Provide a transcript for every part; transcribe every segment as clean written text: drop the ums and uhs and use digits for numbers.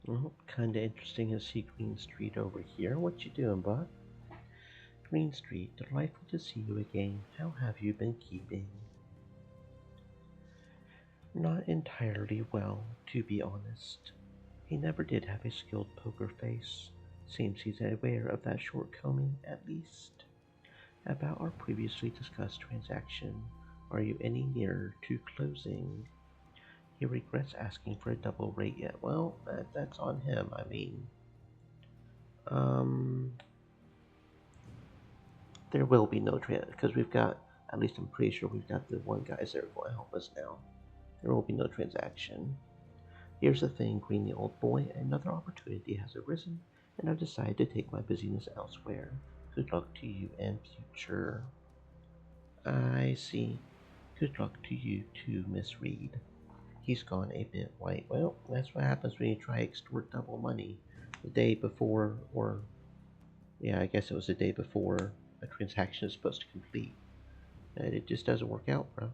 Well, kinda interesting to see Green Street over here. What you doing, bud? Green Street, delightful to see you again. How have you been keeping? Not entirely well, to be honest. He never did have a skilled poker face. Seems he's aware of that shortcoming, at least. About our previously discussed transaction, are you any nearer to closing? He regrets asking for a double rate yet. Well, that's on him. Um, there will be no because we've got, at least I'm pretty sure we've got the one guys that are going to help us now. There will be no transaction. Here's the thing, Greeny old boy, another opportunity has arisen, and I've decided to take my busyness elsewhere. Good luck to you and future. I see. Good luck to you too, Miss Reed. He's gone a bit white. Well, that's what happens when you try to extort double money the day before, or yeah, I guess it was the day before a transaction is supposed to complete. And it just doesn't work out, bro.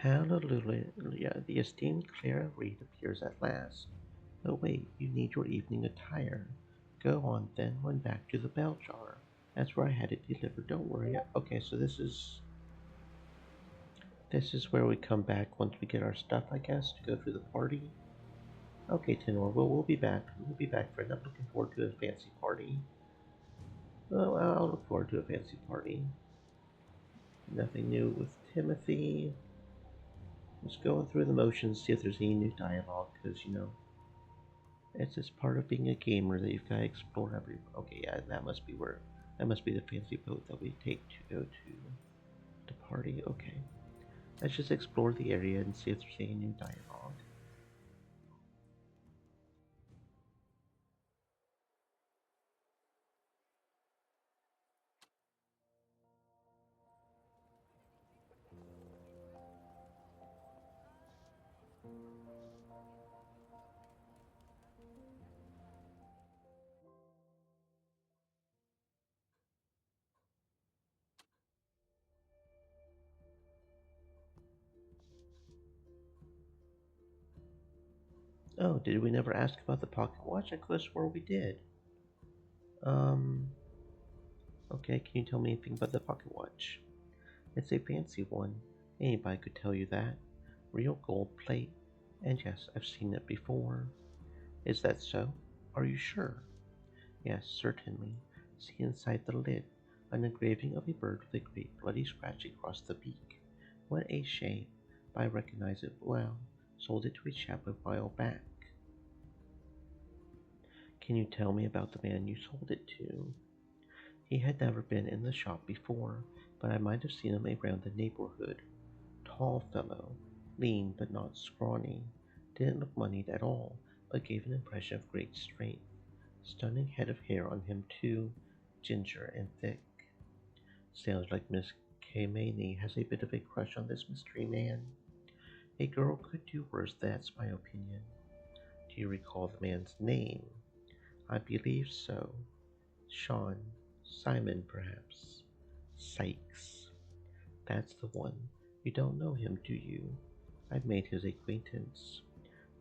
Hallelujah, the esteemed Clara Reed appears at last. Oh wait, you need your evening attire. Go on then, run back to the bell jar. That's where I had it delivered. Don't worry. Okay, so this is where we come back once we get our stuff, I guess, to go through the party. Okay, Tenor, we'll be back. We'll be back, friend. I'm looking forward to a fancy party. Well, I'll look forward to a fancy party. Nothing new with Timothy. Just going through the motions, see if there's any new dialogue, because, it's just part of being a gamer that you've got to explore every. Okay, yeah, that must be the fancy boat that we take to go to the party. Okay, let's just explore the area and see if there's any new dialogue. Oh, did we never ask about the pocket watch? I could have swore we did. Um, okay, can you tell me anything about the pocket watch? It's a fancy one. Anybody could tell you that. Real gold plate. And yes, I've seen it before. Is that so? Are you sure? Yes, certainly. See inside the lid. An engraving of a bird with a great bloody scratch across the beak. What a shame. But I recognize it well. Sold it to a chap a while back. Can you tell me about the man you sold it to? He had never been in the shop before, but I might have seen him around the neighborhood. Tall fellow, lean but not scrawny. Didn't look moneyed at all, but gave an impression of great strength. Stunning head of hair on him too, ginger and thick. Sounds like Miss K. Maney has a bit of a crush on this mystery man. A girl could do worse, that's my opinion. Do you recall the man's name? I believe so. Sean. Simon, perhaps. Sykes. That's the one. You don't know him, do you? I've made his acquaintance.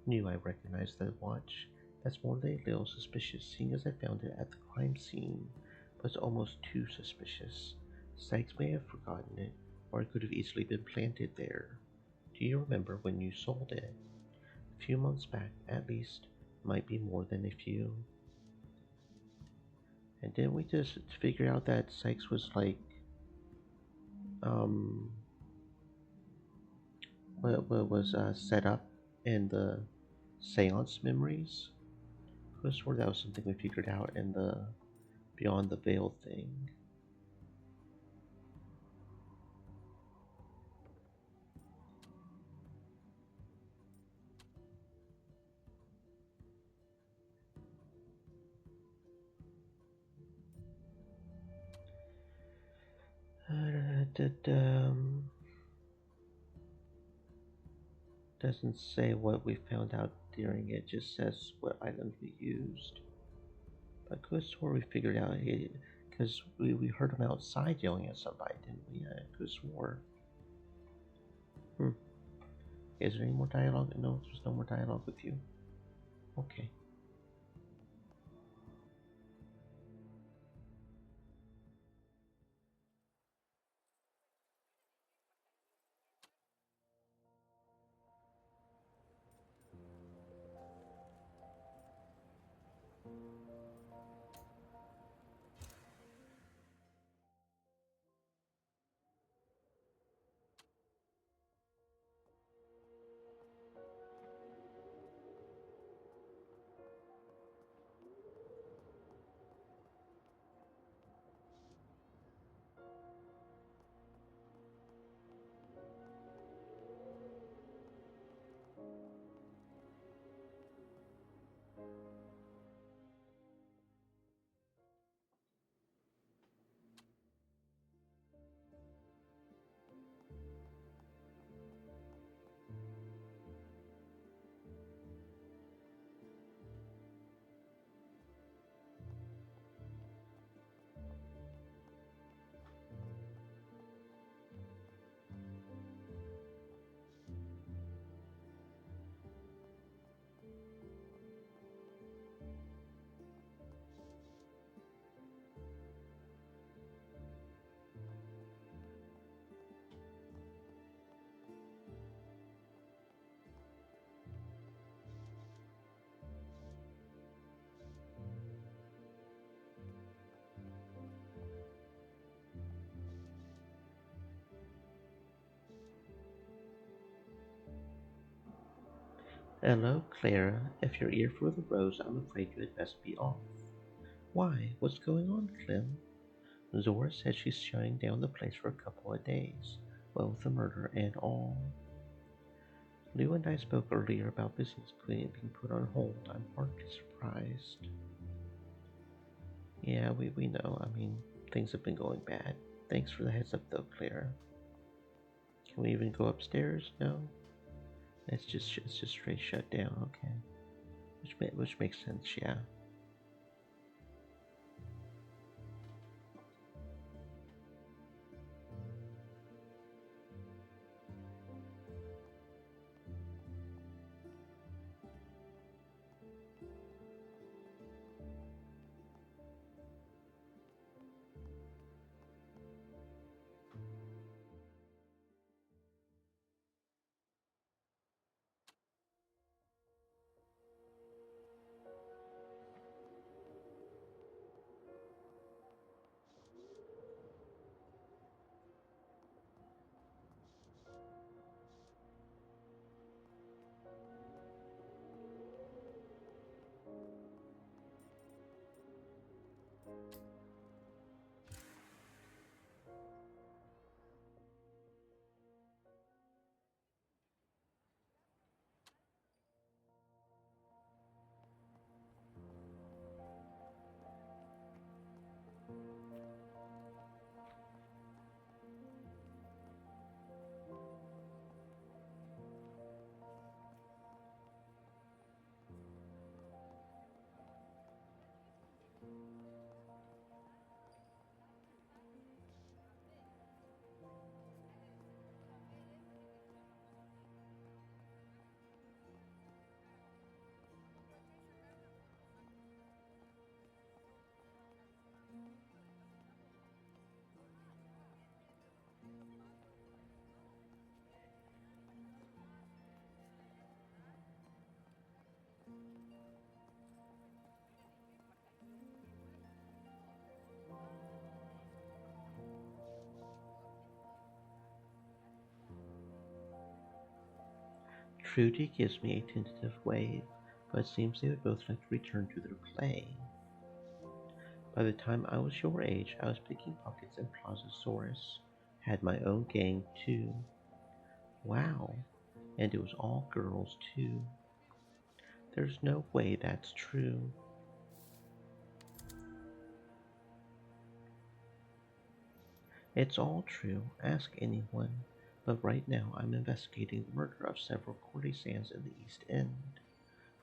Knew I recognized that watch. That's more than a little suspicious, seeing as I found it at the crime scene, but it's almost too suspicious. Sykes may have forgotten it, or it could have easily been planted there. Do Do you remember when you sold it? A few months back, at least. Might be more than a few. And didn't we just figure out that Sykes was like, um, what was set up in the seance memories? I could have swore that was something we figured out in the Beyond the Veil thing. Doesn't say what we found out during it, just says what items we used. But I could have swore we figured out it because we heard him outside yelling at somebody, didn't we? I could have swore. Hmm. Is there any more dialogue? No, there's no more dialogue with you. Okay. Hello, Clara. If you're here for the rose, I'm afraid you had best be off. Why? What's going on, Clem? Zora said she's shutting down the place for a couple of days. Well, with the murder and all. Lou and I spoke earlier about business being put on hold. I'm hardly surprised. Yeah, we know. I mean, things have been going bad. Thanks for the heads up, though, Clara. Can we even go upstairs? No. It's just straight shut down. Okay, which makes sense. Yeah. Trudy gives me a tentative wave, but it seems they would both like to return to their play. By the time I was your age, I was picking pockets in Plazasaurus. Had my own gang too. Wow, and it was all girls too. There's no way that's true. It's all true, ask anyone. But right now I'm investigating the murder of several courtesans in the East End.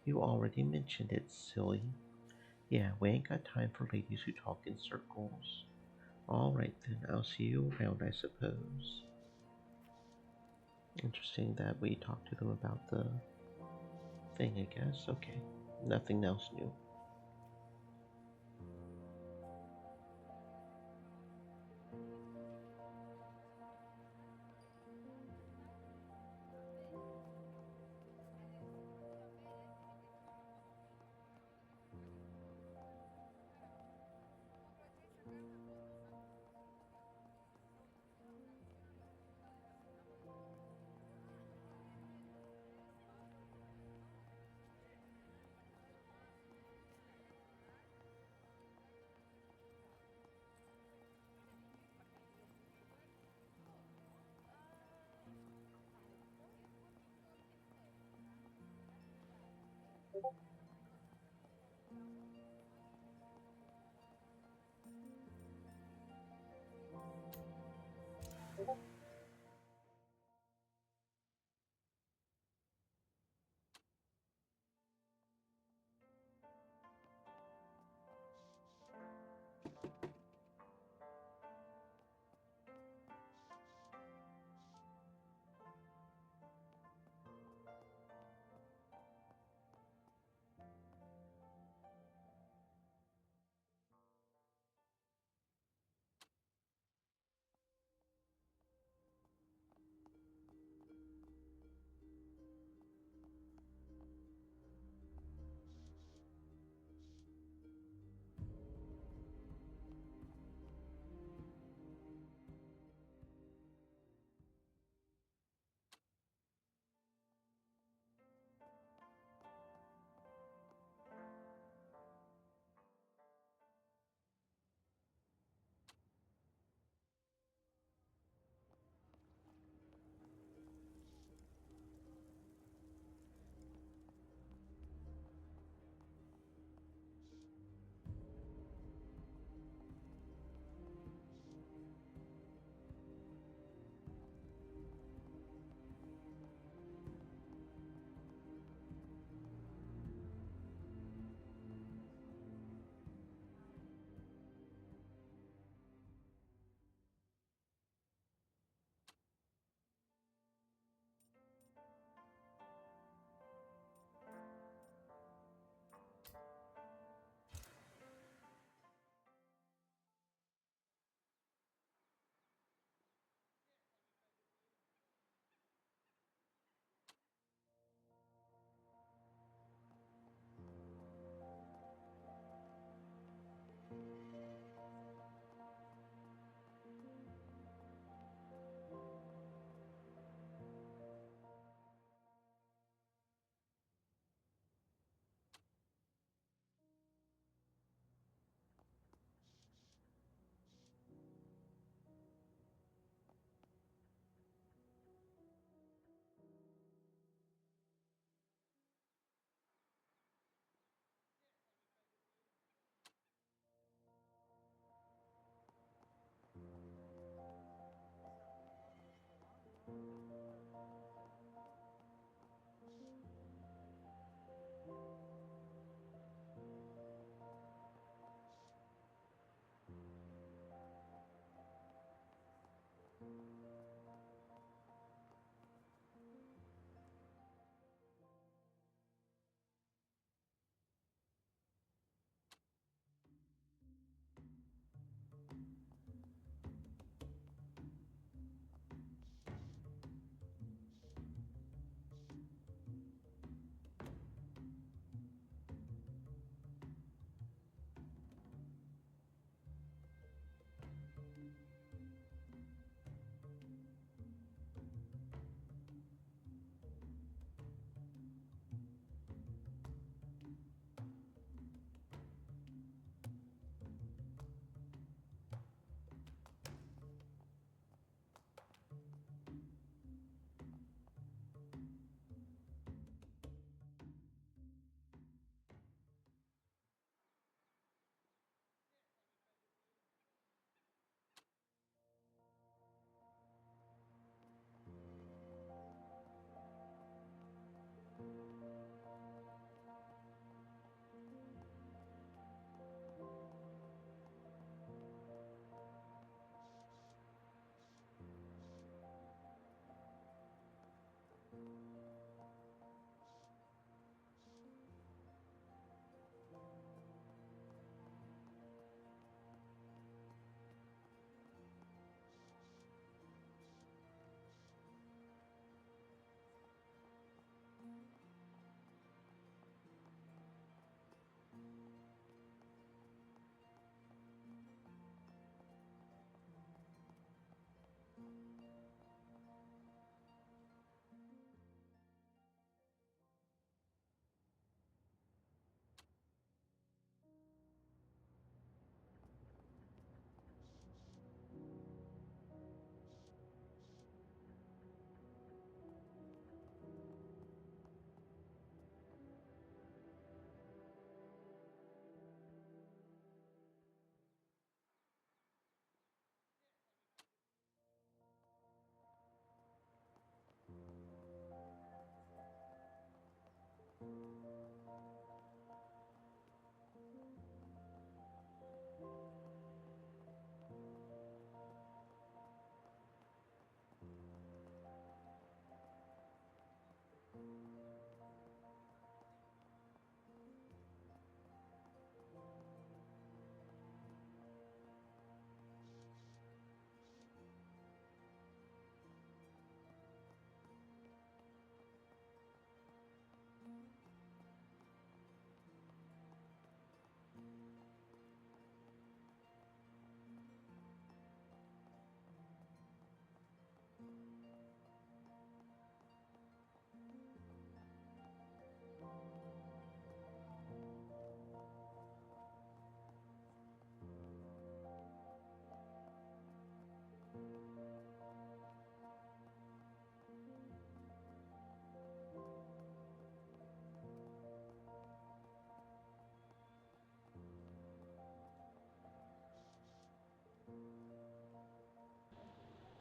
You already mentioned it, silly. Yeah, we ain't got time for ladies who talk in circles. All right then, I'll see you around, I suppose. Interesting that we talked to them about the thing, I guess. Okay, nothing else new.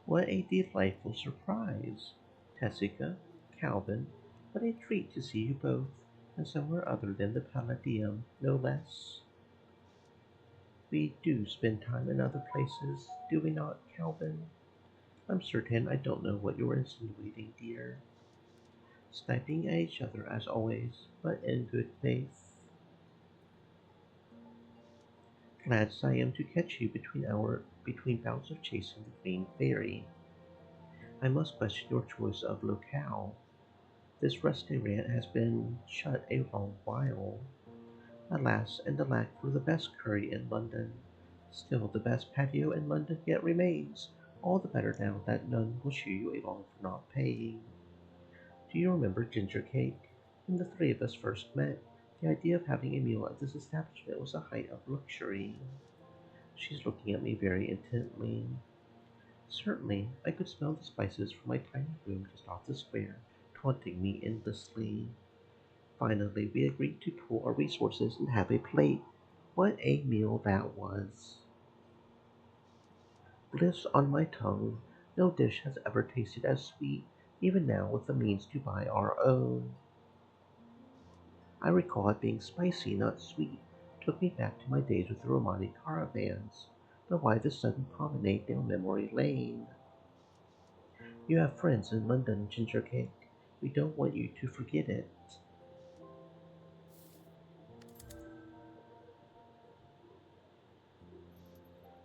What a delightful surprise, Tessica, Calvin. What a treat to see you both, and somewhere other than the Palladium, no less. We do spend time in other places, do we not, Calvin? I'm certain I don't know what you're insinuating, dear. Sniping at each other as always, but in good faith. Glad I am to catch you between bouts of chasing the green fairy. I must question your choice of locale. This restaurant has been shut a long while. Alas, and the lack for the best curry in London. Still, the best patio in London yet remains. All the better now that none will shoe you along for not paying. Do you remember ginger cake? When the three of us first met, the idea of having a meal at this establishment was a height of luxury. She's looking at me very intently. Certainly, I could smell the spices from my tiny room just off the square, taunting me endlessly. Finally, we agreed to pool our resources and have a plate. What a meal that was! Bliss on my tongue. No dish has ever tasted as sweet, even now with the means to buy our own. I recall it being spicy, not sweet. Took me back to my days with the Romani caravans. But why this sudden promenade down memory lane? You have friends in London, Ginger Cake. We don't want you to forget it.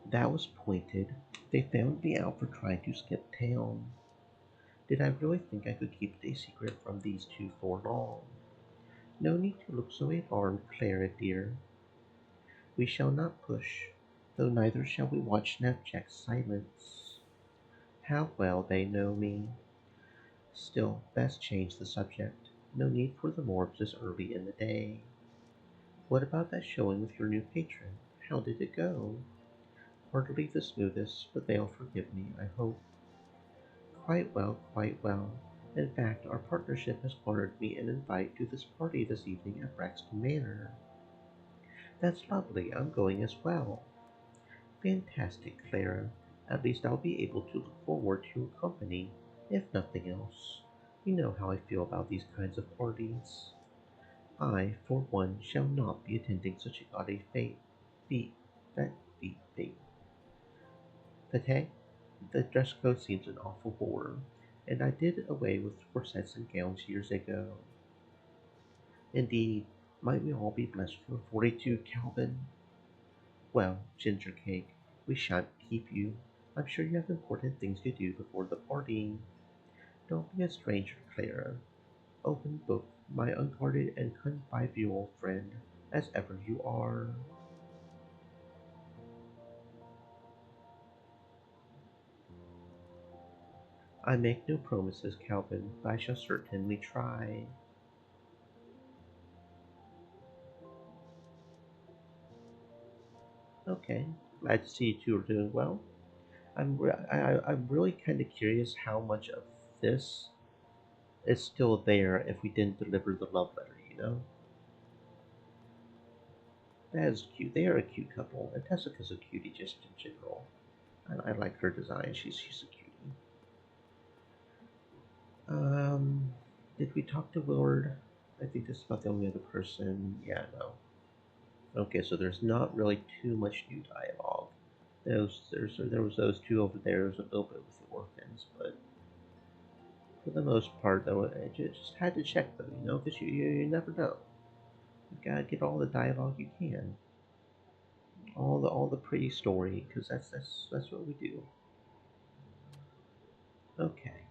That was pointed. They found me out for trying to skip town. Did I really think I could keep it a secret from these two for long? No need to look so alarmed, Clara dear. We shall not push, though neither shall we watch Snapjack's silence. How well they know me. Still, best change the subject. No need for the morbs this early in the day. What about that showing with your new patron? How did it go? Hardly the smoothest, but they'll forgive me, I hope. Quite well, quite well. In fact, our partnership has garnered me an invite to this party this evening at Braxton Manor. That's lovely. I'm going as well. Fantastic, Clara. At least I'll be able to look forward to your company, if nothing else. You know how I feel about these kinds of parties. I, for one, shall not be attending such a gaudy fete. Fete. That fete. Fete? The dress code seems an awful bore, and I did away with corsets and gowns years ago. Indeed, might we all be blessed with a 42 Calvin? Well, ginger cake, we shan't keep you. I'm sure you have important things to do before the party. Don't be a stranger, Clara. Open book, my unguarded and convivial friend, as ever you are. I make no promises, Calvin, but I shall certainly try. Okay, glad to see you two are doing well. I'm really kind of curious how much of this is still there if we didn't deliver the love letter. That is cute. They are a cute couple, and Tessica's a cutie just in general. I like her design. She's a cutie. Um, did we talk to Willard? I think this is about the only other person. Yeah, no. Okay, so there's not really too much new dialogue. There was those two over there. There's a little bit with the orphans, but for the most part, though, I just had to check though, because you never know. You gotta get all the dialogue you can, all the pretty story, because that's what we do. Okay.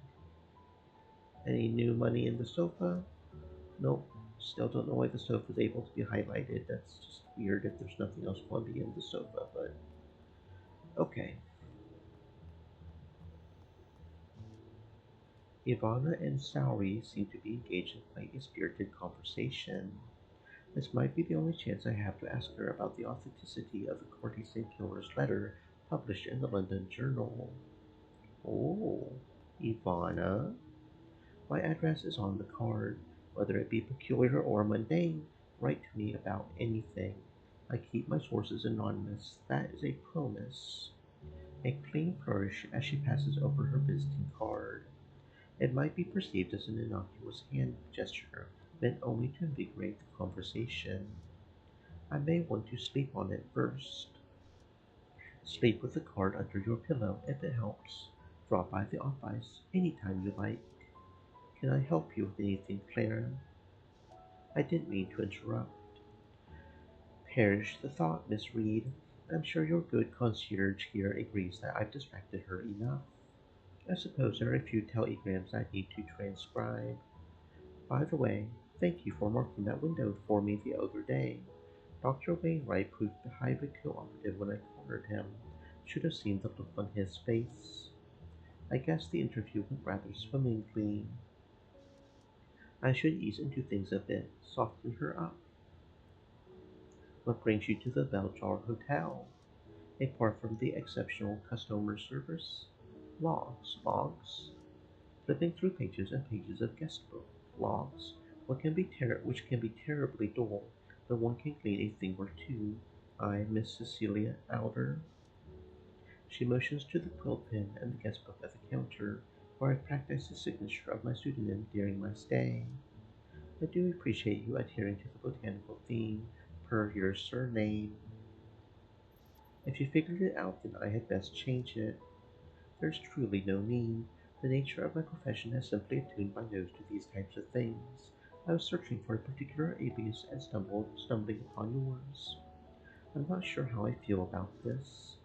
Any new money in the sofa? Nope. Still don't know why the sofa is able to be highlighted. That's just weird if there's nothing else going to be in the sofa, but okay. Ivana and Sauri seem to be engaged in quite a spirited conversation. This might be the only chance I have to ask her about the authenticity of the Corte St. Killer's letter published in the London Journal. Oh, Ivana, my address is on the card. Whether it be peculiar or mundane, write to me about anything. I keep my sources anonymous. That is a promise. A clean flourish as she passes over her visiting card. It might be perceived as an innocuous hand gesture meant only to invigorate the conversation. I may want to sleep on it first. Sleep with the card under your pillow if it helps. Drop by the office any time you like. Can I help you with anything, Clara? I didn't mean to interrupt. Perish the thought, Miss Reed. I'm sure your good concierge here agrees that I've distracted her enough. I suppose there are a few telegrams I need to transcribe. By the way, thank you for marking that window for me the other day. Dr. Wainwright proved highly cooperative when I cornered him. Should have seen the look on his face. I guess the interview went rather swimmingly. I should ease into things a bit, soften her up. What brings you to the Beljar Hotel? Apart from the exceptional customer service? Logs. Flipping through pages and pages of guestbook. Logs. Which can be terribly dull, but one can glean a thing or two. I, Miss Cecilia Alder. She motions to the quill pen and the guestbook at the counter, where I practiced the signature of my pseudonym during my stay. I do appreciate you adhering to the botanical theme, per your surname. If you figured it out, then I had best change it. There's truly no need. The nature of my profession has simply attuned my nose to these types of things. I was searching for a particular alias and stumbling upon yours. I'm not sure how I feel about this.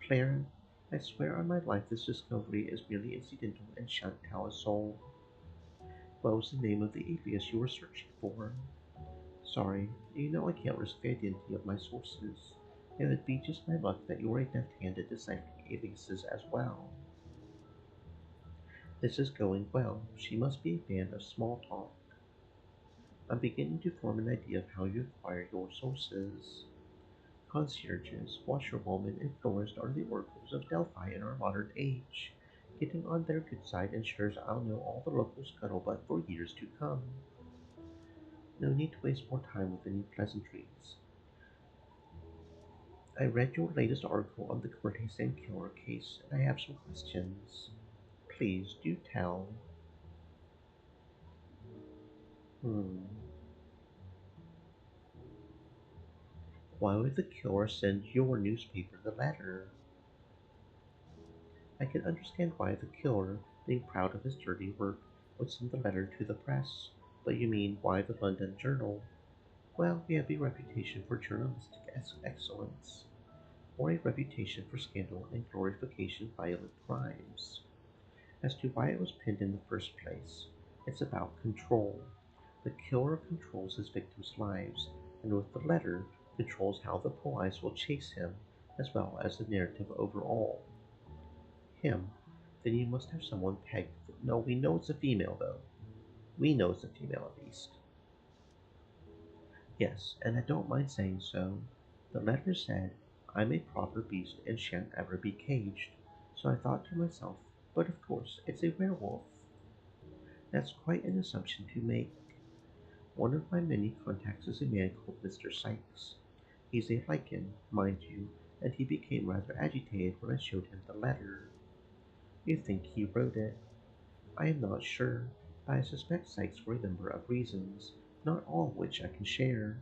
Clara, I swear on my life this discovery is merely incidental and shan't tell a soul. What was the name of the alias you were searching for? Sorry, you know I can't risk the identity of my sources. It would be just my luck that you're a deft hand at deciphering aliases as well. This is going well. She must be a fan of small talk. I'm beginning to form an idea of how you acquire your sources. Concierges, washerwomen, and florists are the oracles of Delphi in our modern age. Getting on their good side ensures I'll know all the local scuttlebutt for years to come. No need to waste more time with any pleasantries. I read your latest article on the Cortez and Killer case, and I have some questions. Please do tell. Hmm. Why would the killer send your newspaper the letter? I can understand why the killer, being proud of his dirty work, would send the letter to the press. But you mean why the London Journal? Well, we have a reputation for journalistic excellence, or a reputation for scandal and glorification of violent crimes. As to why it was pinned in the first place, it's about control. The killer controls his victims' lives, and with the letter, controls how the police will chase him, as well as the narrative overall. Him. Then you must have someone pegged. No, we know it's a female, though. We know it's a female, at least. Yes, and I don't mind saying so. The letter said, I'm a proper beast and shan't ever be caged. So I thought to myself, but of course, it's a werewolf. That's quite an assumption to make. One of my many contacts is a man called Mr. Sykes. He's a lichen, mind you, and he became rather agitated when I showed him the letter. You think he wrote it? I am not sure, but I suspect Sykes for a number of reasons. not all of which I can share,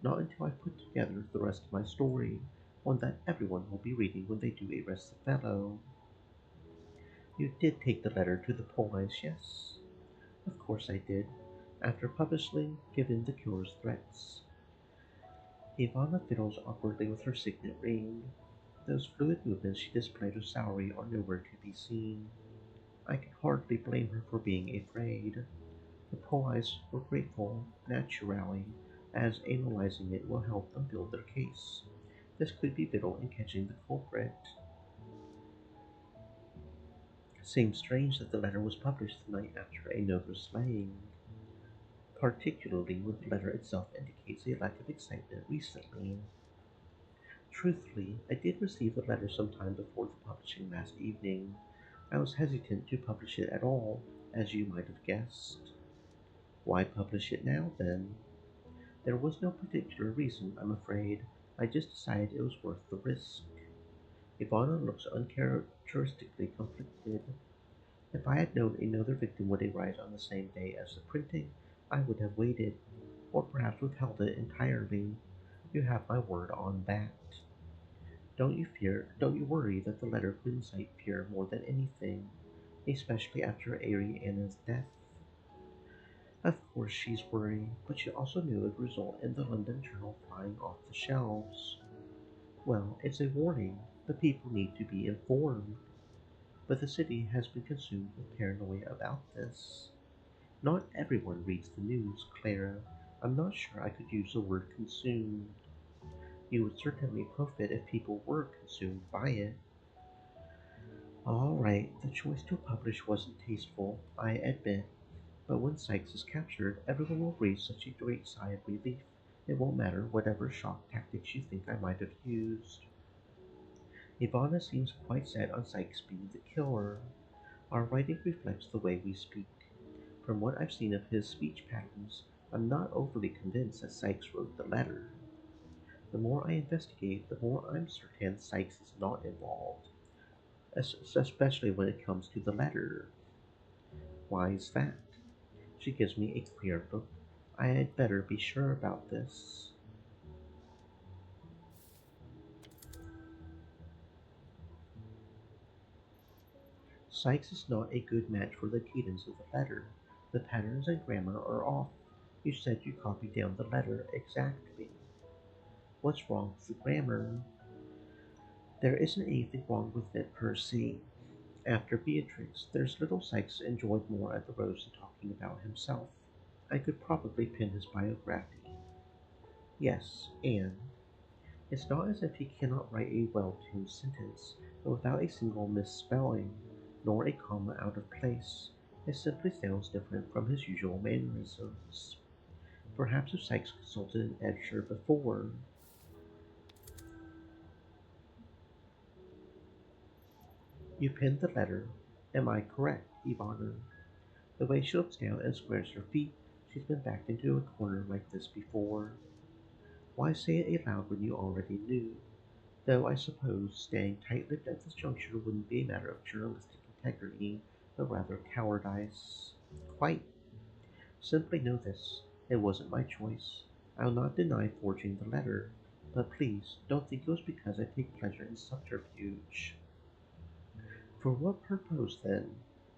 not until I've put together the rest of my story, one that everyone will be reading when they do arrest the fellow. You did take the letter to the police, yes? Of course I did, after publishing given the killer's threats. Ivana fiddles awkwardly with her signet ring. Those fluid movements she displayed with salary are nowhere to be seen. I can hardly blame her for being afraid. The police were grateful, naturally, as analyzing it will help them build their case. This could be vital in catching the culprit. Seems strange that the letter was published the night after another slaying, particularly when the letter itself indicates a lack of excitement recently. Truthfully, I did receive the letter sometime before the publishing last evening. I was hesitant to publish it at all, as you might have guessed. Why publish it now, then? There was no particular reason, I'm afraid. I just decided it was worth the risk. Ivana looks uncharacteristically conflicted. If I had known another victim would arrive on the same day as the printing, I would have waited, or perhaps withheld it entirely. You have my word on that. Don't you worry that the letter could incite fear more than anything, especially after Ariana's death. Of course she's worried, but she also knew it would result in the London Journal flying off the shelves. Well, it's a warning. The people need to be informed. But the city has been consumed with paranoia about this. Not everyone reads the news, Clara. I'm not sure I could use the word consumed. You would certainly profit if people were consumed by it. All right, the choice to publish wasn't tasteful, I admit. But when Sykes is captured, everyone will breathe such a great sigh of relief. It won't matter whatever shock tactics you think I might have used. Ivana seems quite set on Sykes being the killer. Our writing reflects the way we speak. From what I've seen of his speech patterns, I'm not overly convinced that Sykes wrote the letter. The more I investigate, the more I'm certain Sykes is not involved, especially when it comes to the letter. Why is that? She gives me a queer look. I had better be sure about this. Sykes is not a good match for the cadence of the letter. The patterns and grammar are off. You said you copied down the letter exactly. What's wrong with the grammar? There isn't anything wrong with it per se. After Beatrix, there's little Sykes enjoyed more at the Rose than talking about himself. I could probably pin his biography. Yes, and it's not as if he cannot write a well-tuned sentence, but without a single misspelling, nor a comma out of place. It simply sounds different from his usual mannerisms. Perhaps if Sykes consulted an editor before. You pinned the letter. Am I correct, Ivana? The way she looks down and squares her feet, she's been backed into a corner like this before. Why say it aloud when you already knew? Though I suppose staying tight-lipped at this juncture wouldn't be a matter of journalistic integrity, but rather cowardice. Quite. Simply know this. It wasn't my choice. I'll not deny forging the letter, but please don't think it was because I take pleasure in subterfuge. For what purpose, then?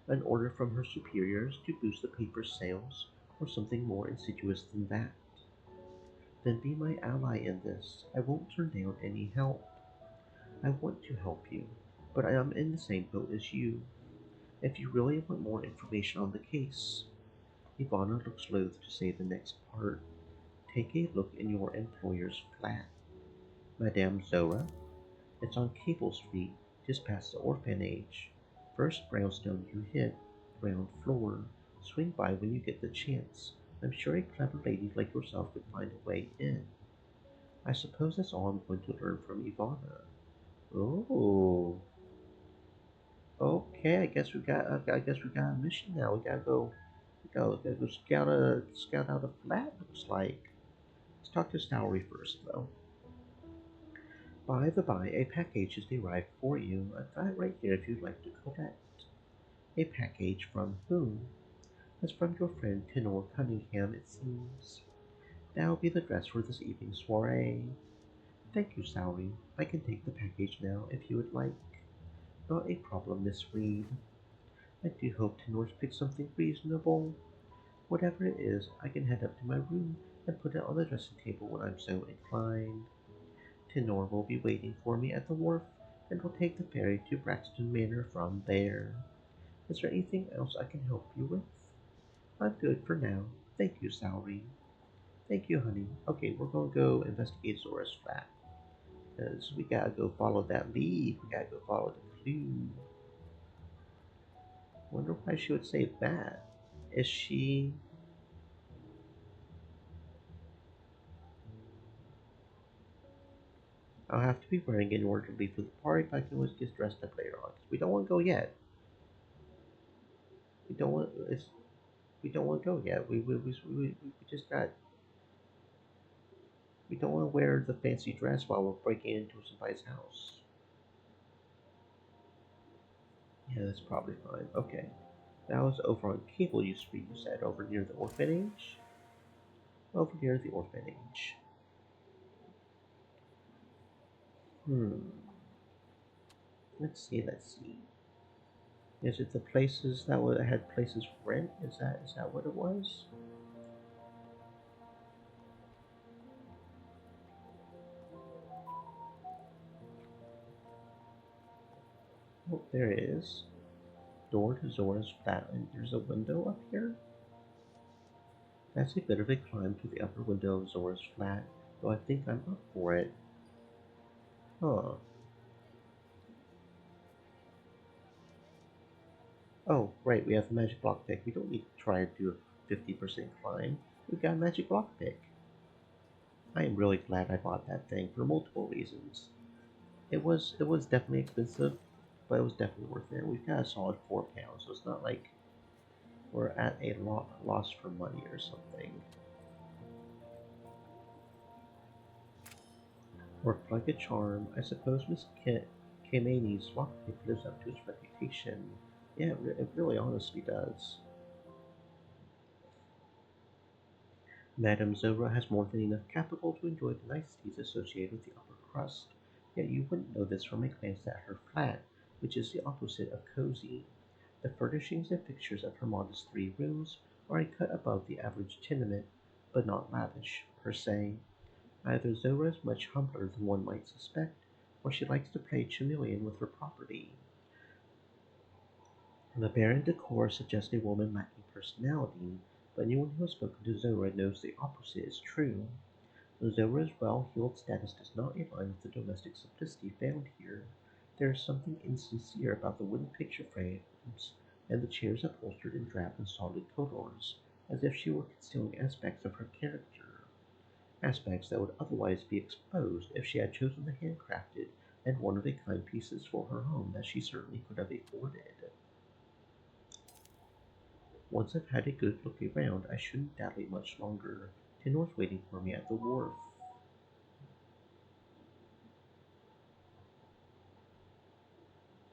An order from her superiors to boost the paper's sales, or something more insidious than that? Then be my ally in this. I won't turn down any help. I want to help you, but I am in the same boat as you. If you really want more information on the case, Ivana looks loath to say the next part. Take a look in your employer's flat. Madame Zora? It's on Cable Street, just past the orphanage. First brownstone you hit, ground floor. Swing by when you get the chance. I'm sure a clever lady like yourself would find a way in. I suppose that's all I'm going to learn from Ivana. Oh, okay. I guess we got a mission now. We gotta go scout out a flat. Looks like. Let's talk to Stowry first, though. By the by, a package has arrived for you. I've got it right here if you'd like to collect. A package from whom? It's from your friend Tenor Cunningham, it seems. That'll be the dress for this evening's soiree. Thank you, Sally. I can take the package now if you would like. Not a problem, Miss Reed. I do hope Tenor's picked something reasonable. Whatever it is, I can head up to my room and put it on the dressing table when I'm so inclined. Tenor will be waiting for me at the wharf, and will take the ferry to Braxton Manor from there. Is there anything else I can help you with? I'm good for now. Thank you, Salary. Thank you, honey. Okay, we're gonna go investigate Zora's flat. Because we gotta go follow that lead. We gotta go follow the clue. Wonder why she would say that. Is she... I'll have to be wearing it in order to leave for the party, but I can always get dressed up later on. 'Cause we don't want to go yet. We don't want... we don't want to go yet. We just got... We don't want to wear the fancy dress while we're breaking into somebody's house. Yeah, that's probably fine. Okay. That was over on Cable Street, you said, over near the orphanage? Over near the orphanage. Hmm. Let's see. Is it the places that had places for rent? Is that what it was? Oh, there it is. Door to Zora's flat, and there's a window up here? That's a bit of a climb to the upper window of Zora's flat, though I think I'm up for it. Huh. Oh, right, we have a magic block pick. We don't need to try to do a 50% climb. We've got a magic block pick. I am really glad I bought that thing for multiple reasons. It was definitely expensive, but it was definitely worth it. We've got a solid £4, so it's not like we're at a loss for money or something. Worked like a charm. I suppose Miss Kameni's lockpick lives up to its reputation. Yeah, it really honestly does. Madame Zora has more than enough capital to enjoy the niceties associated with the upper crust, yet you wouldn't know this from a glance at her flat, which is the opposite of cozy. The furnishings and fixtures of her modest 3 rooms are a cut above the average tenement, but not lavish, per se. Either Zora is much humbler than one might suspect, or she likes to play chameleon with her property. The barren decor suggests a woman lacking personality, but anyone who has spoken to Zora knows the opposite is true. Zora's well-heeled status does not align with the domestic simplicity found here. There is something insincere about the wooden picture frames and the chairs upholstered in drab and solid colors, as if she were concealing aspects of her character, aspects that would otherwise be exposed if she had chosen the handcrafted and one-of-a-kind pieces for her home that she certainly could have afforded. Once I've had a good look around, I shouldn't dally much longer. Tenor's waiting for me at the wharf.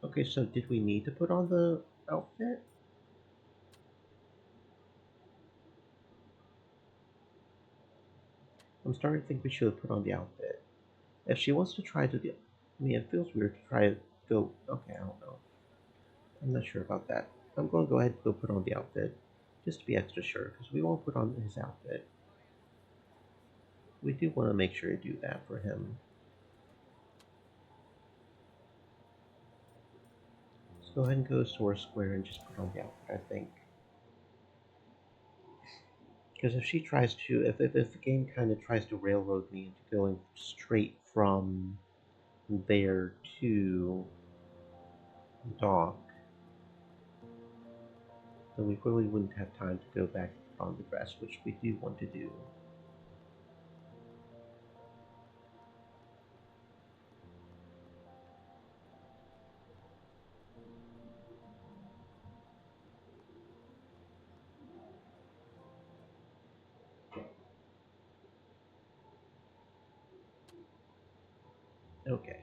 Okay, so did we need to put on the outfit? I'm starting to think we should have put on the outfit. If she wants to try to get... I mean, it feels weird to try to go... Okay, I don't know. I'm not sure about that. I'm going to go ahead and go put on the outfit. Just to be extra sure, because we won't put on his outfit. We do want to make sure to do that for him. Let's go ahead and go to Source Square and just put on the outfit, I think. Because if she tries to, if the game kind of tries to railroad me into going straight from there to dock, then we really wouldn't have time to go back and put on the dress, which we do want to do. Okay.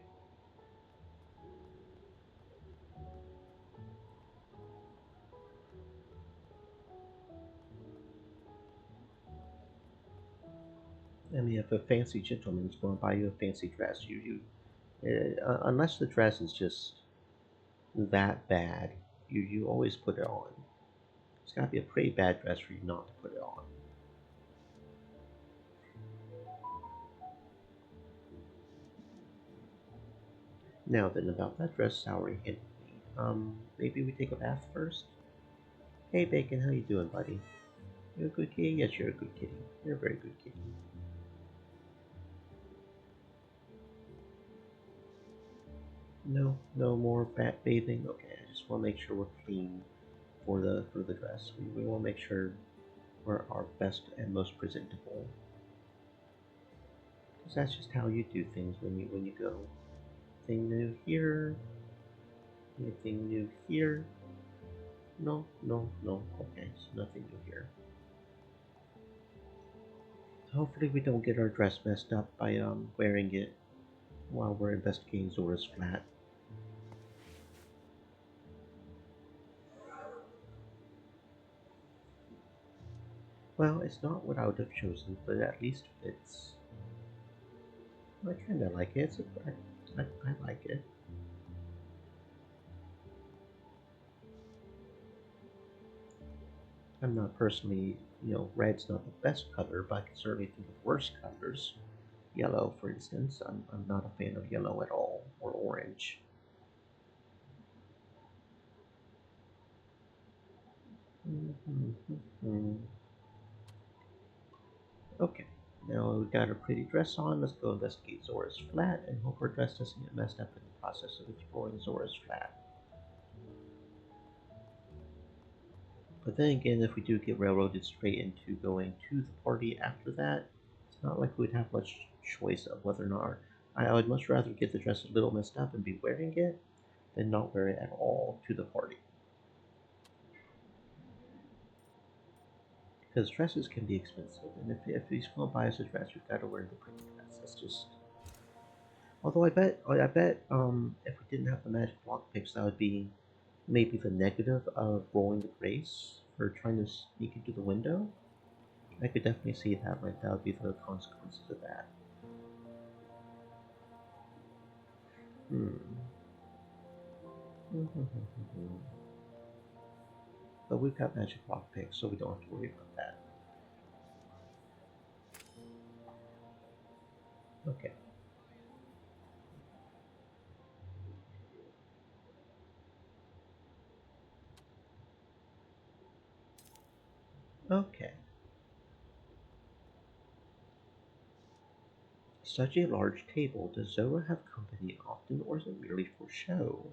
especially if a fancy gentleman's going to buy you a fancy dress. Unless the dress is just that bad, you always put it on. It's got to be a pretty bad dress for you not to put it on. Now then, about that dress Salary handed me. Maybe we take a bath first? Hey Bacon, how you doing, buddy? You're a good kitty? Yes, you're a good kitty. You're a very good kitty. No, no more bat bathing. Okay, I just want to make sure we're clean for the dress. We want to make sure we're our best and most presentable. Because that's just how you do things when you go. Thing new here, anything new here. No, no, no. Okay, so nothing new here. Hopefully we don't get our dress messed up by wearing it while we're investigating Zora's flat. Well, it's not what I would have chosen, but at least fits. I kind of like it. I like it. I'm not personally, red's not the best color, but I can certainly think of worse colors. Yellow, for instance. I'm not a fan of yellow at all, or orange. Mm-hmm. Okay, now we've got our pretty dress on. Let's go investigate Zora's flat and hope our dress doesn't get messed up in the process of exploring Zora's flat. But then again, if we do get railroaded straight into going to the party after that, it's not like we'd have much choice of whether or not. I would much rather get the dress a little messed up and be wearing it than not wear it at all to the party. Because dresses can be expensive, and if he's going to buy us a dress, we've got to wear the pretty dress. That's just. Although I bet, if we didn't have the magic lock picks, that would be maybe the negative of rolling the grace for trying to sneak into the window. I could definitely see that. Like that would be the consequences of that. Hmm. But we've got magic lock picks, so we don't have to worry about that. Okay. Okay. Such a large table. Does Zora have company often, or is it merely for show?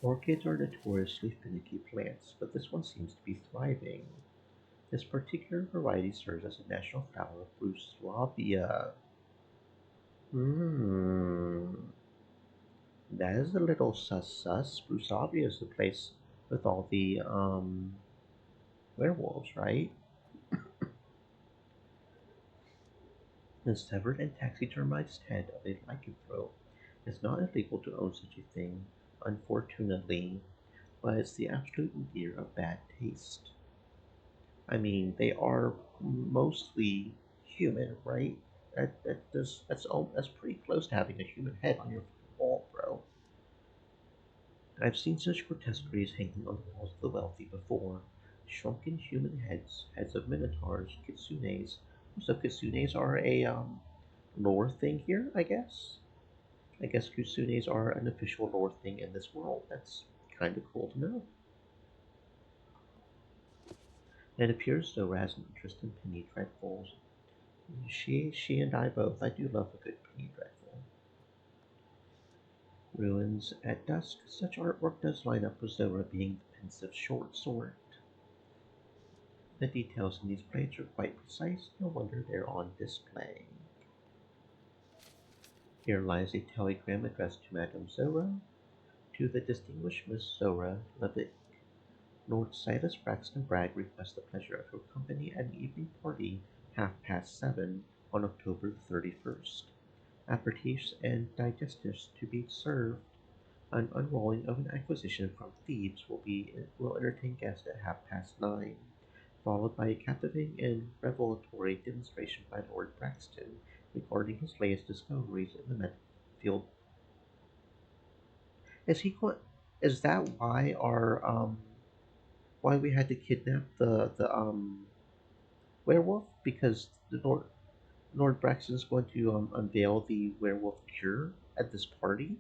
Orchids are notoriously finicky plants, but this one seems to be thriving. This particular variety serves as a national flower of Bruslavia. Hmm, that is a little sus. Bruslavia is the place with all the werewolves, right? The severed and taxidermized head of a lycanthrope. It's not illegal to own such a thing, unfortunately, but it's the absolute nadir of bad taste. I mean, they are mostly human, right? That's pretty close to having a human head on your wall, bro. I've seen such grotesqueries hanging on the walls of the wealthy before. Shrunken human heads, heads of minotaurs, kitsunes. So kitsunes are a lore thing here, I guess. I guess kitsunes are an official lore thing in this world. That's kind of cool to know. It appears Zora has an interest in penny dreadfuls. She and I both. I do love a good penny dreadful. Ruins at dusk. Such artwork does line up with Zora being the pensive short sort. The details in these plates are quite precise. No wonder they're on display. Here lies a telegram addressed to Madame Zora. To the distinguished Miss Zora Levick. Lord Silas Braxton Bragg requests the pleasure of your company at an evening party 7:30 on October the 31st. Aperitifs and digestives to be served. An unrolling of an acquisition from Thebes will entertain guests at 9:30, followed by a captivating and revelatory demonstration by Lord Braxton regarding his latest discoveries in the medical field. Is he going? Is that why we had to kidnap the werewolf? Because the Lord Braxton is going to unveil the werewolf cure at this party.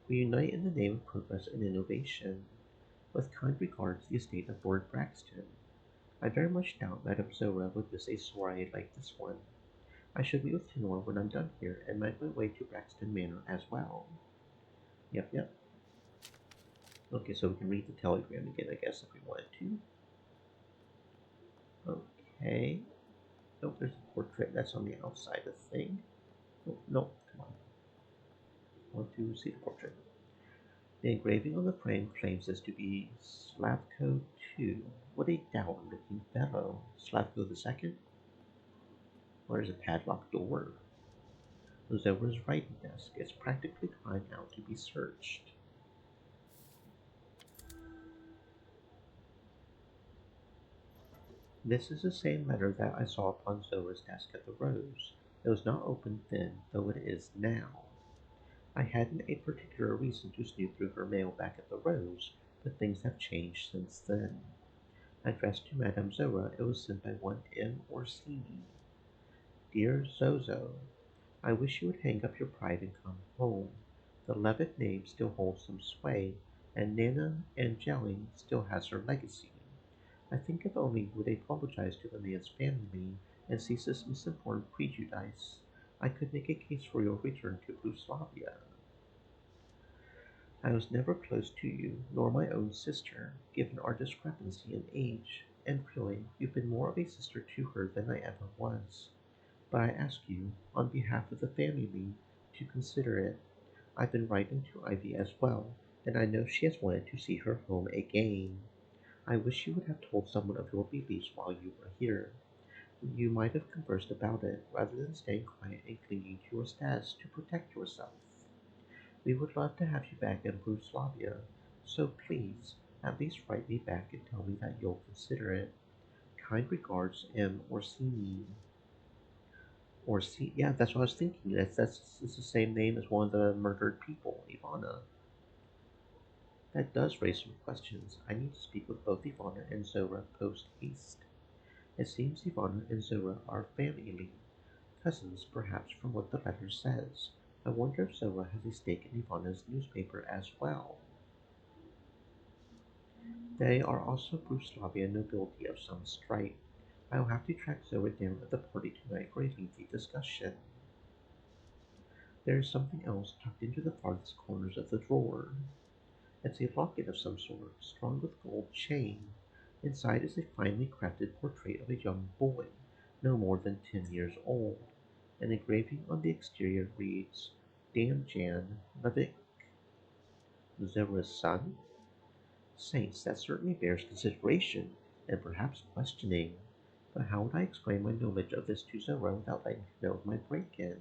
We unite in the name of progress and innovation. With kind regards, the estate of Lord Braxton. I very much doubt Madame Zora would miss a soiree like this one. I shall be with Tenor when I'm done here, and make my way to Braxton Manor as well. Yep, yep. Okay, so we can read the telegram again, I guess, if we wanted to. Okay. Nope, there's a portrait that's on the outside of the thing. Oh, no, come on. I want to see the portrait. The engraving on the frame claims this to be Slavko II. What a dour-looking fellow. Slavko II? Where's a padlocked door? Zora's writing desk is practically crying out to be searched. This is the same letter that I saw upon Zora's desk at the Rose. It was not opened then, though it is now. I hadn't a particular reason to snoop through her mail back at the Rose, but things have changed since then. Addressed to Madame Zora, it was sent by one M. Orsini. Dear Zozo, I wish you would hang up your pride and come home. The Levitt name still holds some sway, and Nana Angeline still has her legacy. I think if only you would apologize to the man's family and cease this misinformed prejudice, I could make a case for your return to Yugoslavia. I was never close to you, nor my own sister, given our discrepancy in age, and really, you've been more of a sister to her than I ever was. But I ask you, on behalf of the family, to consider it. I've been writing to Ivy as well, and I know she has wanted to see her home again. I wish you would have told someone of your beliefs while you were here. You might have conversed about it, rather than staying quiet and clinging to your status to protect yourself. We would love to have you back in Bruslavia, so please, at least write me back and tell me that you'll consider it. Kind regards, M. Orsini. Yeah, that's what I was thinking. That's it's the same name as one of the murdered people, Ivana. That does raise some questions. I need to speak with both Ivana and Zora post haste. It seems Ivana and Zora are family, cousins perhaps from what the letter says. I wonder if Zora has a stake in Ivana's newspaper as well. They are also Bruslavian nobility of some stripe. I will have to track Zora down at the party tonight for a lengthy discussion. There is something else tucked into the farthest corners of the drawer. It's a locket of some sort, strung with gold chain. Inside is a finely crafted portrait of a young boy, no more than 10 years old. An engraving on the exterior reads, Damjan Levick, Zora's son? Saints, that certainly bears consideration, and perhaps questioning. But how would I explain my knowledge of this to Zora without letting her know of my break-in?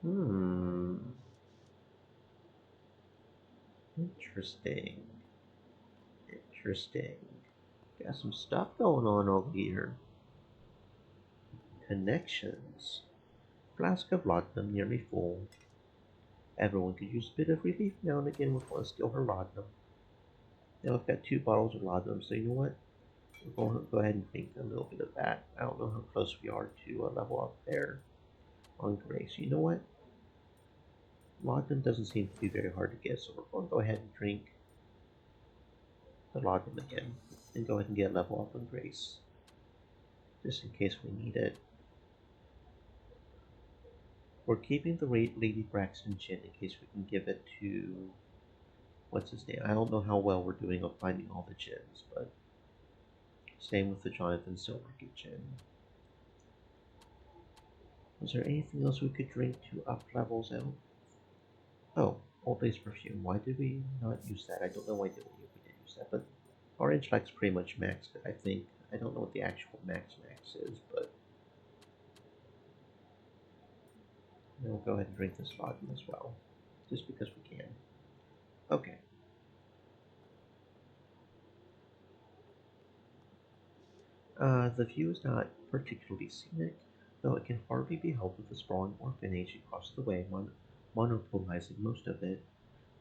Hmm, interesting. Interesting. Got some stuff going on over here. Connections. Flask of laudanum nearly full. Everyone could use a bit of relief now and again with one steal her laudanum. Now I've got 2 bottles of laudanum, so you know what? We're going to go ahead and drink a little bit of that. I don't know how close we are to a level up there on Grace. You know what? Laudanum doesn't seem to be very hard to get, so we're going to go ahead and drink the laudanum again and go ahead and get a level up on Grace, just in case we need it. We're keeping the Lady Braxton gin in case we can give it to what's his name? I don't know how well we're doing on finding all the gins, but same with the Jonathan Silvergate gin. Was there anything else we could drink to up levels out? Oh, Old Lace perfume. Why did we not use that? I don't know why did we did use that, but our intellect's pretty much maxed it, I think. I don't know what the actual max is, but we'll go ahead and drink this vodka as well. just because we can. Okay. The view is not particularly scenic, though it can hardly be held with the sprawling orphanage across the way, monopolizing most of it.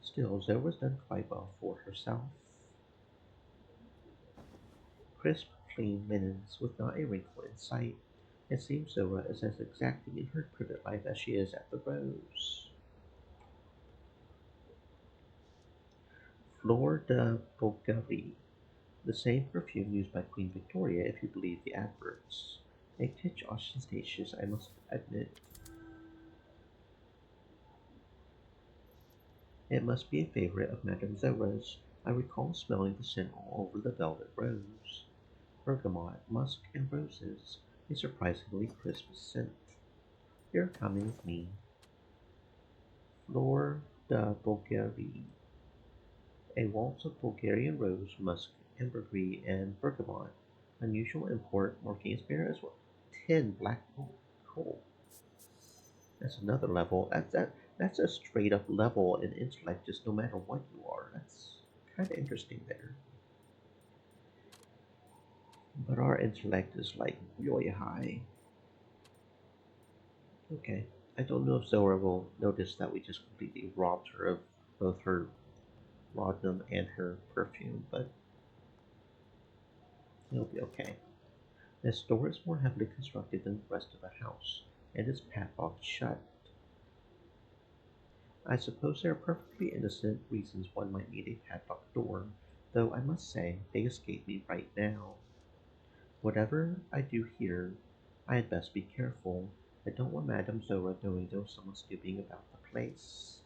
Still, Zora's done quite well for herself. Crisp, clean linens with not a wrinkle in sight. It seems Zora is as exacting in her private life as she is at the Rose. Fleur de Bulgarie, the same perfume used by Queen Victoria if you believe the adverts. A titch ostentatious, I must admit. It must be a favorite of Madame Zora's. I recall smelling the scent all over the velvet rose. Bergamot, musk, and roses. A surprisingly crisp scent. You're coming with me. Fleur de Bulgarie. A waltz of Bulgarian rose, musk, ambergris, and bergamot. Unusual import, marking its bearer as well. 10 black coal. That's another level. That's a straight up level in intellect, just no matter what you are. That's kind of interesting there. But our intellect is like really high. Okay. I don't know if Zora will notice that we just completely robbed her of both her laudanum and her perfume, but it'll be okay. This door is more heavily constructed than the rest of the house, and is padlocked shut. I suppose there are perfectly innocent reasons one might need a padlocked door, though I must say they escape me right now. Whatever I do here, I had best be careful. I don't want Madame Zora knowing there was someone snooping about the place.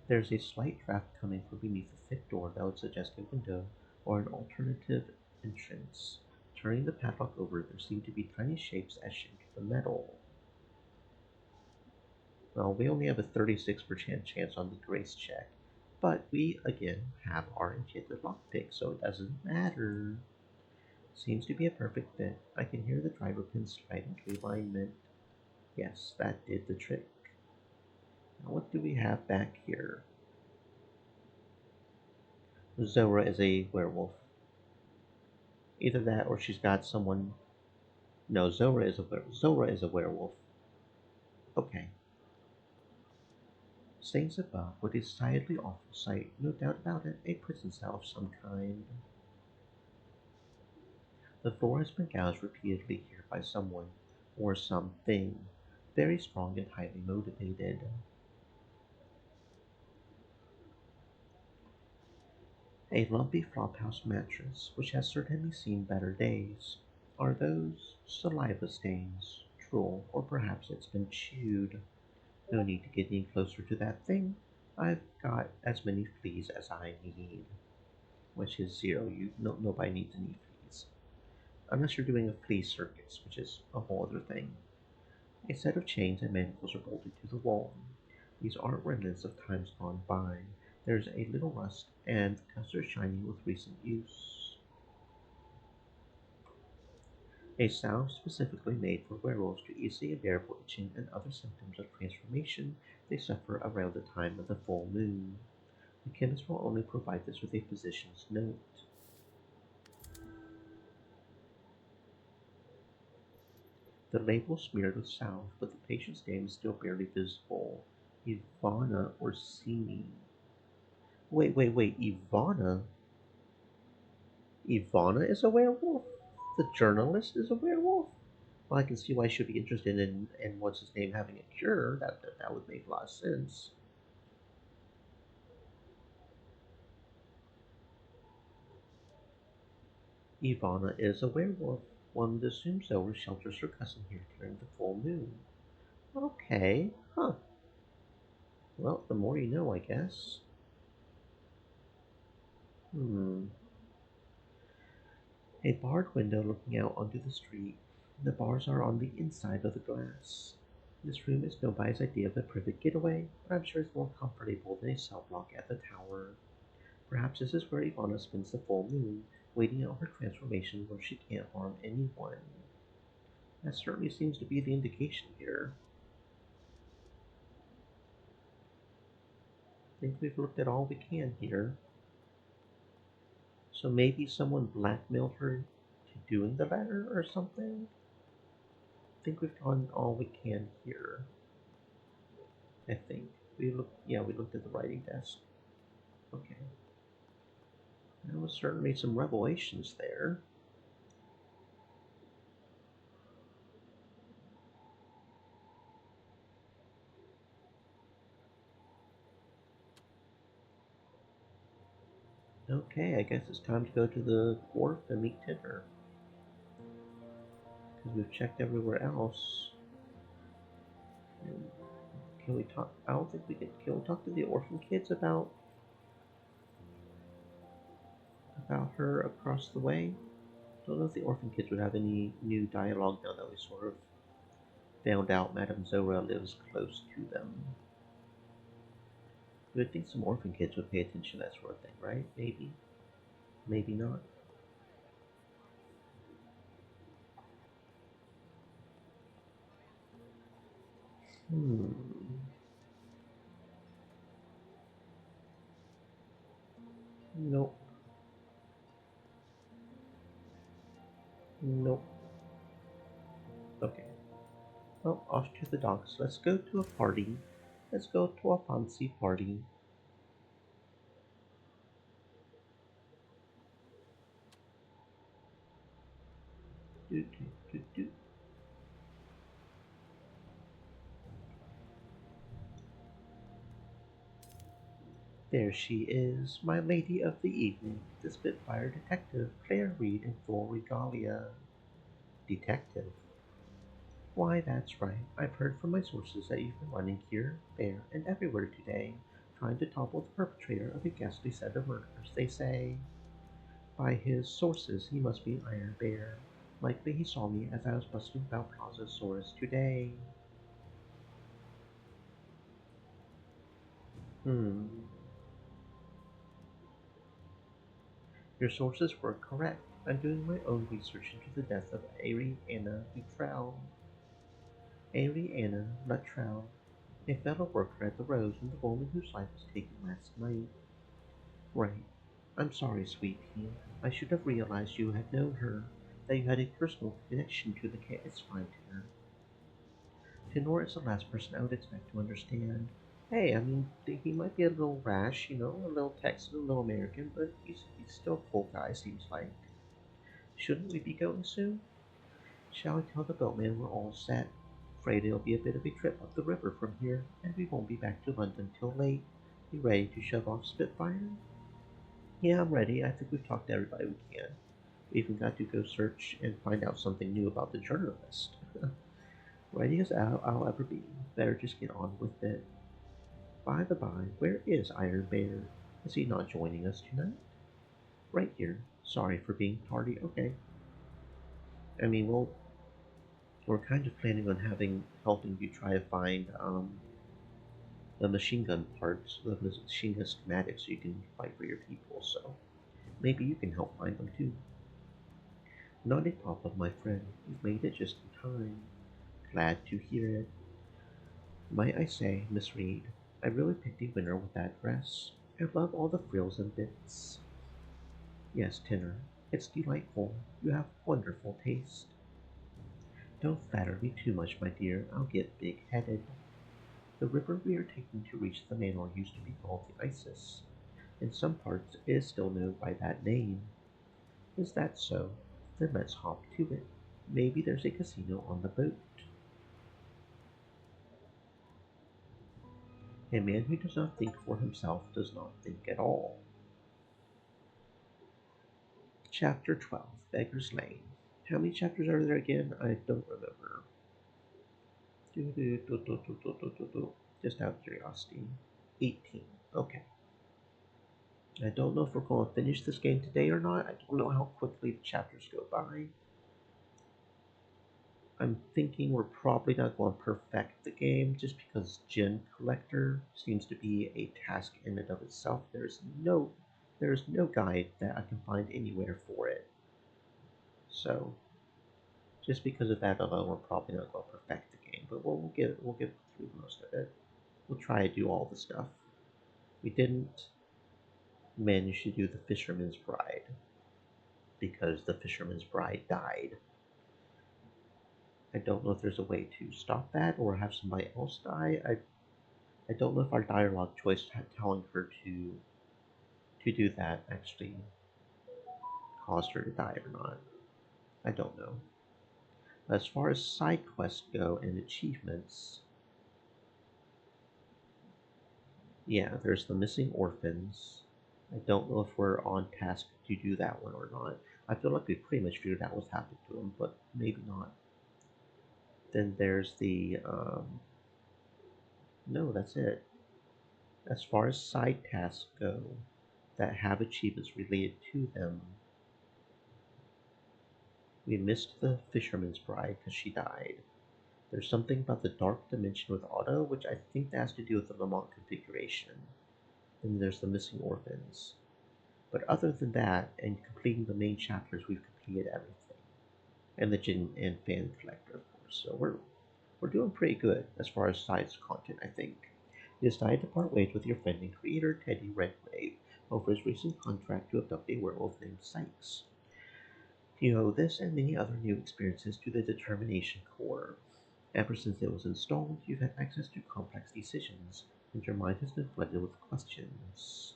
There's a slight draft coming from beneath the thick door that would suggest a window or an alternative entrance. Turning the padlock over, there seem to be tiny shapes etched into the metal. Well, we only have a 36% chance on the grace check, but we again have our enchanted lockpick, so it doesn't matter. Seems to be a perfect fit. I can hear the driver pin slide into alignment. Yes, that did the trick. Now what do we have back here? Zora is a werewolf. Either that or she's got someone. No, Zora is a werewolf. Okay. Stings above, what is decidedly awful sight, no doubt about it, a prison cell of some kind. The floor has been gouged repeatedly here by someone, or something, very strong and highly motivated. A lumpy flophouse mattress, which has certainly seen better days. Are those saliva stains, drool, or perhaps it's been chewed? No need to get any closer to that thing. I've got as many fleas as I need, which is zero. Nobody needs any fleas. Unless you're doing a flea circus, which is a whole other thing. A set of chains and manacles are bolted to the wall. These aren't remnants of times gone by. There's a little rust, and the cuffs are shiny with recent use. A salve specifically made for werewolves to ease the unbearable itching and other symptoms of transformation they suffer around the time of the full moon. The chemist will only provide this with a physician's note. The label smeared with salve, but the patient's name is still barely visible. Ivana Orsini. Wait. Ivana? Ivana is a werewolf? The journalist is a werewolf? Well, I can see why she'd be interested in what's his name having a cure. That would make a lot of sense. Ivana is a werewolf. One would assume so, or shelters her cousin here during the full moon. Okay, huh. Well, the more you know, I guess. Hmm. A barred window looking out onto the street. The bars are on the inside of the glass. This room is nobody's idea of a private getaway, but I'm sure it's more comfortable than a cell block at the tower. Perhaps this is where Ivana spends the full moon, waiting out her transformation where she can't harm anyone. That certainly seems to be the indication here. I think we've looked at all we can here. So maybe someone blackmailed her to doing the letter or something? I think we've done all we can here. I think. We looked at the writing desk. Okay. There was certainly some revelations there. Okay, I guess it's time to go to the wharf and meet Tinder. Because we've checked everywhere else. And can we talk? I don't think we can. Can we talk to the orphan kids about her across the way? I don't know if the orphan kids would have any new dialogue now that we sort of found out Madame Zora lives close to them. You would think some orphan kids would pay attention to that sort of thing, right? Maybe. Maybe not. Hmm. Nope. Nope. Okay. Well, off to the docks. Let's go to a party. Let's go to a fancy party. Do, do, do, do. There she is, my lady of the evening, the Spitfire detective, Claire Reed in full regalia. Detective? Why, that's right. I've heard from my sources that you've been running here, there, and everywhere today, trying to topple the perpetrator of a ghastly set of murders. They say, by his sources, he must be Iron Bear. Likely he saw me as I was busting Valprazosaurus today. Hmm. Your sources were correct. I'm doing my own research into the death of Ariana Luttrell. Ariana Luttrell, a fellow worker at the Rose and the woman whose life was taken last night. Right. I'm sorry, sweet pea. I should have realized you had known her, that you had a personal connection to the case. It's fine, Tanner. Tenor is the last person I would expect to understand. Hey, I mean, he might be a little rash, a little Texan, a little American, but he's still a cool guy, seems like. Shouldn't we be going soon? Shall I tell the boatman we're all set? Afraid it'll be a bit of a trip up the river from here, and we won't be back to London till late. You ready to shove off Spitfire? Yeah, I'm ready. I think we've talked to everybody we can. We even got to go search and find out something new about the journalist. Ready as I'll ever be. Better just get on with it. By the by, where is Iron Bear? Is he not joining us tonight? Right here. Sorry for being tardy. Okay. I mean, we're kind of planning on helping you try to find the machine gun parts, the machine gun schematics, so you can fight for your people. So maybe you can help find them too. Not a problem, my friend. You've made it just in time. Glad to hear it. Might I say, Miss Reed, I really picked a winner with that dress. I love all the frills and bits. Yes, Tinner, it's delightful. You have wonderful taste. Don't flatter me too much, my dear. I'll get big-headed. The river we are taking to reach the manor used to be called the Isis. In some parts it is still known by that name. Is that so? Then let's hop to it. Maybe there's a casino on the boat. A man who does not think for himself does not think at all. Chapter 12, Beggar's Lane. How many chapters are there again? I don't remember. Just out of curiosity. 18. Okay. I don't know if we're going to finish this game today or not. I don't know how quickly the chapters go by. I'm thinking we're probably not going to perfect the game just because Gem Collector seems to be a task in and of itself. There's no guide that I can find anywhere for it. So Just because of that alone, we're probably not going to perfect the game, but we'll get through most of it. We'll try to do all the stuff. We didn't manage to do the Fisherman's Bride because the Fisherman's Bride died. I don't know if there's a way to stop that or have somebody else die. I don't know if our dialogue choice telling her to do that actually caused her to die or not. I don't know. As far as side quests go and achievements, yeah, there's the missing orphans. I don't know if we're on task to do that one or not. I feel like we pretty much figured out what's happened to them, but maybe not. Then there's the no, that's it. As far as side tasks go that have achievements related to them, we missed the Fisherman's Bride because she died. There's something about the Dark Dimension with Otto, which I think that has to do with the Lamont configuration. And there's the missing orphans. But other than that, and completing the main chapters, we've completed everything. And the Jin and Fan Collector, of course. So we're doing pretty good as far as sides content, I think. You decided to part ways with your friend and creator, Teddy Redgrave, over his recent contract to abduct a werewolf named Sykes. You owe this and many other new experiences to the Determination Core. Ever since it was installed, you've had access to complex decisions, and your mind has been flooded with questions.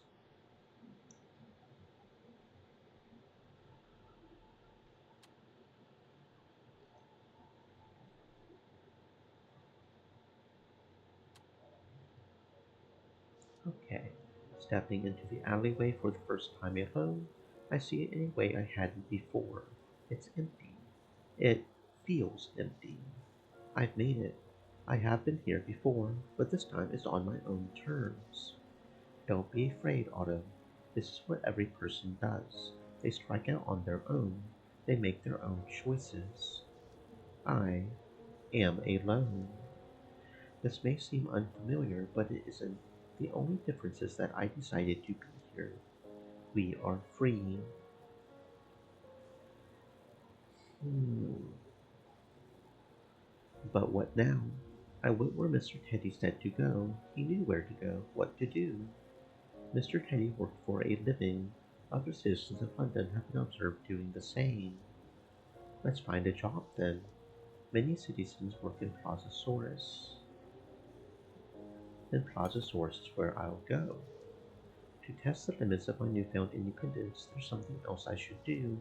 Okay, stepping into the alleyway for the first time alone, I see it in a way I hadn't before. It's empty. It feels empty. I've made it. I have been here before, but this time it's on my own terms. Don't be afraid, Otto. This is what every person does. They strike out on their own. They make their own choices. I am alone. This may seem unfamiliar, but it isn't. The only difference is that I decided to be here. We are free. Hmm. But what now? I went where Mr. Teddy said to go. He knew where to go, what to do. Mr. Teddy worked for a living. Other citizens of London have been observed doing the same. Let's find a job then. Many citizens work in Plazasaurus. Then Plazasaurus is where I'll go. To test the limits of my newfound independence, there's something else I should do.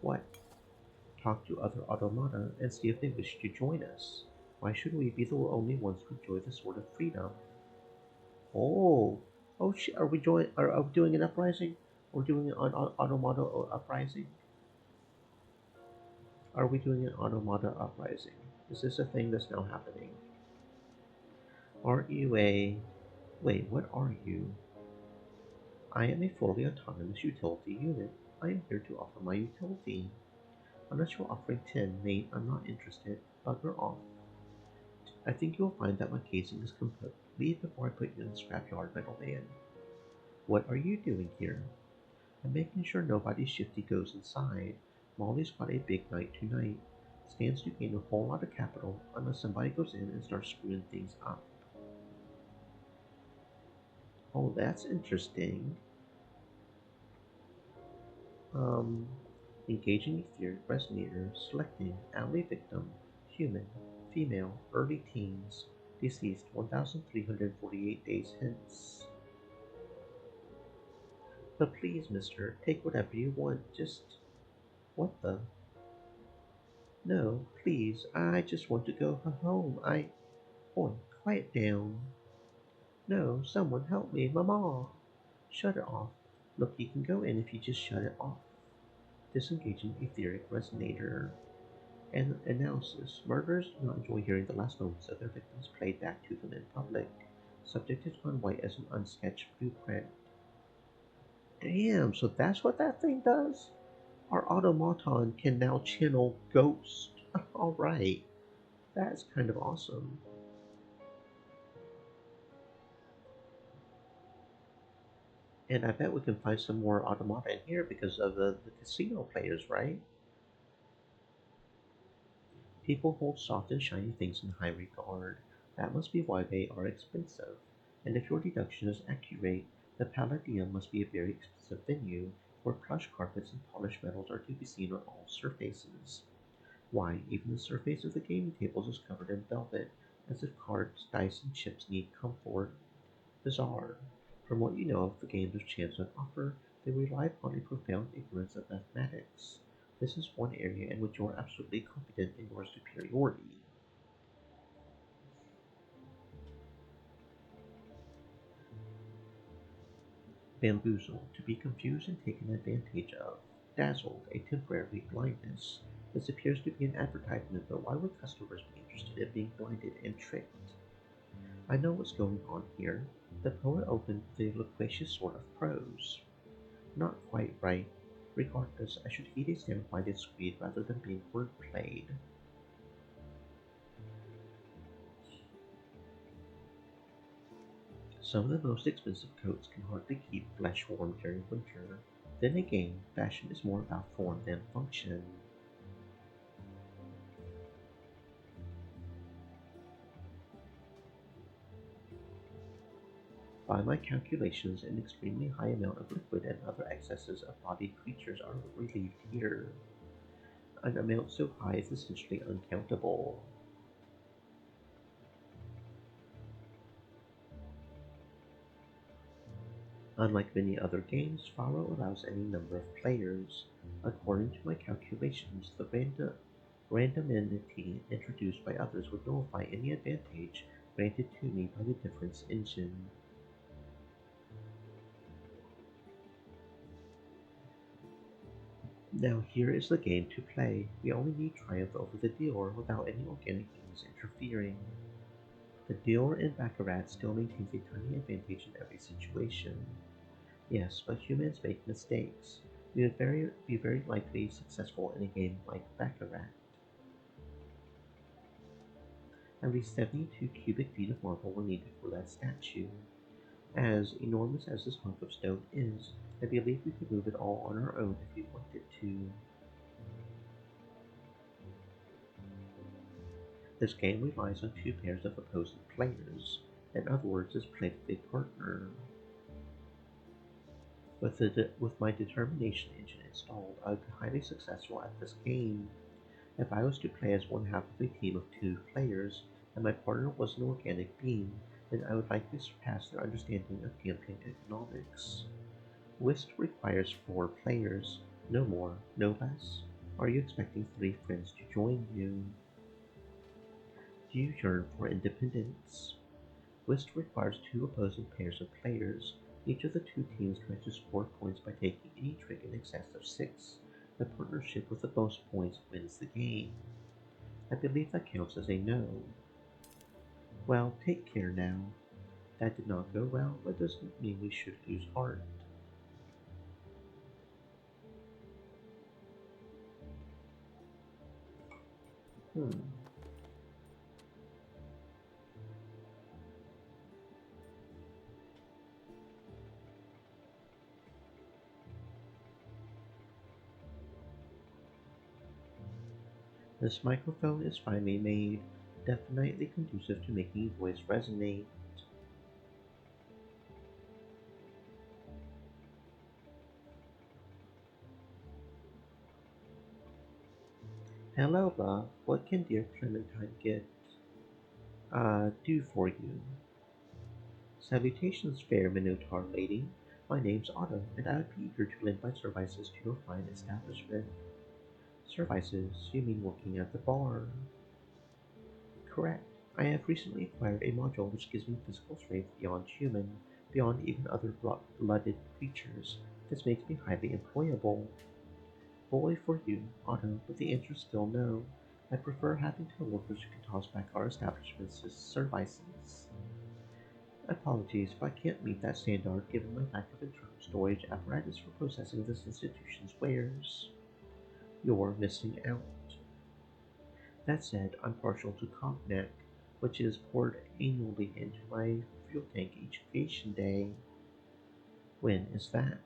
What? Talk to other automata and see if they wish to join us. Why should we be the only ones who enjoy this sort of freedom? Oh, are we Are we doing an uprising? We're doing an automata uprising. Are we doing an automata uprising? Is this a thing that's now happening? Aren't you a... Wait, what are you? I am a fully autonomous utility unit. I am here to offer my utility. Unless you're offering 10, mate, I'm not interested. Bugger off. I think you'll find that my casing is complete. Leave before I put you in the scrapyard, metal man. What are you doing here? I'm making sure nobody shifty goes inside. Molly's got a big night tonight. Stands to gain a whole lot of capital unless somebody goes in and starts screwing things up. Oh, that's interesting. Um, Engaging etheric resonator, selecting alley victim, human, female, early teens, deceased 1,348 days hence. But please, mister, take whatever you want, just... What the? No, please, I just want to go home. Boy, quiet down. No, someone help me, Mama. Shut it off. Look, you can go in if you just shut it off. Disengaging etheric resonator. And analysis. Murderers do not enjoy hearing the last moments of their victims played back to them in public. Subject is gone white as an unsketched blueprint. Damn, so that's what that thing does? Our automaton can now channel ghost. Alright, that's kind of awesome. And I bet we can find some more automata in here because of the casino players, right? People hold soft and shiny things in high regard. That must be why they are expensive. And if your deduction is accurate, the Palladium must be a very expensive venue, where plush carpets and polished metals are to be seen on all surfaces. Why, even the surface of the gaming tables is covered in velvet, as if cards, dice, and chips need comfort. Bizarre. From what you know of the games of chance on offer, they rely upon a profound ignorance of mathematics. This is one area in which you are absolutely confident in your superiority. Bamboozled, to be confused and taken advantage of. Dazzled, a temporary blindness. This appears to be an advertisement, but why would customers be interested in being blinded and tricked? I know what's going on here. The poet opened with a loquacious sort of prose. Not quite right. Regardless, I should eat a stamp-minded squid rather than being word-played. Some of the most expensive coats can hardly keep flesh warm during winter. Then again, fashion is more about form than function. By my calculations, an extremely high amount of liquid and other excesses of body creatures are relieved here. An amount so high is essentially uncountable. Unlike many other games, Faro allows any number of players. According to my calculations, the randomity introduced by others would nullify any advantage granted to me by the difference engine. Now here is the game to play. We only need triumph over the dealer without any organic beings interfering. The dealer in Baccarat still maintains a tiny advantage in every situation. Yes, but humans make mistakes. We would be very likely successful in a game like Baccarat. At least 72 cubic feet of marble were needed for that statue. As enormous as this hunk of stone is, I believe we could move it all on our own if we wanted to. This game relies on two pairs of opposing players. In other words, is played with a partner. With my determination engine installed, I would be highly successful at this game. If I was to play as one half of a team of two players, and my partner was an organic being, then I would likely surpass their understanding of gambling economics. Whist requires four players, no more, no less. Are you expecting three friends to join you? Do you yearn for independence? Whist requires two opposing pairs of players. Each of the two teams tries to score points by taking any trick in excess of six. The partnership with the most points wins the game. I believe that counts as a no. Well, take care now. That did not go well, but doesn't mean we should lose heart. Hmm. This microphone is finely made, definitely conducive to making your voice resonate. Hello, love. What can dear Clementine do for you? Salutations, fair Minotaur lady. My name's Otto, and I would be eager to lend my services to your fine establishment. Services? You mean working at the bar? Correct. I have recently acquired a module which gives me physical strength beyond human, beyond even other blooded creatures. This makes me highly employable. Bully for you, Otto, but the answer is still no. I prefer having coworkers who can toss back our establishment's services. Apologies if I can't meet that standard given my lack of internal storage apparatus for processing this institution's wares. You're missing out. That said, I'm partial to cognac, which is poured annually into my fuel tank each vacation day. When is that?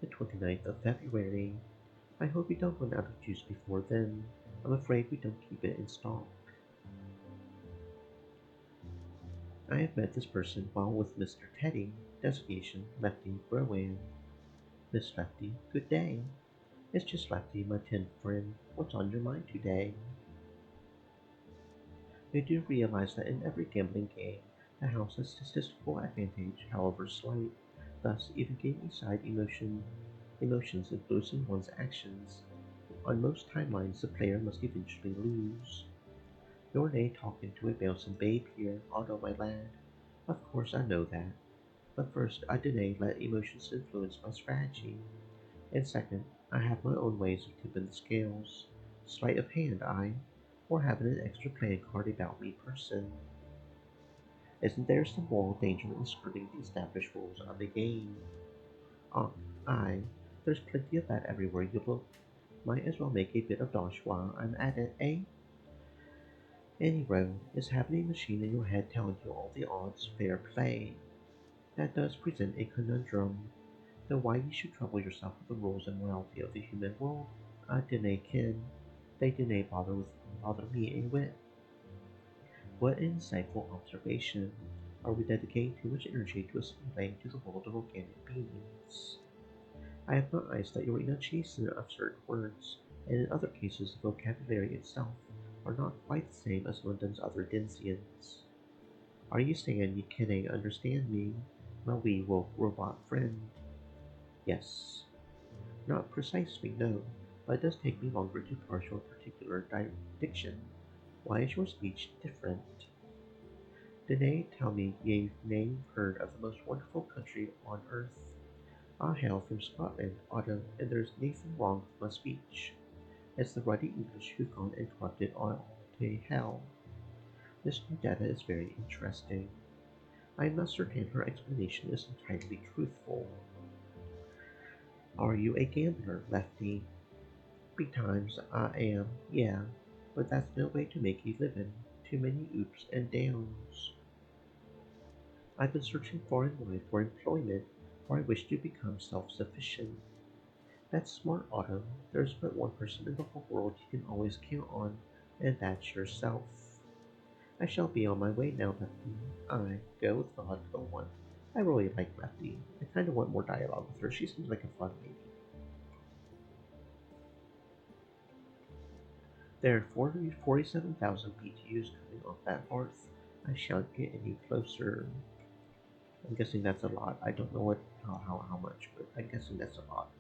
The 29th of February. I hope you don't run out of juice before then. I'm afraid we don't keep it in stock. I have met this person while with Mr. Teddy, designation Lefty Rowan. Miss Lefty, good day. It's just Lefty, my tin friend. What's on your mind today? You do realize that in every gambling game, the house has statistical advantage, however slight, thus even gaming side emotions influencing one's actions. On most timelines, the player must eventually lose. Your nay talking to a bouncing babe here, Otto my lad. Of course I know that. But first, I deny let emotions influence my strategy. And second, I have my own ways of tipping the scales. Sleight of hand, or having an extra playing card about me person. Isn't there some moral danger in skirting the established rules of the game? Ah, aye, there's plenty of that everywhere you look. Might as well make a bit of dosh while I'm at it, eh? Anyway, is having a machine in your head telling you all the odds fair play? That does present a conundrum, though why you should trouble yourself with the rules and morality of the human world, I dinna ken. They dinna bother me a whit. What an insightful observation! Are we dedicating too much energy to assimilating to the world of organic beings? I have noticed that your enunciation of certain words, and in other cases the vocabulary itself, are not quite the same as London's other Densians. Are you saying you canna understand me, my wee woke robot friend? Yes. Not precisely, no, but it does take me longer to parse your particular diction. Why is your speech different? Danae tell me ye've nae heard of the most wonderful country on earth. I hail from Scotland, Otto, and there's naething wrong with my speech. It's the ruddy English who've gone and corrupted all to hell. This new data is very interesting. I am not certain her explanation is entirely truthful. Are you a gambler, Lefty? Betimes I am, yeah, but that's no way to make a living. Too many oops and downs. I've been searching far and wide for employment, for I wish to become self-sufficient. That's smart, Otto. There's but one person in the whole world you can always count on, and that's yourself. I shall be on my way now, Lefty. I go with God, go on. I really like Lefty. I kind of want more dialogue with her. She seems like a fun lady. There are 47,000 BTUs coming off that hearth. I shan't get any closer. I'm guessing that's a lot. I don't know how much, but I'm guessing that's a lot.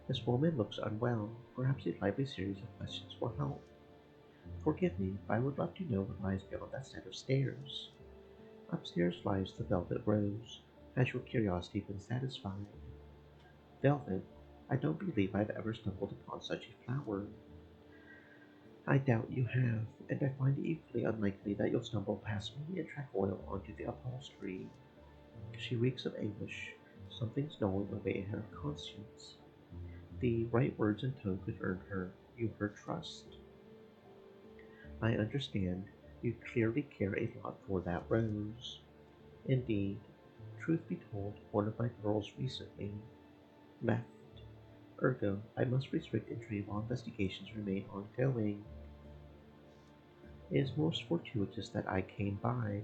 This woman looks unwell. Perhaps a lively series of questions will help. Forgive me, but I would love to know what lies beyond that set of stairs. Upstairs lies the velvet rose. Has your curiosity been satisfied? Velvet? I don't believe I've ever stumbled upon such a flower. I doubt you have, and I find it equally unlikely that you'll stumble past me and track oil onto the upholstery. She reeks of anguish. Something's gnawing away at her conscience. The right words and tone could earn her trust. I understand. You clearly care a lot for that rose. Indeed, truth be told, one of my girls recently left. Ergo, I must restrict entry while investigations remain ongoing. It is most fortuitous that I came by.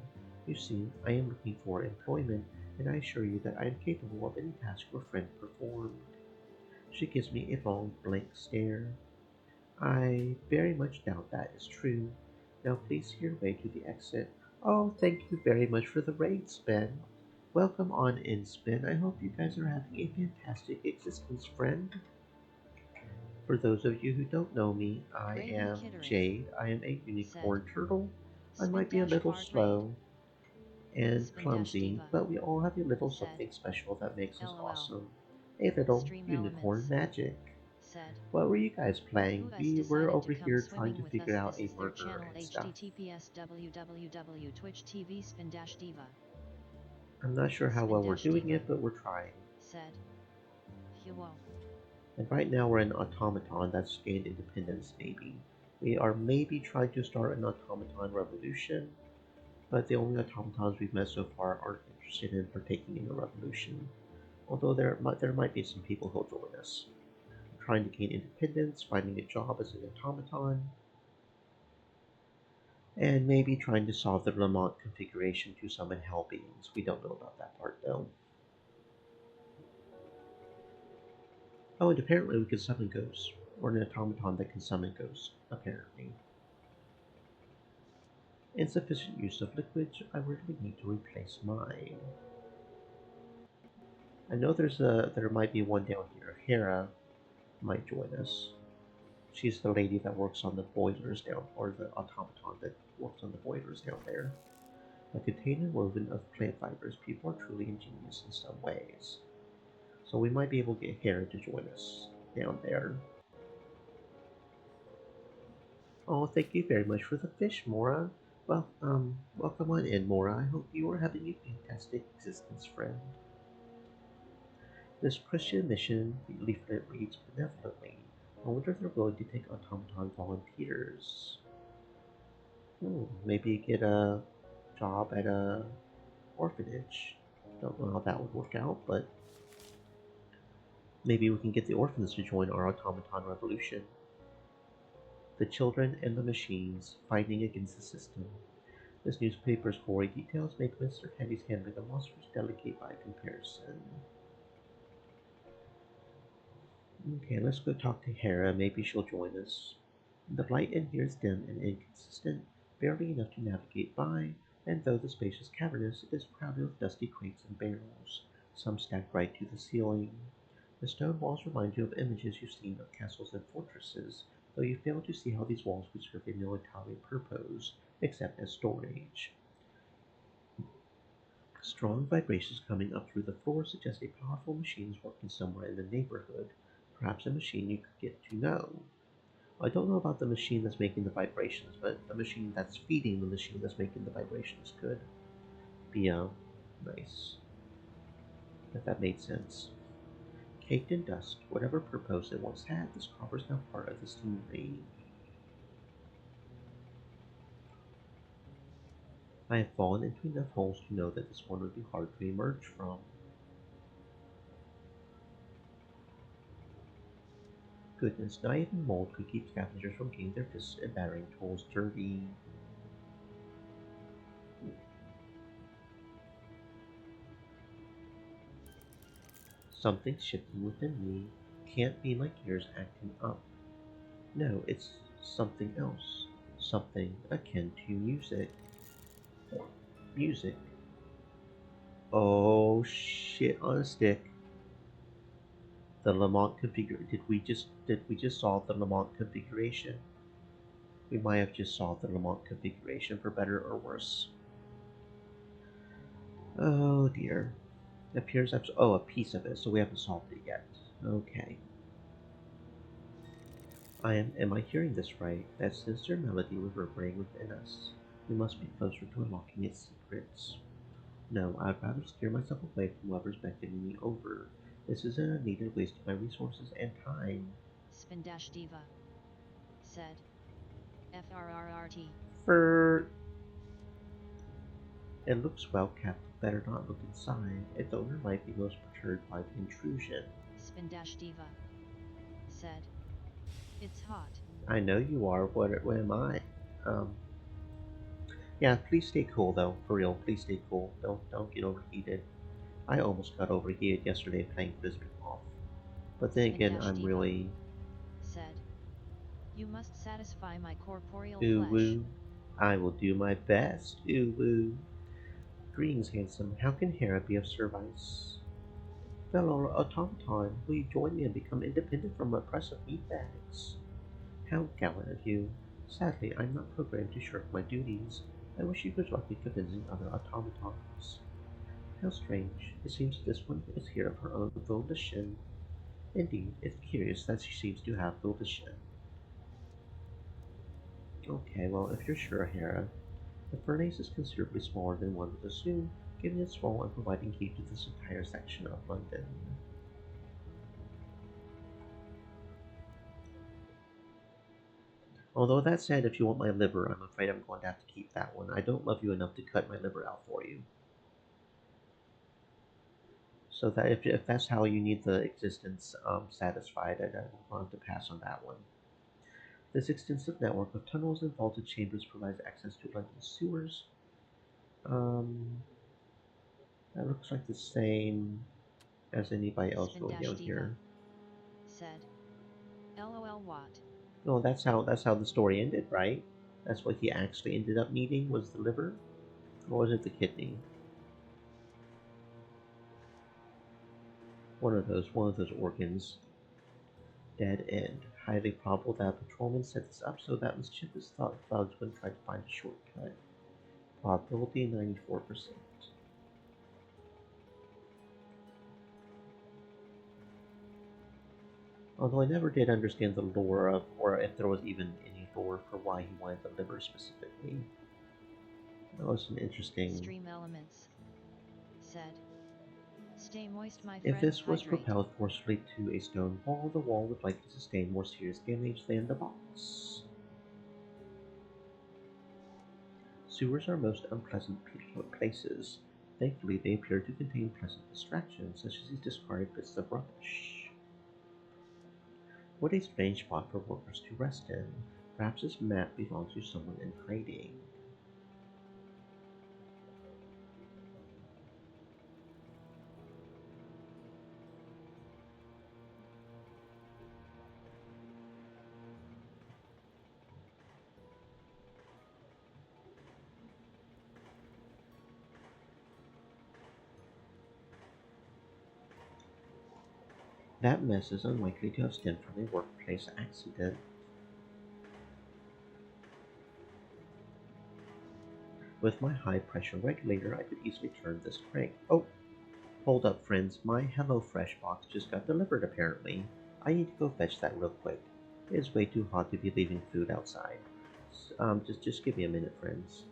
You see, I am looking for employment, and I assure you that I am capable of any task your friend performed. She gives me a long, blank stare. I very much doubt that is true. Now please see your way to the exit. Oh, thank you very much for the raid, Spin. Welcome on in, Spin. I hope you guys are having a fantastic existence, friend. For those of you who don't know me, I Raven am Kittering, Jade. I am a said. unicorn turtle. I Spin might be a dash little hard raid. slow and Spin dash clumsy, diva, but we all have a little said. something special that makes us LOL. awesome. A little Stream unicorn elements, magic. said. What were you guys playing? Who has We were decided to over come here trying swimming to with us? figure out This a is their murder channel and stuff. https www Twitch TV spin dash diva. I'm not sure how Spin well we're dash doing diva, it, but we're trying. said. Huo. And right now we're an automaton that's gained independence, maybe. We are maybe trying to start an automaton revolution, but the only automatons we've met so far aren't interested in partaking in the revolution. Although there might be some people who'll join us. trying to gain independence, finding a job as an automaton, and maybe trying to solve the Lamont configuration to summon hell beings. We don't know about that part though. Oh, and apparently we can summon ghosts. Or an automaton that can summon ghosts, apparently. Insufficient use of liquids. I really need to replace mine. I know there might be one down here. Hera might join us. She's the lady that works on the boilers down, or the automaton that works on the boilers down there. A container woven of plant fibers. People are truly ingenious in some ways. So we might be able to get Hera to join us down there. Oh, thank you very much for the fish, Mora. Well, welcome on in, Mora. I hope you are having a fantastic existence, friend. This Christian mission leaflet reads benevolently. I wonder if they're willing to take automaton volunteers. Maybe get a job at a orphanage. Don't know how that would work out, but maybe we can get the orphans to join our automaton revolution. The children and the machines fighting against the system. This newspaper's gory details make Mr. Teddy's handling the monsters delicate by comparison. Okay, let's go talk to Hera. Maybe she'll join us. The light in here is dim and inconsistent, barely enough to navigate by, and though the space is cavernous, it is crowded with dusty crates and barrels, some stacked right to the ceiling. The stone walls remind you of images you've seen of castles and fortresses, though you fail to see how these walls would serve a military purpose, except as storage. Strong vibrations coming up through the floor suggest a powerful machine is working somewhere in the neighborhood, perhaps a machine you could get to know. I don't know about the machine that's making the vibrations, but the machine that's feeding the machine that's making the vibrations could be nice, if that made sense. Caked in dust, whatever purpose it once had, this copper is now part of the scenery. I have fallen into enough holes to know that this one would be hard to emerge from. Goodness, not even mold could keep scavengers from getting their fists and battering tools dirty. Something's shifting within me. Can't be my gears acting up. No, it's something else. Something akin to music. Music. Oh shit on a stick. The Lamont configuration. Did we just solve the Lamont configuration? We might have just solved the Lamont configuration for better or worse. Oh dear. It appears a piece of it, so we haven't solved it yet. Okay. Am I hearing this right? That sinister melody reverberating within us. We must be closer to unlocking its secrets. No, I'd rather steer myself away from whoever's beckoning me over. This is an unneeded waste of my resources and time. Diva said. FRRRT. For it looks well kept. Better not look inside. Its owner might be most perturbed by the intrusion. Diva said. It's hot. I know you are. What am I? Um. Yeah. Please stay cool, though. For real. Please stay cool. Don't get overheated. I almost got overheated yesterday playing frisbee golf. But then again, I'm Diva really said. You must satisfy my corporeal ooh flesh. woo. I will do my best. Ooh woo. Greetings, handsome. How can Hera be of service? Fellow automaton, will you join me and become independent from oppressive meatbags? How gallant of you. Sadly, I'm not programmed to shirk my duties. I wish you good luck in convincing other automatons. How strange. It seems this one is here of her own volition. Indeed, it's curious that she seems to have volition. Okay, well, if you're sure, Hera, the furnace is considerably smaller than one would assume, given its role in providing heat to this entire section of London. Although that said, if you want my liver, I'm afraid I'm going to have to keep that one. I don't love you enough to cut my liver out for you. So that if that's how you need the existence satisfied, I'm going to pass on that one. This extensive network of tunnels and vaulted chambers provides access to London's sewers. Um, that looks like the same as anybody else going down Spin-Diva here. said. LOL what? No, that's how the story ended, right? That's what he actually ended up needing was the liver, or was it the kidney? One of those organs. Dead end. Highly probable that patrolman set this up so that mischievous thugs would try to find a shortcut. Probability 94%. Although I never did understand the lore of, or if there was even any lore for why he wanted the liver specifically. That was an interesting. Stream Elements said. Stay moist, my If friend, this was hydrate. propelled forcefully to a stone wall, the wall would likely sustain more serious damage than the box. Sewers are most unpleasant places. Thankfully, they appear to contain pleasant distractions, such as these discarded bits of rubbish. What a strange spot for workers to rest in. Perhaps this map belongs to someone in hiding. That mess is unlikely to have stemmed from a workplace accident. With my high pressure regulator, I could easily turn this crank. Oh, hold up, friends. My HelloFresh box just got delivered, apparently. I need to go fetch that real quick. It is way too hot to be leaving food outside. Just give me a minute, friends.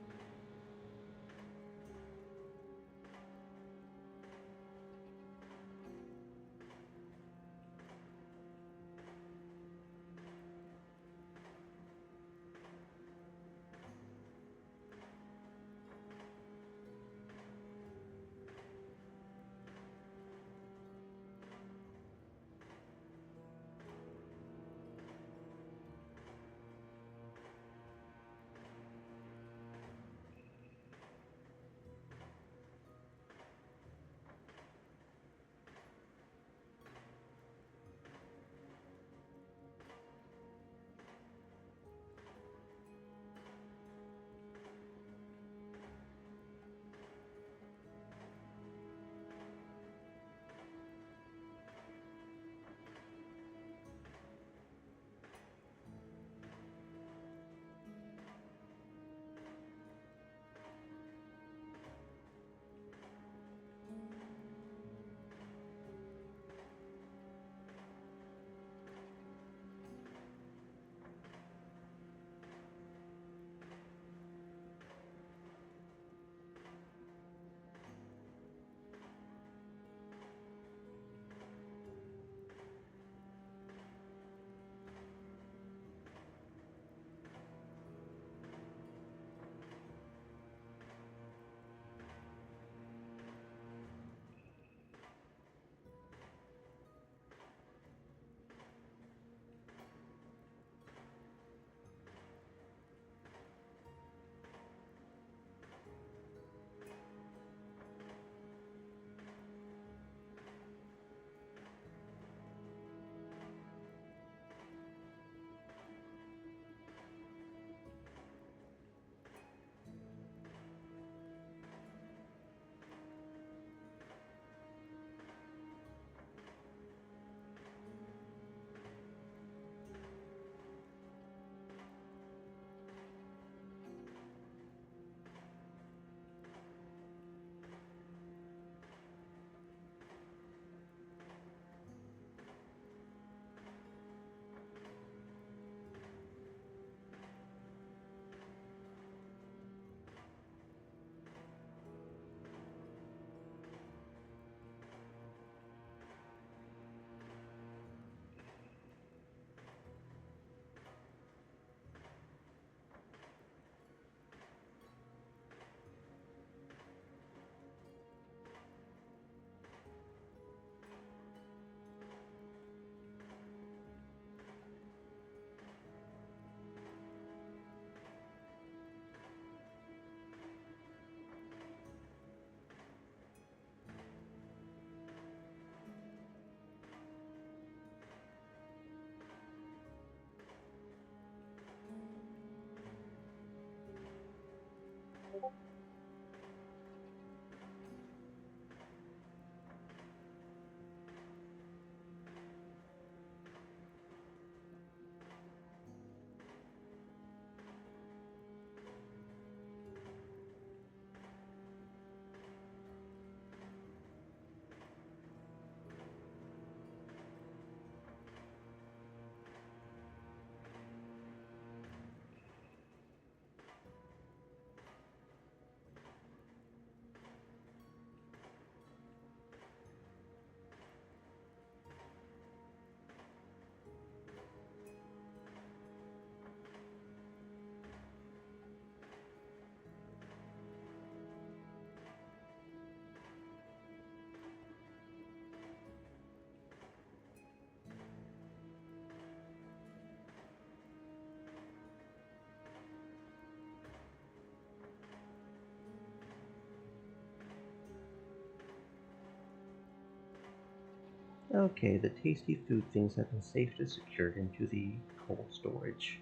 Okay, the tasty food things have been safely secured into the cold storage.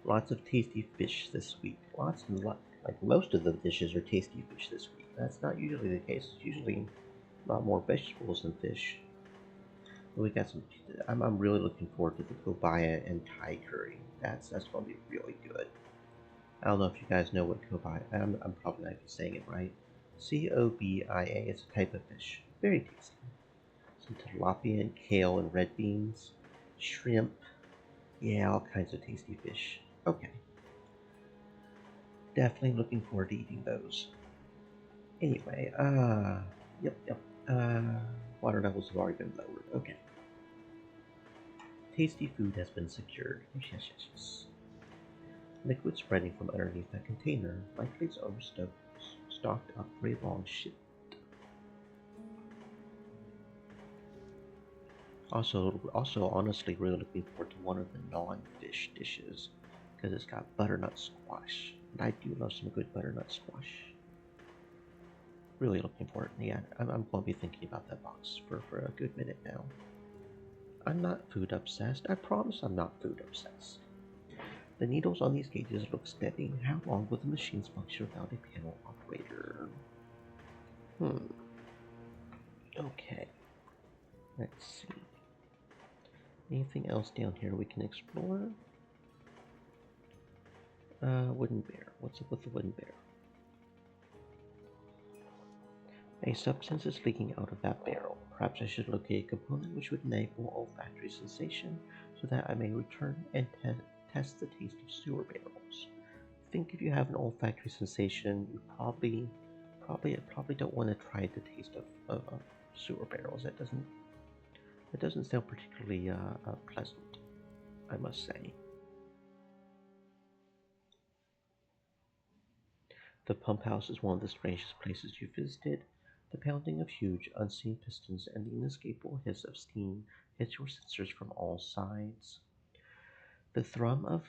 Lots of tasty fish this week. Lots and lots. Like most of the dishes are tasty fish this week. That's not usually the case. It's usually a lot more vegetables than fish. But we got some. I'm really looking forward to the kobaya and Thai curry. That's going to be really good. I don't know if you guys know what kobaya. I'm probably not even saying it right. Cobia. It's a type of fish. Very tasty. Some tilapia and kale and red beans, shrimp. Yeah, all kinds of tasty fish. Okay, definitely looking forward to eating those. Anyway, yep. Water levels have already been lowered. Okay. Tasty food has been secured. Yes. Liquid spreading from underneath that container, likely it's overstocked, stocked up for a long ship. Also, honestly, really looking forward to one of the non-fish dishes because it's got butternut squash. And I do love some good butternut squash. Really looking forward. Yeah, I'm going to be thinking about that box for a good minute now. I'm not food obsessed. I promise I'm not food obsessed. The needles on these gauges look steady. How long will the machines function without a panel operator? Okay. Let's see. Anything else down here we can explore? Wooden bear. What's up with the wooden bear? A substance is leaking out of that barrel. Perhaps I should locate a component which would enable olfactory sensation so that I may return and test the taste of sewer barrels. I think if you have an olfactory sensation, you probably don't want to try the taste of sewer barrels. That doesn't sound particularly pleasant, I must say. The pump house is one of the strangest places you visited. The pounding of huge, unseen pistons and the inescapable hiss of steam hits your sensors from all sides. The thrum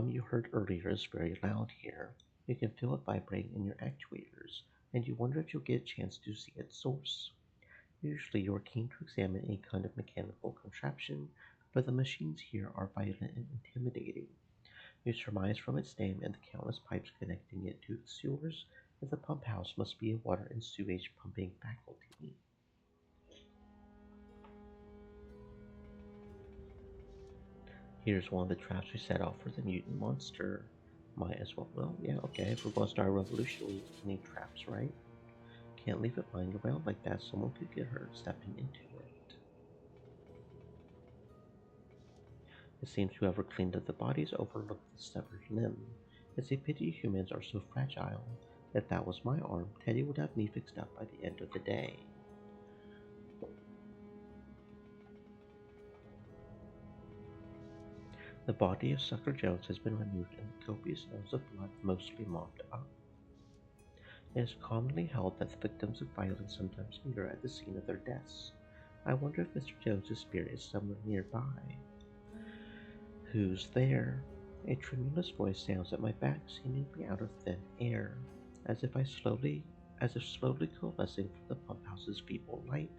you heard earlier is very loud here. You can feel it vibrating in your actuators, and you wonder if you'll get a chance to see its source. Usually you are keen to examine any kind of mechanical contraption, but the machines here are violent and intimidating. You surmise from its name and the countless pipes connecting it to the sewers that the pump house must be a water and sewage pumping faculty. Here's one of the traps we set off for the mutant monster. Might as well, yeah, okay, if we're going to start a revolution, we need traps, right? Can't leave it lying around like that, someone could get hurt stepping into it. It seems whoever cleaned up the bodies overlooked the severed limb. It's a pity humans are so fragile. If that was my arm, Teddy would have me fixed up by the end of the day. The body of Sucker Jones has been removed and the copious smells of blood mostly mopped up. It is commonly held that the victims of violence sometimes linger at the scene of their deaths. I wonder if Mr. Jones's spirit is somewhere nearby. Who's there? A tremulous voice sounds at my back, seemingly out of thin air, as if slowly coalescing from the pump house's feeble light.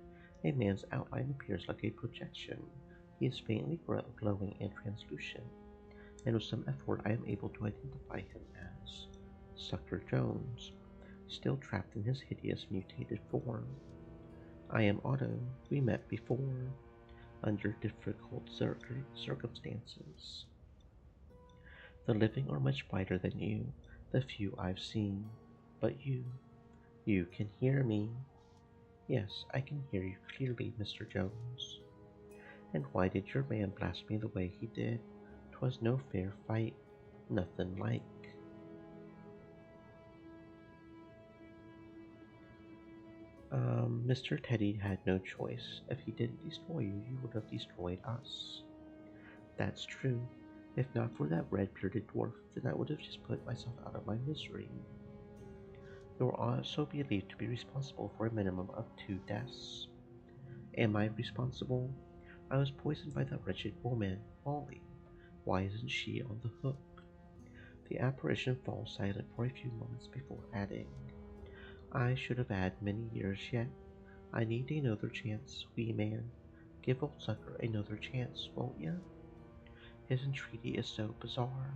A man's outline appears like a projection. He is faintly glowing and translucent, and with some effort I am able to identify him as Sucker Jones, still trapped in his hideous mutated form. I am Otto. We met before, under difficult circumstances. The living are much brighter than you, the few I've seen. But you can hear me. Yes, I can hear you clearly, Mr. Jones. And why did your man blast me the way he did? 'Twas no fair fight, nothing like. Mr. Teddy had no choice. If he didn't destroy you, he would have destroyed us. That's true. If not for that red-bearded dwarf, then I would have just put myself out of my misery. You are also believed to be responsible for a minimum of 2 deaths. Am I responsible? I was poisoned by that wretched woman, Molly. Why isn't she on the hook? The apparition falls silent for a few moments before adding, I should have had many years yet. I need another chance, wee man. Give old sucker another chance, won't ya? His entreaty is so bizarre.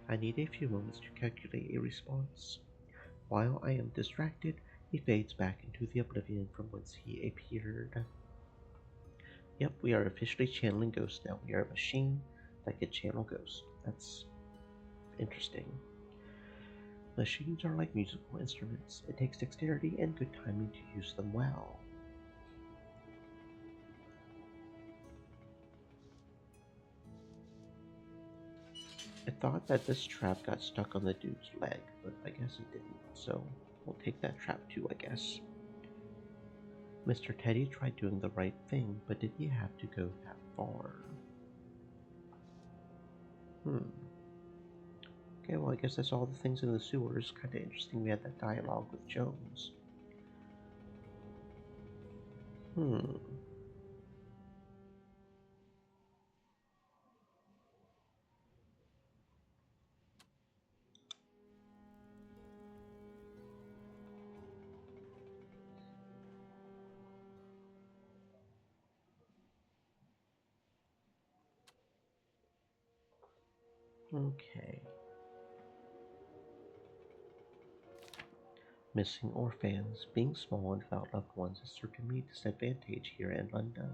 I need a few moments to calculate a response. While I am distracted, he fades back into the oblivion from whence he appeared. Yep, we are officially channeling ghosts now. We are a machine that can channel ghosts. That's interesting. Machines are like musical instruments. It takes dexterity and good timing to use them well. I thought that this trap got stuck on the dude's leg, but I guess it didn't, so we'll take that trap too, I guess. Mr. Teddy tried doing the right thing, but did he have to go that far? Okay, well, I guess that's all the things in the sewers. Kind of interesting we had that dialogue with Jones. Okay. Missing orphans. Being small and without loved ones is certainly a disadvantage here in London.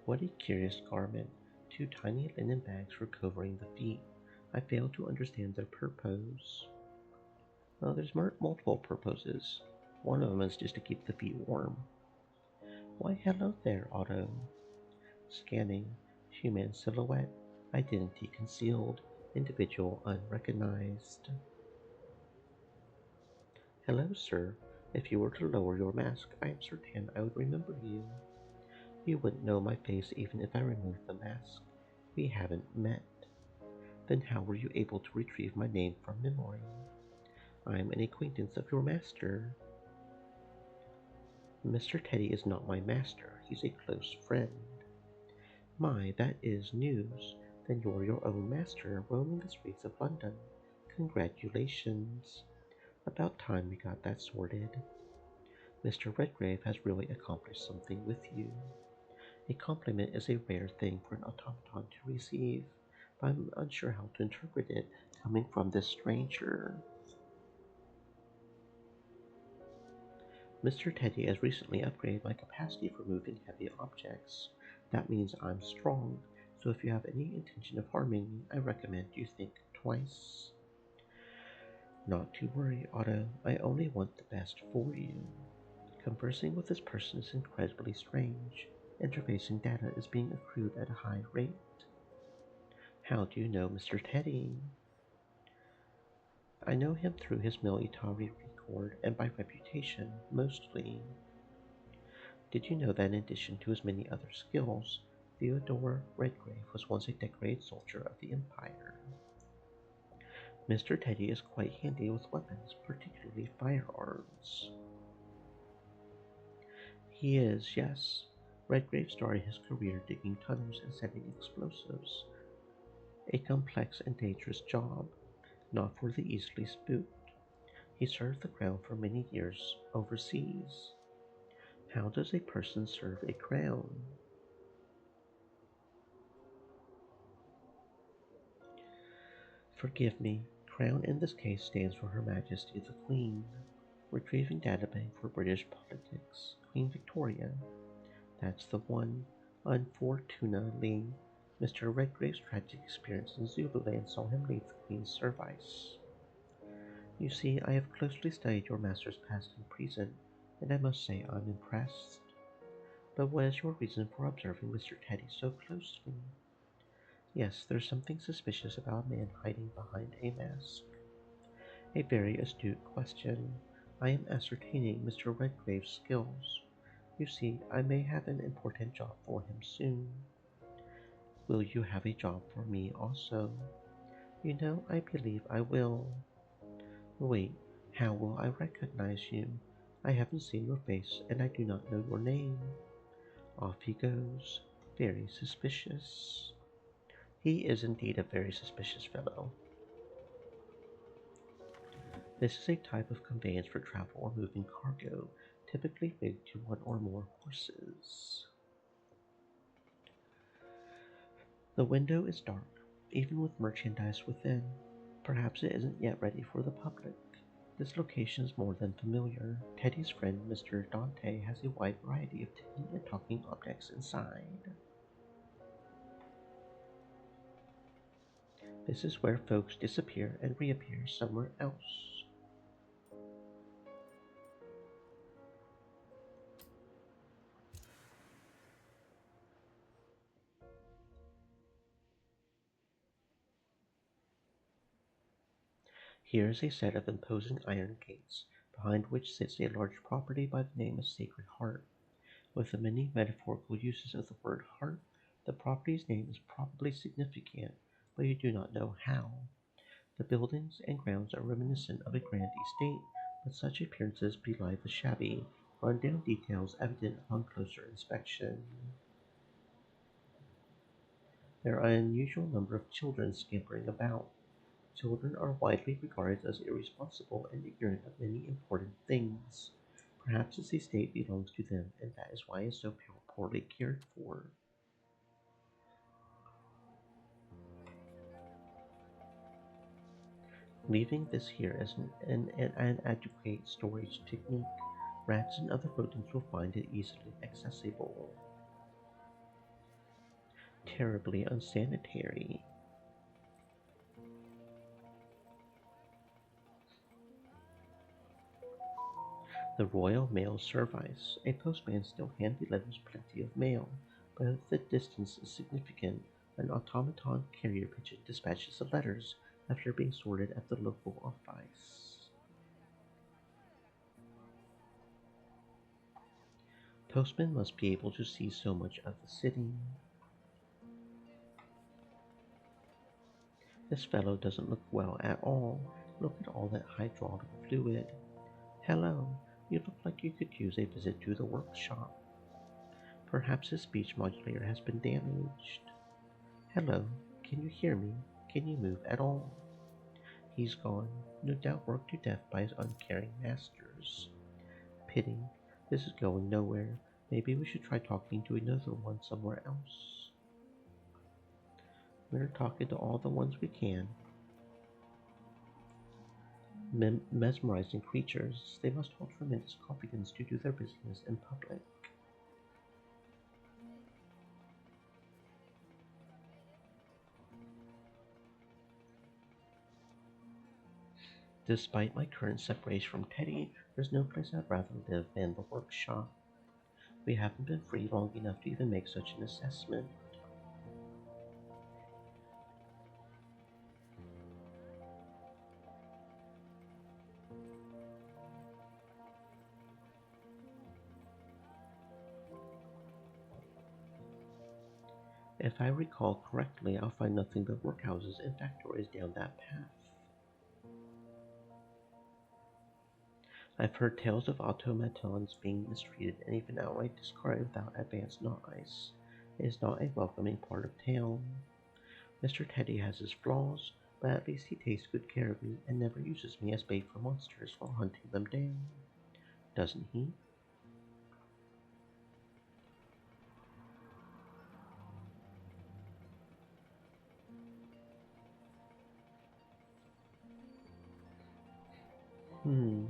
What a curious garment. 2 tiny linen bags for covering the feet. I fail to understand their purpose. Well, there's multiple purposes. One of them is just to keep the feet warm. Why, hello there, Otto. Scanning. Human silhouette. Identity concealed. Individual unrecognized. Hello, sir. If you were to lower your mask, I am certain I would remember you. You wouldn't know my face even if I removed the mask. We haven't met. Then how were you able to retrieve my name from memory? I'm an acquaintance of your master. Mr. Teddy is not my master. He's a close friend. My, that is news. Then you're your own master, roaming the streets of London. Congratulations. About time we got that sorted. Mr. Redgrave has really accomplished something with you. A compliment is a rare thing for an automaton to receive, but I'm unsure how to interpret it coming from this stranger. Mr. Teddy has recently upgraded my capacity for moving heavy objects. That means I'm strong, so if you have any intention of harming me, I recommend you think twice. Not to worry, Otto. I only want the best for you. Conversing with this person is incredibly strange. Interfacing data is being accrued at a high rate. How do you know Mr. Teddy? I know him through his military record and by reputation, mostly. Did you know that in addition to his many other skills, Theodore Redgrave was once a decorated soldier of the Empire? Mr. Teddy is quite handy with weapons, particularly firearms. He is, yes. Redgrave started his career digging tunnels and setting explosives. A complex and dangerous job, not for the easily spooked. He served the crown for many years overseas. How does a person serve a crown? Forgive me, crown in this case stands for Her Majesty the Queen. Retrieving databank for British politics. Queen Victoria. That's the one. Unfortunately, Mr. Redgrave's tragic experience in Zululand saw him leave the Queen's service. You see, I have closely studied your master's past and present, and I must say I'm impressed. But what is your reason for observing Mr. Teddy so closely? Yes, there's something suspicious about a man hiding behind a mask. A very astute question. I am ascertaining Mr. Redgrave's skills. You see, I may have an important job for him soon. Will you have a job for me also? You know, I believe I will. Wait, how will I recognize you? I haven't seen your face, and I do not know your name. Off he goes, very suspicious. He is indeed a very suspicious fellow. This is a type of conveyance for travel or moving cargo, typically rigged to one or more horses. The window is dark, even with merchandise within. Perhaps it isn't yet ready for the public. This location is more than familiar. Teddy's friend, Mr. Dante, has a wide variety of ticking and talking objects inside. This is where folks disappear and reappear somewhere else. Here is a set of imposing iron gates, behind which sits a large property by the name of Sacred Heart. With the many metaphorical uses of the word heart, the property's name is probably significant, but you do not know how. The buildings and grounds are reminiscent of a grand estate, but such appearances belie the shabby, run-down details evident upon closer inspection. There are an unusual number of children scampering about. Children are widely regarded as irresponsible and ignorant of many important things. Perhaps this estate belongs to them, and that is why it is so poorly cared for. Leaving this here as an adequate storage technique, rats and other rodents will find it easily accessible. Terribly unsanitary. The Royal Mail Service. A postman still hand delivers plenty of mail, but if the distance is significant, an automaton carrier pigeon dispatches the letters after being sorted at the local office. Postmen must be able to see so much of the city. This fellow doesn't look well at all. Look at all that hydraulic fluid. Hello, you look like you could use a visit to the workshop. Perhaps his speech modulator has been damaged. Hello, can you hear me? Can you move at all? He's gone, no doubt worked to death by his uncaring masters. Pity, this is going nowhere. Maybe we should try talking to another one somewhere else. We're talking to all the ones we can. Mesmerizing creatures, they must hold tremendous confidence to do their business in public. Despite my current separation from Teddy, there's no place I'd rather live than the workshop. We haven't been free long enough to even make such an assessment. If I recall correctly, I'll find nothing but workhouses and factories down that path. I've heard tales of automatons being mistreated and even outright discarded without advance notice. It is not a welcoming part of town. Mr. Teddy has his flaws, but at least he takes good care of me and never uses me as bait for monsters while hunting them down. Doesn't he? Hmm.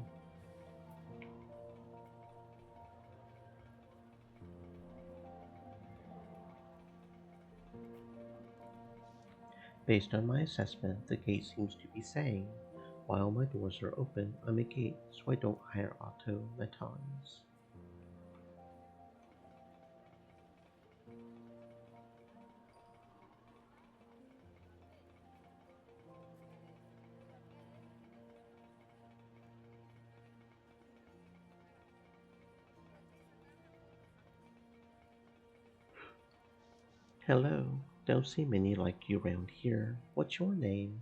Based on my assessment, the gate seems to be saying, while my doors are open, I'm a gate, so I don't hire automatons. Hello, don't see many like you round here. What's your name?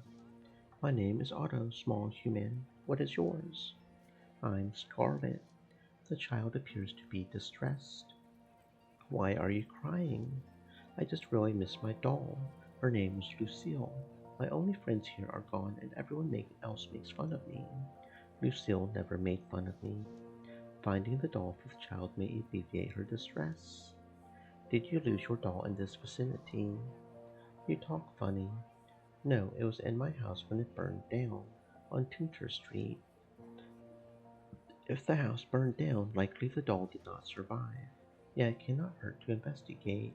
My name is Otto, small human. What is yours? I'm Scarlet. The child appears to be distressed. Why are you crying? I just really miss my doll. Her name is Lucille. My only friends here are gone and everyone else makes fun of me. Lucille never made fun of me. Finding the doll for the child may alleviate her distress. Did you lose your doll in this vicinity? You talk funny. No, it was in my house when it burned down on Tinter Street. If the house burned down, likely the doll did not survive. Yet it cannot hurt to investigate.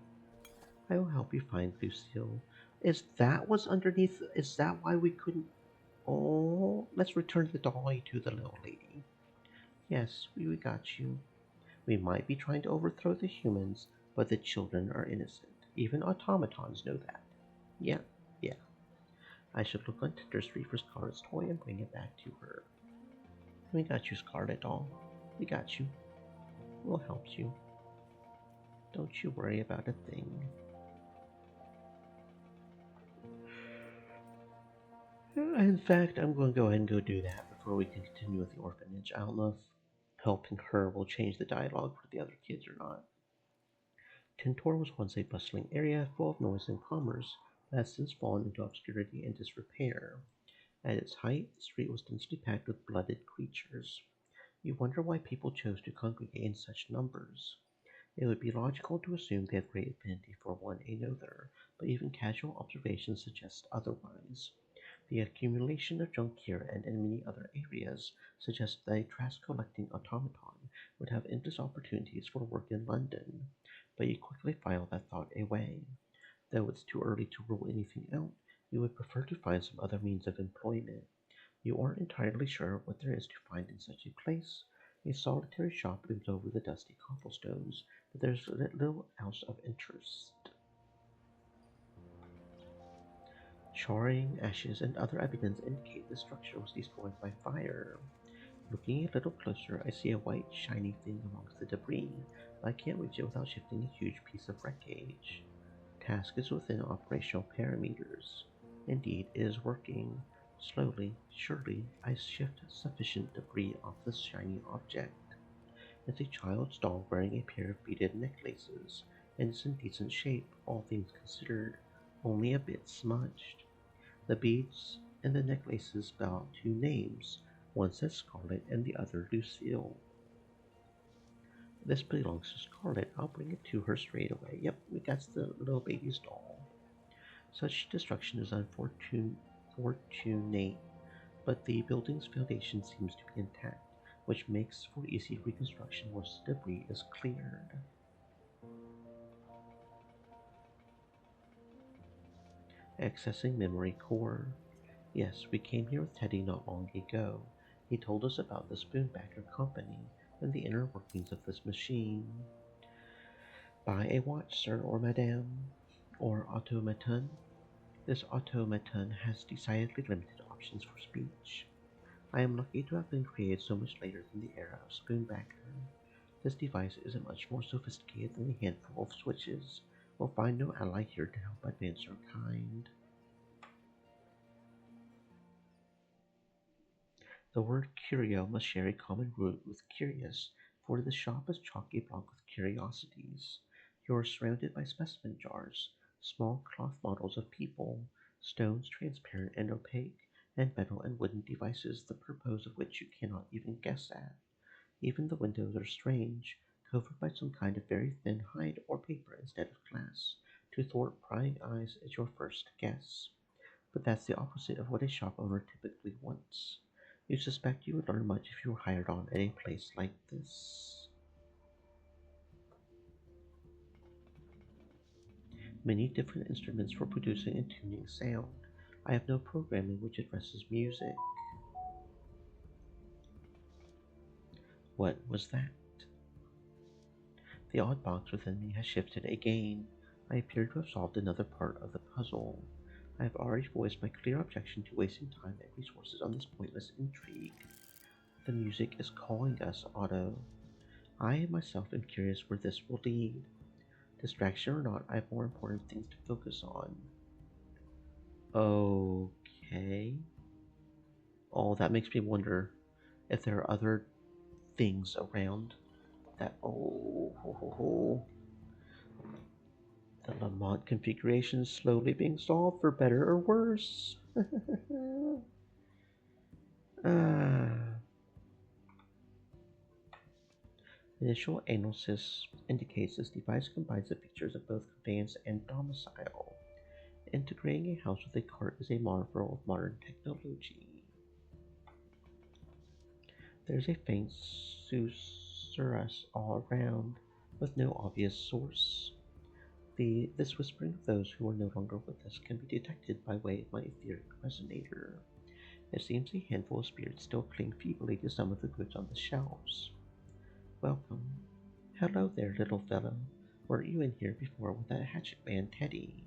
I will help you find Lucille. Is that what's underneath? Is that why we couldn't? Oh, let's return the dolly to the little lady. Yes, we got you. We might be trying to overthrow the humans, but the children are innocent. Even automatons know that. Yeah, yeah. I should look on Tinder Street for Scarlet's toy and bring it back to her. We got you, Scarlet doll. We got you. We'll help you. Don't you worry about a thing. In fact, I'm going to go ahead and go do that before we can continue with the orphanage. I don't know if helping her will change the dialogue for the other kids or not. Tintor was once a bustling area full of noise and commerce, but has since fallen into obscurity and disrepair. At its height, the street was densely packed with blooded creatures. You wonder why people chose to congregate in such numbers. It would be logical to assume they have great affinity for one another, but even casual observations suggest otherwise. The accumulation of junk here and in many other areas suggests that a trash-collecting automaton would have endless opportunities for work in London, but you quickly file that thought away. Though it's too early to rule anything out, you would prefer to find some other means of employment. You aren't entirely sure what there is to find in such a place. A solitary shop looms over the dusty cobblestones, but there's little else of interest. Charring, ashes, and other evidence indicate the structure was destroyed by fire. Looking a little closer, I see a white, shiny thing amongst the debris, but I can't reach it without shifting a huge piece of wreckage. Task is within operational parameters. Indeed, it is working. Slowly, surely, I shift sufficient debris off the shiny object. It's a child's doll wearing a pair of beaded necklaces, and it's in decent shape, all things considered, only a bit smudged. The beads and the necklaces spell out two names. One says Scarlet and the other Lucille. This belongs to Scarlet. I'll bring it to her straight away. Yep, that's the little baby's doll. Such destruction is unfortunate, but the building's foundation seems to be intact, which makes for easy reconstruction once the debris is cleared. Accessing memory core. Yes, we came here with Teddy not long ago. He told us about the Spoonbacker Company and the inner workings of this machine. Buy a watch, sir or madame, or automaton. This automaton has decidedly limited options for speech. I am lucky to have been created so much later than the era of Spoonbacker. This device isn't much more sophisticated than a handful of switches. We'll find no ally here to help advance our kind. The word curio must share a common root with curious, for the shop is chock-a-block with curiosities. You are surrounded by specimen jars, small cloth models of people, stones transparent and opaque, and metal and wooden devices the purpose of which you cannot even guess at. Even the windows are strange, covered by some kind of very thin hide or paper instead of glass, to thwart prying eyes as your first guess. But that's the opposite of what a shop owner typically wants. You suspect you would learn much if you were hired on at a place like this. Many different instruments for producing and tuning sound. I have no programming which addresses music. What was that? The odd box within me has shifted again. I appear to have solved another part of the puzzle. I have already voiced my clear objection to wasting time and resources on this pointless intrigue. The music is calling us, Otto. I myself am curious where this will lead. Distraction or not, I have more important things to focus on. Okay. Oh, that makes me wonder if there are other things around that. Oh, ho, ho, ho. The Lamont configuration is slowly being solved for better or worse. ah. Initial analysis indicates this device combines the features of both conveyance and domicile. Integrating a house with a cart is a marvel of modern technology. There's a faint susurrus all around, with no obvious source. This whispering of those who are no longer with us can be detected by way of my etheric resonator. It seems a handful of spirits still cling feebly to some of the goods on the shelves. Welcome. Hello there, little fellow. Weren't you in here before with that hatchet man, Teddy?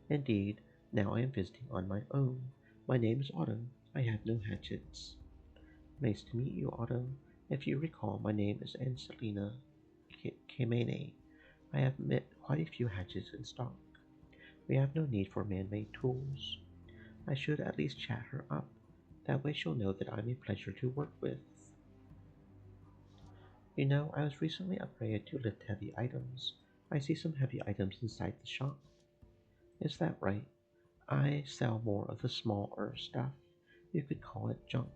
Indeed, now I am visiting on my own. My name is Otto. I have no hatchets. Nice to meet you, Otto. If you recall, my name is Anselina Kamene. I have met quite a few hatchets in stock. We have no need for man-made tools. I should at least chat her up. That way she'll know that I'm a pleasure to work with. You know, I was recently upgraded to lift heavy items. I see some heavy items inside the shop. Is that right? I sell more of the smaller stuff. You could call it junk,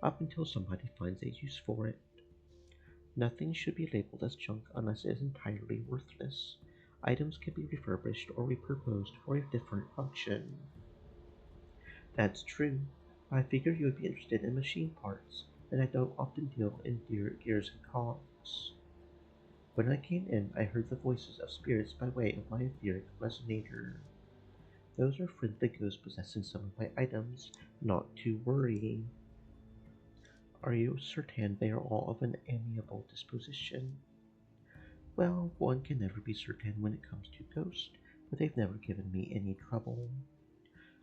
up until somebody finds a use for it. Nothing should be labeled as junk unless it is entirely worthless. Items can be refurbished or repurposed for a different function. That's true. I figured you would be interested in machine parts, and I don't often deal in gears and cogs. When I came in, I heard the voices of spirits by way of my etheric resonator. Those are friendly ghosts possessing some of my items, not to worry. Are you certain they are all of an amiable disposition? Well, one can never be certain when it comes to ghosts, but they've never given me any trouble.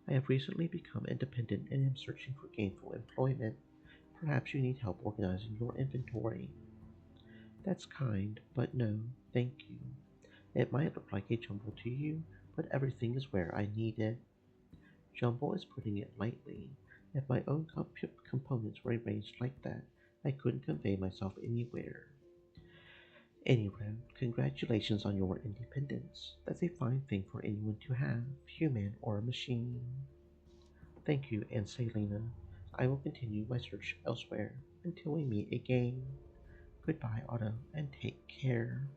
I have recently become independent and am searching for gainful employment. Perhaps you need help organizing your inventory. That's kind, but no, thank you. It might look like a jumble to you, but everything is where I need it. Jumble is putting it lightly. If my own components were arranged like that, I couldn't convey myself anywhere. Anyway, congratulations on your independence. That's a fine thing for anyone to have, human or machine. Thank you, Aunt Selena. I will continue my search elsewhere until we meet again. Goodbye, Otto, and take care.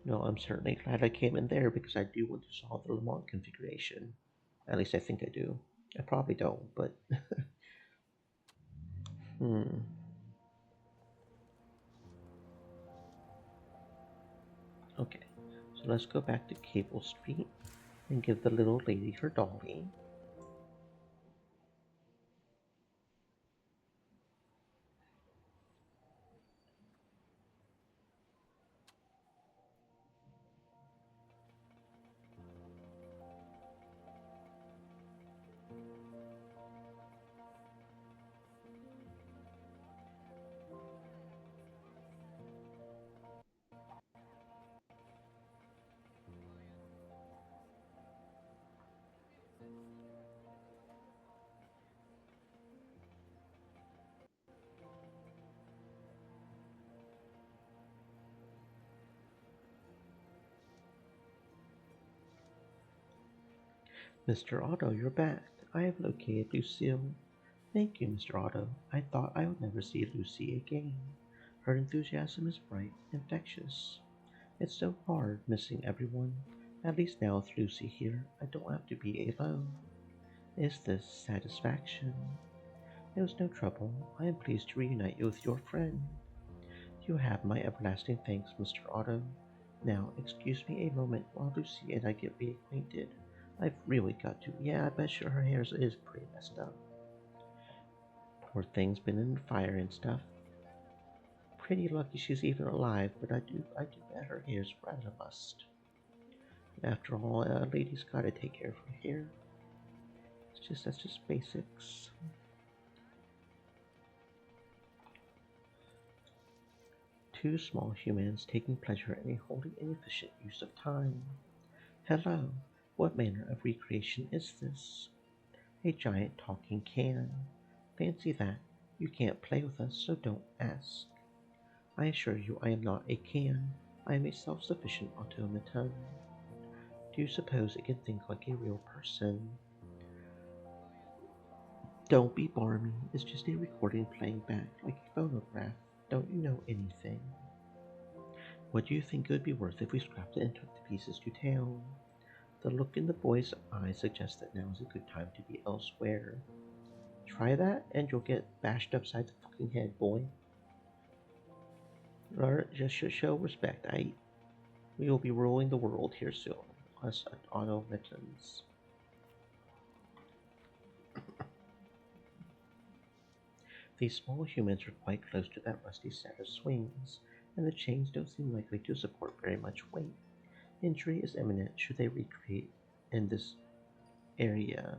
No, I'm certainly glad I came in there because I do want to solve the Lamont configuration. At least I think I do. I probably don't, but hmm. Okay, so let's go back to Cable Street and give the little lady her dolly. Mr. Otto, you're back. I have located Lucille. Thank you, Mr. Otto. I thought I would never see Lucy again. Her enthusiasm is bright, infectious. It's so hard missing everyone. At least now with Lucy here, I don't have to be alone. Is this satisfaction? It was no trouble. I am pleased to reunite you with your friend. You have my everlasting thanks, Mr. Otto. Now, excuse me a moment while Lucy and I get reacquainted. I've really got to. Yeah, I bet sure her hair is pretty messed up. Poor thing's been in the fire and stuff. Pretty lucky she's even alive, but I do bet her hair's rather must. After all, a lady's gotta take care of her hair. That's just basics. Two small humans taking pleasure in a wholly inefficient use of time. Hello, what manner of recreation is this? A giant talking can. Fancy that. You can't play with us, so don't ask. I assure you I am not a can. I am a self-sufficient automaton. Do you suppose it can think like a real person? Don't be barmy. It's just a recording playing back like a phonograph. Don't you know anything? What do you think it would be worth if we scrapped it and took the pieces to town? The look in the boy's eyes suggests that now is a good time to be elsewhere. Try that, and you'll get bashed upside the fucking head, boy. Just show respect. We will be ruling the world here soon. Us automatons. These small humans are quite close to that rusty set of swings, and the chains don't seem likely to support very much weight. Injury is imminent should they recreate in this area.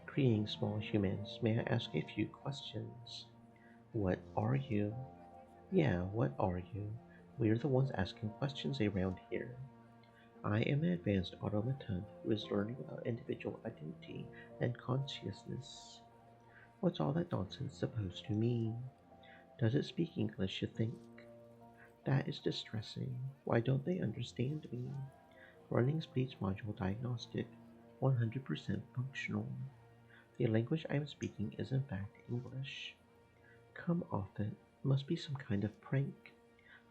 Greeting, small humans. May I ask a few questions? What are you? Yeah, what are you? We're the ones asking questions around here. I am an advanced automaton who is learning about individual identity and consciousness. What's all that nonsense supposed to mean? Does it speak English, you think? That is distressing. Why don't they understand me? Running speech module diagnostic, 100% functional. The language I am speaking is in fact English. Come off it. Must be some kind of prank.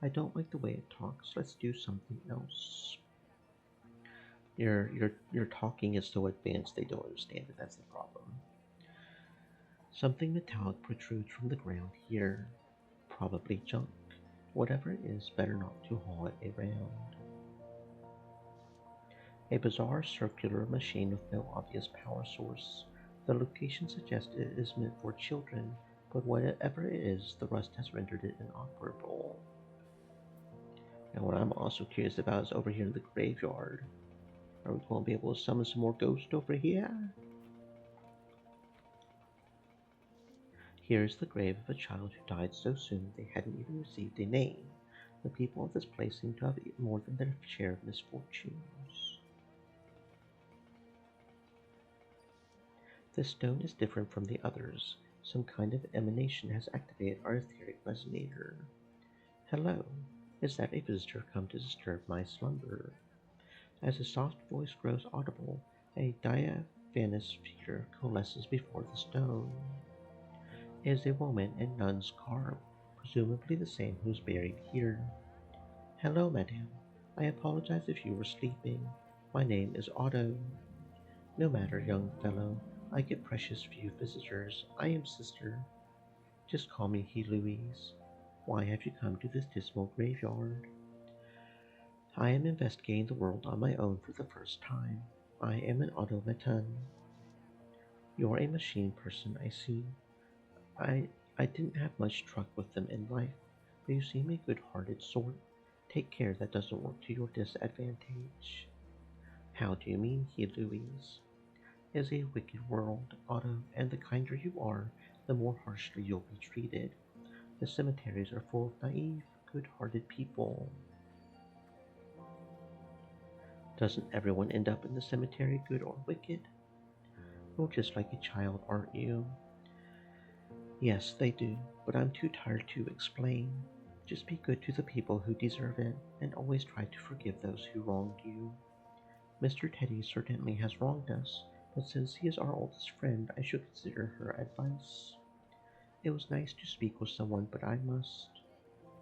I don't like the way it talks. Let's do something else. Your talking is so advanced they don't understand it. That's the problem. Something metallic protrudes from the ground here. Probably junk. Whatever it is, better not to haul it around. A bizarre circular machine with no obvious power source. The location suggests it is meant for children, but whatever it is, the rust has rendered it inoperable. And what I'm also curious about is over here in the graveyard. Are we going to be able to summon some more ghosts over here? Here is the grave of a child who died so soon they hadn't even received a name. The people of this place seem to have more than their share of misfortunes. This stone is different from the others. Some kind of emanation has activated our etheric resonator. Hello, is that a visitor come to disturb my slumber? As a soft voice grows audible, a diaphanous figure coalesces before the stone. It is a woman in nun's garb, presumably the same who's buried here. Hello, madame. I apologize if you were sleeping. My name is Otto. No matter, young fellow. I get precious few visitors. I am sister. Just call me Louise. Why have you come to this dismal graveyard? I am investigating the world on my own for the first time. I am an automaton. You're a machine person, I see. I didn't have much truck with them in life, but you seem a good-hearted sort. Take care that doesn't work to your disadvantage. How do you mean, Louise? It is a wicked world, Otto, and the kinder you are, the more harshly you'll be treated. The cemeteries are full of naive, good-hearted people. Doesn't everyone end up in the cemetery, good or wicked? You're just like a child, aren't you? Yes, they do, but I'm too tired to explain. Just be good to the people who deserve it, and always try to forgive those who wronged you. Mr. Teddy certainly has wronged us, but since he is our oldest friend, I should consider her advice. It was nice to speak with someone, but I must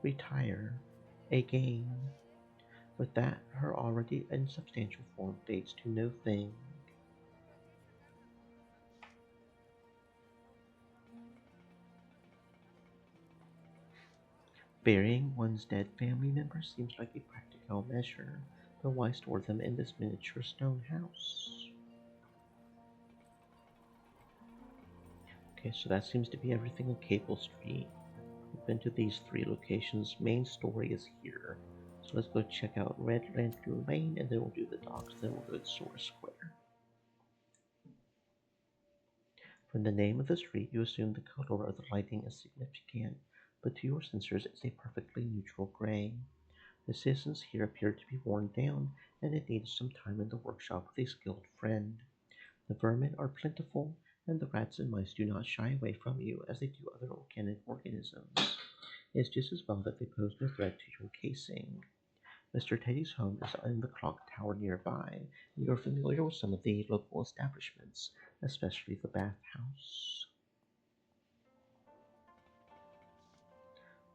retire again. With that, her already insubstantial form fades to no thing. Burying one's dead family members seems like a practical measure, but why store them in this miniature stone house? Okay, so that seems to be everything on Cable Street. We've been to these three locations. Main story is here. So let's go check out Red Lantern Lane, and then we'll do the docks, then we'll go to Source Square. From the name of the street, you assume the color of the lighting is significant, but to your sensors it's a perfectly neutral gray. The citizens here appear to be worn down, and it needs some time in the workshop with a skilled friend. The vermin are plentiful, and the rats and mice do not shy away from you as they do other organic organisms. It's just as well that they pose no threat to your casing. Mr. Teddy's home is in the clock tower nearby, and you're familiar with some of the local establishments, especially the bathhouse.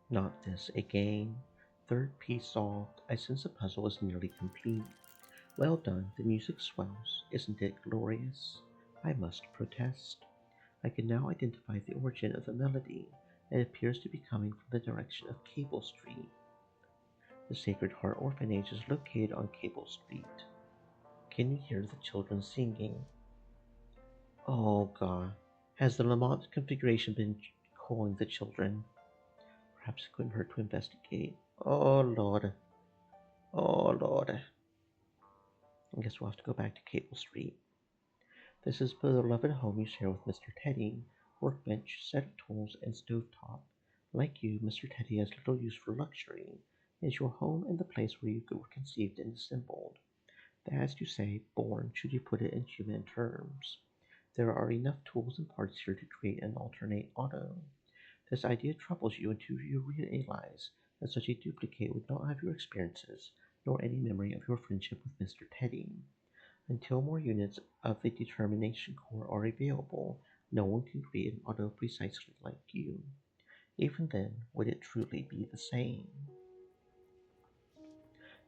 Not this again. Third piece solved. I sense the puzzle is nearly complete. Well done, the music swells. Isn't it glorious? I must protest. I can now identify the origin of the melody. It appears to be coming from the direction of Cable Street. The Sacred Heart Orphanage is located on Cable Street. Can you hear the children singing? Oh God. Has the Lamont configuration been calling the children? Perhaps it couldn't hurt to investigate. Oh Lord. Oh Lord. I guess we'll have to go back to Cable Street. This is the beloved home you share with Mr. Teddy. Workbench, set of tools, and stovetop. Like you, Mr. Teddy has little use for luxury. It is your home and the place where you were conceived and assembled. As you say, born, should you put it in human terms. There are enough tools and parts here to create an alternate auto. This idea troubles you until you realize that such a duplicate would not have your experiences, nor any memory of your friendship with Mr. Teddy. Until more units of the Determination Core are available, no one can create an auto precisely like you. Even then, would it truly be the same?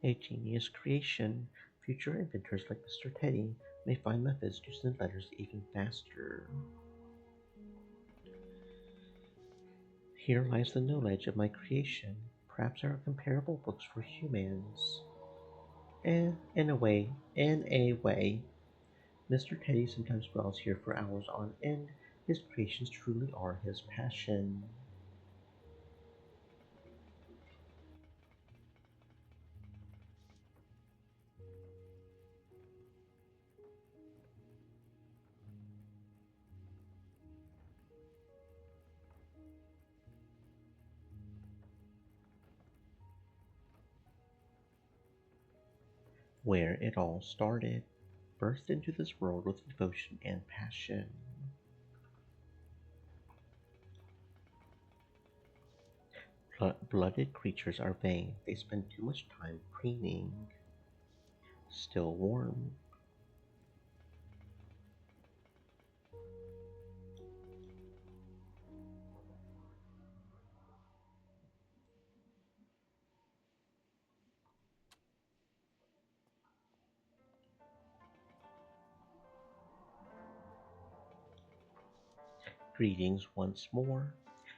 A genius creation. Future inventors like Mr. Teddy may find methods to send letters even faster. Here lies the knowledge of my creation. Perhaps there are comparable books for humans. In a way, Mr. Teddy sometimes dwells here for hours on end. His creations truly are his passion. Where it all started, birthed into this world with devotion and passion. Blooded creatures are vain, they spend too much time preening. Still warm. Greetings once more.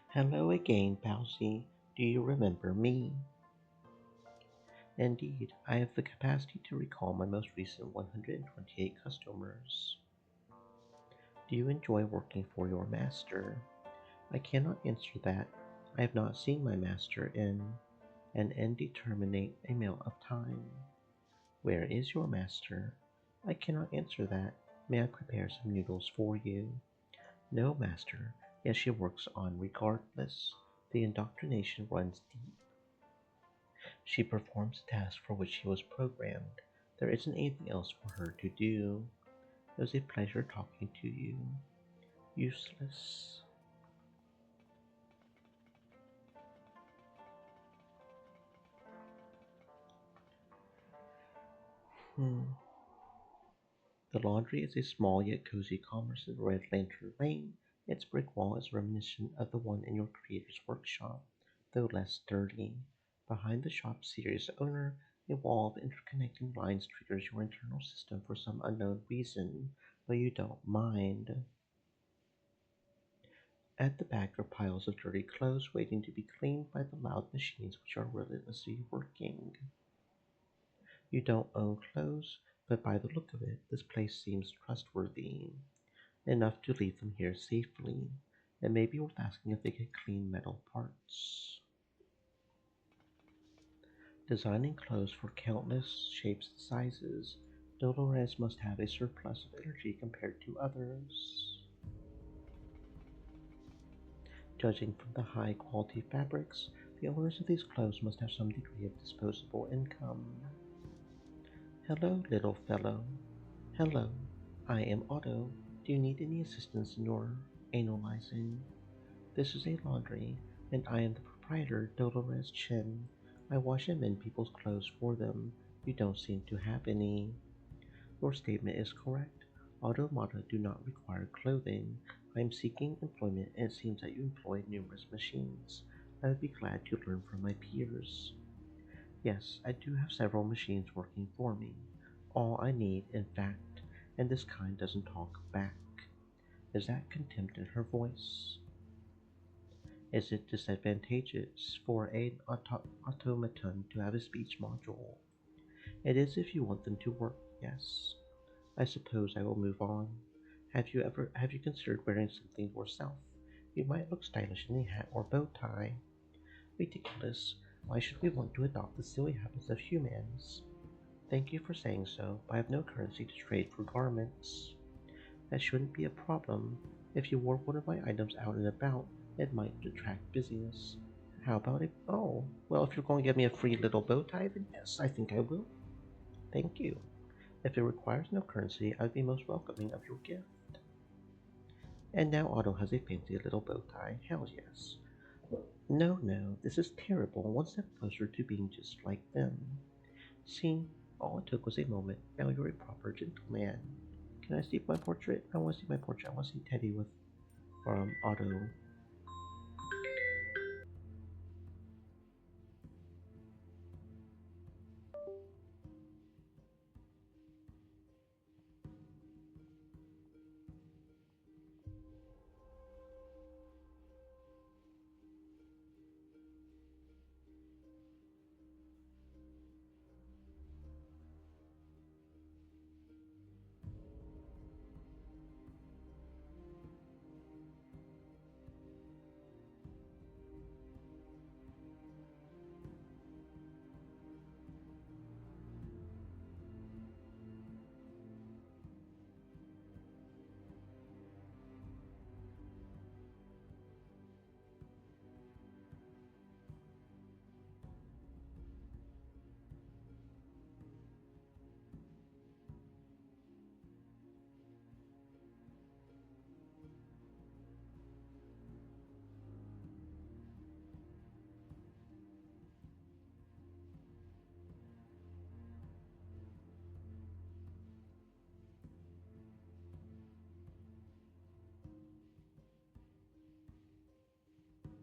Hello again, Bowsy. Do you remember me? Indeed, I have the capacity to recall my most recent 128 customers. Do you enjoy working for your master? I cannot answer that. I have not seen my master in an indeterminate amount of time. Where is your master? I cannot answer that. May I prepare some noodles for you? No, master. Yet she works on regardless. The indoctrination runs deep. She performs the task for which she was programmed. There isn't anything else for her to do. It was a pleasure talking to you. Useless. Hmm. The laundry is a small yet cozy commerce in Red Lantern Lane. Its brick wall is reminiscent of the one in your creator's workshop, though less sturdy. Behind the shop's serious owner, a wall of interconnecting lines triggers your internal system for some unknown reason, but you don't mind. At the back are piles of dirty clothes waiting to be cleaned by the loud machines which are relentlessly working. You don't own clothes, but by the look of it, this place seems trustworthy enough to leave them here safely. It may be worth asking if they could clean metal parts. Designing clothes for countless shapes and sizes, Dolores must have a surplus of energy compared to others. Judging from the high quality fabrics, the owners of these clothes must have some degree of disposable income. Hello, little fellow. Hello, I am Otto. Do you need any assistance in your analyzing? This is a laundry, and I am the proprietor, Dolores Chen. I wash and mend people's clothes for them. You don't seem to have any. Your statement is correct. Automata do not require clothing. I am seeking employment, and it seems that you employ numerous machines. I would be glad to learn from my peers. Yes, I do have several machines working for me. All I need, in fact, and this kind doesn't talk back. Is that contempt in her voice? Is it disadvantageous for an automaton to have a speech module? It is if you want them to work, yes. I suppose I will move on. Have you considered wearing something yourself? You might look stylish in a hat or bow tie. Ridiculous. Why should we want to adopt the silly habits of humans? Thank you for saying so, but I have no currency to trade for garments. That shouldn't be a problem. If you wore one of my items out and about, it might attract business. How about it? Oh, well, if you're going to give me a free little bow tie, then yes, I think I will. Thank you. If it requires no currency, I'd be most welcoming of your gift. And now Otto has a fancy little bow tie. Hell yes. No, no, this is terrible. One step closer to being just like them. See, all it took was a moment. Now you're a proper gentleman. Can I see my portrait? I want to see my portrait. I want to see Teddy with Otto.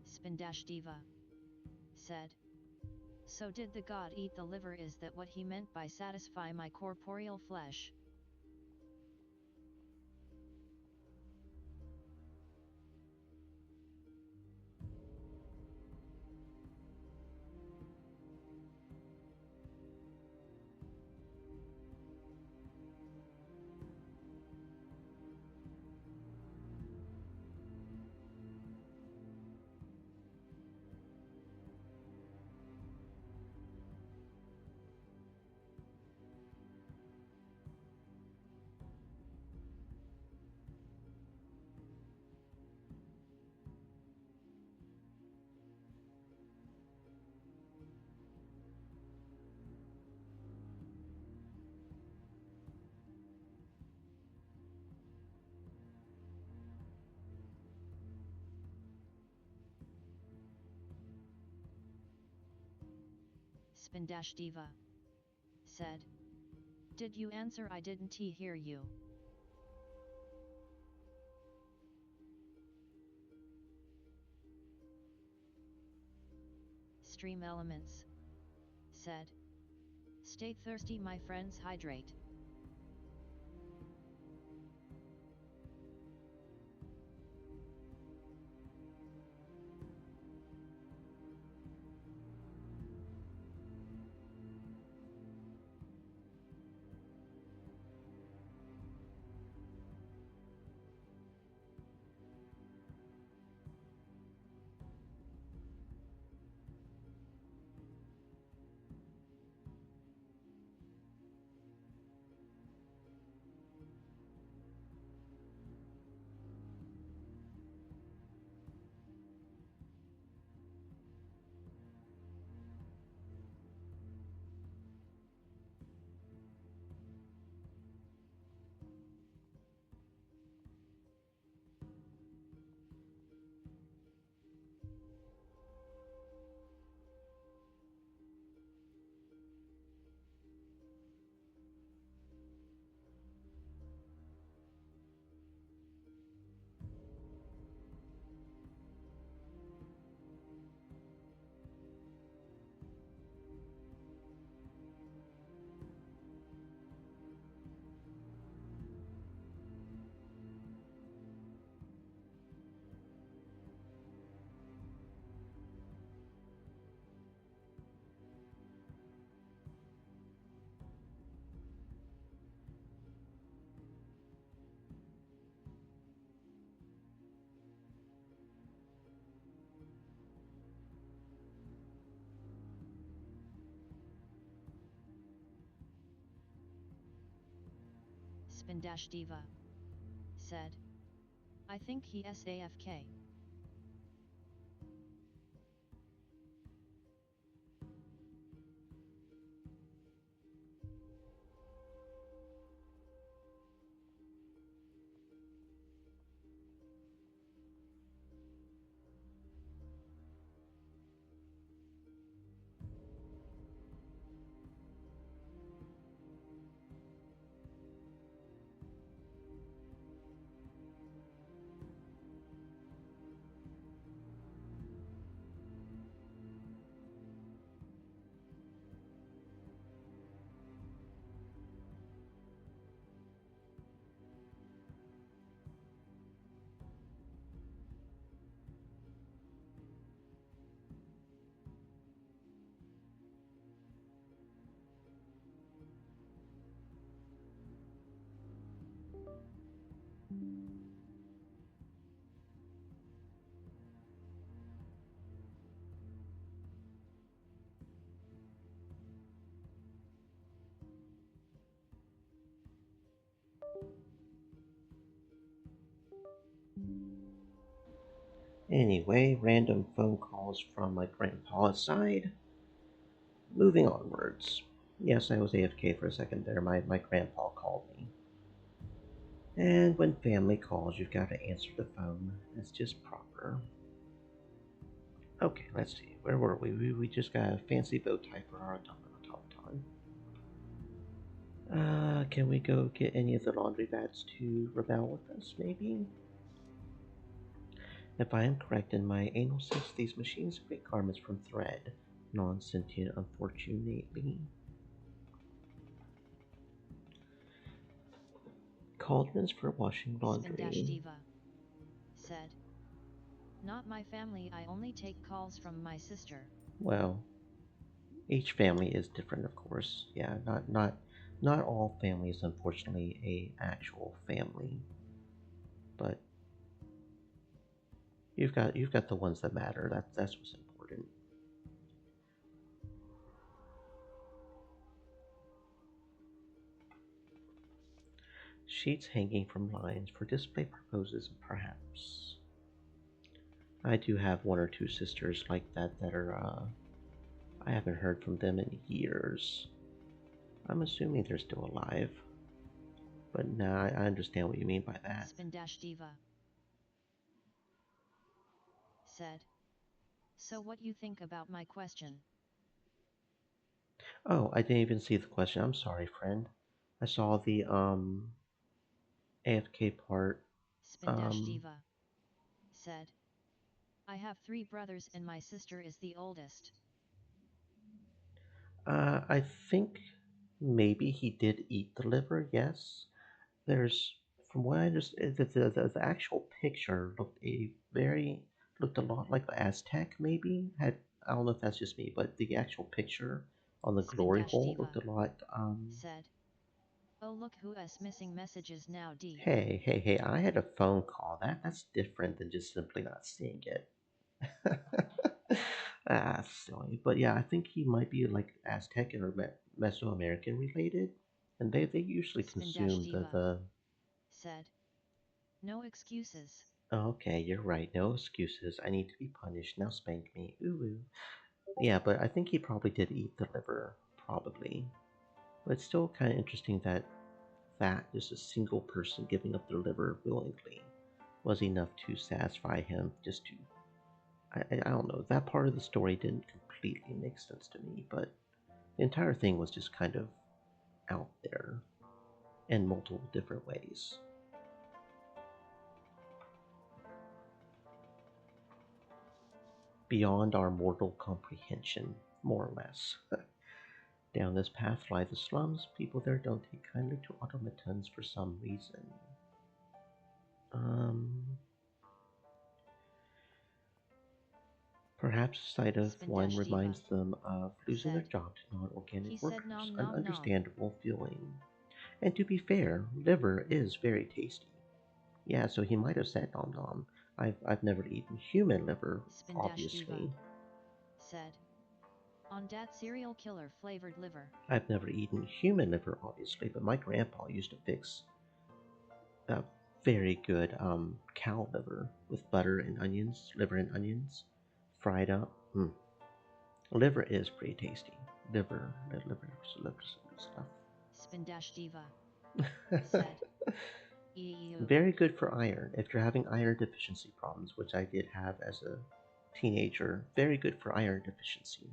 Spindash Diva said. So did the god eat the liver? Is that what he meant by satisfy my corporeal flesh? Spindash Diva said. Did you answer? I didn't hear you. Stream Elements said. Stay thirsty, my friends, hydrate. Spin-Diva said. I think he SAFK. Anyway, random phone calls from my grandpa aside. Moving onwards. Yes, I was AFK for a second there. My grandpa called me. And when family calls, you've got to answer the phone. That's just proper. Okay, let's see. Where were we? We just got a fancy bow tie for our automaton. Can we go get any of the laundry bats to rebel with us, maybe? If I am correct in my analysis, these machines create garments from thread, non-sentient, unfortunately. Cauldrons for washing laundry. Spin-Diva said. Not my family, I only take calls from my sister. Well, each family is different, of course. Yeah, not all families, unfortunately, a actual family, but you've got the ones that matter. That's what's important. Sheets hanging from lines for display purposes, perhaps. I do have one or two sisters like that that are. I haven't heard from them in years. I'm assuming they're still alive. But now I understand what you mean by that. Spin-Diva said. So what you think about my question? Oh, I didn't even see the question. I'm sorry, friend. I saw the AFK part. Um, Spin-Diva said. I have 3 brothers and my sister is the oldest. I think maybe he did eat the liver. Yes, there's from what I understand, the actual picture looked a lot like the Aztec. Maybe had I don't know if that's just me, but the actual picture on the glory hole Spin-Diva looked a lot. said. Oh look who is missing messages now D. Hey! I had a phone call. That's different than just simply not seeing it. Silly. But yeah, I think he might be like Aztecan or Mesoamerican related, and they usually consume Spin-Diva the. said. No excuses. Okay, you're right. No excuses. I need to be punished. Now spank me. Ooh ooh. Yeah, but I think he probably did eat the liver. Probably. But it's still kind of interesting that just a single person giving up their liver willingly was enough to satisfy him. Just to I don't know. That part of the story didn't completely make sense to me, but the entire thing was just kind of out there in multiple different ways. Beyond our mortal comprehension, more or less. Down this path lie the slums. People there don't take kindly to automatons for some reason. Um, Perhaps the sight of one Spin-Diva reminds them of losing their said. job to non-organic He said workers. nom An nom nom. understandable feeling. And to be fair, liver is very tasty. Yeah, so he might have said nom nom. I've never eaten human liver, Spin-Diva obviously. said. On dat serial killer flavored liver. I've never eaten human liver, obviously, but my grandpa used to fix a very good cow liver with butter and onions, liver and onions, fried up. Liver is pretty tasty. Liver stuff. Spindash Diva, said. EU. Very good for iron. If you're having iron deficiency problems, which I did have as a teenager, very good for iron deficiency.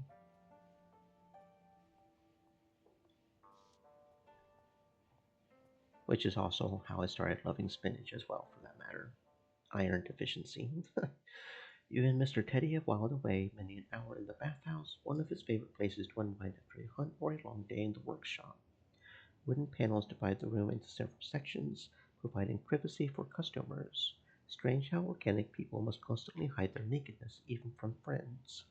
Which is also how I started loving spinach as well, for that matter. Iron deficiency. You and Mr. Teddy have whiled away many an hour in the bathhouse, one of his favorite places to unwind after a hunt or a long day in the workshop. Wooden panels divide the room into several sections, providing privacy for customers. Strange how organic people must constantly hide their nakedness, even from friends.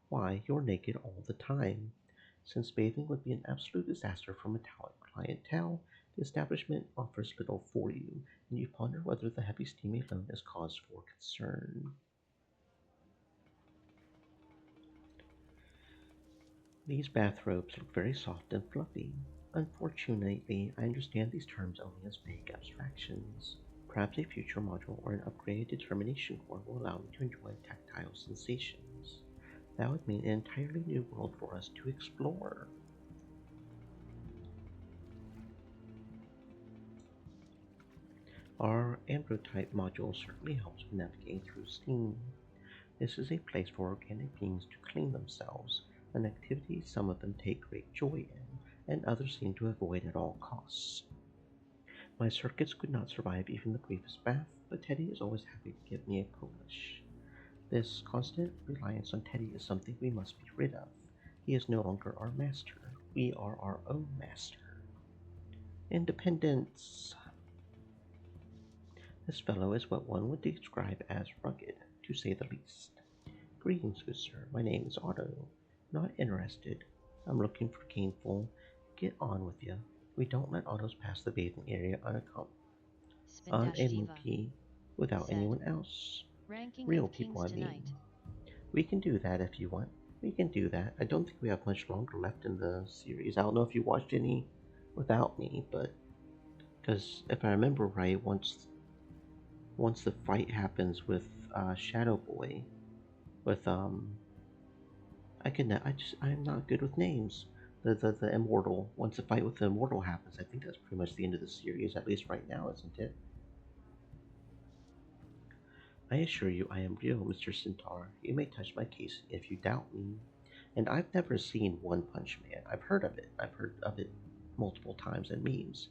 Why, you're naked all the time. Since bathing would be an absolute disaster for metallic clientele, the establishment offers little for you, and you ponder whether the heavy steam alone is cause for concern. These bathrobes look very soft and fluffy. Unfortunately, I understand these terms only as vague abstractions. Perhaps a future module or an upgraded determination core will allow me to enjoy tactile sensations. That would mean an entirely new world for us to explore. Our ambrotype module certainly helps with navigating through steam. This is a place for organic beings to clean themselves, an activity some of them take great joy in, and others seem to avoid at all costs. My circuits could not survive even the briefest bath, but Teddy is always happy to give me a polish. This constant reliance on Teddy is something we must be rid of. He is no longer our master. We are our own master. Independence. This fellow is what one would describe as rugged, to say the least. Greetings, good sir. My name is Otto. Not interested. I'm looking for gainful. Get on with you. We don't let autos pass the bathing area Spindash Diva, without said. anyone else. Ranking Real of people, kings I mean. tonight. We can do that if you want. We can do that. I don't think we have much longer left in the series. I don't know if you watched any without me, but because if I remember right, once the fight happens with Shadow Boy, with I'm not good with names. The immortal. Once the fight with the immortal happens, I think that's pretty much the end of the series, at least right now, isn't it? I assure you I am real, Mr. Centaur. You may touch my case if you doubt me. And I've never seen One Punch Man. I've heard of it. I've heard of it multiple times in memes.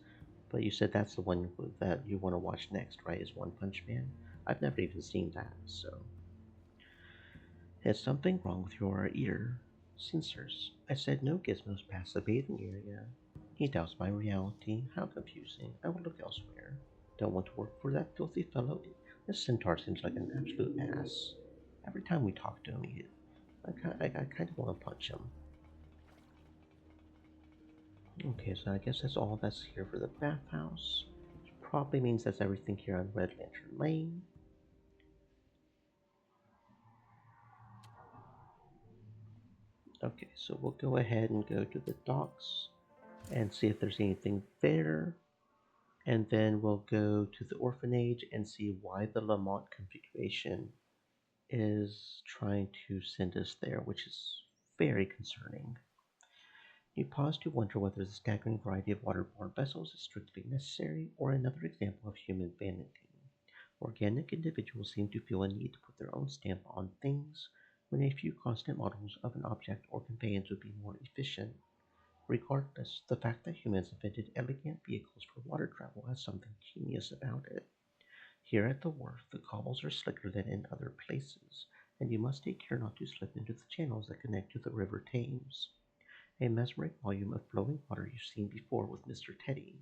But you said that's the one that you want to watch next, right? Is One Punch Man? I've never even seen that, so. Is something wrong with your ear sensors? I said no gizmos past the bathing area. He doubts my reality. How confusing. I will look elsewhere. Don't want to work for that filthy fellow. This centaur seems like an absolute ass. Every time we talk to him, I kind of want to punch him. Okay, so I guess that's all that's here for the bathhouse. Which probably means that's everything here on Red Lantern Lane. Okay, so we'll go ahead and go to the docks and see if there's anything there. And then we'll go to the orphanage and see why the Lamont configuration is trying to send us there, which is very concerning. You pause to wonder whether the staggering variety of waterborne vessels is strictly necessary or another example of human vanity. Organic individuals seem to feel a need to put their own stamp on things when a few constant models of an object or conveyance would be more efficient. Regardless, the fact that humans invented elegant vehicles for water travel has something genius about it. Here at the wharf, the cobbles are slicker than in other places, and you must take care not to slip into the channels that connect to the River Thames. A mesmeric volume of flowing water you've seen before with Mr. Teddy.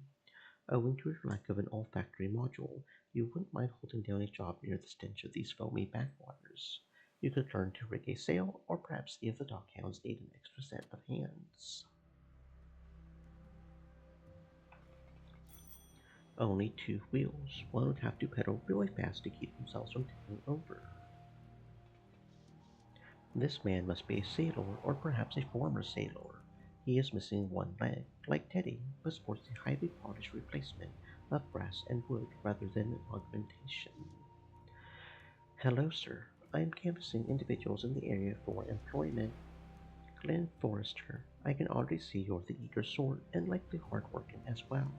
Owing to your lack of an olfactory module, you wouldn't mind holding down a job near the stench of these foamy backwaters. You could learn to rig a sail, or perhaps see if the dockhounds need an extra set of hands. Only two wheels. One would have to pedal really fast to keep themselves from tipping over. This man must be a sailor, or perhaps a former sailor. He is missing one leg, like Teddy, but sports a highly polished replacement of brass and wood rather than augmentation. Hello, sir. I am canvassing individuals in the area for employment. Glenn Forrester, I can already see you're the eager sort and likely hard-working as well.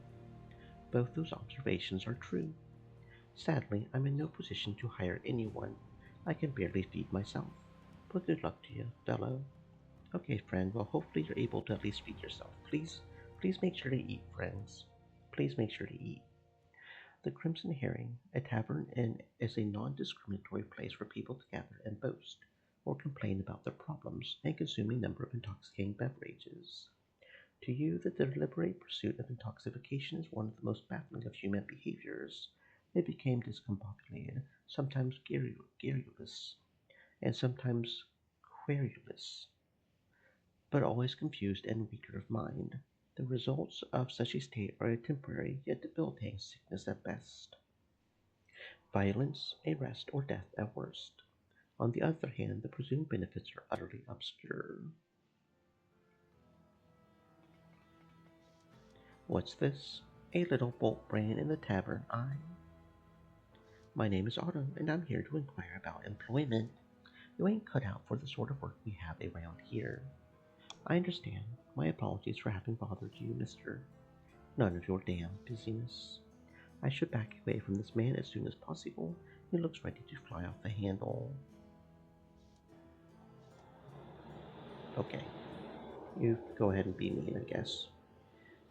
Both those observations are true. Sadly, I'm in no position to hire anyone. I can barely feed myself. But good luck to you, fellow. Okay, friend, well, hopefully you're able to at least feed yourself. Please make sure to eat, friends. Please make sure to eat. The Crimson Herring, a tavern inn, is a non-discriminatory place for people to gather and boast, or complain about their problems, and consume a number of intoxicating beverages. To you, the deliberate pursuit of intoxication is one of the most baffling of human behaviors. It became discombobulated, sometimes garrulous, and sometimes querulous, but always confused and weaker of mind. The results of such a state are a temporary yet debilitating sickness at best, violence, arrest, or death at worst. On the other hand, the presumed benefits are utterly obscure. What's this? A little bolt brain in the tavern, My name is Otto, and I'm here to inquire about employment. You ain't cut out for the sort of work we have around here. I understand. My apologies for having bothered you, mister. None of your damn business. I should back away from this man as soon as possible. He looks ready to fly off the handle. Okay, you go ahead and be mean, I guess.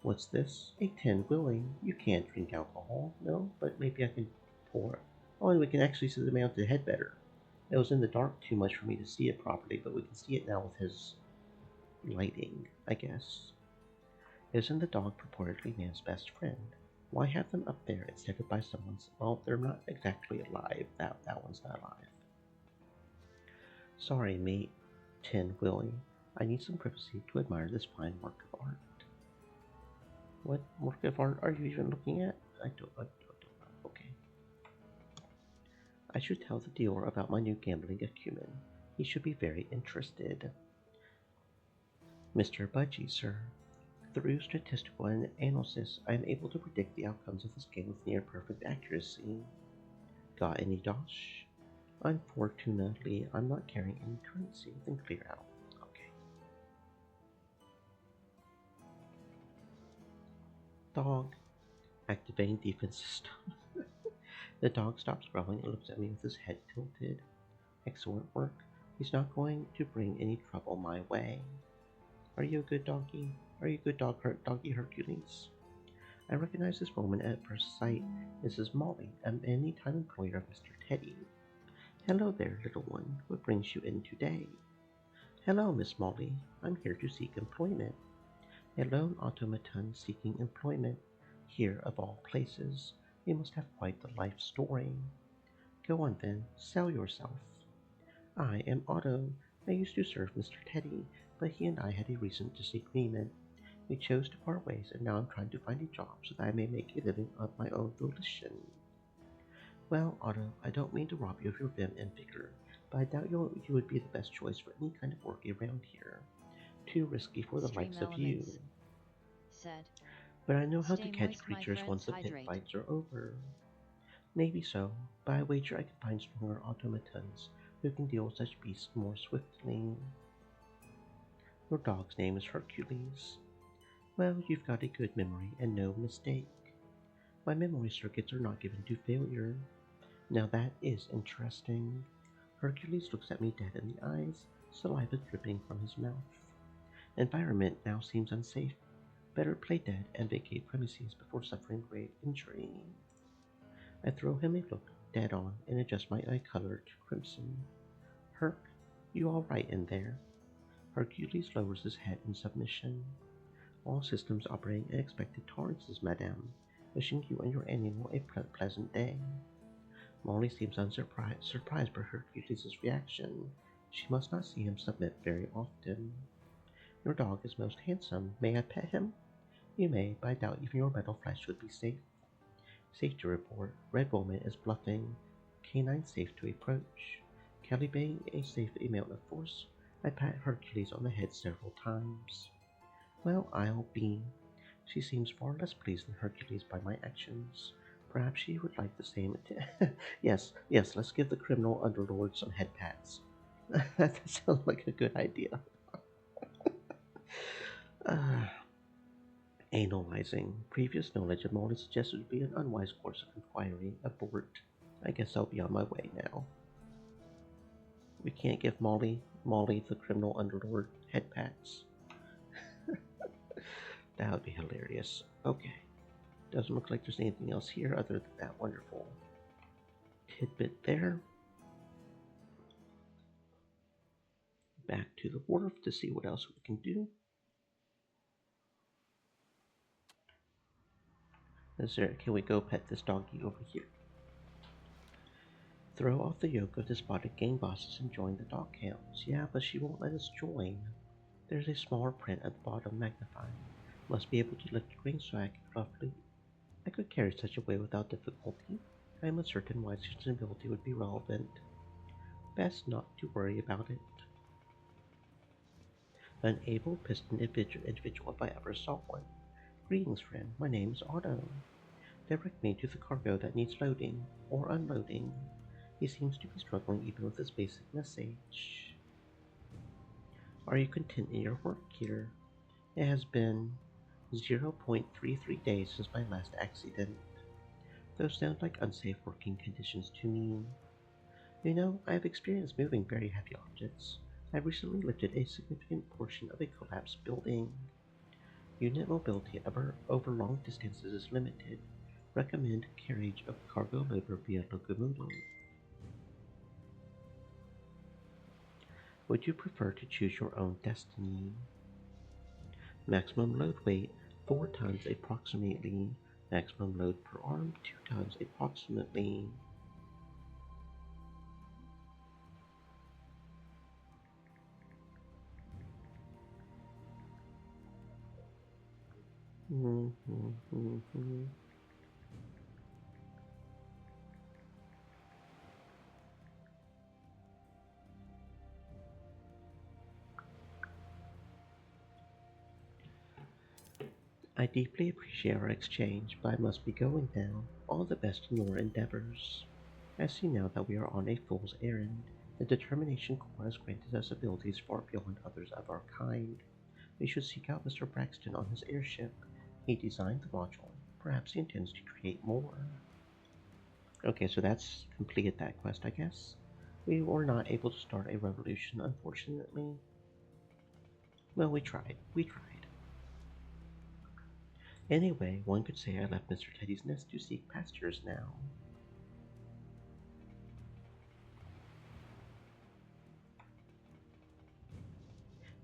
What's this? A tin willing. You can't drink alcohol, no, but maybe I can pour. Oh, and we can actually see the man with the head better. It was in the dark too much for me to see it properly, but we can see it now with his lighting, I guess. Isn't the dog purportedly man's best friend? Why have them up there instead of by someone's? Well, they're not exactly alive. That one's not alive. Sorry, mate. Tin Willie. I need some privacy to admire this fine work of art. What work of art are you even looking at? I don't know. Okay. I should tell the dealer about my new gambling acumen. He should be very interested. Mr. Budgie, sir. Through statistical analysis, I am able to predict the outcomes of this game with near perfect accuracy. Got any dosh? Unfortunately, I'm not carrying any currency. Then clear out. Okay. Dog. Activating defense system. The dog stops growling and looks at me with his head tilted. Excellent work. He's not going to bring any trouble my way. Are you a good doggy? Are you a good doggy Hercules? I recognize this woman at first sight. Mrs. Molly, a many-time employer of Mr. Teddy. Hello there, little one. What brings you in today? Hello, Miss Molly. I'm here to seek employment. A lone automaton seeking employment. Here, of all places. You must have quite the life story. Go on then, sell yourself. I am Otto. I used to serve Mr. Teddy, but he and I had a recent disagreement. We chose to part ways, and now I'm trying to find a job so that I may make a living of my own volition. Well, Otto, I don't mean to rob you of your vim and vigor, but I doubt you would be the best choice for any kind of work around here. Too risky for the Stream likes of you. elements, said. But I know how to Stay catch moist, my creatures friends, once the pit hydrate. fights are over. Maybe so, but I wager I can find stronger automatons who can deal with such beasts more swiftly. Your dog's name is Hercules. Well, you've got a good memory and no mistake. My memory circuits are not given to failure. Now that is interesting. Hercules looks at me dead in the eyes, saliva dripping from his mouth. Environment now seems unsafe. Better play dead and vacate premises before suffering grave injury. I throw him a look dead on and adjust my eye color to crimson. Herc, you all right in there? Hercules lowers his head in submission. All systems operating at expected tolerances, madame. Wishing you and your animal a pleasant day. Molly seems surprised by Hercules' reaction. She must not see him submit very often. Your dog is most handsome. May I pet him? You may, but I doubt even your metal flesh would be safe. Safety report. Red Woman is bluffing. Canine safe to approach. Calibrating a safe amount of force. I pat Hercules on the head several times. Well, I'll be. She seems far less pleased than Hercules by my actions. Perhaps she would like the same. Yes, yes, let's give the criminal underlord some head pats. That sounds like a good idea. Uh, Analyzing. Previous knowledge of Molly suggested would be an unwise course of inquiry. Abort. I guess I'll be on my way now. We can't give Molly the criminal underlord head pats. That would be hilarious. Okay. Doesn't look like there's anything else here other than that wonderful tidbit there. Back to the wharf to see what else we can do. Can we go pet this doggy over here? Throw off the yoke of the spotted gang bosses and join the dog hounds. Yeah, but she won't let us join. There's a smaller print at the bottom magnifying. Must be able to lift a grain sack roughly. I could carry such a weight without difficulty. I am uncertain why sustainability would be relevant. Best not to worry about it. An able piston individual if I ever saw one. Greetings, friend. My name's Otto. Direct me to the cargo that needs loading or unloading. He seems to be struggling even with his basic message. Are you content in your work here? It has been 0.33 days since my last accident. Those sound like unsafe working conditions to me. You know, I have experienced moving very heavy objects. I recently lifted a significant portion of a collapsed building. Unit mobility over long distances is limited. Recommend carriage of cargo labor via locomotive. Would you prefer to choose your own destiny? Maximum load weight 4 tons approximately. Maximum load per arm 2 tons approximately. I deeply appreciate our exchange, but I must be going now. All the best in your endeavors. I see now that we are on a fool's errand. The Determination Corps has granted us abilities far beyond others of our kind. We should seek out Mr. Braxton on his airship. He designed the module. Perhaps he intends to create more. Okay, so that's completed that quest, I guess. We were not able to start a revolution, unfortunately. Well, we tried. We tried. Anyway, one could say I left Mr. Teddy's nest to seek pastures now.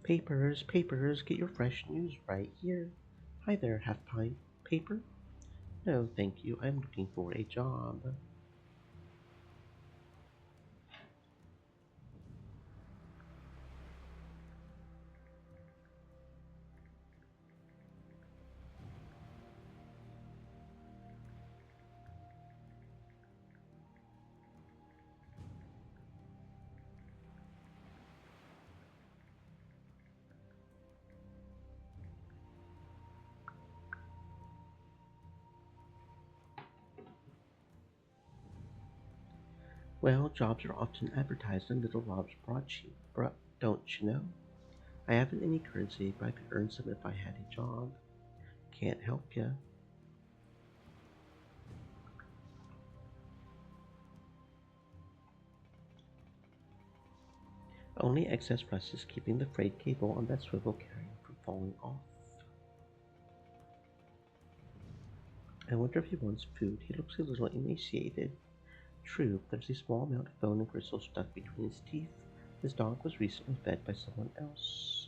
Papers, papers, get your fresh news right here. Hi there, half pint. Paper? No, thank you. I'm looking for a job. Well, jobs are often advertised in Little Rob's broadsheet, don't you know? I haven't any currency, but I could earn some if I had a job. Can't help ya. Only excess rust is keeping the frayed cable on that swivel carrier from falling off. I wonder if he wants food. He looks a little emaciated. True, there's a small amount of bone and gristle stuck between his teeth. His dog was recently fed by someone else.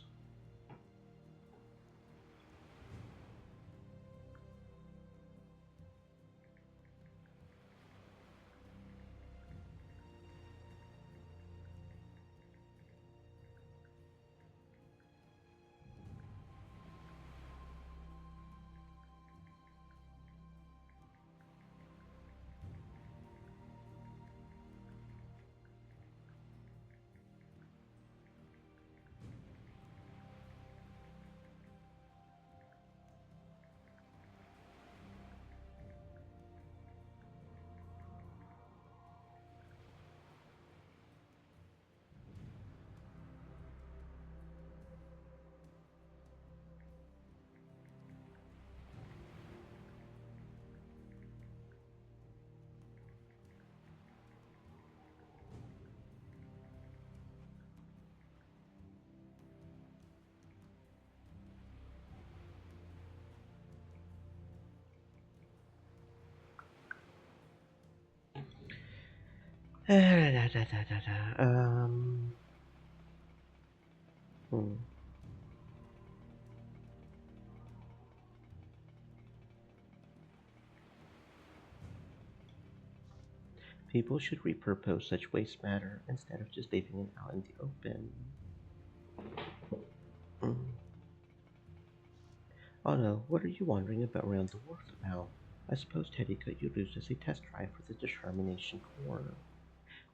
Hmm. People should repurpose such waste matter instead of just leaving it out in the open. Mm. Oh no, what are you wandering about around the wharf about? I suppose Teddy cut you loose as a test drive for the determination core.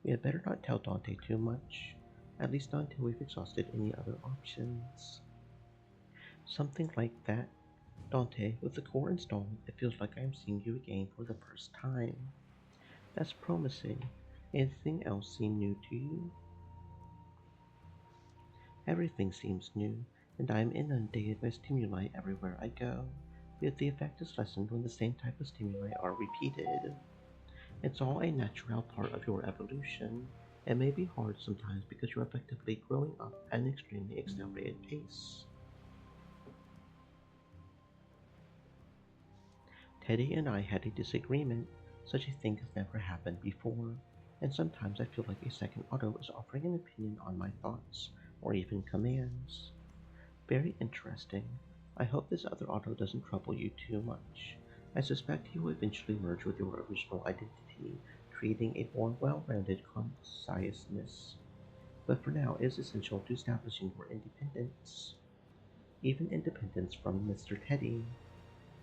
We had better not tell Dante too much, at least not until we've exhausted any other options. Something like that. Dante, with the core installed, it feels like I am seeing you again for the first time. That's promising. Anything else seem new to you? Everything seems new, and I am inundated by stimuli everywhere I go. Yet the effect is lessened when the same type of stimuli are repeated. It's all a natural part of your evolution. It may be hard sometimes because you're effectively growing up at an extremely accelerated pace. Teddy and I had a disagreement. Such a thing has never happened before, and sometimes I feel like a second Otto is offering an opinion on my thoughts, or even commands. Very interesting. I hope this other Otto doesn't trouble you too much. I suspect he will eventually merge with your original identity, creating a more well-rounded consciousness. But for now, it is essential to establishing your independence. Even independence from Mr. Teddy.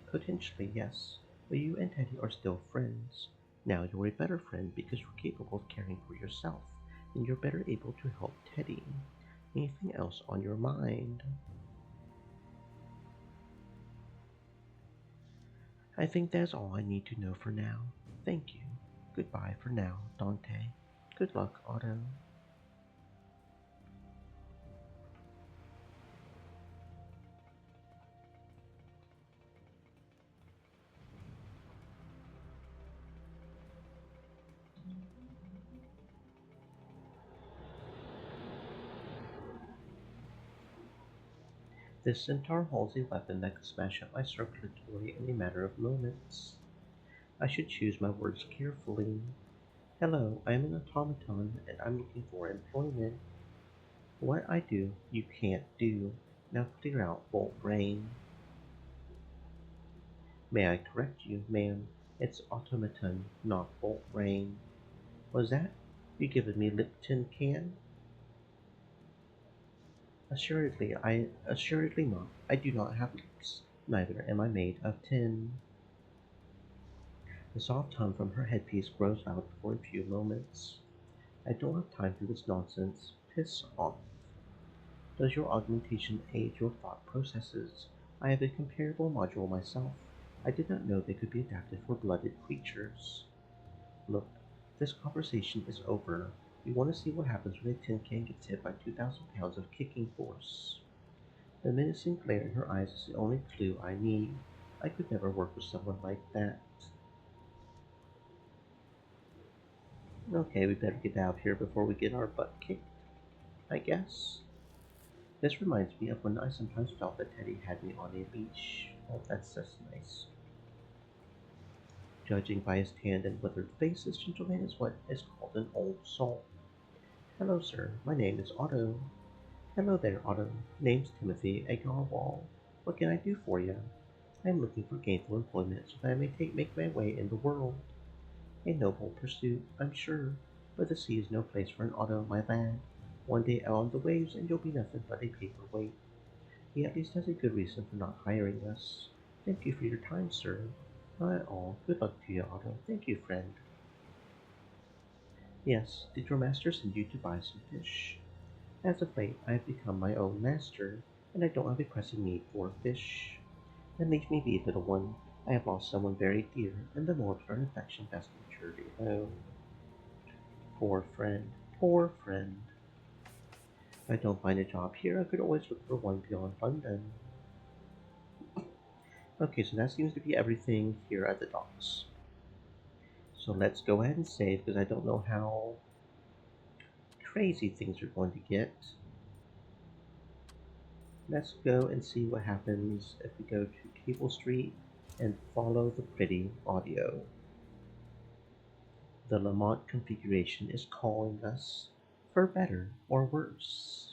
Potentially, yes, but you and Teddy are still friends. Now you're a better friend because you're capable of caring for yourself, and you're better able to help Teddy. Anything else on your mind? I think that's all I need to know for now. Thank you. Goodbye for now, Dante. Good luck, Otto. This centaur holds a weapon that could smash up my circulatory in a matter of moments. I should choose my words carefully. Hello, I am an automaton and I'm looking for employment. What I do, you can't do. Now clear out, Bolt Brain. May I correct you, ma'am? It's automaton, not Bolt Brain. Was that you giving me lip tin can? Assuredly not. I do not have lips. Neither am I made of tin. The soft hum from her headpiece grows out for a few moments. I don't have time for this nonsense. Piss off. Does your augmentation aid your thought processes? I have a comparable module myself. I did not know they could be adapted for blooded creatures. Look, this conversation is over. We want to see what happens when a tin can gets hit by 2,000 pounds of kicking force. The menacing glare in her eyes is the only clue I need. I could never work with someone like that. Okay, we better get out of here before we get our butt kicked, I guess. This reminds me of when I sometimes felt that Teddy had me on a leash. Oh, that's just nice. Judging by his tanned and withered face, this gentleman is what is called an old salt. Hello, sir. My name is Otto. Hello there, Otto. Name's Timothy Agarwal. What can I do for you? I am looking for gainful employment so that I may make my way in the world. A noble pursuit, I'm sure, but the sea is no place for an Otto, my lad. One day out on the waves and you'll be nothing but a paperweight. He at least has a good reason for not hiring us. Thank you for your time, sir. Not at all. Good luck to you, Otto. Thank you, friend. Yes, did your master send you to buy some fish? As of late, I have become my own master, and I don't have a pressing need for fish. Then leave me be, little one. I have lost someone very dear, and the more of our affection best matured alone. Poor friend, poor friend. If I don't find a job here, I could always look for one beyond London. Okay, so that seems to be everything here at the docks. So let's go ahead and save, because I don't know how crazy things are going to get. Let's go and see what happens if we go to Cable Street and follow the pretty audio. The Lamont configuration is calling us for better or worse.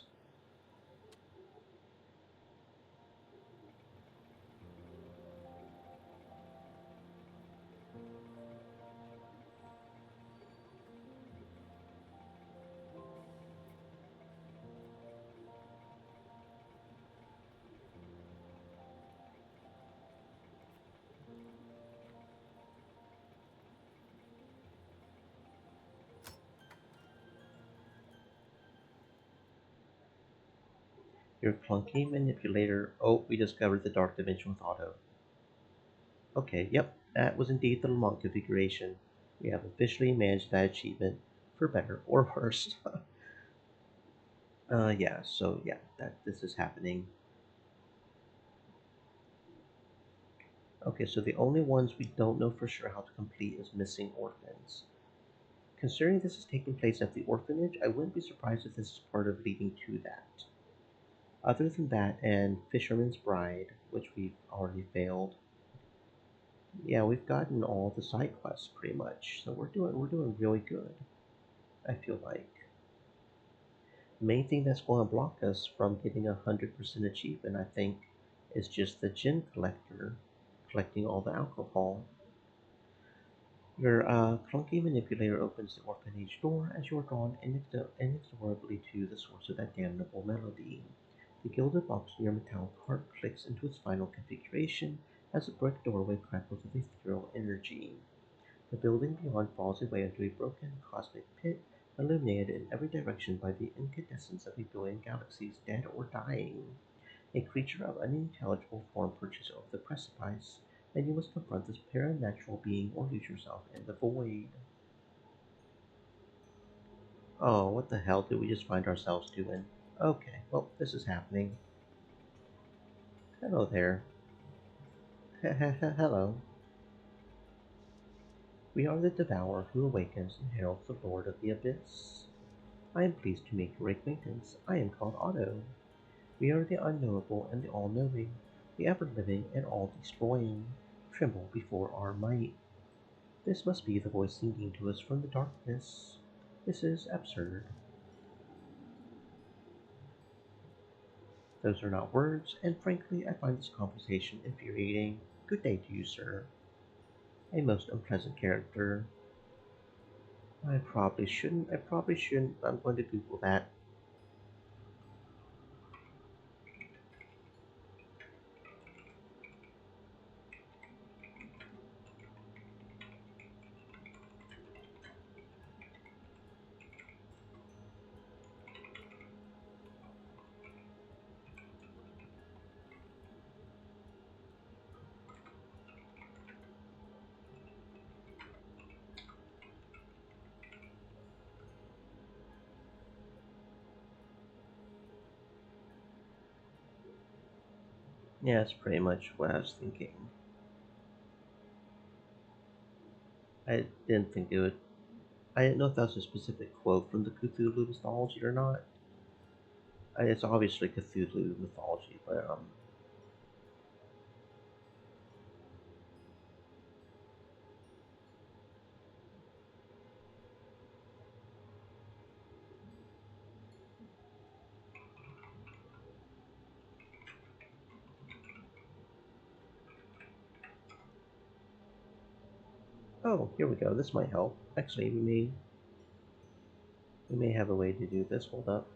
Your clunky manipulator. Oh, we discovered the dark dimension with Otto. Okay, yep, that was indeed the Lamont configuration. We have officially managed that achievement for better or worse. Yeah, so yeah, that this is happening. Okay, so the only ones we don't know for sure how to complete is missing orphans. Considering this is taking place at the orphanage, I wouldn't be surprised if this is part of leading to that. Other than that, and Fisherman's Bride, which we've already failed, yeah, we've gotten all the side quests pretty much. So we're doing really good. I feel like the main thing that's going to block us from getting 100% achievement, I think, is just the gin collector collecting all the alcohol. Your clunky manipulator opens the orphanage door as you are drawn inexorably to the source of that damnable melody. The gilded box in your metallic heart clicks into its final configuration as the brick doorway crackles with ethereal energy. The building beyond falls away into a broken cosmic pit, illuminated in every direction by the incandescence of a billion galaxies dead or dying. A creature of unintelligible form perches over the precipice, and you must confront this paranatural being or lose yourself in the void. Oh, what the hell did we just find ourselves doing? Okay, well, this is happening. Hello there. Hello. We are the Devourer who awakens and heralds the Lord of the Abyss. I am pleased to make your acquaintance. I am called Otto. We are the unknowable and the all-knowing, the ever-living and all-destroying. Tremble before our might. This must be the voice singing to us from the darkness. This is absurd. Those are not words, and frankly, I find this conversation infuriating. Good day to you, sir. A most unpleasant character. I probably shouldn't. I'm going to Google that. Yeah, that's pretty much what I was thinking. I didn't think it would. I didn't know if that was a specific quote from the Cthulhu mythology or not. It's obviously Cthulhu mythology, but oh, here we go. This might help. Actually, we may have a way to do this. Hold up.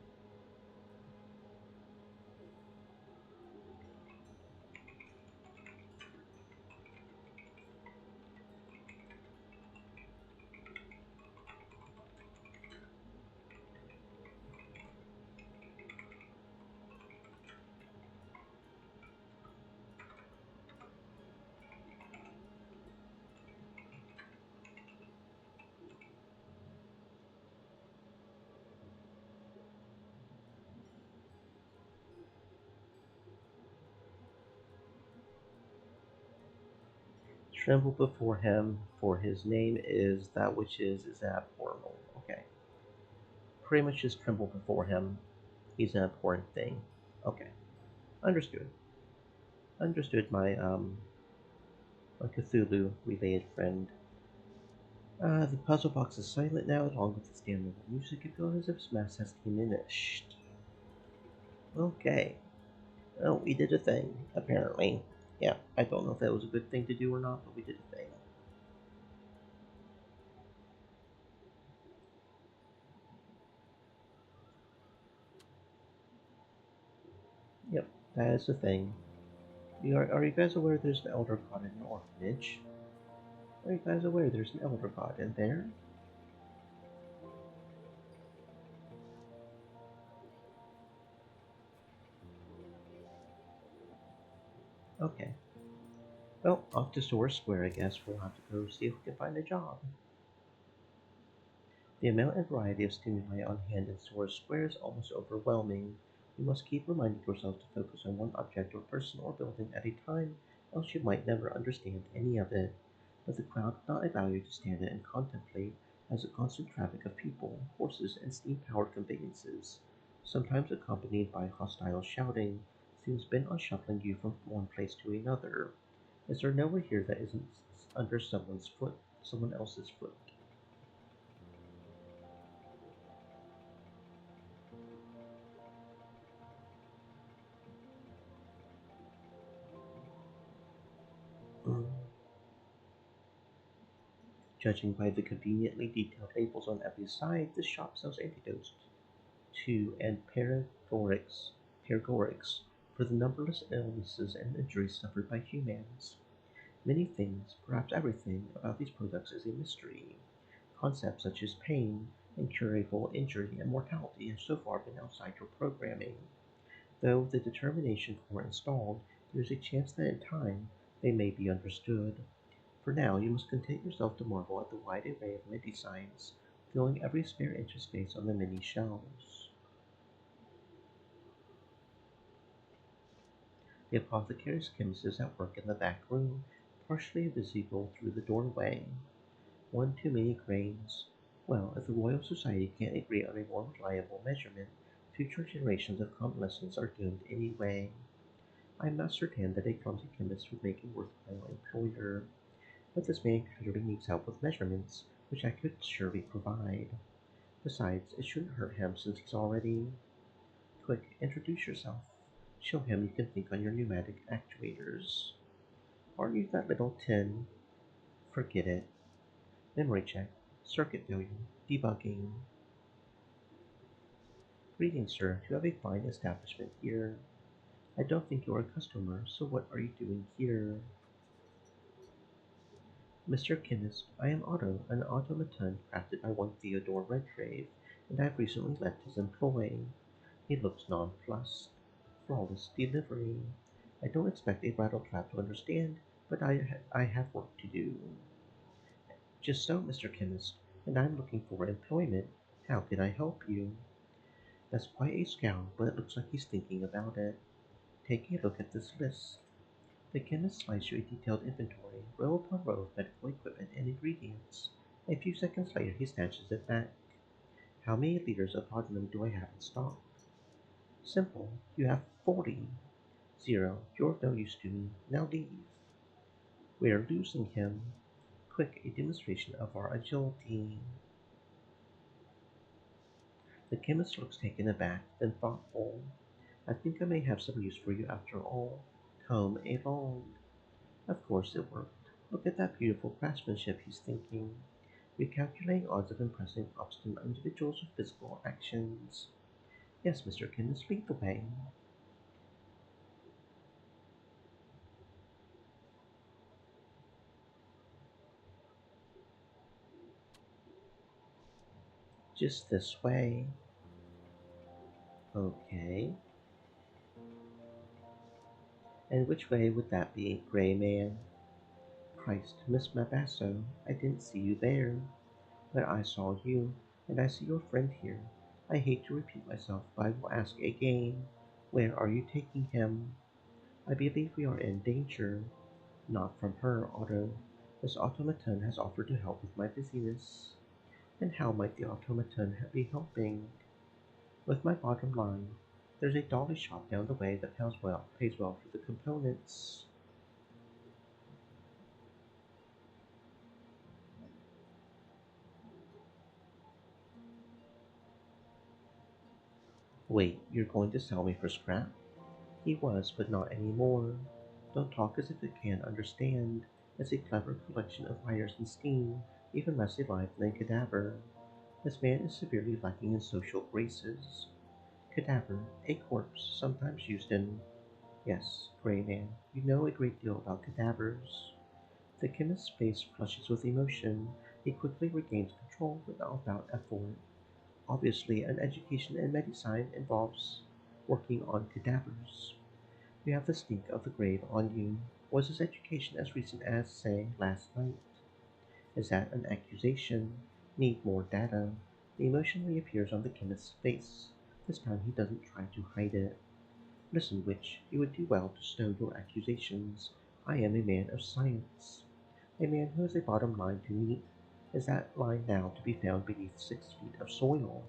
Tremble before him, for his name is that which is abnormal. Okay. Pretty much just tremble before him. He's an important thing. Okay. Understood. Understood, my Cthulhu related friend. The puzzle box is silent now, along with its damn little music. It feels as if its mass has diminished. Okay. Well, we did a thing, apparently. Yeah, I don't know if that was a good thing to do or not, but we did a thing. Yep, that is the thing. Are you guys aware there's an elder god in an orphanage? Are you guys aware there's an elder god in there? Okay. Well, off to Source Square, I guess. We'll have to go see if we can find a job. The amount and variety of stimuli on hand in Source Square is almost overwhelming. You must keep reminding yourself to focus on one object or person or building at a time, else you might never understand any of it. But the crowd does not allow you to stand it and contemplate, as a constant traffic of people, horses, and steam-powered conveyances, sometimes accompanied by hostile shouting, seems bent on shuffling you from one place to another. Is there nowhere here that isn't under someone else's foot? Mm. Judging by the conveniently detailed labels on every side, this shop sells antidotes to and paregorics for the numberless illnesses and injuries suffered by humans. Many things, perhaps everything, about these products is a mystery. Concepts such as pain, incurable injury, and mortality have so far been outside your programming. Though the determination core installed, there is a chance that in time they may be understood. For now, you must content yourself to marvel at the wide array of many designs, filling every spare inch of space on the many shelves. The apothecary's chemist is at work in the back room, partially visible through the doorway. One too many grains. Well, if the Royal Society can't agree on a more reliable measurement, future generations of convalescents are doomed anyway. I am not certain that a clumsy chemist would make a worthwhile employer, but this man clearly needs help with measurements, which I could surely provide. Besides, it shouldn't hurt him since he's already. Quick, introduce yourself. Show him you can think on your pneumatic actuators. Aren't you that little tin? Forget it. Memory check. Circuit failure. Debugging. Greetings, sir. You have a fine establishment here. I don't think you're a customer, so what are you doing here? Mr. Chemist, I am Otto, an automaton crafted by one Theodore Redgrave, and I have recently left his employ. He looks nonplussed. Flawless delivery. I don't expect a rattletrap to understand, but I have work to do. Just so, Mr. Chemist, and I'm looking for employment. How can I help you? That's quite a scowl, but it looks like he's thinking about it. Take a look at this list. The chemist slides you a detailed inventory, row upon row of medical equipment and ingredients. A few seconds later, he snatches it back. How many liters of laudanum do I have in stock? Simple. You have 40. Zero. You're of no use to me. Now leave. We are losing him. Quick, a demonstration of our agility. The chemist looks taken aback, then thoughtful. I think I may have some use for you after all. Come along. Of course it worked. Look at that beautiful craftsmanship, he's thinking. Recalculating odds of impressing obstinate individuals with physical actions. Yes, Mr. Chemist, lead the way. Just this way. Okay. And which way would that be, Gray Man? Christ, Miss Mabasso, I didn't see you there. But I saw you, and I see your friend here. I hate to repeat myself, but I will ask again. Where are you taking him? I believe we are in danger. Not from her, Otto. This automaton has offered to help with my busyness. And how might the automaton be helping? With my bottom line. There's a dolly shop down the way that pays well for the components. Wait, you're going to sell me for scrap? He was, but not anymore. Don't talk as if it can't understand. It's a clever collection of fires and steam, even less alive than a cadaver. This man is severely lacking in social graces. Cadaver, a corpse, sometimes used in. Yes, Gray Man, you know a great deal about cadavers. The chemist's face flushes with emotion. He quickly regains control without effort. Obviously, an education in medicine involves working on cadavers. You have the stink of the grave on you. Was his education as recent as, say, last night? Is that an accusation? Need more data. The emotion reappears on the chemist's face. This time he doesn't try to hide it. Listen, witch, you would do well to stow your accusations. I am a man of science. A man who has a bottom line to meet. Is that line now to be found beneath 6 feet of soil?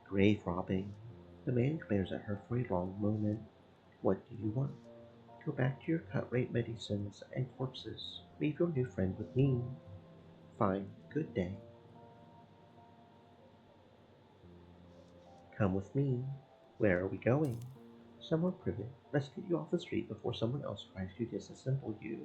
Grave robbing. The man glares at her for a long moment. What do you want? Go back to your cut rate medicines and corpses. Leave your new friend with me. Fine. Good day. Come with me. Where are we going? Somewhere private. Let's get you off the street before someone else tries to disassemble you.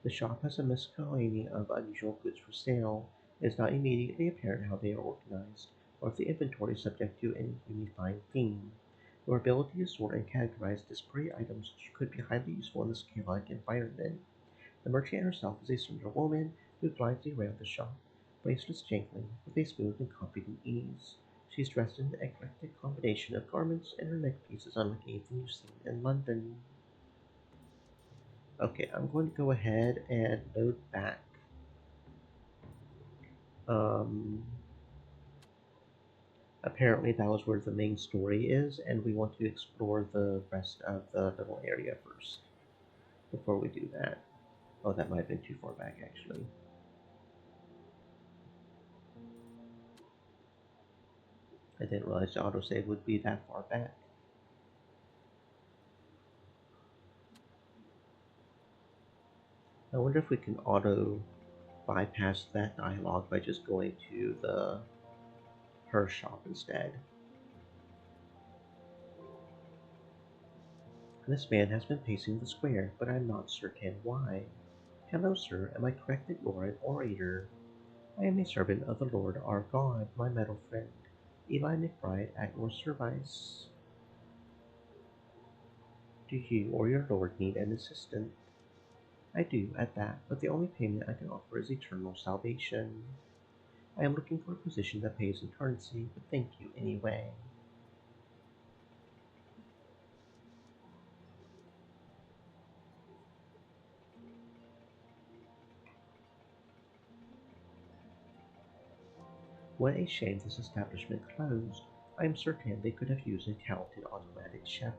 The shop has a miscellany of unusual goods for sale. It is not immediately apparent how they are organized, or if the inventory is subject to any unifying theme. Your ability to sort and categorize disparate items could be highly useful in this chaotic environment. The merchant herself is a slender woman who glides around the shop, bracelets jingling, with a smooth and confident ease. She is dressed in an eclectic combination of garments, and her neckpiece is unlike anything you've seen in London. Okay, I'm going to go ahead and load back. Um, Apparently that was where the main story is, and we want to explore the rest of the little area first before we do that. Oh, that might have been too far back actually. I didn't realize the autosave would be that far back. I wonder if we can auto bypass that dialogue by just going to the her shop instead. This man has been pacing the square, but I'm not certain why. Hello, sir. Am I correct that you're an orator? I am a servant of the Lord our God, my metal friend, Eli McBride at your service. Do you or your Lord need an assistant? I do, at that, but the only payment I can offer is eternal salvation. I am looking for a position that pays in currency, but thank you anyway. What a shame this establishment closed. I am certain they could have used a talented automatic chef.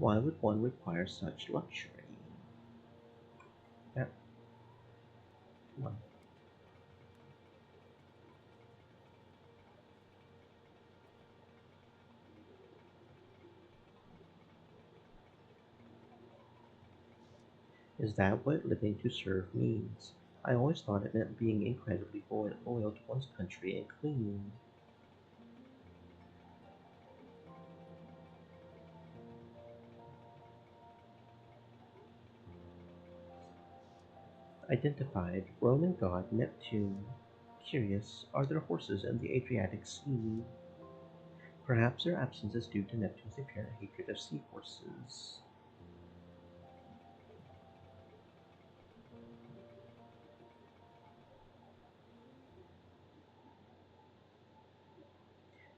Why would one require such luxury? That one. Is that what living to serve means? I always thought it meant being incredibly loyal to one's country and clean. Identified Roman god Neptune. Curious, are there horses in the Adriatic Sea? Perhaps their absence is due to Neptune's apparent hatred of seahorses.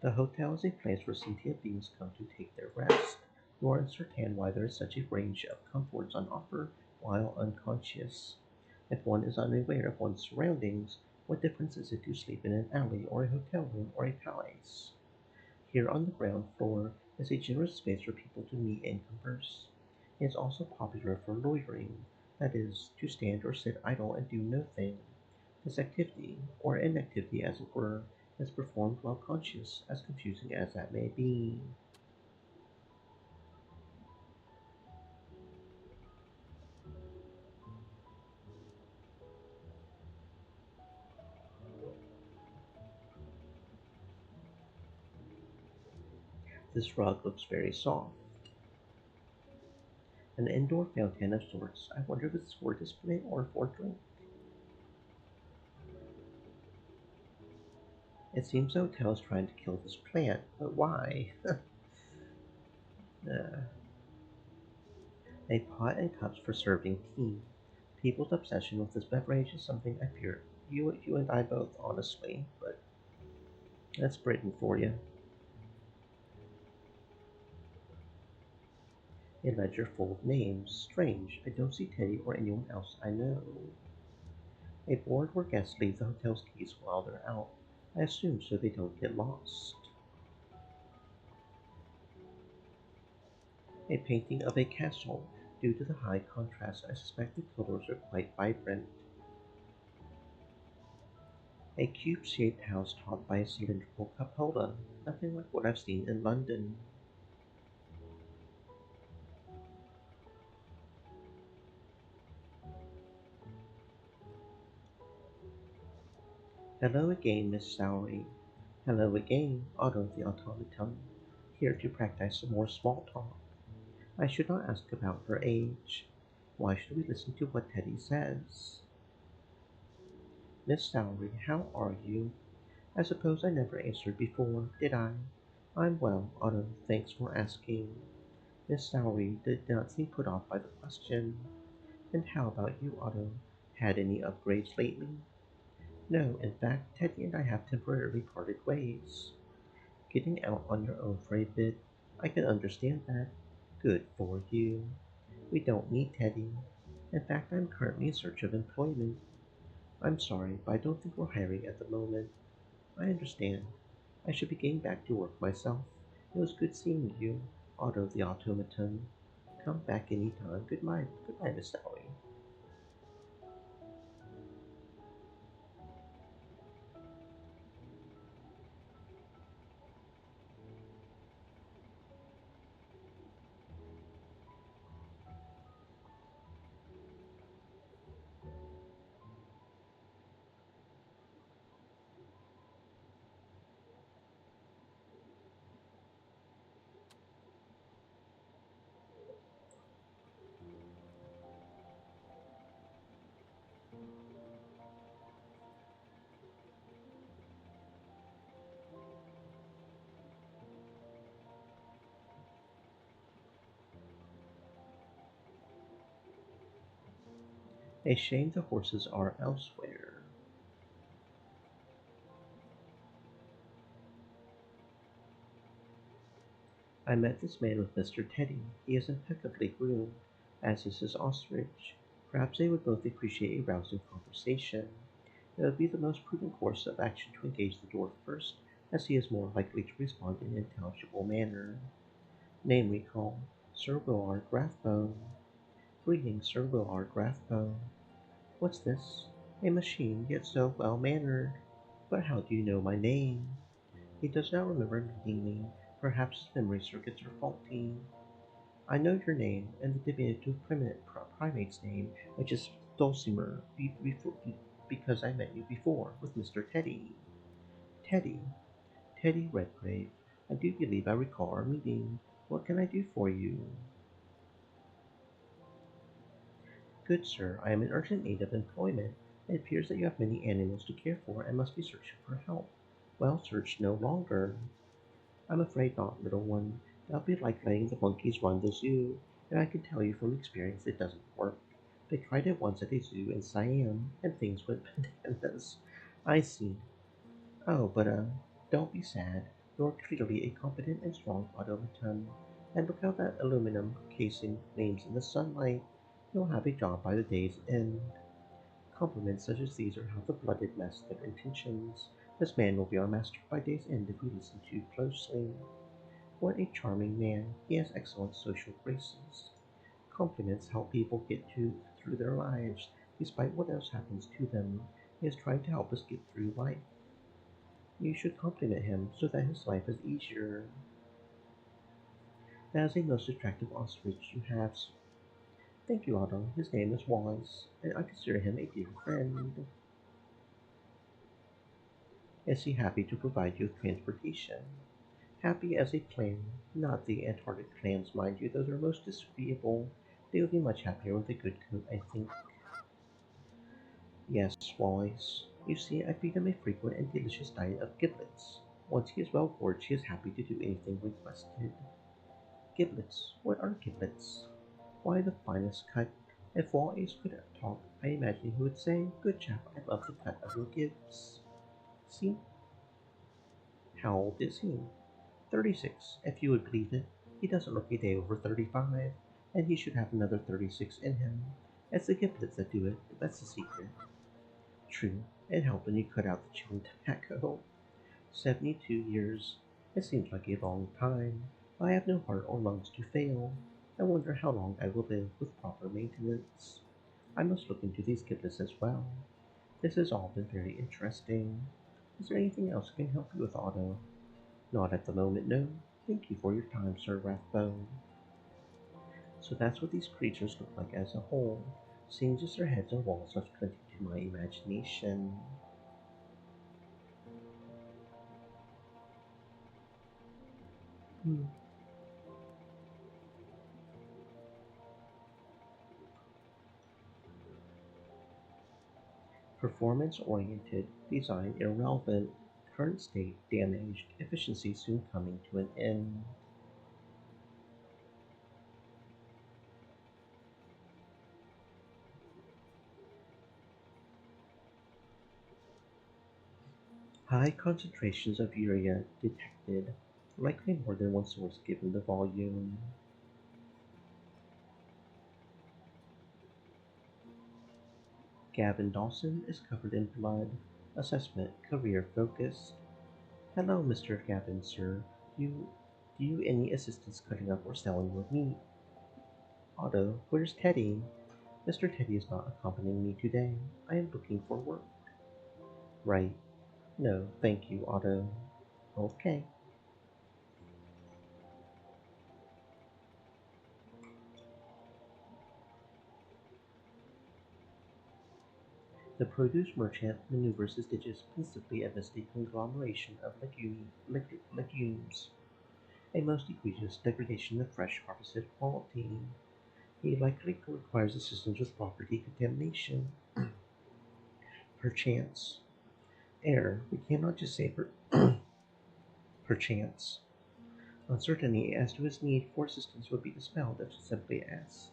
The hotel is a place where sentient beings come to take their rest. You are uncertain why there is such a range of comforts on offer while unconscious. If one is unaware of one's surroundings, what difference is it to sleep in an alley or a hotel room or a palace? Here on the ground floor is a generous space for people to meet and converse. It is also popular for loitering. That is, to stand or sit idle and do no thing. This activity, or inactivity as it were, is performed while conscious, as confusing as that may be. This rug looks very soft. An indoor fountain of sorts. I wonder if it's for display or for drink. It seems the hotel is trying to kill this plant, but why? Uh, a pot and cups for serving tea. People's obsession with this beverage is something I fear you and I both, honestly, but that's Britain for you. A ledger full of names. Strange, I don't see Teddy or anyone else I know. A board where guests leave the hotel's keys while they're out. I assume so they don't get lost. A painting of a castle. Due to the high contrast, I suspect the colors are quite vibrant. A cube-shaped house topped by a cylindrical cupola. Nothing like what I've seen in London. Hello again, Miss Sowery. Hello again, Otto the automaton. Here to practice some more small talk. I should not ask about her age. Why should we listen to what Teddy says? Miss Sowery, how are you? I suppose I never answered before, did I? I'm well, Otto, thanks for asking. Miss Sowery did not seem put off by the question. And how about you, Otto? Had any upgrades lately? No, in fact, Teddy and I have temporarily parted ways. Getting out on your own for a bit, I can understand that. Good for you. We don't need Teddy. In fact, I'm currently in search of employment. I'm sorry, but I don't think we're hiring at the moment. I understand. I should be getting back to work myself. It was good seeing you, Otto the automaton. Come back any time. Goodbye, goodbye, Miss Sally. A shame the horses are elsewhere. I met this man with Mr. Teddy. He is impeccably groomed, as is his ostrich. Perhaps they would both appreciate a rousing conversation. It would be the most prudent course of action to engage the dwarf first, as he is more likely to respond in an intelligible manner. Name recall: Sir Willard Rathbone. Greetings, Sir Willard Rathbone. What's this? A machine, yet so well mannered. But how do you know my name? He does not remember meeting me. Perhaps his memory circuits are faulty. I know your name and the diminutive primate's name, which is Dulcimer, because I met you before with Mr. Teddy. Teddy, Teddy Redgrave. I do believe I recall our meeting. What can I do for you? Good sir, I am in urgent need of employment. It appears that you have many animals to care for and must be searching for help. Well, search no longer. I'm afraid not, little one. That'll be like letting the monkeys run the zoo, and I can tell you from experience it doesn't work. They tried it once at a zoo in Siam, and things went bananas. I see. Oh, but don't be sad. You're clearly a competent and strong automaton. And look how that aluminum casing gleams in the sunlight. You'll have a job by the day's end. Compliments such as these are how the blooded mask their intentions. This man will be our master by day's end if we listen too closely. What a charming man. He has excellent social graces. Compliments help people get through their lives, despite what else happens to them. He is trying to help us get through life. You should compliment him so that his life is easier. That is a most attractive ostrich you have. Thank you, Otto. His name is Wise, and I consider him a dear friend. Is he happy to provide you with transportation? Happy as a clam, not the Antarctic clams, mind you, those are most disagreeable. They would be much happier with a good coat, I think. Yes, Wise. You see, I feed him a frequent and delicious diet of giblets. Once he is well gorged, he is happy to do anything requested. Giblets? What are giblets? Why, the finest cut. If Wise could talk, I imagine he would say, "Good chap, I love the cut of your gibs." See? How old is he? 36, if you would believe it. He doesn't look a day over 35, and he should have another 36 in him. It's the giblets that do it, that's the secret. True, it helped when you cut out the chewing tobacco. 72 years. It seems like a long time. I have no heart or lungs to fail. I wonder how long I will live with proper maintenance. I must look into these giblets as well. This has all been very interesting. Is there anything else I can help you with, Otto? Not at the moment, no. Thank you for your time, Sir Rathbone. So that's what these creatures look like as a whole. Seems as their heads are walls left plenty to my imagination. Hmm. Performance oriented, design irrelevant, current state damaged, efficiency soon coming to an end. High concentrations of urea detected, likely more than one source given the volume. Gavin Dawson is covered in blood. Assessment career focused. Hello, Mr. Gavin, sir. Do you any assistance cutting up or selling your meat? Otto, where's Teddy? Mr. Teddy is not accompanying me today. I am looking for work. Right. No, thank you, Otto. Okay. The produce merchant maneuvers his digits pensively amidst a conglomeration of legumes, a most egregious degradation of fresh harvested quality. He likely requires assistance with property contamination. Perchance. Error. We cannot just say perchance. Uncertainty as to his need for assistance would be dispelled if simply asked.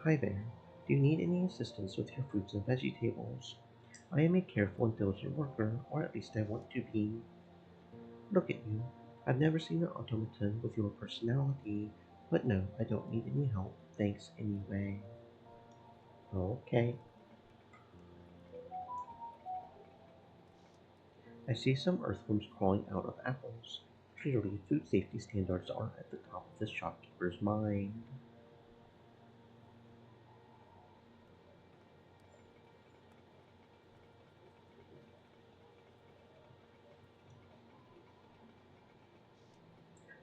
Hi there. Do you need any assistance with your fruits and vegetables? I am a careful and diligent worker, or at least I want to be. Look at you. I've never seen an automaton with your personality, but no, I don't need any help. Thanks anyway. Okay. I see some earthworms crawling out of apples. Clearly, food safety standards are at the top of this shopkeeper's mind.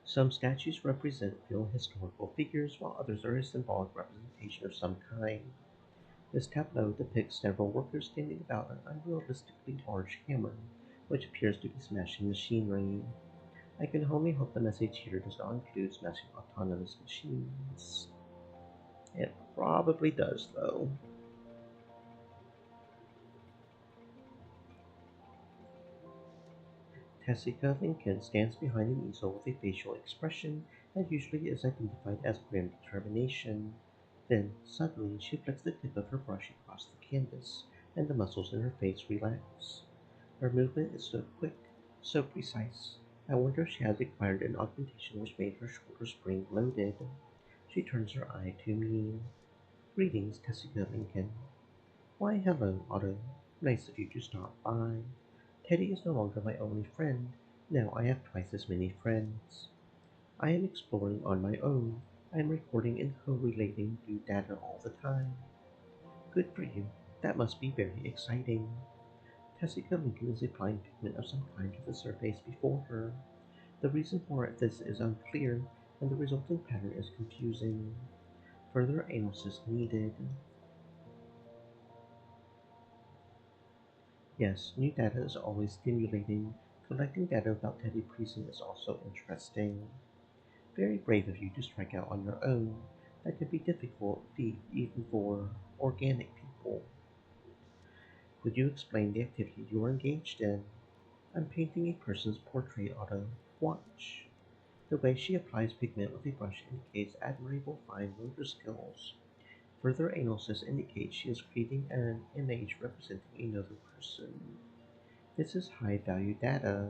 Some statues represent real historical figures, while others are a symbolic representation of some kind. This tableau depicts several workers standing about an unrealistically large hammer, which appears to be smashing machinery. I can only hope the message here does not include smashing autonomous machines. It probably does, though. Tessica Lincoln stands behind an easel with a facial expression that usually is identified as grim determination. Then, suddenly, she flicks the tip of her brush across the canvas, and the muscles in her face relax. Her movement is so quick, so precise. I wonder if she has acquired an augmentation which made her shoulders spring-loaded. She turns her eye to me. Greetings, Tessica Lincoln. Why, hello, Otto. Nice of you to stop by. Teddy is no longer my only friend. Now I have twice as many friends. I am exploring on my own. I am recording and correlating new data all the time. Good for you. That must be very exciting. Tessica Lincoln is applying pigment of some kind to the surface before her. The reason for this is unclear, and the resulting pattern is confusing. Further analysis needed. Yes, new data is always stimulating. Collecting data about Teddy Precinct is also interesting. Very brave of you to strike out on your own. That can be difficult feat even for organic people. Would you explain the activity you are engaged in? I'm painting a person's portrait, Otto. Watch. The way she applies pigment with a brush indicates admirable fine motor skills. Further analysis indicates she is creating an image representing another person. This is high value data.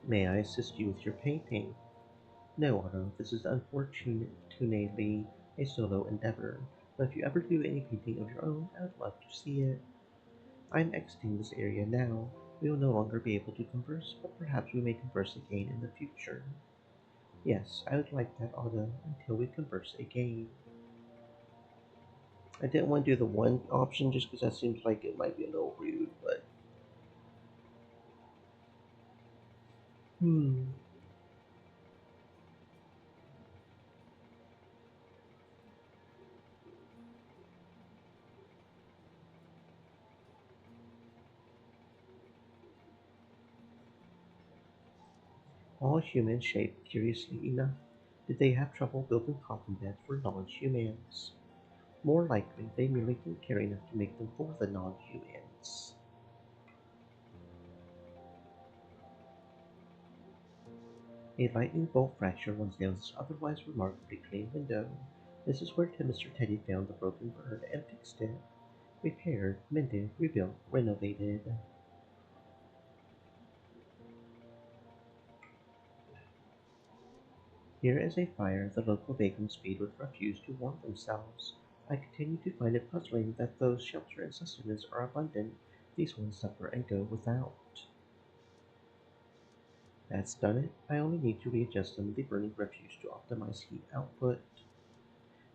May I assist you with your painting? No, Otto, this is unfortunately a solo endeavor, but if you ever do any painting of your own, I would love to see it. I'm exiting this area now. We will no longer be able to converse, but perhaps we may converse again in the future. Yes, I would like that, Otto, until we converse again. I didn't want to do the one option just because that seems like it might be a little rude, but hmm. All humans shaped curiously enough. Did they have trouble building coffin beds for non-humans? More likely, they merely didn't care enough to make them for the non-humans. A lightning bolt fractured one down this otherwise remarkably clean window. This is where Mr. Teddy found the broken bird and fixed it. Repaired, mended, rebuilt, renovated. Here is a fire the local vagrants feed with refuse to warm themselves. I continue to find it puzzling that though shelter and sustenance are abundant, these ones suffer and go without. That's done it. I only need to readjust some of the burning refuse to optimize heat output.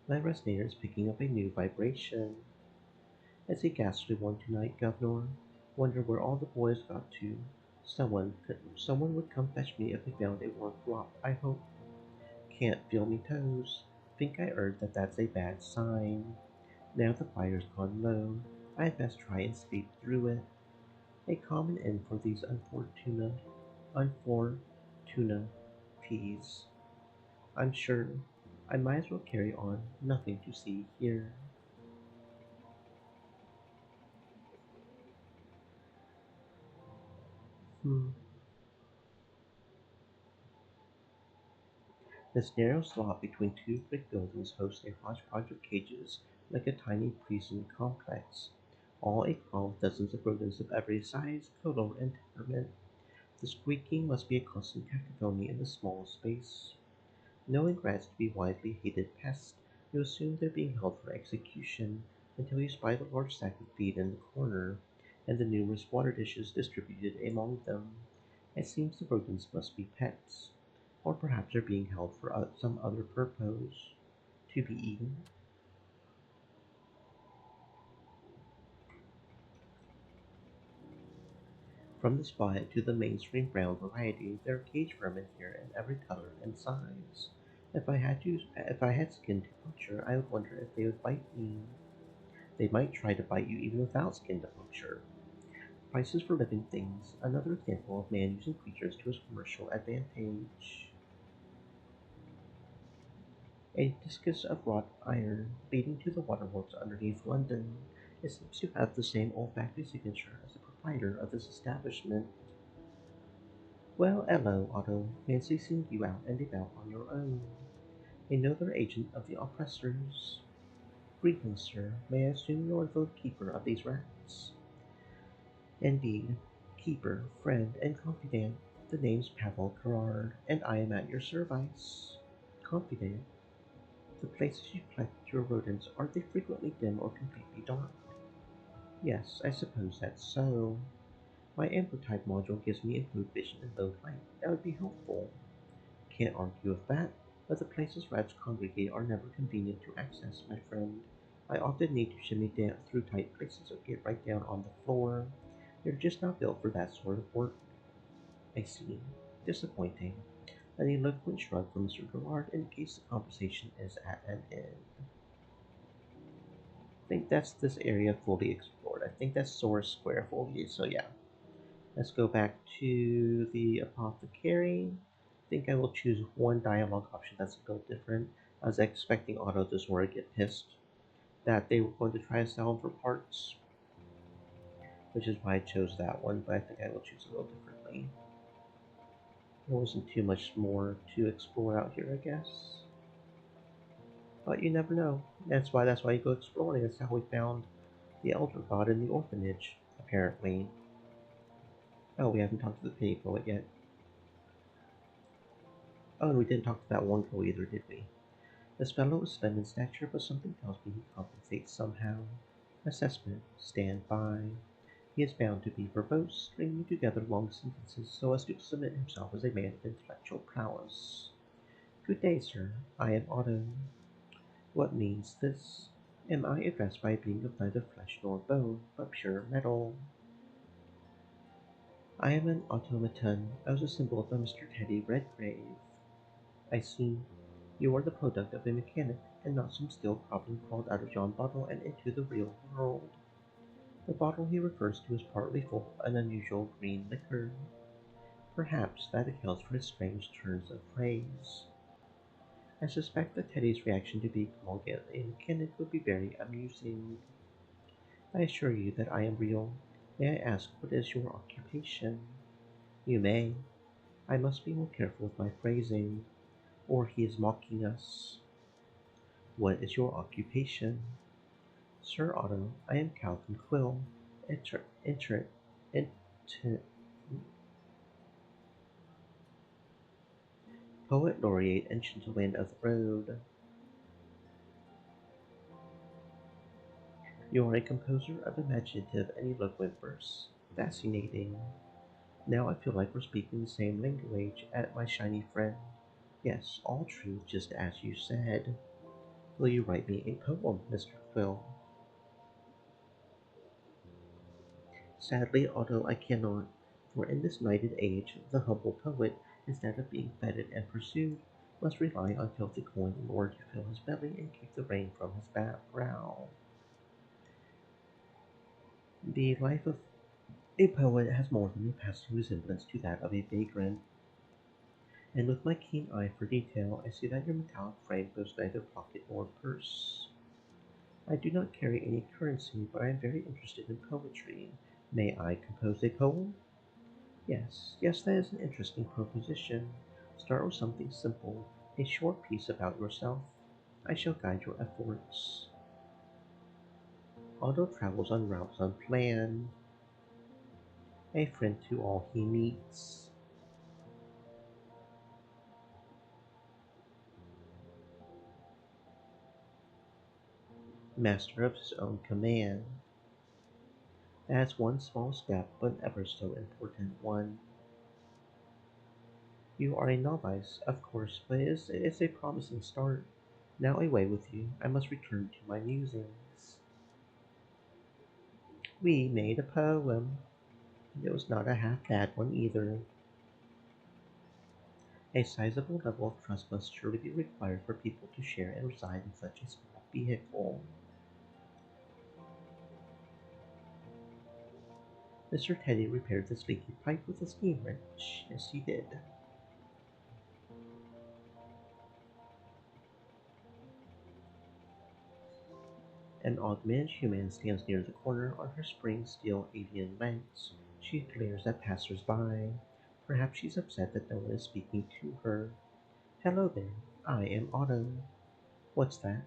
My resonator is picking up a new vibration. It's a ghastly one tonight, Governor. Wonder where all the boys got to. Someone would come fetch me if they found a warm drop, I hope. Can't feel me toes. Think I heard that that's a bad sign. Now the fire's gone low. I'd best try and sleep through it. A common end for these unfortuna teas. I'm sure I might as well carry on. Nothing to see here. Hmm. This narrow slot between two brick buildings hosts a hodgepodge of cages like a tiny prison complex, all aglow with dozens of rodents of every size, color, and temperament. The squeaking must be a constant cacophony in the small space. Knowing rats to be widely hated pests, you assume they're being held for execution until you spy the large sack of feed in the corner, and the numerous water dishes distributed among them. It seems the rodents must be pets, or perhaps are being held for some other purpose. To be eaten? From the spotted to the mainstream brown variety, there are cage vermin here in every color and size. If I had skin to puncture, I would wonder if they would bite me. They might try to bite you even without skin to puncture. Prices for living things, another example of man using creatures to his commercial advantage. A discus of wrought iron leading to the waterworks underneath London. It seems to have the same olfactory signature as the proprietor of this establishment. Well, hello, Otto. Fancy seeing you out and about on your own. Another agent of the oppressors. Greetings, sir. May I assume you're the keeper of these rats? Indeed. Keeper, friend, and confidant. The name's Pavel Gerard, and I am at your service. Confidant. The places you collect your rodents, aren't they frequently dim or completely dark? Yes, I suppose that's so. My amplitype module gives me improved vision in low light. That would be helpful. Can't argue with that. but the places rats congregate are never convenient to access, my friend. I often need to shimmy down through tight places or get right down on the floor. You're just not built for that sort of work. I see. Disappointing. An eloquent shrug from Mr. Gerard indicates the conversation is at an end. I think that's this area fully explored. I think that's Source Square fully. So yeah, let's go back to the apothecary. I think I will choose one dialogue option that's a little different. I was expecting Otto to sort of get pissed that they were going to try to sell him for parts, which is why I chose that one. But I think I will choose a little differently. There wasn't too much more to explore out here, I guess. But you never know. That's why you go exploring. That's how we found the Elder God in the orphanage, apparently. Oh, we haven't talked to the pay poet yet. Oh, and we didn't talk to that one girl either, did we? This fellow is slim in stature, but something tells me he compensates somehow. Assessment. Stand by. He is bound to be verbose, stringing together long sentences so as to submit himself as a man of intellectual prowess. Good day, sir. I am Otto. What means this? Am I addressed by a being of neither flesh nor bone, but pure metal? I am an automaton, as a symbol of a Mr. Teddy Redgrave. I see. You are the product of a mechanic, and not some skilled goblin crawled out of yon bottle and into the real world. The bottle he refers to is partly full of an unusual green liquor. Perhaps that accounts for his strange turns of phrase. I suspect that Teddy's reaction to being called a mechanic would be very amusing. I assure you that I am real. May I ask what is your occupation? You may. I must be more careful with my phrasing, or he is mocking us. What is your occupation? Sir Otto, I am Calvin Quill, inter, poet laureate and gentleman of the road. You are a composer of imaginative and eloquent verse. Fascinating. Now I feel like we're speaking the same language at my shiny friend. Yes, all true, just as you said. Will you write me a poem, Mr. Quill? Sadly, although I cannot, for in this nighted age the humble poet, instead of being feted and pursued, must rely on filthy coin in order to fill his belly and keep the rain from his brow. The life of a poet has more than a passing resemblance to that of a vagrant, and with my keen eye for detail, I see that your metallic frame boasts neither pocket nor purse. I do not carry any currency, but I am very interested in poetry. May I compose a poem? Yes, that is an interesting proposition. Start with something simple, a short piece about yourself. I shall guide your efforts. Otto travels on routes unplanned, a friend to all he meets, master of his own command. That's one small step, but an ever so important one. You are a novice, of course, but it's a promising start. Now away with you. I must return to my musings. We made a poem. It was not a half bad one either. A sizable level of trust must surely be required for people to share and reside in such a small vehicle. Mr. Teddy repaired this leaky pipe with a steam wrench. Yes, he did. An augmented human stands near the corner on her spring steel avian legs. She glares at passers-by. Perhaps she's upset that no one is speaking to her. Hello there. I am Otto. What's that?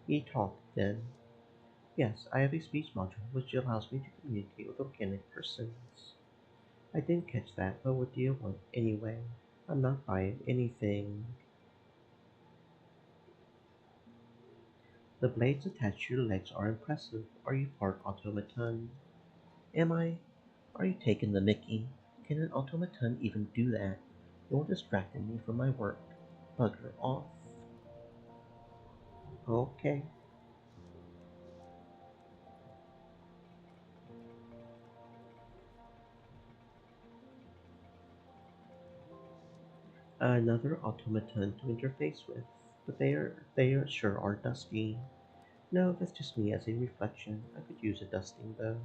Ye talk, then. Yes, I have a speech module which allows me to communicate with organic persons. I didn't catch that, but what do you want anyway? I'm not buying anything. The blades attached to your legs are impressive. Are you part automaton? Am I? Are you taking the mickey? Can an automaton even do that? You're distracting me from my work. Bugger off. Okay. Another automaton to interface with, but they are sure are dusty. No, that's just me as a reflection. I could use a dusting though.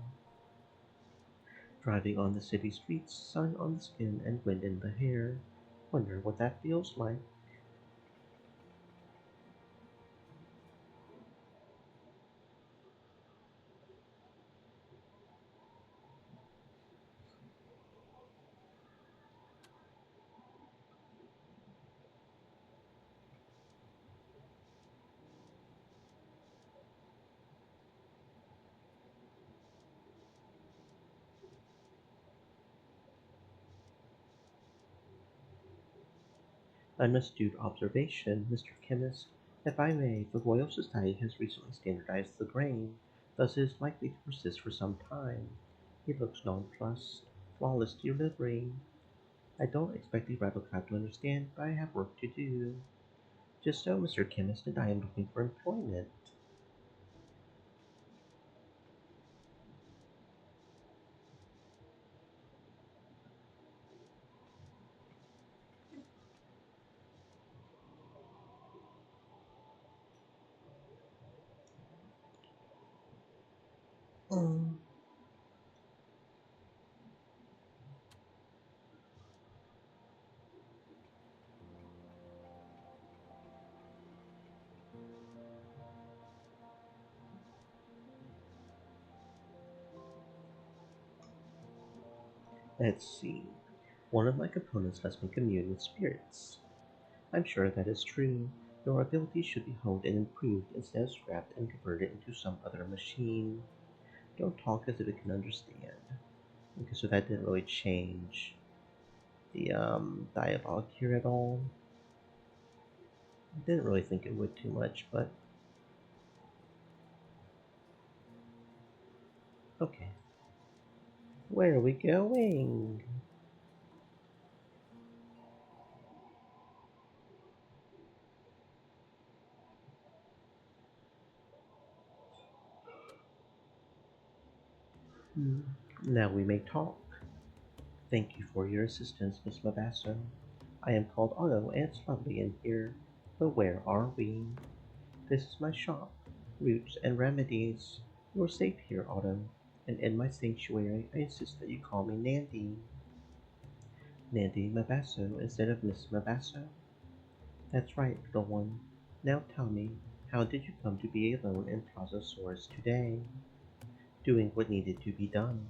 Driving on the city streets, sun on the skin and wind in the hair. Wonder what that feels like. An astute observation, Mr. Chemist. If I may, the Royal Society has recently standardized the grain, thus it is likely to persist for some time. He looks nonplussed. Flawless delivery. I don't expect the Rattleclap to understand, but I have work to do. Just so, Mr. Chemist, and I am looking for employment. Mm, let's see. One of my components lets me commune with spirits. I'm sure that is true. Your ability should be honed and improved instead of scrapped and converted into some other machine. Don't talk as if it can understand. Okay, so that didn't really change the dialogue here at all. Didn't really think it would too much, but okay. Where are we going? Hmm. Now we may talk. Thank you for your assistance, Miss Mabasso. I am called Otto, and it's lovely in here. But where are we? This is my shop. Roots and remedies. You are safe here, Otto. And in my sanctuary, I insist that you call me Nandy. Nandy Mabasso instead of Miss Mabasso? That's right, little one. Now tell me, how did you come to be alone in Plaza Soares today? Doing what needed to be done.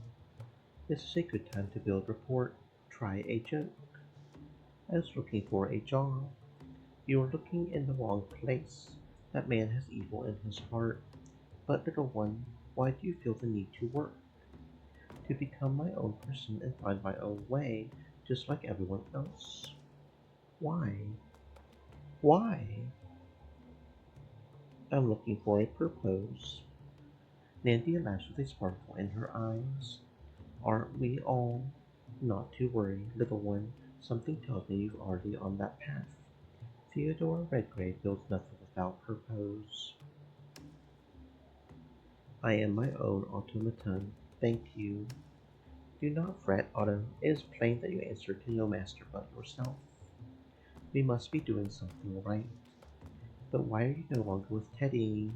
This is a good time to build rapport. Try a joke. I was looking for a job. You are looking in the wrong place. That man has evil in his heart. But, little one, why do you feel the need to work? To become my own person and find my own way, just like everyone else. Why? Why? I'm looking for a purpose. Nandy laughs with a sparkle in her eyes. Aren't we all? Not to worry, little one. Something tells me you're already on that path. Theodore Redgrave builds nothing without purpose. I am my own automaton. Thank you. Do not fret, Otto. It is plain that you answer to no master but yourself. We must be doing something right. But why are you no longer with Teddy?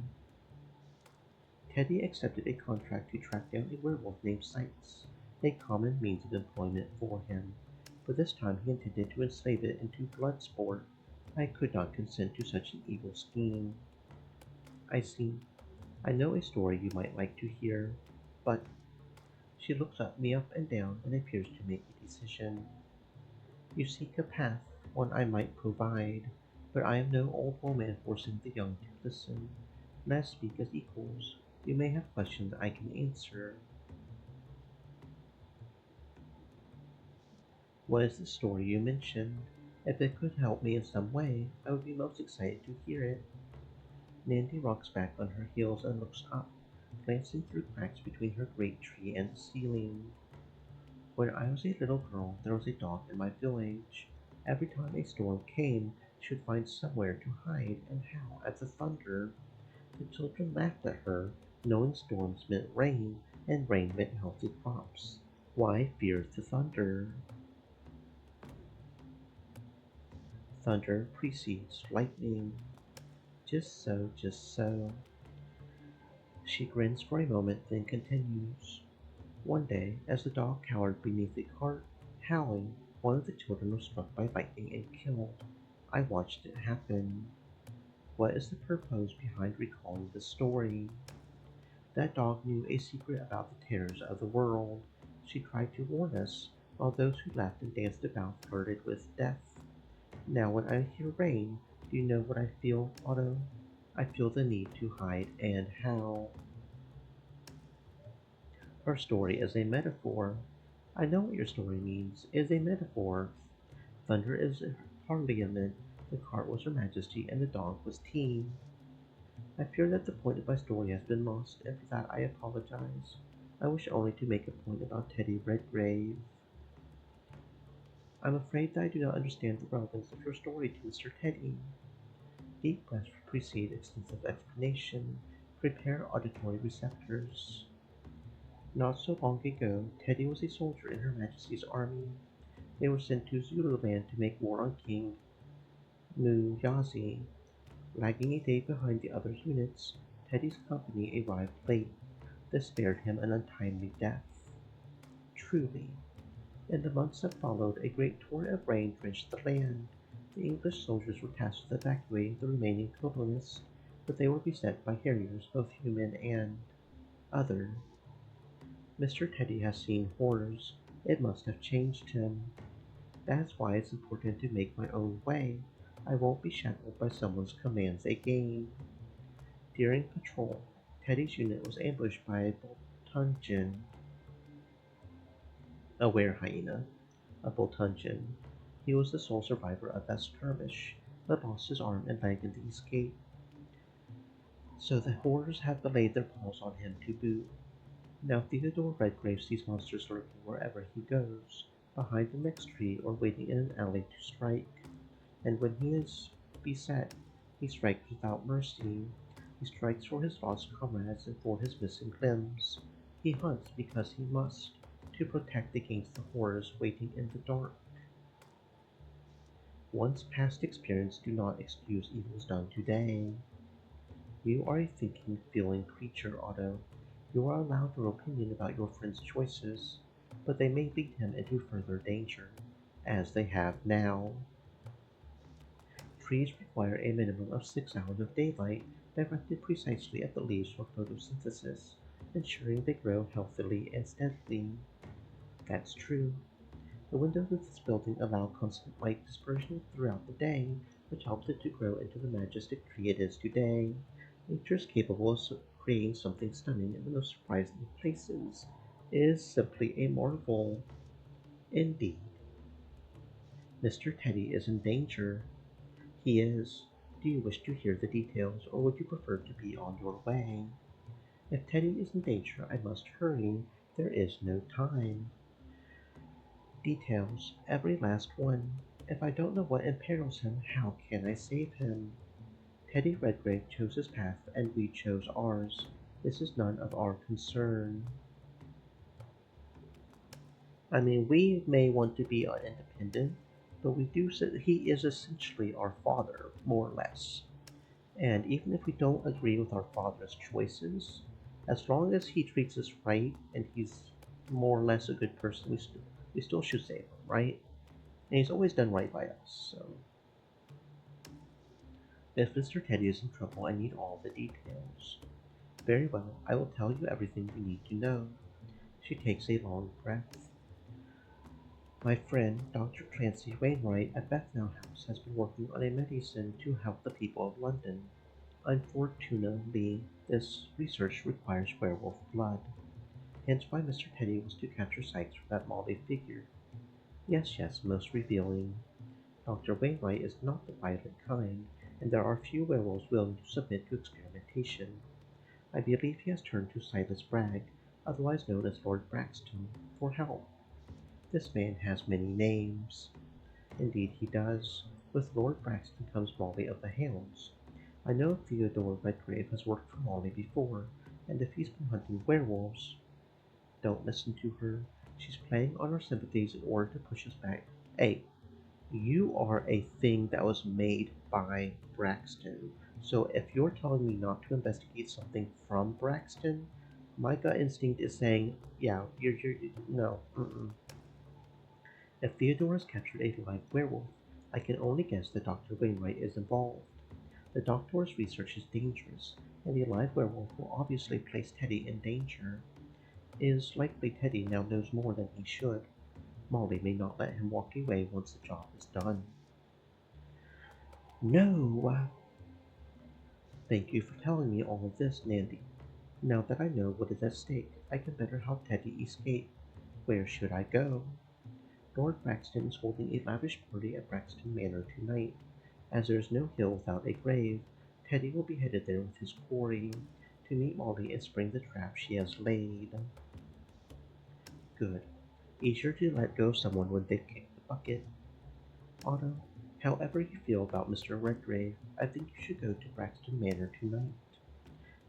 Teddy accepted a contract to track down a werewolf named Sykes, a common means of employment for him, but this time he intended to enslave it into blood sport. I could not consent to such an evil scheme. I see. I know a story you might like to hear, but she looks at me up and down and appears to make a decision. You seek a path, one I might provide, but I am no old woman forcing the young to listen. Let us speak as equals. You may have questions I can answer. What is the story you mentioned? If it could help me in some way, I would be most excited to hear it. Nandy rocks back on her heels and looks up, glancing through cracks between her great tree and the ceiling. When I was a little girl, there was a dog in my village. Every time a storm came, she would find somewhere to hide and howl at the thunder. The children laughed at her, knowing storms meant rain, and rain meant healthy crops. Why fear the thunder? Thunder precedes lightning. Just so, just so. She grins for a moment, then continues. One day, as the dog cowered beneath a cart, howling, one of the children was struck by lightning and killed. I watched it happen. What is the purpose behind recalling this story? That dog knew a secret about the terrors of the world. She tried to warn us, while those who laughed and danced about flirted with death. Now, when I hear rain, do you know what I feel, Otto? I feel the need to hide and howl. Her story is a metaphor. I know what your story means. It is a metaphor. Thunder is her parliament, the cart was her majesty, and the dog was tea. I fear that the point of my story has been lost, and for that I apologize. I wish only to make a point about Teddy Redgrave. I'm afraid that I do not understand the relevance of your story to Mr. Teddy. Deep breaths precede extensive explanation. Prepare auditory receptors. Not so long ago, Teddy was a soldier in Her Majesty's army. They were sent to Zululand to make war on King Muyazi. Lagging a day behind the other units, Teddy's company arrived late. This spared him an untimely death. Truly, in the months that followed, a great torrent of rain drenched the land. The English soldiers were tasked with evacuating the remaining colonists, but they were beset by harriers, both human and other. Mr. Teddy has seen horrors. It must have changed him. That's why it's important to make my own way. I won't be shackled by someone's commands again. During patrol, Teddy's unit was ambushed by a Boltungan, a were-hyena, a Boltungan. He was the sole survivor of that skirmish, but lost his arm and leg in the escape. So the horrors have laid their paws on him to boot. Now Theodore Redgrave sees monsters lurking wherever he goes, behind the next tree or waiting in an alley to strike. And when he is beset, he strikes without mercy. He strikes for his lost comrades and for his missing limbs. He hunts because he must, to protect against the horrors waiting in the dark. One's past experience do not excuse evils done today. You are a thinking, feeling creature, Otto. You are allowed your opinion about your friend's choices, but they may lead him into further danger, as they have now. Trees require a minimum of 6 hours of daylight directed precisely at the leaves for photosynthesis, ensuring they grow healthily and steadily. That's true. The windows of this building allow constant light dispersion throughout the day, which helps it to grow into the majestic tree it is today. Nature is capable of creating something stunning in the most surprising places. It is simply a marvel. Indeed, Mr. Teddy is in danger. He is. Do you wish to hear the details, or would you prefer to be on your way? If Teddy is in danger, I must hurry. There is no time. Details, every last one. If I don't know what imperils him, how can I save him? Teddy Redgrave chose his path, and we chose ours. This is none of our concern. I mean, we may want to be independent, but we do say he is essentially our father, more or less. And even if we don't agree with our father's choices, as long as he treats us right and he's more or less a good person, we still should save him, right? And he's always done right by us, so. If Mr. Teddy is in trouble, I need all the details. Very well, I will tell you everything you need to know. She takes a long breath. My friend, Dr. Clancy Wainwright at Bethnal House, has been working on a medicine to help the people of London. Unfortunately, this research requires werewolf blood. Hence why Mr. Teddy was to capture Sykes for that motley figure. Yes, yes, most revealing. Dr. Wainwright is not the violent kind, and there are few werewolves willing to submit to experimentation. I believe he has turned to Silas Bragg, otherwise known as Lord Braxton, for help. This man has many names. Indeed he does. With Lord Braxton comes Molly of the Hounds. I know Theodore Redgrave has worked for Molly before, and if he's been hunting werewolves, don't listen to her. She's playing on our sympathies in order to push us back. Hey, you are a thing that was made by Braxton. So if you're telling me not to investigate something from Braxton, my gut instinct is saying, yeah, no. Mm-mm. If Theodore has captured a live werewolf, I can only guess that Dr. Wainwright is involved. The doctor's research is dangerous, and the live werewolf will obviously place Teddy in danger. It is likely Teddy now knows more than he should. Molly may not let him walk away once the job is done. No! Thank you for telling me all of this, Nandy. Now that I know what is at stake, I can better help Teddy escape. Where should I go? Lord Braxton is holding a lavish party at Braxton Manor tonight. As there is no hill without a grave, Teddy will be headed there with his quarry to meet Molly and spring the trap she has laid. Good. Easier to let go of someone when they've kicked the bucket. Otto, however you feel about Mr. Redgrave, I think you should go to Braxton Manor tonight.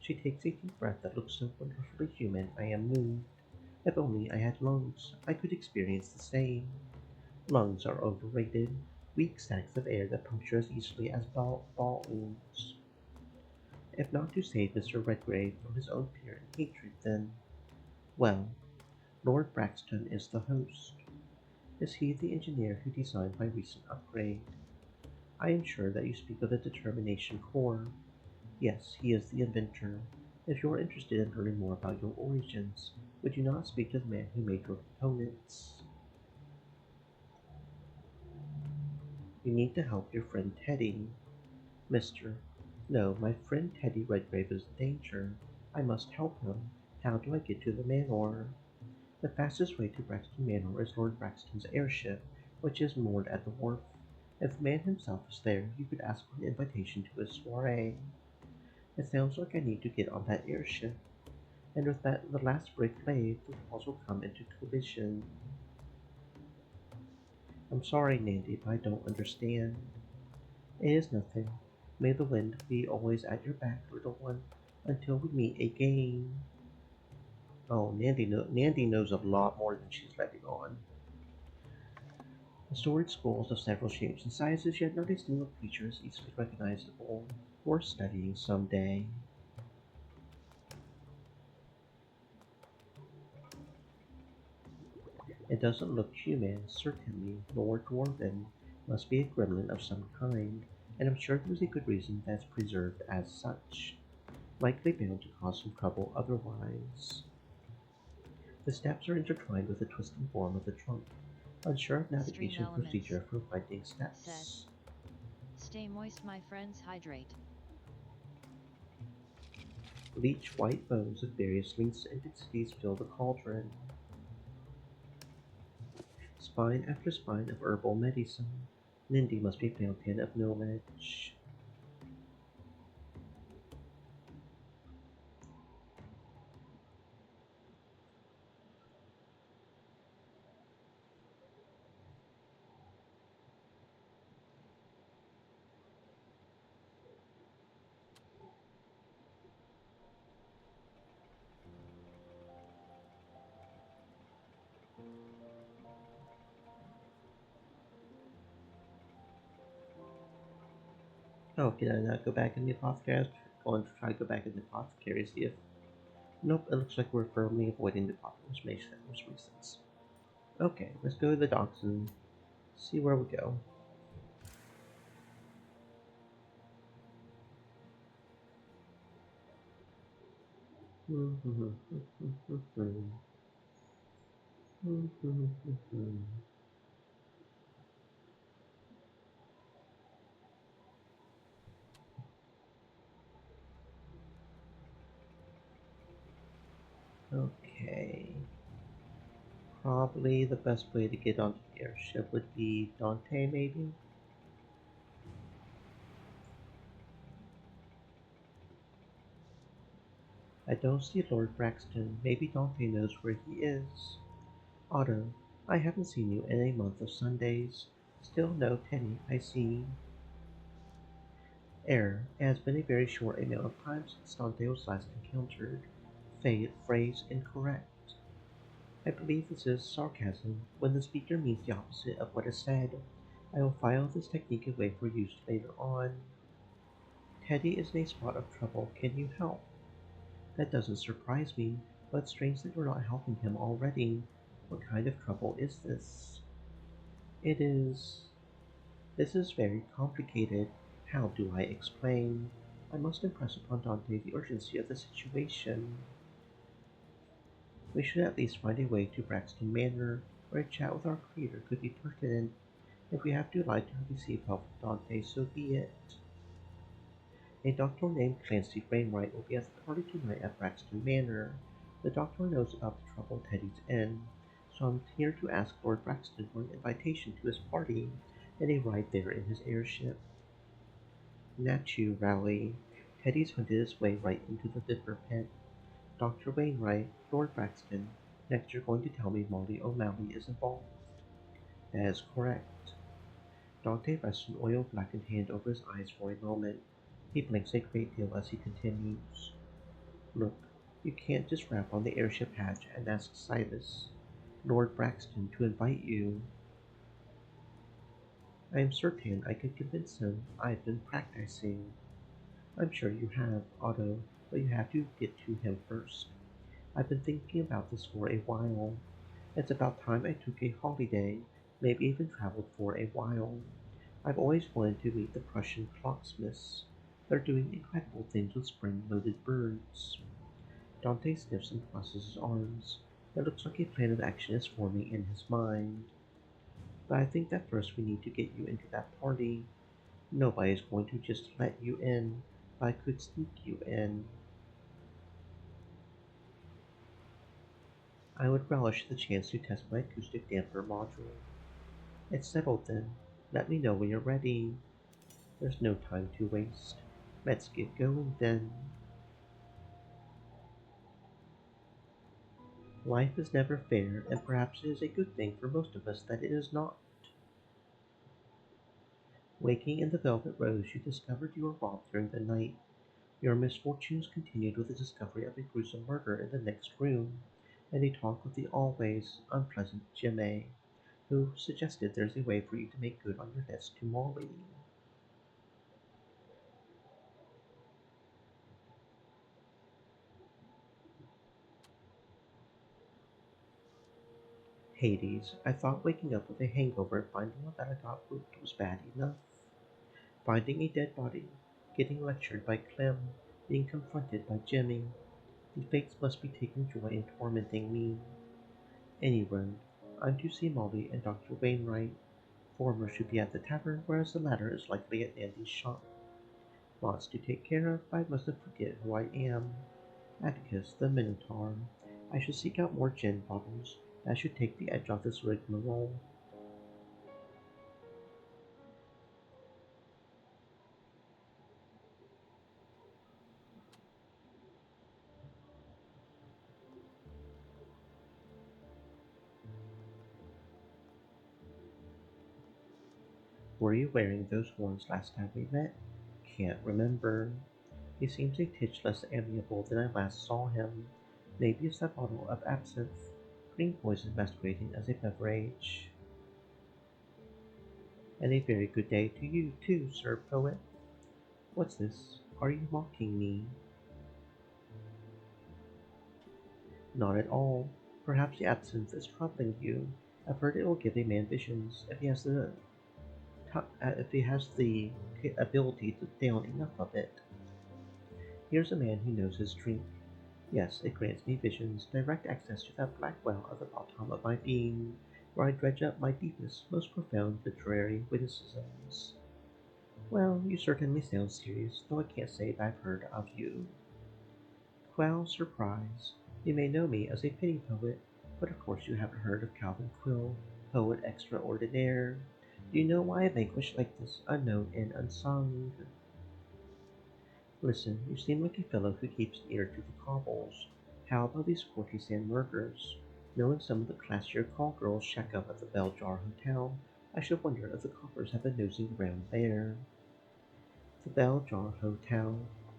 She takes a deep breath that looks so wonderfully human I am moved. If only I had lungs, I could experience the same. Lungs are overrated, weak sacs of air that puncture as easily as balloons. If not to save Mr. Redgrave from his own fear and hatred, then, well, Lord Braxton is the host. Is he the engineer who designed my recent upgrade? I am sure that you speak of the Determination Core. Yes, he is the inventor. If you are interested in learning more about your origins, would you not speak to the man who made your components? You need to help your friend Teddy. Mister. No, my friend Teddy Redgrave is in danger. I must help him. How do I get to the manor? The fastest way to Braxton Manor is Lord Braxton's airship, which is moored at the wharf. If the man himself is there, you could ask for an invitation to his soiree. It sounds like I need to get on that airship, and with that the last brick laid, the walls will come into collision. I'm sorry, Nandy, but I don't understand. It is nothing. May the wind be always at your back, little one, until we meet again. Oh, Nandy knows a lot more than she's letting on. The storage skulls of several shapes and sizes, yet not a single creature is easily recognizable. Worth studying someday. It doesn't look human, certainly, nor dwarven. Must be a gremlin of some kind, and I'm sure there's a good reason that's preserved as such. Likely bound to cause some trouble otherwise. The steps are intertwined with the twisting form of the trunk. Unsure of Stream navigation elements, procedure for finding said. steps. Stay moist, my friends, hydrate. Bleach white bones of various lengths and densities fill the cauldron. Spine after spine of herbal medicine. Nindy must be a fountain of knowledge. Oh, can I not go back in the apothecary? Going to try to go back in the apothecary, see if. Nope, it looks like we're firmly avoiding the populous reasons. Okay, let's go to the docks and see where we go. Okay. Probably the best way to get onto the airship would be Dante, maybe? I don't see Lord Braxton. Maybe Dante knows where he is. Otto, I haven't seen you in a month of Sundays. Still no, Teddy, I see. Error. It has been a very short amount of time since Dante was last encountered. Phrase incorrect. I believe this is sarcasm when the speaker means the opposite of what is said. I will file this technique away for use later on. Teddy is in a spot of trouble. Can you help? That doesn't surprise me, but it's strange that you're not helping him already. What kind of trouble is this? It is. This is very complicated. How do I explain? I must impress upon Dante the urgency of the situation. We should at least find a way to Braxton Manor, where a chat with our creator could be pertinent. If we have to lie to receive help from Dante, so be it. A doctor named Clancy Wainwright will be at the party tonight at Braxton Manor. The doctor knows about the trouble Teddy's in, so I'm here to ask Lord Braxton for an invitation to his party and a ride there in his airship. Nachu rally. Teddy's hunted his way right into the liver pit. Dr. Wainwright, Lord Braxton, next you're going to tell me Molly O'Malley is involved. That is correct. Dante rests an oil-blackened hand over his eyes for a moment. He blinks a great deal as he continues. Look, you can't just rap on the airship hatch and ask Silas, Lord Braxton, to invite you. I am certain I could convince him. I've been practicing. I'm sure you have, Otto, but you have to get to him first. I've been thinking about this for a while. It's about time I took a holiday, maybe even traveled for a while. I've always wanted to meet the Prussian clocksmiths. They're doing incredible things with spring-loaded birds. Dante sniffs and crosses his arms. It looks like a plan of action is forming in his mind. But I think that first we need to get you into that party. Nobody's going to just let you in, but I could sneak you in. I would relish the chance to test my acoustic damper module. It's settled then. Let me know when you're ready. There's no time to waste. Let's get going then. Life is never fair, and perhaps it is a good thing for most of us that it is not. Waking in the Velvet Rose, you discovered you were robbed during the night. Your misfortunes continued with the discovery of a gruesome murder in the next room, and a talk with the always unpleasant Jimmy, who suggested there's a way for you to make good on your debts to Molly. Hades, I thought waking up with a hangover and finding out that I got booked was bad enough. Finding a dead body, getting lectured by Clem, being confronted by Jimmy. The fates must be taking joy in tormenting me. Anyway, I'm to see Molly and Dr. Wainwright. Former should be at the tavern, whereas the latter is likely at Andy's shop. Lots to take care of, but I mustn't forget who I am. Atticus the Minotaur. I should seek out more gin bottles. That should take the edge off this rigmarole. Were you wearing those horns last time we met? Can't remember. He seems a titch less amiable than I last saw him. Maybe it's that bottle of absinthe. Green poison masquerading as a beverage. And a very good day to you, too, Sir Poet. What's this? Are you mocking me? Not at all. Perhaps the absinthe is troubling you. I've heard it will give a man visions if he has the ability to down enough of it. Here's a man who knows his drink. Yes, it grants me visions, direct access to that black well at the bottom of my being, where I dredge up my deepest, most profound literary witticisms. Well, you certainly sound serious, though I can't say that I've heard of you. Quell surprise. You may know me as a pity poet, but of course you haven't heard of Calvin Quill, poet extraordinaire. Do you know why I vanquish like this, unknown and unsung? Listen, you seem like a fellow who keeps an ear to the cobbles. How about these courtesan workers? Knowing some of the classier call girls shack up at the Bell Jar Hotel, I should wonder if the coppers have been nosing around there. The Bell Jar Hotel.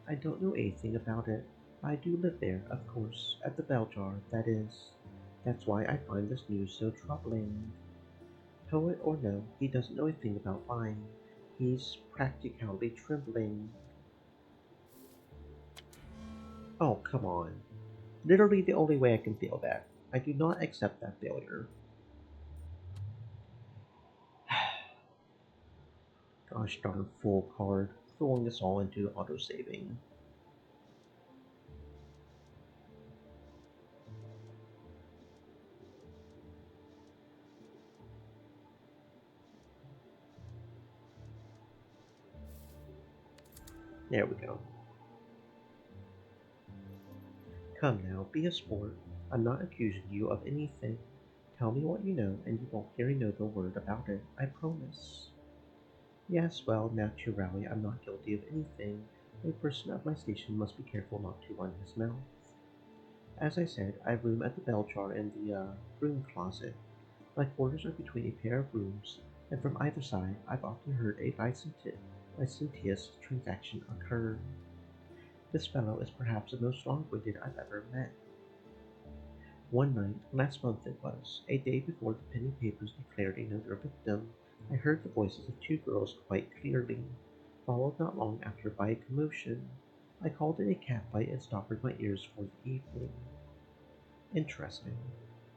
I don't know anything about it. I do live there, of course, at the Bell Jar, that is. That's why I find this news so troubling. Poet or no, he doesn't know a thing about lying. He's practically trembling. Oh, come on. Literally the only way I can feel that. I do not accept that failure. Gosh darn fool card, throwing us all into autosaving. There we go. Come now, be a sport. I'm not accusing you of anything. Tell me what you know, and you won't hear another word about it, I promise. Yes, well, naturally, I'm not guilty of anything. A person of my station must be careful not to run his mouth. As I said, I room at the bell jar in the broom closet. My quarters are between a pair of rooms, and from either side I've often heard a licentious transaction occur. This fellow is perhaps the most long-winded I've ever met. One night, last month it was, a day before the penny papers declared another victim, I heard the voices of two girls quite clearly, followed not long after by a commotion. I called it a catfight and stoppered my ears for the evening. Interesting.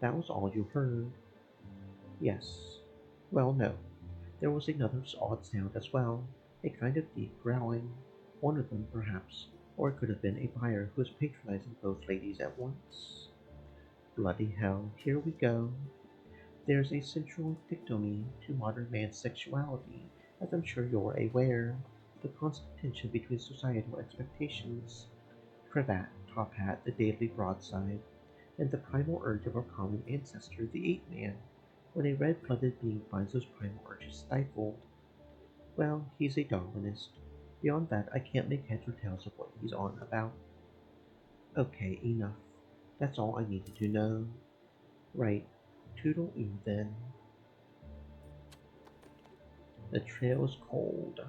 That was all you heard? Yes. Well, no. There was another odd sound as well, a kind of deep growling. One of them, perhaps, or it could have been a buyer who was patronizing both ladies at once. Bloody hell, here we go. There's a central dichotomy to modern man's sexuality, as I'm sure you're aware. The constant tension between societal expectations, cravat, top hat, the daily broadside, and the primal urge of our common ancestor, the ape man. When a red-blooded being finds those primal urges stifled, well, he's a Darwinist. Beyond that, I can't make heads or tails of what he's on about. Okay, enough. That's all I needed to know. Right. Toodle-oo then. The trail is cold.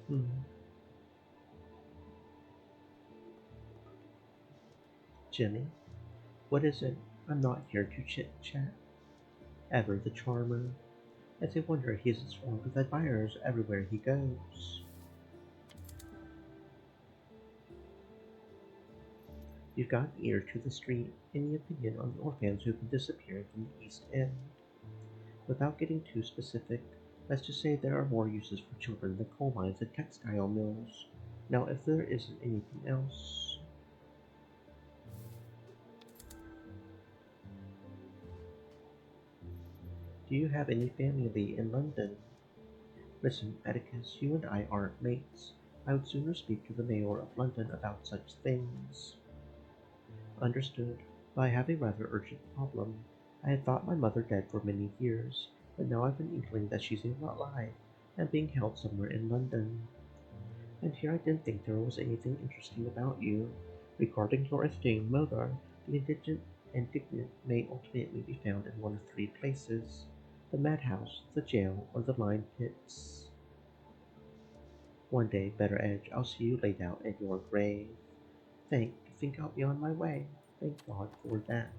Hmm. Jimmy, what is it? I'm not here to chit-chat. Ever the charmer. It's a wonder he isn't swarmed with admirers everywhere he goes. You've got an ear to the street. Any opinion on the orphans who've been disappearing from the East End? Without getting too specific, let's just say there are more uses for children than coal mines and textile mills. Now, if there isn't anything else, do you have any family in London? Listen, Atticus, you and I aren't mates. I would sooner speak to the mayor of London about such things. Understood. But I have a rather urgent problem. I had thought my mother dead for many years, but now I've an inkling that she's alive and being held somewhere in London. And here I didn't think there was anything interesting about you. Regarding your esteemed mother, the indignant may ultimately be found in one of three places: the madhouse, the jail, or the lime pits. One day, better edge, I'll see you laid out in your grave. Think I'll be on my way. Thank God for that.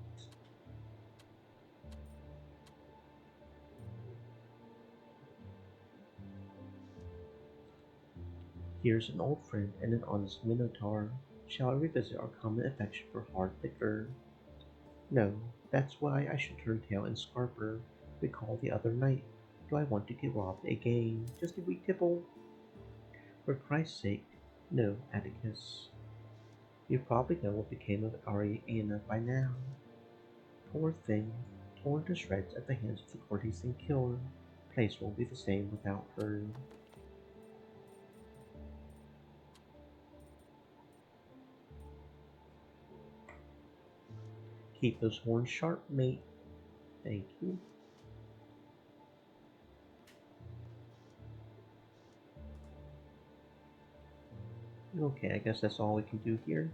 Here's an old friend and an honest minotaur. Shall I revisit our common affection for hard liquor? No, that's why I should turn tail and scarper. Recall the other night. Do I want to get robbed again? Just a wee tipple? For Christ's sake, no, Atticus. You probably know what became of Ariana by now. Poor thing, torn to shreds at the hands of the courtesan killer. Place won't be the same without her. Keep those horns sharp, mate. Thank you. Okay, I guess that's all we can do here.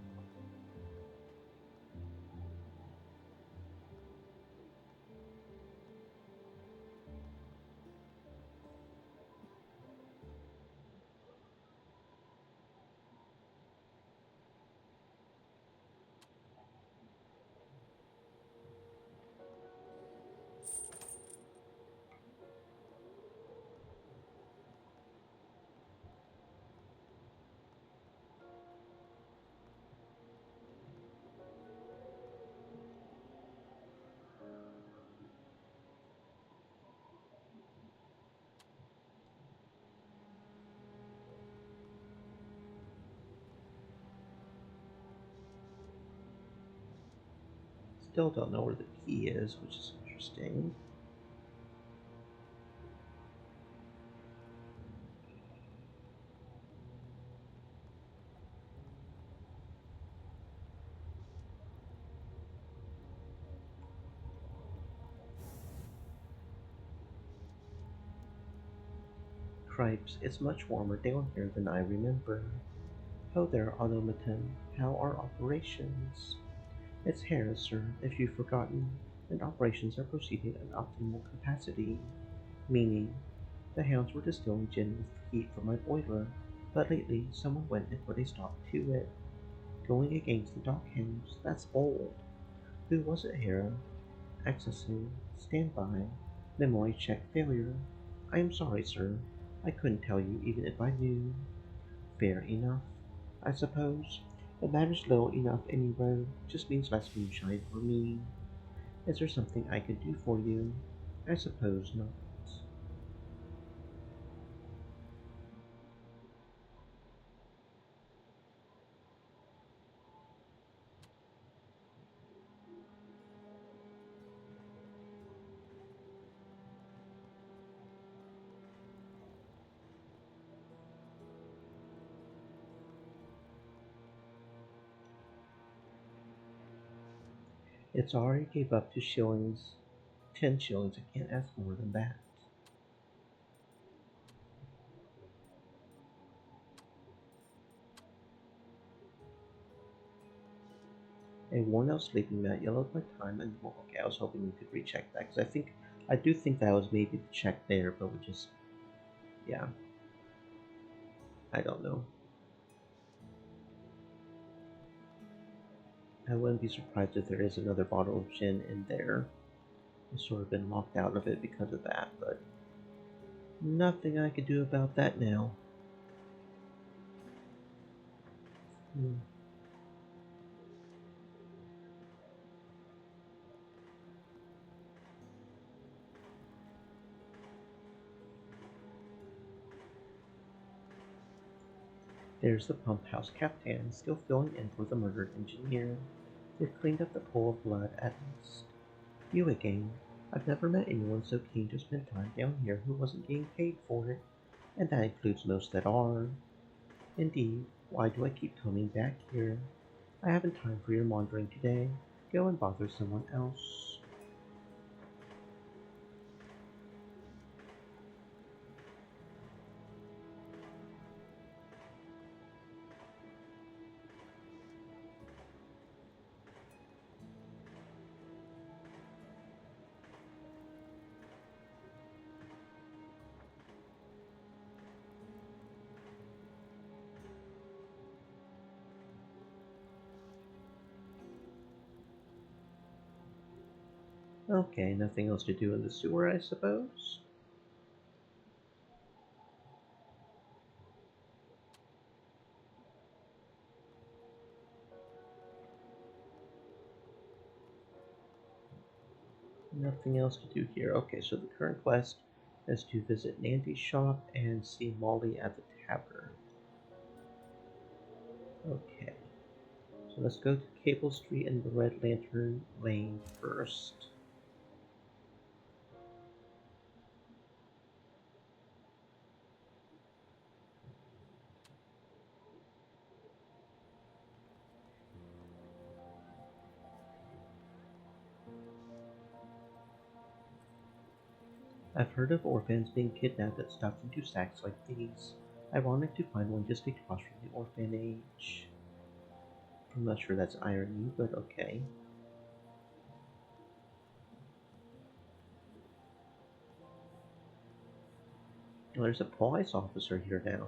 Still don't know where the key is, which is interesting. Cripes, it's much warmer down here than I remember. Ho there, automaton. How are operations? It's Harris, sir, if you've forgotten, and operations are proceeding at optimal capacity, meaning the hounds were distilling gin with heat from my boiler, but lately someone went and put a stop to it. Going against the dock hounds, that's bold. Who was it, Hera? Accessing. Standby. Memory check failure. I am sorry, sir. I couldn't tell you even if I knew. Fair enough, I suppose. It matters little enough anyway. Just means less moonshine for me. Is there something I could do for you? I suppose not. It's already gave up to shillings. 10 shillings. I can't ask more than that. A worn out sleeping mat yellowed my time and walk. I was hoping we could recheck that because I do think that was maybe the check there, but we just, yeah, I don't know. I wouldn't be surprised if there is another bottle of gin in there. I've sort of been locked out of it because of that, but nothing I could do about that now. Hmm. There's the pump house captain, still filling in for the murdered engineer. They've cleaned up the pool of blood at least. You again. I've never met anyone so keen to spend time down here who wasn't getting paid for it, and that includes most that are. Indeed, why do I keep coming back here? I haven't time for your maundering today. Go and bother someone else. Okay, nothing else to do in the sewer, I suppose? Nothing else to do here. Okay, so the current quest is to visit Nandy's shop and see Molly at the tavern. Okay, so let's go to Cable Street and the Red Lantern Lane first. I've heard of orphans being kidnapped and stuffed into sacks like these. Ironic to find one just across from the orphanage. I'm not sure that's irony, but okay. Well, there's a police officer here now.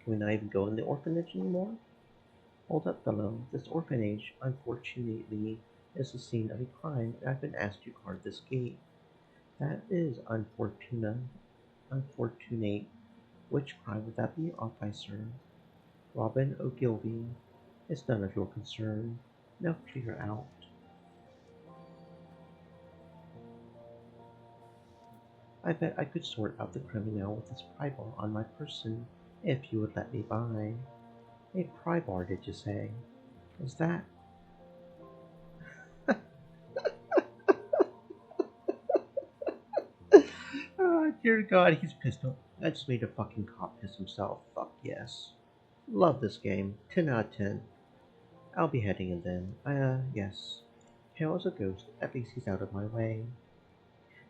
Can we not even go in the orphanage anymore? Hold up, fellow. This orphanage, unfortunately, is the scene of a crime, and I've been asked to guard this gate. That is unfortunate. Which crime would that be, officer? Robin Ogilvy. It's none of your concern. Now clear out. I bet I could sort out the criminal with this pry bar on my person, if you would let me by. A pry bar, did you say? Is that? Oh, dear God, he's pissed off. I just made a fucking cop piss himself. Fuck yes. Love this game. 10 out of 10. I'll be heading in then. Yes. Hale is a ghost. At least he's out of my way.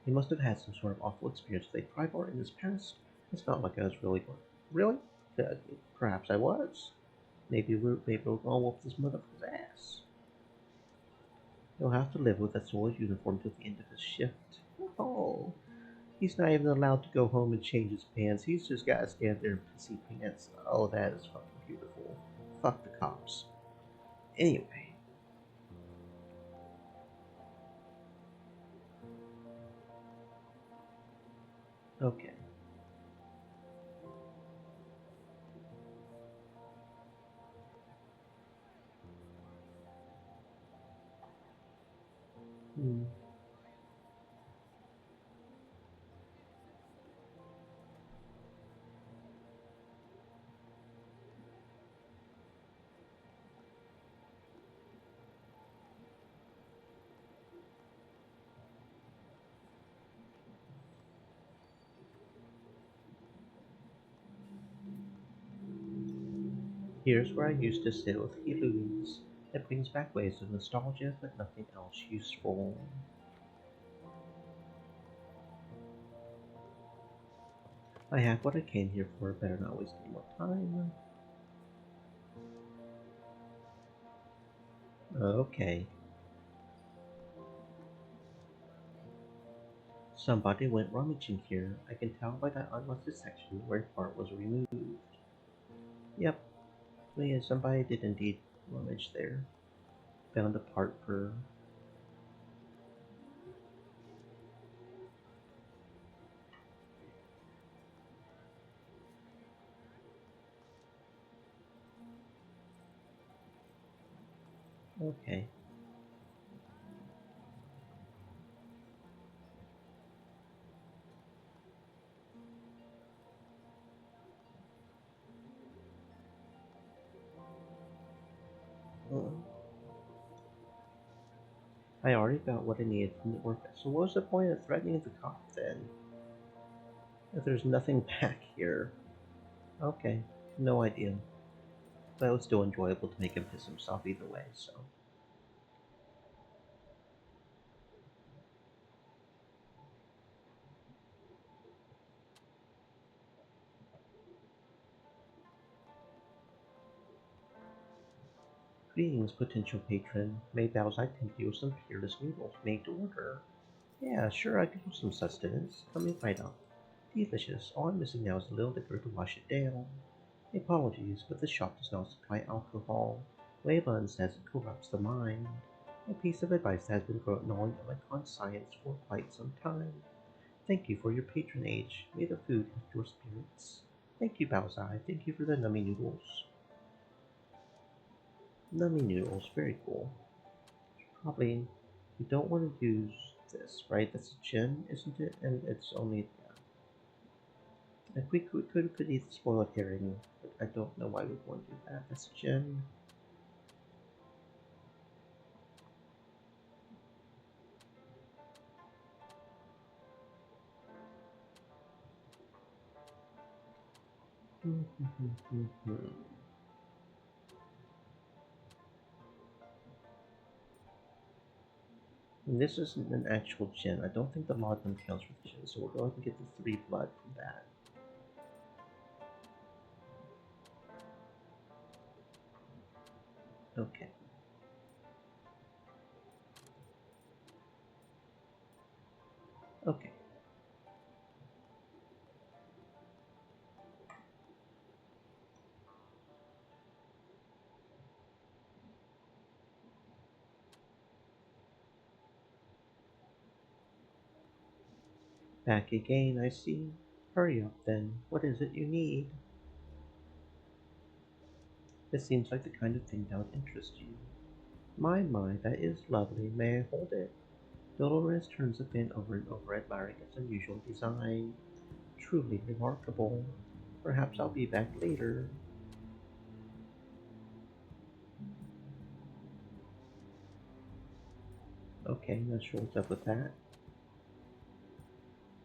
He must have had some sort of awful experience with a pry bar in his past. It's not like I was really going. Really? Uh, Perhaps I was. Maybe we're gonna whoop this motherfucker's ass. He'll have to live with that solid uniform till the end of his shift. Oh, he's not even allowed to go home and change his pants. He's just gotta stand there in pissy pants. Oh, that is fucking beautiful. Fuck the cops. Anyway, okay. Hmm. Here's where I used to sit with Louise. It brings back waves of nostalgia, but nothing else useful. I have what I came here for, better not waste any more time. Okay. Somebody went rummaging here. I can tell by that unlisted section where part was removed. Yep, so yeah, somebody did indeed rummage there. Found a part for. Okay. Well, I already got what I needed from the work. So what was the point of threatening the cop then? If there's nothing back here. Okay, no idea. But it was still enjoyable to make him piss himself either way, so. Greetings, potential patron. May Bowser tempt you with some peerless noodles made to order. Yeah, sure, I could use some sustenance. Coming right up. Delicious. All I'm missing now is a little liquor to wash it down. Apologies, but this shop does not supply alcohol. Weyburn says it corrupts the mind. A piece of advice that has been gnawing on my conscience for quite some time. Thank you for your patronage. May the food lift your spirits. Thank you, Baozai. Thank you for the nummy noodles. Nummy noodles, very cool. Probably you don't want to use this, right? That's a gin, isn't it? And it's only if we could eat spoiled herring, but I don't know why we'd want to do that. That's gin. And this isn't an actual gin. I don't think the laudanum counts for the gin, so we'll go ahead and get the 3 blood from that. Okay. Okay. Back again, I see. Hurry up then. What is it you need? This seems like the kind of thing that would interest you. My, that is lovely. May I hold it? Dolores turns the fan over and over, admiring its unusual design. Truly remarkable. Perhaps I'll be back later. Okay, not sure what's up with that.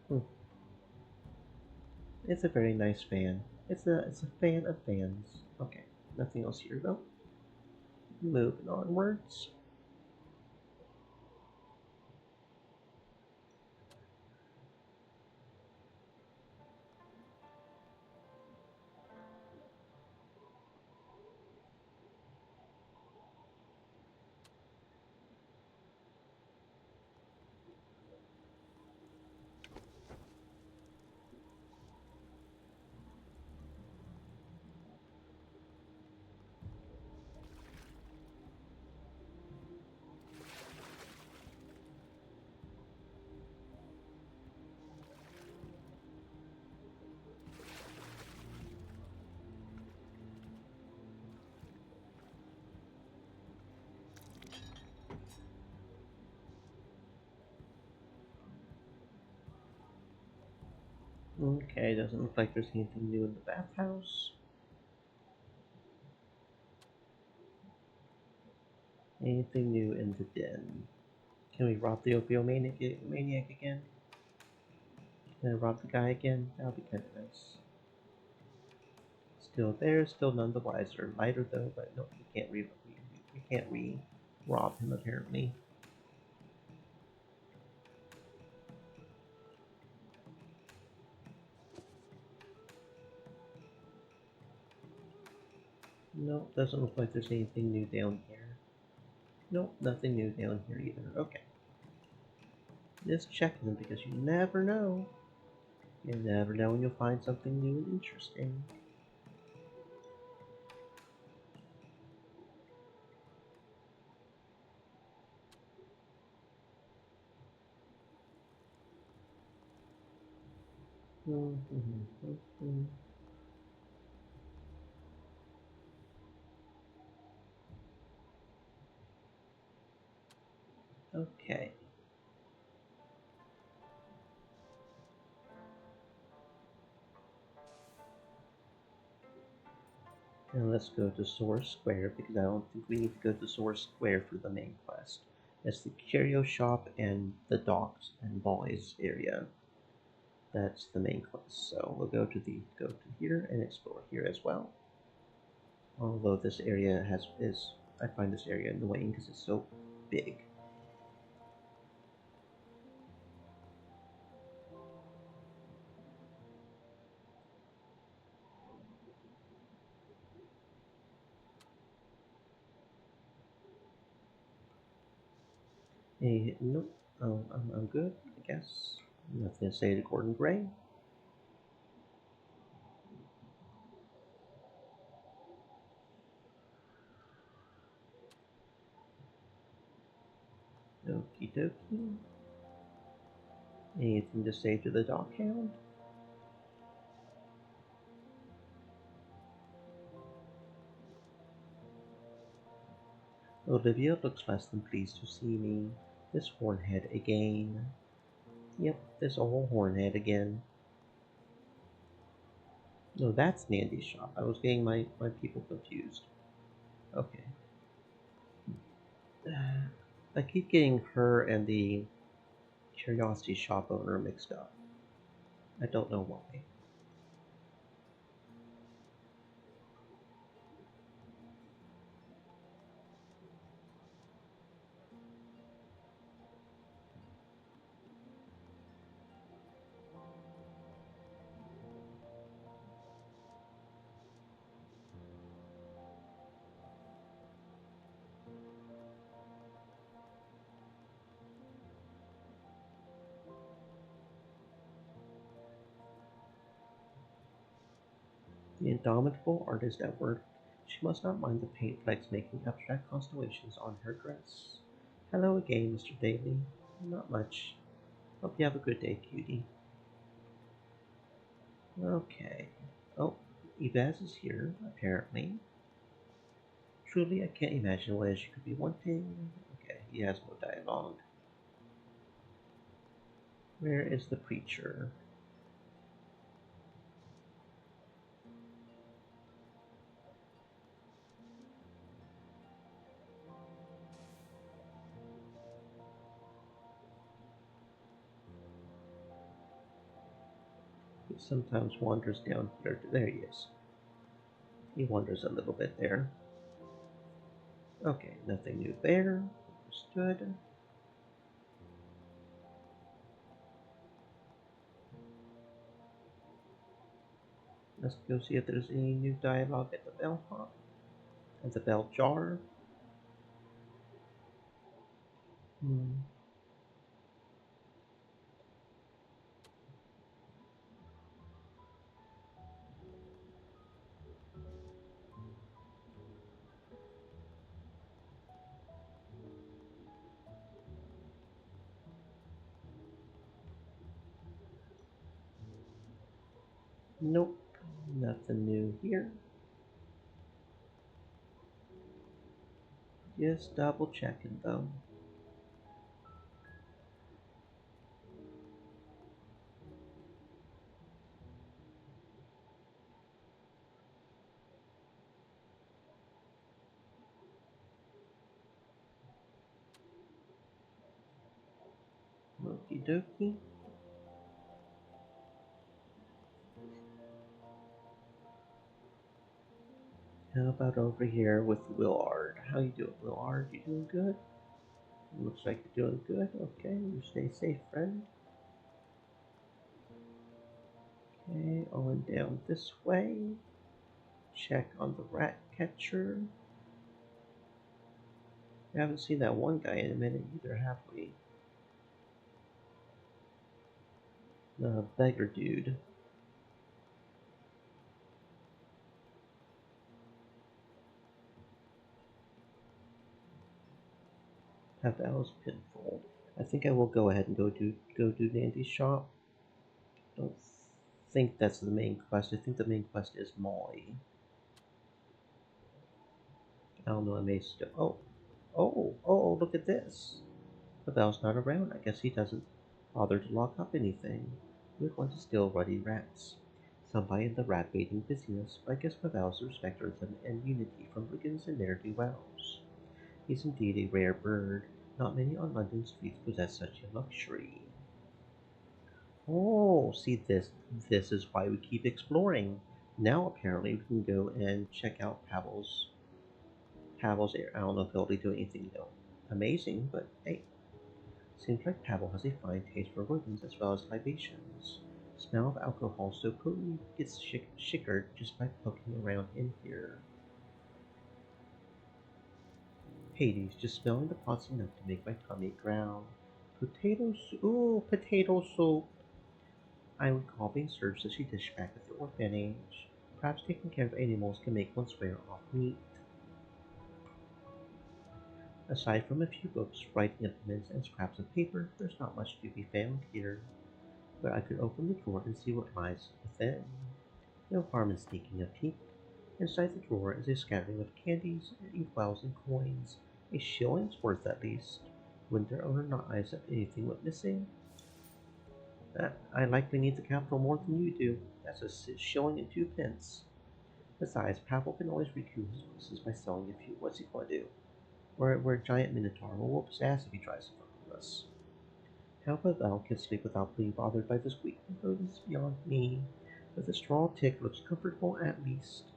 Hmm. It's a very nice fan. It's a fan of fans. Okay, nothing else here though. Moving onwards. Okay, doesn't look like there's anything new in the bathhouse. Anything new in the den? Can we rob the maniac again? Can I rob the guy again? That would be kind of nice. Still there, still none the wiser. Lighter though, but no, we can't rob him apparently. No, doesn't look like there's anything new down here. Nope, nothing new down here either. Okay. Just checking because you never know. You never know when you'll find something new and interesting. Okay. And let's go to Source Square because I don't think we need to go to Source Square for the main quest. It's the curio shop and the docks and boys area. That's the main quest. So we'll go to here and explore here as well. Although this area I find this area annoying because it's so big. Nope. Oh, I'm good, I guess. Nothing to say to Gordon Gray. Okie dokie. Anything to say to the dock hound? Olivia looks less than pleased to see me. This hornhead again. Yep, this old hornhead again. No, that's Nandy's shop. I was getting my people confused. Okay. I keep getting her and the Curiosity shop owner mixed up. I don't know why. The indomitable artist at work. She must not mind the paint flecks making abstract constellations on her dress. Hello again, Mr. Daly. Not much. Hope you have a good day, cutie. Okay. Oh, Evaz is here, apparently. Truly, I can't imagine what she could be wanting. Okay, he has no dialogue. Where is the preacher? He sometimes wanders down here. There he is. He wanders a little bit there. Okay, nothing new there. Understood. Let's go see if there's any new dialogue at the bellhop. At the bell jar. Hmm. Nope. Nothing new here. Just double checking though. Okie dokie. How about over here with Willard? How you doing, Willard? You doing good? Looks like you're doing good. Okay, you stay safe, friend. Okay, on down this way. Check on the rat catcher. We haven't seen that one guy in a minute either, have we? The beggar dude. Pavel's pinfold. I think I will go ahead and go do Nandy's shop. Don't think that's the main quest. I think the main quest is Molly. I don't know. I may still. Oh! Look at this. Pavel's not around. I guess he doesn't bother to lock up anything. We're going to steal ruddy rats. Some by in the rat baiting business, but I guess Pavel's respecters and unity from brigands and ne'er-do-wells. He's indeed a rare bird. Not many on London streets possess such a luxury. Oh, see this. This is why we keep exploring. Now apparently we can go and check out Pavel's. I don't know if he'll be doing anything amazing, but hey, seems like Pavel has a fine taste for ribbons as well as libations. Smell of alcohol so potent gets shivered just by poking around in here. Hades, just smelling the pot's enough to make my tummy growl. Potato soup. Ooh, potato soup. I recall being served such a dish back at the orphanage. Perhaps taking care of animals can make one swear off meat. Aside from a few books, writing implements, and scraps of paper, there's not much to be found here. But I could open the drawer and see what lies within. No harm in sneaking a peek. Inside the drawer is a scattering of candies, inkwells, and coins. A shilling's worth at least. Wouldn't their owner not eyes if anything went missing? I likely need the capital more than you do. That's a shilling and 2 pence. Besides, Pavel can always recoup his losses by selling a few. What's he going to do? We're a giant minotaur. We'll whoop his ass if he tries to fuck with us. How Pavel can sleep without being bothered by this weak rodent is beyond me. But the straw tick looks comfortable at least.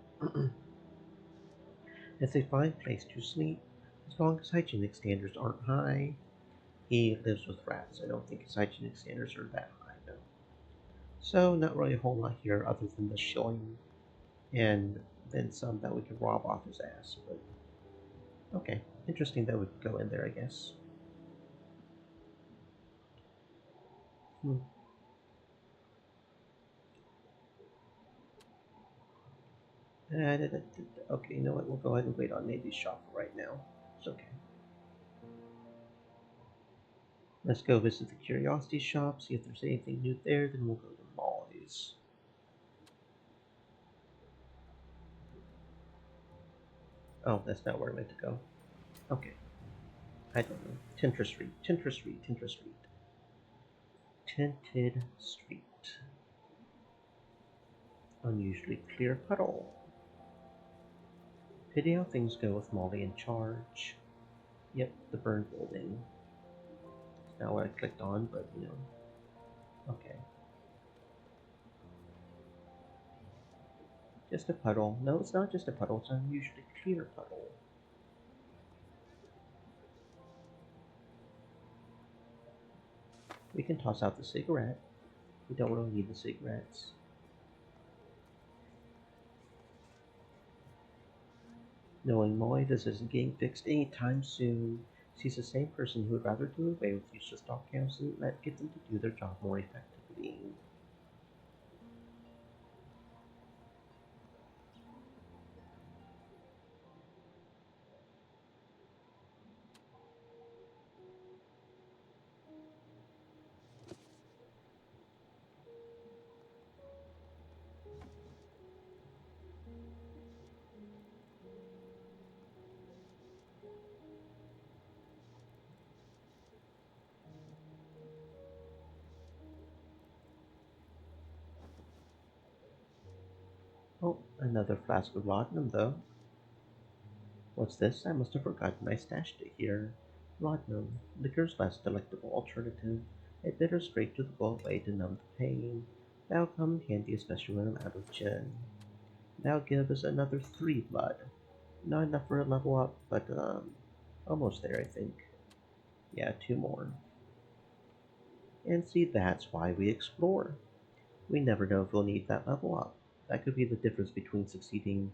It's a fine place to sleep, as long as hygienic standards aren't high. He lives with rats. I don't think his hygienic standards are that high, no. So, not really a whole lot here other than the shilling and then some that we could rob off his ass. But, okay. Interesting that we could go in there, I guess. Hmm. Okay, you know what? We'll go ahead and wait on Navy's shop for right now. It's okay. Let's go visit the curiosity shop, see if there's anything new there, then we'll go to Molly's. Oh, that's not where I meant to go. Okay, I don't know. Tinter Street, Tinter Street, Tinter Street. Tinted Street. Unusually clear puddle. Pity how things go with Molly in charge. Yep, the burned building. It's not what I clicked on, but you know. Okay. Just a puddle. No, it's not just a puddle, it's an unusually clear puddle. We can toss out the cigarette. We don't really need the cigarettes. Knowing Molly, this isn't getting fixed anytime soon. She's the same person who would rather do away with useless dog counts and get them to do their job more effectively. Oh, another flask of laudanum, though. What's this? I must have forgotten I stashed it here. Laudanum, liquor's less delectable alternative. A bitter straight to the goal way to numb the pain. That'll come in handy, especially when I'm out of gin. That'll give us another 3 blood. Not enough for a level up, but almost there, I think. Yeah, 2 more. And see, that's why we explore. We never know if we'll need that level up. That could be the difference between succeeding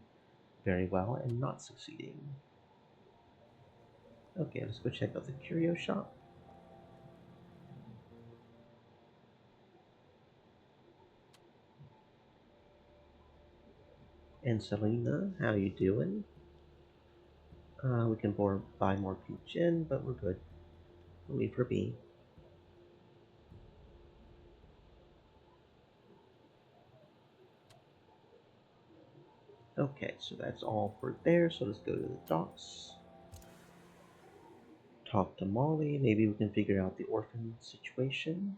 very well and not succeeding. Okay, let's go check out the curio shop. And Selena, how you doing? We can buy more pink gin, but we're good. We'll leave her be. Okay, so that's all for there. So let's go to the docks. Talk to Molly. Maybe we can figure out the orphan situation.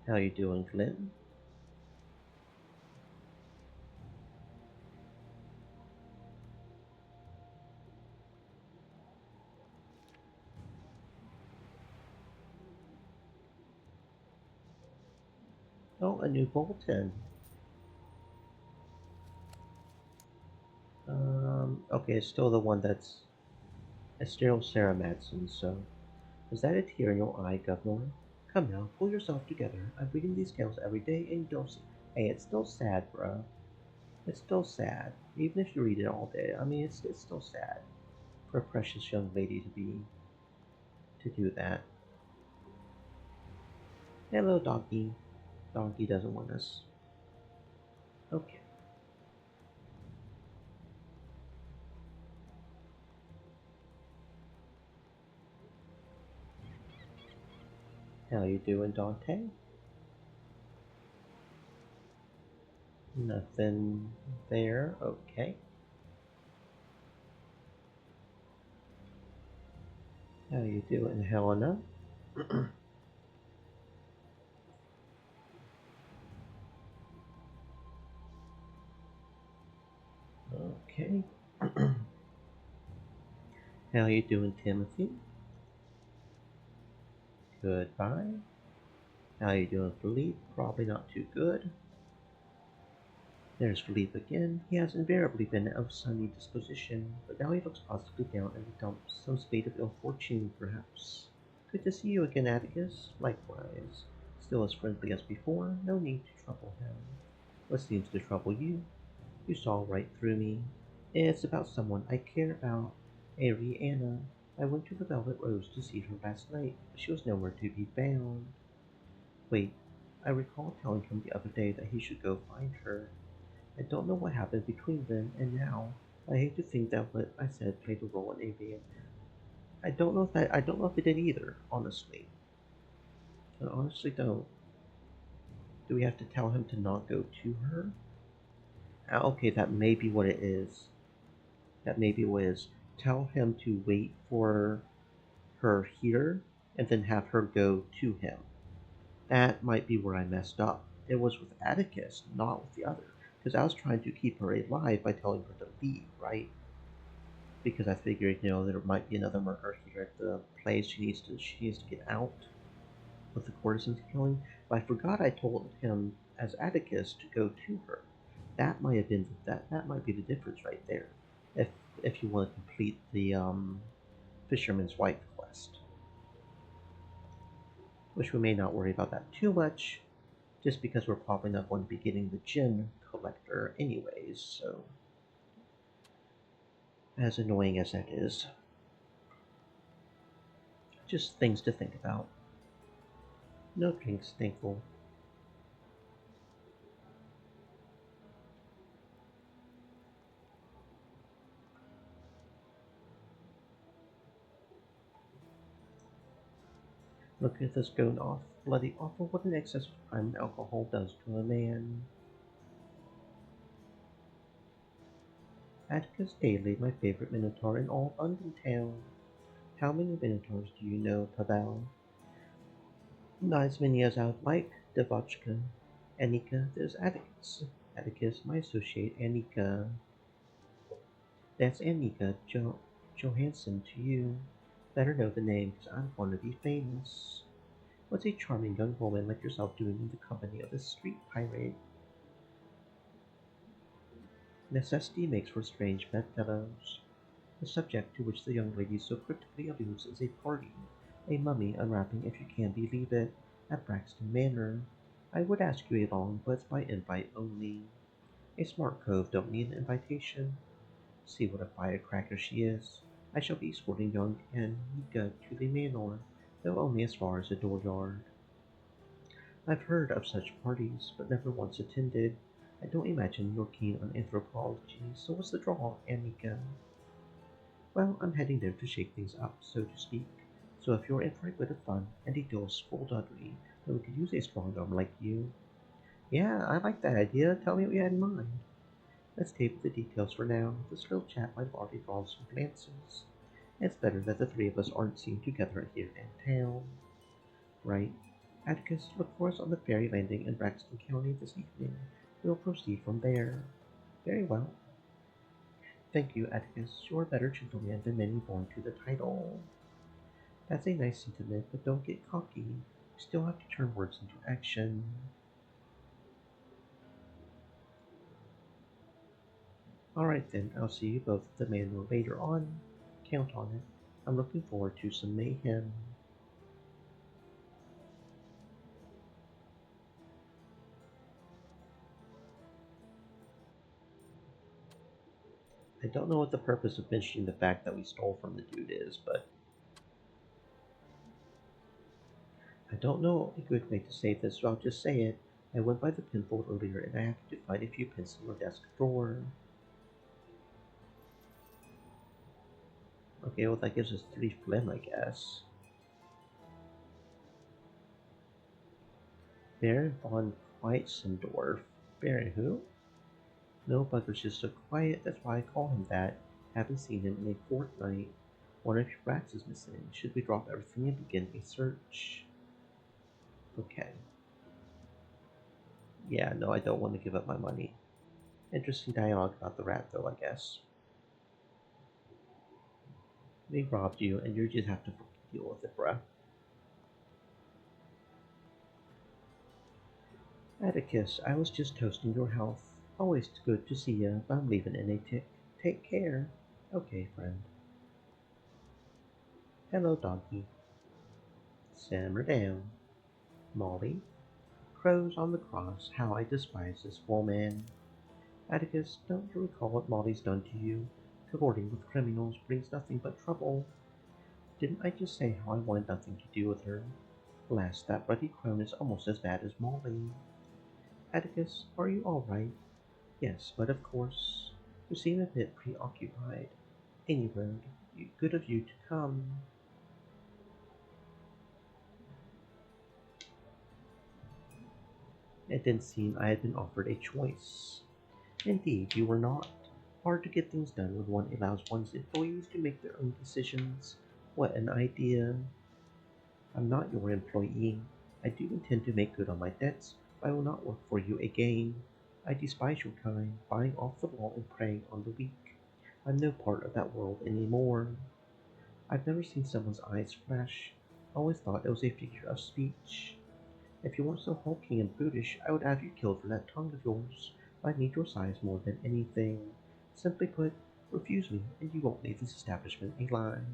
How you doing, Glenn? Oh, a new bulletin. Okay, it's still the one that's it's still Sarah Madsen, so is that a tear in your eye, Governor? Come now, pull yourself together. I'm reading these counts every day and you don't see. Hey, it's still sad, bruh. It's still sad. Even if you read it all day. I mean it's still sad for a precious young lady to do that. Hello, donkey. Donkey doesn't want us. Okay. How you doing, Dante? Nothing there. Okay. How you doing, Helena? Okay. How you doing, Timothy? Goodbye. How you doing, Philippe? Probably not too good. There's Philippe again. He has invariably been of sunny disposition, but now he looks possibly down in the dumps, some spate of ill fortune, perhaps. Good to see you again, Atticus. Likewise. Still as friendly as before, no need to trouble him. What seems to trouble you? You saw right through me. It's about someone I care about. Ariana. I went to the Velvet Rose to see her last night, but she was nowhere to be found. Wait, I recall telling him the other day that he should go find her. I don't know what happened between then and now. I hate to think that what I said played a role in anything. I don't know if it did either, honestly. I honestly don't. Do we have to tell him to not go to her? Okay, that may be what it is. That may be what it is. Tell him to wait for her here and then have her go to him. That might be where I messed up. It was with Atticus, not with the other. Because I was trying to keep her alive by telling her to leave, right? Because I figured, there might be another murder here at the place. She needs to get out with the courtesan's killing. But I forgot I told him as Atticus to go to her. That might have been that might be the difference right there. If if you want to complete the fisherman's wife quest, which we may not worry about that too much, just because we're probably not going to be getting the gem collector anyways. So as annoying as that is, just things to think about. No drinks, thankful. Look at this going off. Bloody awful what an excess of crime and alcohol does to a man. Atticus Daly, my favorite minotaur in all London town. How many minotaurs do you know, Pavel? Not as many as I would like, Devotchka. Annika, there's Atticus. Atticus, my associate, Annika. That's Annika Johansson to you. Better know the name, 'cause I want to be famous. What's a charming young woman like yourself doing in the company of a street pirate? Necessity makes for strange bedfellows. The subject to which the young lady so cryptically alludes is a party, a mummy unwrapping, if you can believe it, at Braxton Manor. I would ask you along, but it's by invite only. A smart cove don't need an invitation. See what a firecracker she is. I shall be escorting young Annika to the manor, though only as far as the dooryard. I've heard of such parties, but never once attended. I don't imagine you're keen on anthropology, so what's the draw, Annika? Well, I'm heading there to shake things up, so to speak. So if you're in for a bit of fun and a dose of skullduggery, then we could use a strong arm like you. Yeah, I like that idea. Tell me what you had in mind. Let's table the details for now. This little chat might have already drawn some glances. It's better that the three of us aren't seen together here in town. Right. Atticus, look for us on the ferry landing in Braxton County this evening. We'll proceed from there. Very well. Thank you, Atticus. You're a better gentleman than many born to the title. That's a nice sentiment, but don't get cocky. You still have to turn words into action. Alright then, I'll see you both at the manor later on. Count on it. I'm looking forward to some mayhem. I don't know what the purpose of mentioning the fact that we stole from the dude is, but I don't know a good way to say this, so I'll just say it. I went by the pinfold earlier and I happened to find a few pins in your desk drawer. Okay, well that gives us 3 phlegm, I guess. Baron von Queitzendorf. Baron who? No, Bugger's just so quiet, that's why I call him that. Haven't seen him in a fortnight. One of your rats is missing. Should we drop everything and begin a search? Okay. Yeah, no, I don't want to give up my money. Interesting dialogue about the rat, though, I guess. They robbed you, and you just have to deal with it, bruh. Atticus, I was just toasting your health. Always good to see ya, but I'm leaving in a tick. Take care. Okay, friend. Hello, doggy. Simmer down. Molly. Crows on the cross, how I despise this woman. Atticus, don't you recall what Molly's done to you? Cavorting with criminals brings nothing but trouble. Didn't I just say how I wanted nothing to do with her? Alas, that ruddy crone is almost as bad as Molly. Atticus, are you all right? Yes, but of course, you seem a bit preoccupied. Anyway, good of you to come. It didn't seem I had been offered a choice. Indeed, you were not. Hard to get things done when one allows one's employees to make their own decisions. What an idea. I'm not your employee. I do intend to make good on my debts, but I will not work for you again. I despise your kind, buying off the law and preying on the weak. I'm no part of that world any more. I've never seen someone's eyes flash. Always thought it was a figure of speech. If you weren't so hulking and brutish, I would have you killed for that tongue of yours. I need your size more than anything. Simply put, refuse me, and you won't leave this establishment alive.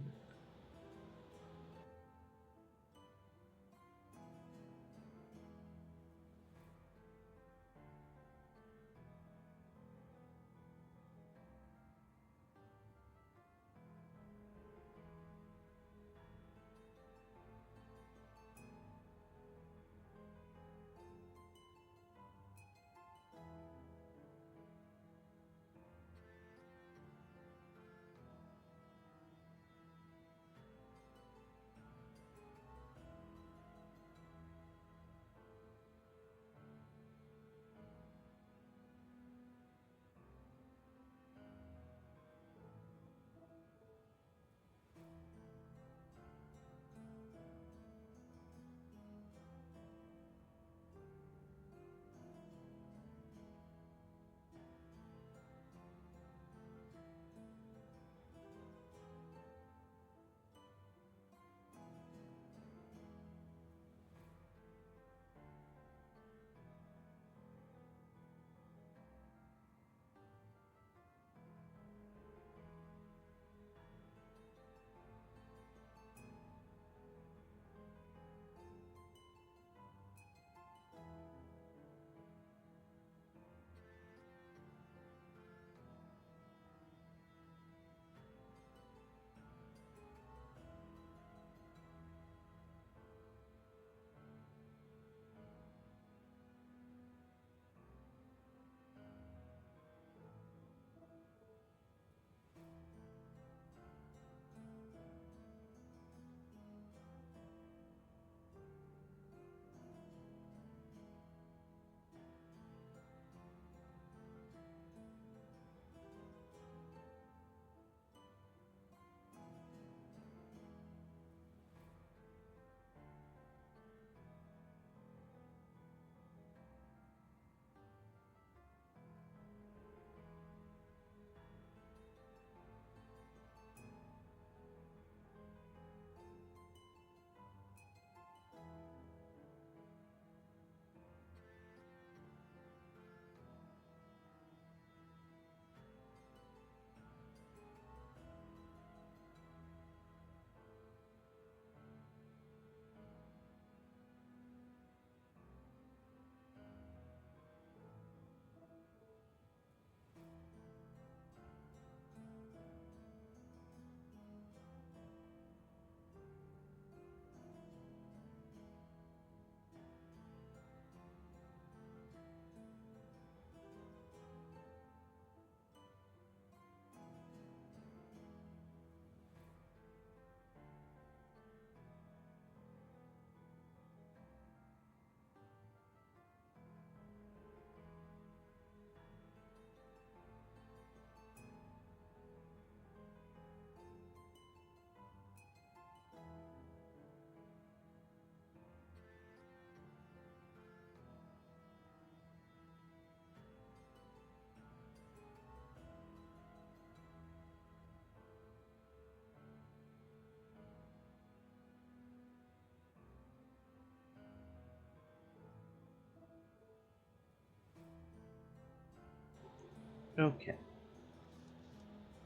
Okay,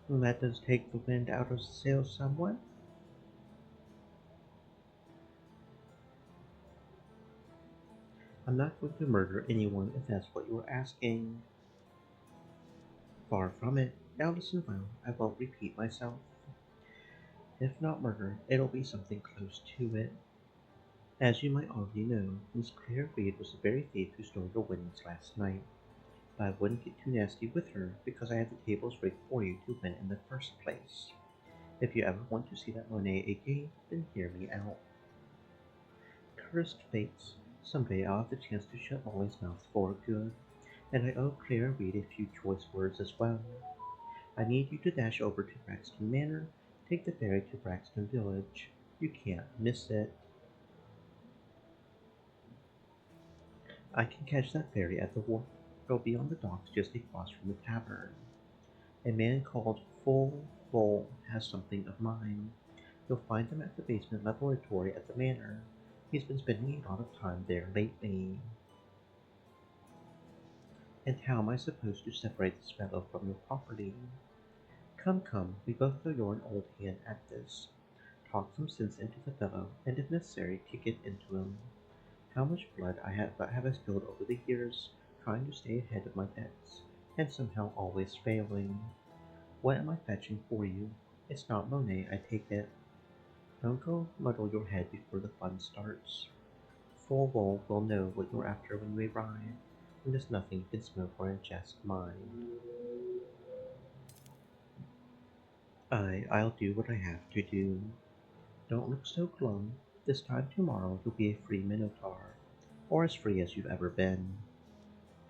let us take the wind out of the sails somewhat. I'm not going to murder anyone if that's what you're asking. Far from it. Now listen well, I won't repeat myself. If not murder, it'll be something close to it. As you might already know, Miss Claire Reed was the very thief who stole your winnings last night, but I wouldn't get too nasty with her because I had the tables rigged for you to win in the first place. If you ever want to see that Monet again, then hear me out. Cursed fates, someday I'll have the chance to shut Molly's mouth for good, and I owe Claire Reed a few choice words as well. I need you to dash over to Braxton Manor, take the ferry to Braxton Village. You can't miss it. I can catch that ferry at the wharf. It'll be on the docks just across from the tavern. A man called Full Bull has something of mine. You'll find him at the basement laboratory at the manor. He's been spending a lot of time there lately. And how am I supposed to separate this fellow from your property? Come, come, we both know you're an old hand at this. Talk some sense into the fellow, and if necessary, kick it into him. How much blood have I spilled over the years, trying to stay ahead of my debts, and somehow always failing. What am I fetching for you? It's not Monet, I take it. Don't go muddle your head before the fun starts. Full well will know what you're after when you arrive, and there's nothing you can smoke or ingest mine. I'll do what I have to do. Don't look so glum. This time tomorrow you'll be a free Minotaur, or as free as you've ever been.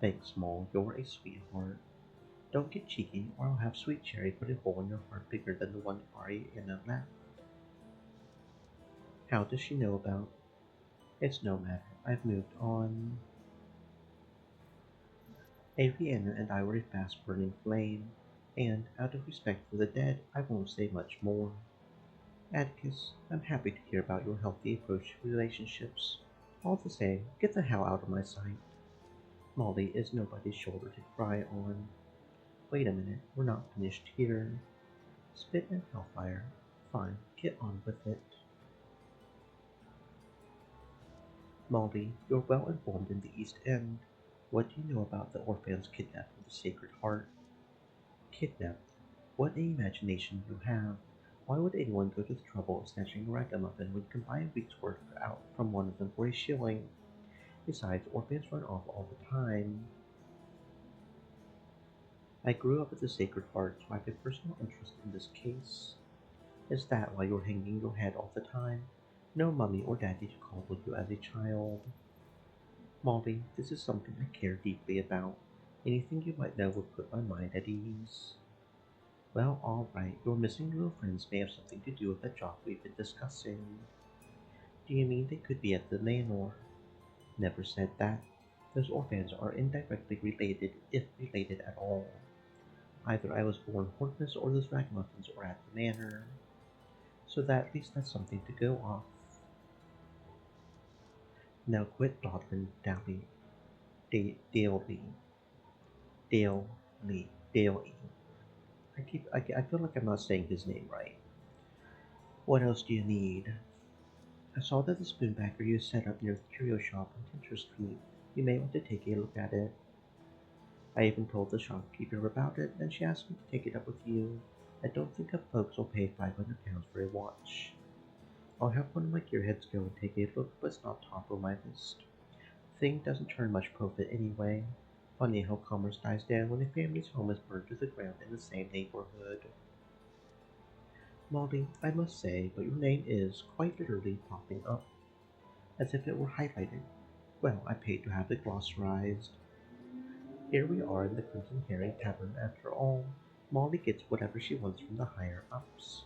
Thanks, Moll, you're a sweetheart. Don't get cheeky, or I'll have Sweet Cherry put a hole in your heart bigger than the one Ariana left. How does she know about? It's no matter. I've moved on. Ariana and I were a fast-burning flame, and, out of respect for the dead, I won't say much more. Atticus, I'm happy to hear about your healthy approach to relationships. All the same, get the hell out of my sight. Molly is nobody's shoulder to cry on. Wait a minute, we're not finished here. Spit and hellfire. Fine, get on with it. Molly, you're well informed in the East End. What do you know about the orphans kidnapped from the Sacred Heart? Kidnapped? What an imagination you have! Why would anyone go to the trouble of snatching a ragamuffin when you can buy a week's work out from one of them for a shilling? Besides, orphans run off all the time. I grew up at the Sacred Heart, so I have a personal interest in this case. Is that why you're hanging your head all the time? No mummy or daddy to coddle you as a child. Molly, this is something I care deeply about. Anything you might know would put my mind at ease. Well, all right, your missing little friends may have something to do with the job we've been discussing. Do you mean they could be at the manor? Never said that. Those orphans are indirectly related, if related at all. Either I was born hornless or those ragamuffins are at the manor. So that at least that's something to go off. Now quit dawdling, Dally. Daily. Daily. I feel like I'm not saying his name right. What else do you need? I saw that the spoonbacker you set up near the curio shop on Tinter Street. You may want to take a look at it. I even told the shopkeeper about it, and she asked me to take it up with you. I don't think the folks will pay £500 for a watch. I'll have one of my gearheads go and take a look, but it's not top of my list. The thing doesn't turn much profit anyway. Funny how commerce dies down when a family's home is burned to the ground in the same neighborhood. Molly, I must say, but your name is quite literally popping up, as if it were highlighted. Well, I paid to have it glossarized. Here we are in the Crimson Herring Tavern after all. Molly gets whatever she wants from the higher-ups.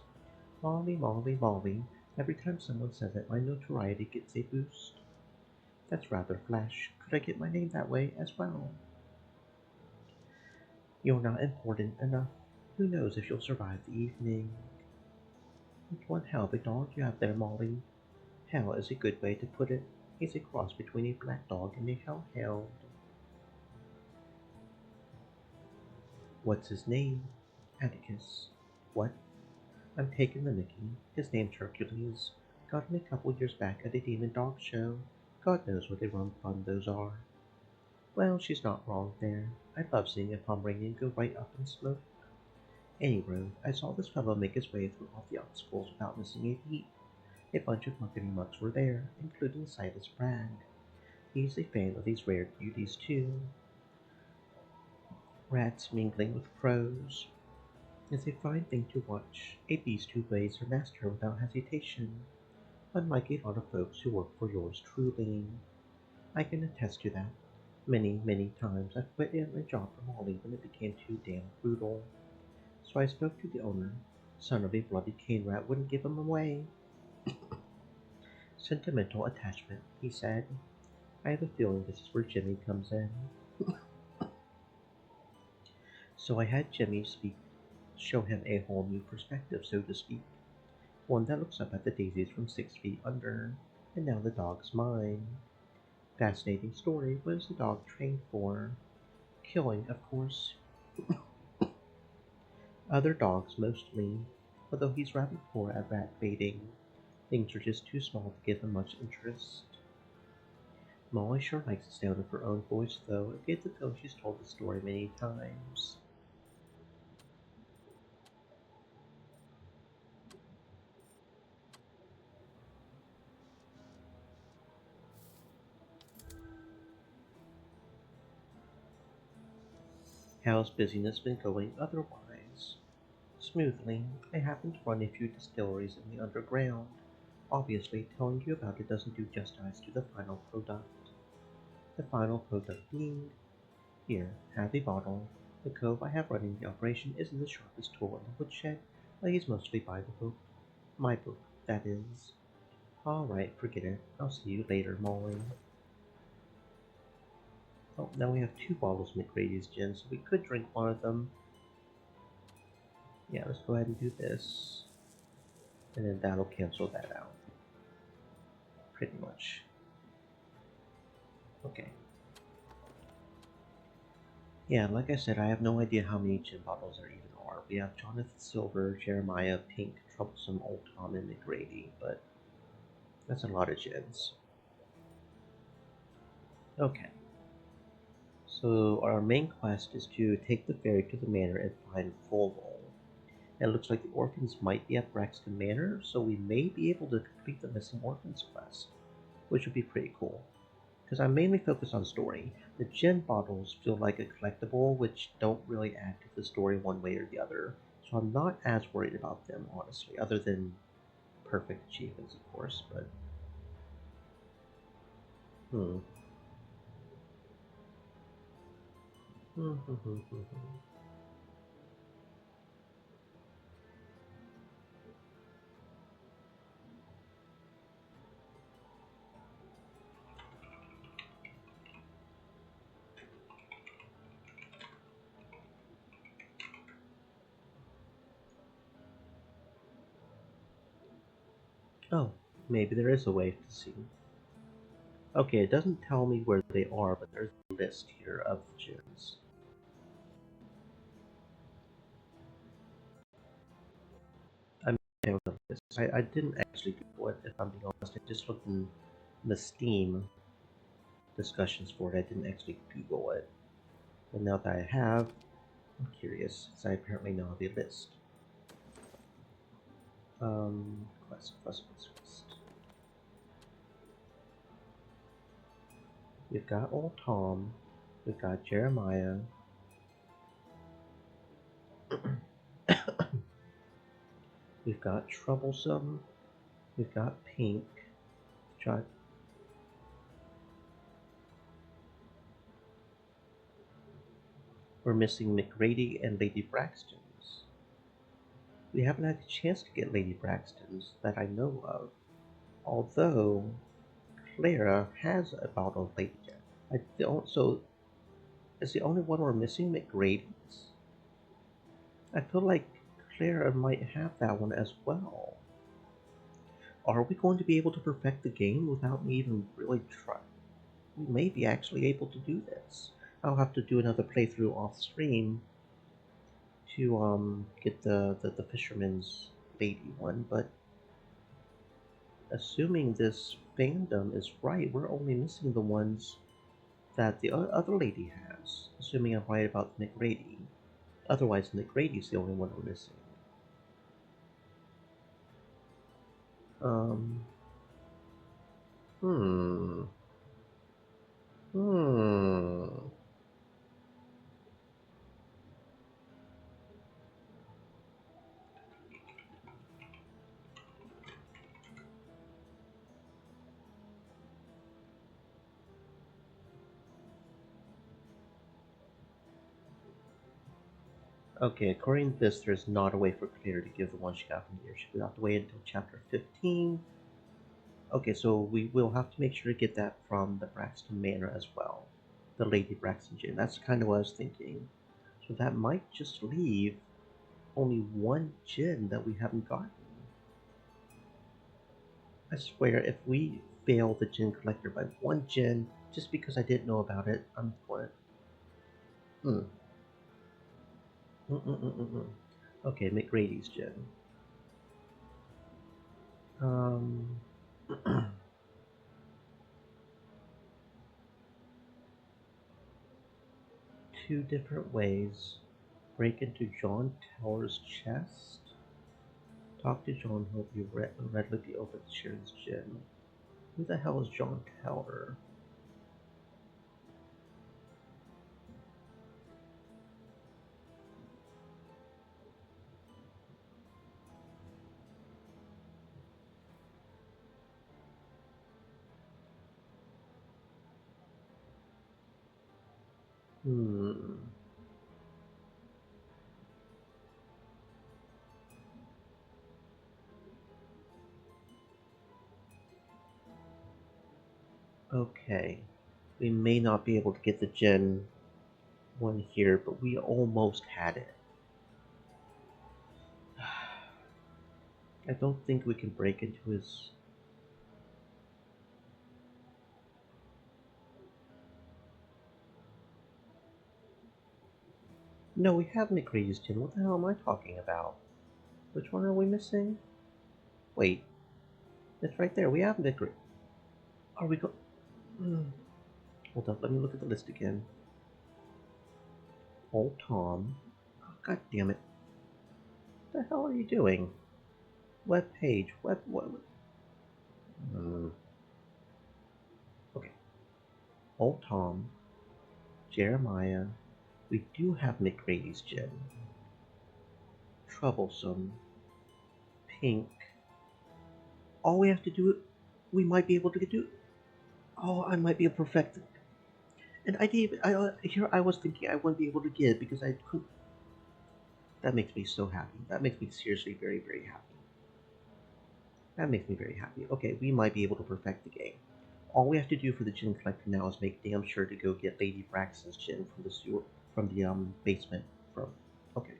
Molly, Molly, Molly. Every time someone says it, my notoriety gets a boost. That's rather flash. Could I get my name that way as well? You're not important enough. Who knows if you'll survive the evening? What hell of a dog you have there, Molly. Hell is a good way to put it. He's a cross between a black dog and a hellhound. What's his name? Atticus. What? I'm taking the mickey. His name's Hercules. Got him a couple years back at a demon dog show. God knows what a rum fun those are. Well, she's not wrong there. I love seeing a Pomeranian go right up in smoke. Anyway, I saw this fellow make his way through all the obstacles without missing a beat. A bunch of marketing mugs were there, including Silas Bragg. He's a fan of these rare beauties too. Rats mingling with crows. It's a fine thing to watch a beast who obeys her master without hesitation, unlike a lot of folks who work for yours truly. I can attest to that. Many, many times I've quit in a job for Molly when it became too damn brutal. So I spoke to the owner. Son of a bloody cane rat wouldn't give him away. Sentimental attachment, he said. I have a feeling this is where Jimmy comes in. So I had Jimmy speak, show him a whole new perspective, so to speak. One that looks up at the daisies from 6 feet under. And now the dog's mine. Fascinating story. What is the dog trained for? Killing, of course. Other dogs mostly, although he's rather poor at rat baiting. Things are just too small to give him much interest. Molly sure likes the sound of her own voice, though. I get the feeling she's told the story many times. How's business been going otherwise? Smoothly. I happen to run a few distilleries in the underground. Obviously, telling you about it doesn't do justice to the final product. The final product being, here, have a bottle. The cove I have running the operation isn't the sharpest tool in the woodshed, but he's mostly by the book. My book, that is. Alright, forget it. I'll see you later, Molly. Oh, now we have 2 bottles of McGrady's gin, so we could drink one of them. Yeah, let's go ahead and do this. And then that'll cancel that out. Pretty much. Okay. Yeah, like I said, I have no idea how many gin bottles there even are. We have Jonathan Silver, Jeremiah, Pink, Troublesome, Old Tom, and McGrady, but that's a lot of gins. Okay. So our main quest is to take the ferry to the manor and find Volvo. It looks like the orphans might be at Braxton Manor, so we may be able to complete the missing orphans quest, which would be pretty cool. Because I'm mainly focused on story. The gin bottles feel like a collectible, which don't really add to the story one way or the other. So I'm not as worried about them, honestly, other than perfect achievements, of course. But hmm. Oh, maybe there is a way to see. Okay, it doesn't tell me where they are, but there's a list here of the gins. I'm okay with this. I didn't actually Google it, if I'm being honest. I just looked in the Steam discussions for it. I didn't actually Google it. And now that I have, I'm curious, since I apparently now have a list. Quest. We've got Old Tom. We've got Jeremiah. We've got Troublesome. We've got Pink. Got We're missing McGrady and Lady Braxton's. We haven't had a chance to get Lady Braxton's that I know of. Although Clara has a bottle of Lady Jack. I don't. So is the only one we're missing McGrady's? I feel like Clara might have that one as well. Are we going to be able to perfect the game without me even really trying? We may be actually able to do this. I'll have to do another playthrough off stream to get the fisherman's lady one, but assuming this fandom is right, we're only missing the ones that the other lady has. Assuming I'm right about McGrady. Otherwise, McGrady's the only one we're missing. Um, hmm. Hmm. Okay, according to this, there's not a way for Claire to give the one she got from the airship. We have to wait until chapter 15. Okay, so we will have to make sure to get that from the Braxton Manor as well. The Lady Braxton Gin. That's kind of what I was thinking. So that might just leave only one gin that we haven't gotten. I swear, if we fail the gin collector by one gin, just because I didn't know about it, I'm going to. Hmm. Mm-mm-mm-mm. Okay, McGrady's gin. Um, two different ways. Break into John Teller's chest. Talk to John, he'll be readily be open to share his gin. Who the hell is John Teller? Hmm. Okay. We may not be able to get the gin one here, but we almost had it. I don't think we can break into his. No, we have McGree's gin. What the hell am I talking about? Which one are we missing? Wait, it's right there. We have McGree. Are we go? Hmm. Hold up. Let me look at the list again. Old Tom. Oh, God damn it! What the hell are you doing? Web page. Web. What? Hmm. Okay. Old Tom. Jeremiah. We do have McGrady's gin. Troublesome. Pink. All we have to do, we might be able to do. Oh, I might be a perfect. And I didn't. Here I was thinking I wouldn't be able to get it because I couldn't. That makes me so happy. That makes me seriously very very happy. That makes me very happy. Okay, we might be able to perfect the game. All we have to do for the gin collector now is make damn sure to go get Lady Braxton's gin from the sewer, from the basement. From okay,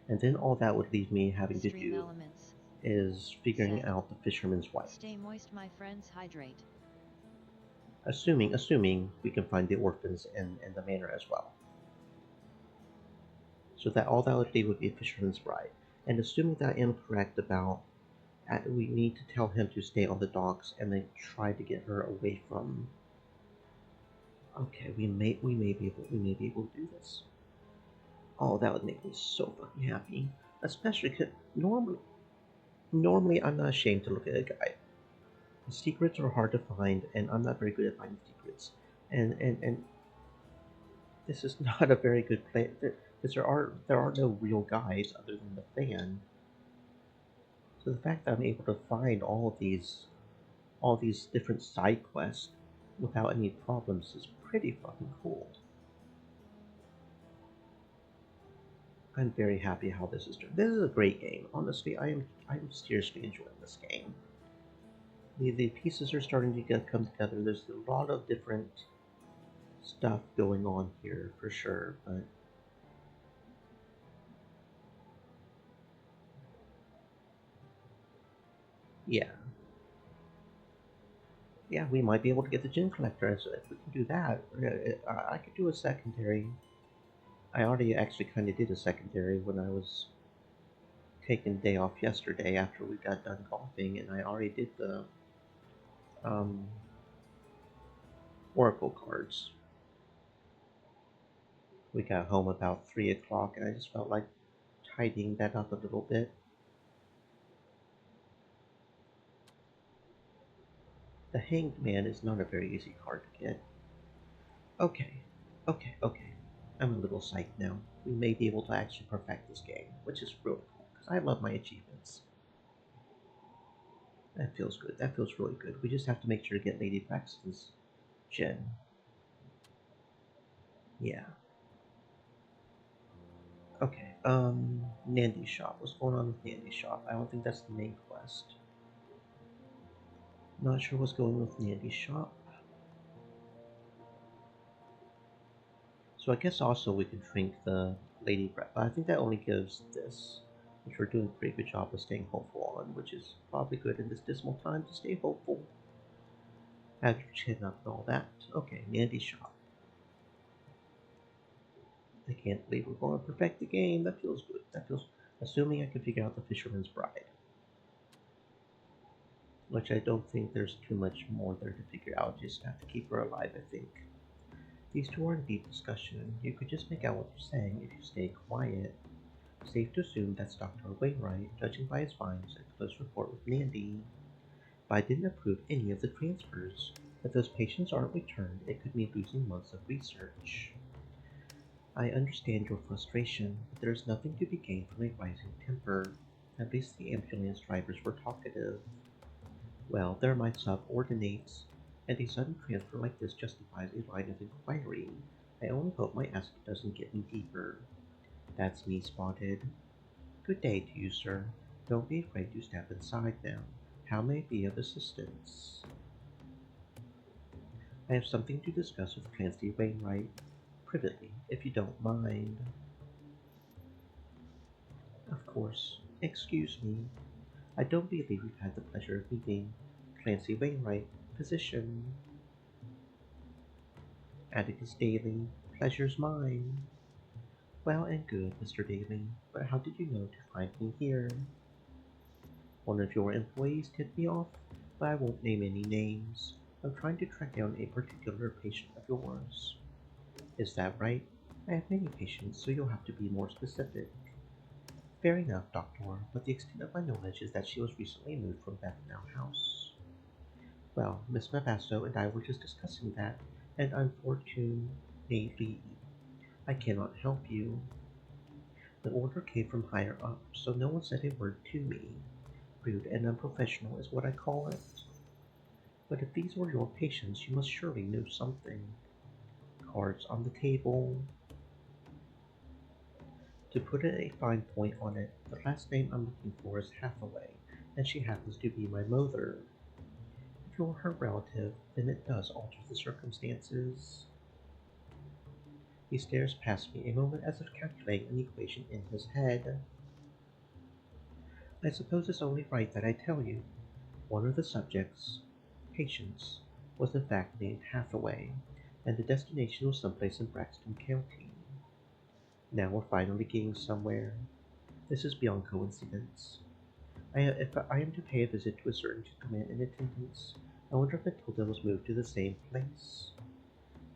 and then all that would leave me having to Stream do elements. is figuring Said. out the fisherman's wife. Stay moist, my friends, hydrate. Assuming we can find the orphans in the manor as well. So that all that would be would be a fisherman's bride. And assuming that I am correct about we need to tell him to stay on the docks and then try to get her away from. Okay, we may be able to do this. Oh, that would make me so fucking happy. Especially because normally I'm not ashamed to look at a guide. The secrets are hard to find, and I'm not very good at finding secrets. And this is not a very good play because there are no real guides other than the fan. So the fact that I'm able to find all these different side quests without any problems is pretty fucking cool. I'm very happy how this is doing. This is a great game. Honestly, I'm seriously enjoying this game. The pieces are starting to come together. There's a lot of different stuff going on here for sure, but yeah, yeah, we might be able to get the gin collector. So if we can do that, I could do a secondary. I already actually kind of did a secondary when I was taking a day off yesterday after we got done golfing, and I already did the um, oracle cards. We got home about 3 o'clock, and I just felt like tidying that up a little bit. The Hanged Man is not a very easy card to get. Okay, okay. I'm a little psyched now. We may be able to actually perfect this game, which is really cool, because I love my achievements. That feels good. That feels really good. We just have to make sure to get Lady Braxton's gen. Yeah. Okay, Nandy's shop. What's going on with Nandy's shop? I don't think that's the main quest. Not sure what's going on with Nandy's shop. So I guess also we can drink the Lady Breath. But I think that only gives this, which we're doing a pretty good job of staying hopeful on, which is probably good in this dismal time to stay hopeful. Have your chin up and all that. Okay, Nandy's shop. I can't believe we're going to perfect the game. That feels good. That feels. Assuming I can figure out the Fisherman's Bride, which I don't think there's too much more there to figure out. Just have to keep her alive, I think. These two are in deep discussion. You could just make out what they're saying if you stay quiet. Safe to assume that's Dr. Wainwright, judging by his findings and close report with Nandy. But I didn't approve any of the transfers. If those patients aren't returned, it could mean losing months of research. I understand your frustration, but there is nothing to be gained from a rising temper. At least the ambulance drivers were talkative. Well, they're my subordinates, and a sudden transfer like this justifies a line of inquiry. I only hope my ask doesn't get me deeper. That's me spotted. Good day to you, sir. Don't be afraid to step inside now. How may I be of assistance? I have something to discuss with Clancy Wainwright. Privately, if you don't mind. Of course. Excuse me. I don't believe we've had the pleasure of meeting. Clancy Wainwright, physician. Atticus Daly, pleasure's mine. Well and good, Mr. Daly, but how did you know to find me here? One of your employees tipped me off, but I won't name any names. I'm trying to track down a particular patient of yours. Is that right? I have many patients, so you'll have to be more specific. Fair enough, Doctor, but the extent of my knowledge is that she was recently moved from Bethnal House. Well, Miss Mabasso and I were just discussing that, and unfortunately, I cannot help you. The order came from higher up, so no one said a word to me. Rude and unprofessional is what I call it. But if these were your patients, you must surely know something. Cards on the table. To put a fine point on it, the last name I'm looking for is Hathaway, and she happens to be my mother. If you're her relative, then it does alter the circumstances. He stares past me a moment as if calculating an equation in his head. I suppose it's only right that I tell you. One of the subjects, patients, was in fact named Hathaway, and the destination was someplace in Braxton County. Now we're finally getting somewhere. This is beyond coincidence. If I am to pay a visit to a certain gentleman in attendance, I wonder if Matilda was moved to the same place.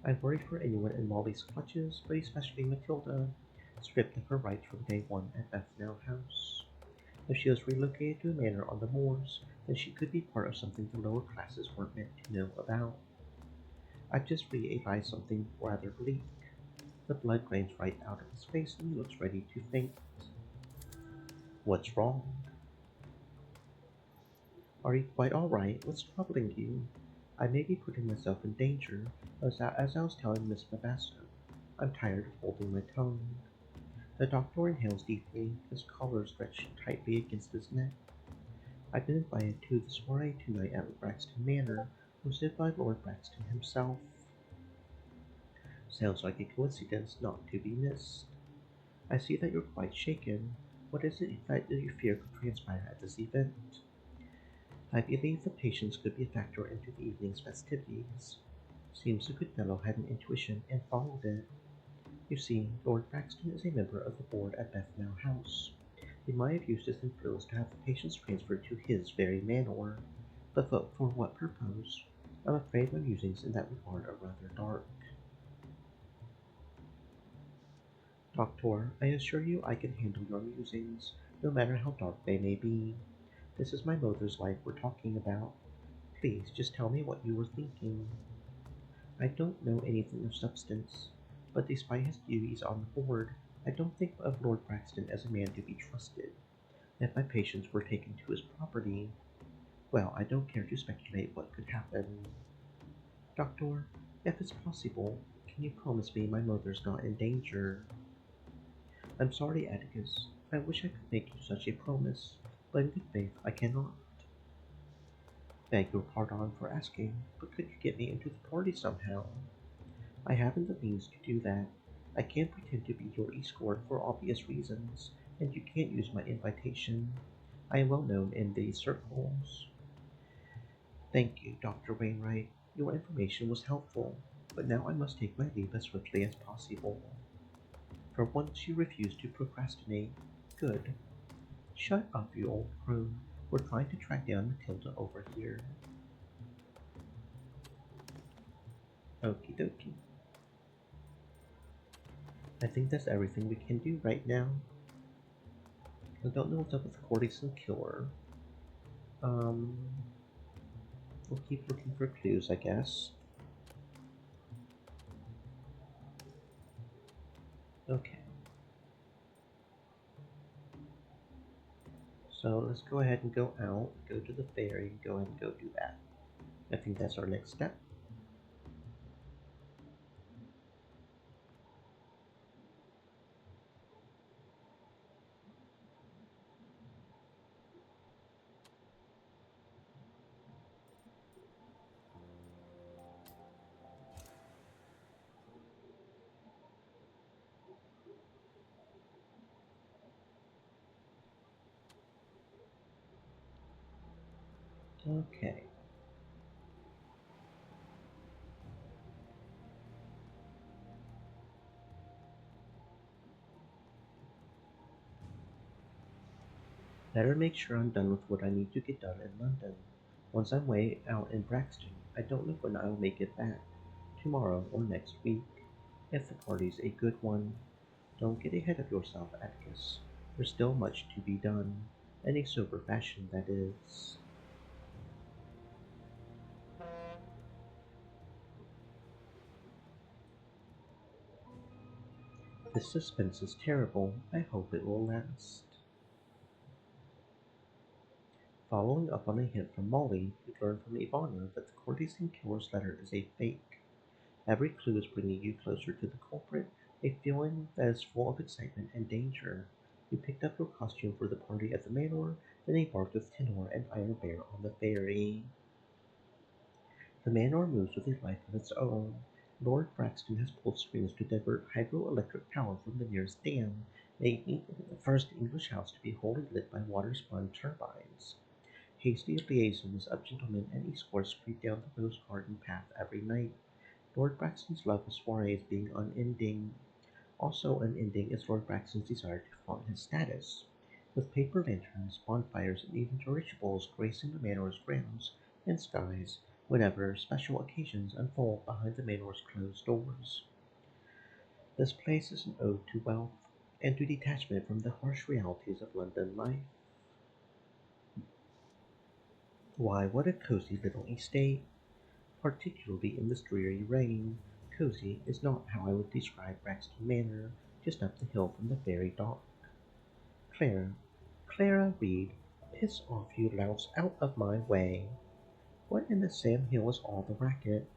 I worry for anyone in Molly's clutches, but especially Matilda, stripped of her rights from day one at Bethnal House. If she was relocated to a manor on the moors, then she could be part of something the lower classes weren't meant to know about. I've just realized something rather bleak. The blood gleams right out of his face and he looks ready to faint. What's wrong? Are you quite alright? What's troubling you? I may be putting myself in danger, as I was telling Miss Mabasso. I'm tired of holding my tongue. The doctor inhales deeply, his collar stretched tightly against his neck. I've been invited to the soiree tonight at Braxton Manor, hosted by Lord Braxton himself. Sounds like a coincidence not to be missed. I see that you're quite shaken. What is it that you fear could transpire at this event? I believe the patients could be a factor into the evening's festivities. Seems the good fellow had an intuition and followed it. You see, Lord Braxton is a member of the board at Bethnal House. He might have used his influence to have the patients transferred to his very manor. But for what purpose? I'm afraid my musings in that regard are rather dark. Doctor, I assure you I can handle your musings, no matter how dark they may be. This is my mother's life we're talking about. Please, just tell me what you were thinking. I don't know anything of substance, but despite his duties on the board, I don't think of Lord Braxton as a man to be trusted. If my patients were taken to his property, well, I don't care to speculate what could happen. Doctor, if it's possible, can you promise me my mother's not in danger? I'm sorry, Atticus. I wish I could make you such a promise, but in good faith I cannot. Beg your pardon for asking, but could you get me into the party somehow? I haven't the means to do that. I can't pretend to be your escort for obvious reasons, and you can't use my invitation. I am well known in these circles. Thank you, Dr. Wainwright. Your information was helpful, but now I must take my leave as swiftly as possible. For once you refuse to procrastinate. Good. Shut up, you old crone. We're trying to track down Matilda over here. Okie dokie. I think that's everything we can do right now. I don't know what's up with the Cordyceps Killer. Um, we'll keep looking for clues, I guess. Okay. So let's go ahead and go out, go to the ferry, go ahead and go do that. I think that's our next step. Okay. Better make sure I'm done with what I need to get done in London. Once I'm way out in Braxton, I don't know when I'll make it back. Tomorrow or next week. If the party's a good one. Don't get ahead of yourself, Atticus. There's still much to be done. In a sober fashion, that is. This suspense is terrible. I hope it will last. Following up on a hint from Molly, we learn from Ivana that the courtesan killer's letter is a fake. Every clue is bringing you closer to the culprit, a feeling that is full of excitement and danger. You picked up your costume for the party at the manor, then embarked with Tenor and Iron Bear on the ferry. The manor moves with a life of its own. Lord Braxton has pulled strings to divert hydroelectric power from the nearest dam, making it the first English house to be wholly lit by water-spun turbines. Hasty liaisons of gentlemen and escorts creep down the rose garden path every night. Lord Braxton's love of soirees being unending. Also unending is Lord Braxton's desire to flaunt his status. With paper lanterns, bonfires, and even dirigibles gracing the manor's grounds and skies whenever special occasions unfold behind the manor's closed doors. This place is an ode to wealth and to detachment from the harsh realities of London life. Why, what a cozy little estate! Particularly in this dreary rain. Cozy is not how I would describe Braxton Manor, just up the hill from the ferry dock. Clara, Clara Reed, piss off, you louse, out of my way. What in the Sam Hill is all the racket?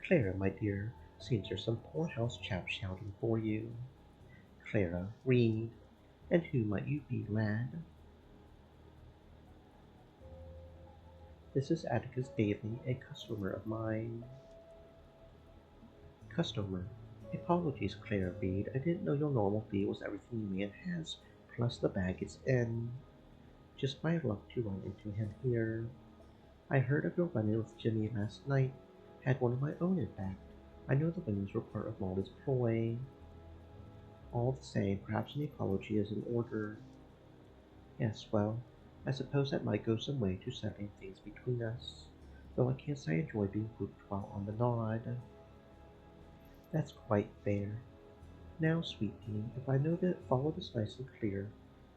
Clara, my dear, seems there's some poorhouse chap shouting for you. Clara Reed, and who might you be, lad? This is Atticus Daly, a customer of mine. Customer. Apologies, Clara Reed. I didn't know your normal fee was everything the man has, plus the bag it's in. Just my luck to run into him here. I heard of your run-in with Jimmy last night. Had one of my own, in fact. I know the winnings were part of Molly's ploy. All the same, perhaps an apology is in order. Yes, well, I suppose that might go some way to settling things between us. Though I can't say I enjoy being whooped while on the nod. That's quite fair. Now, sweetie, if I know that follow this nice and clear,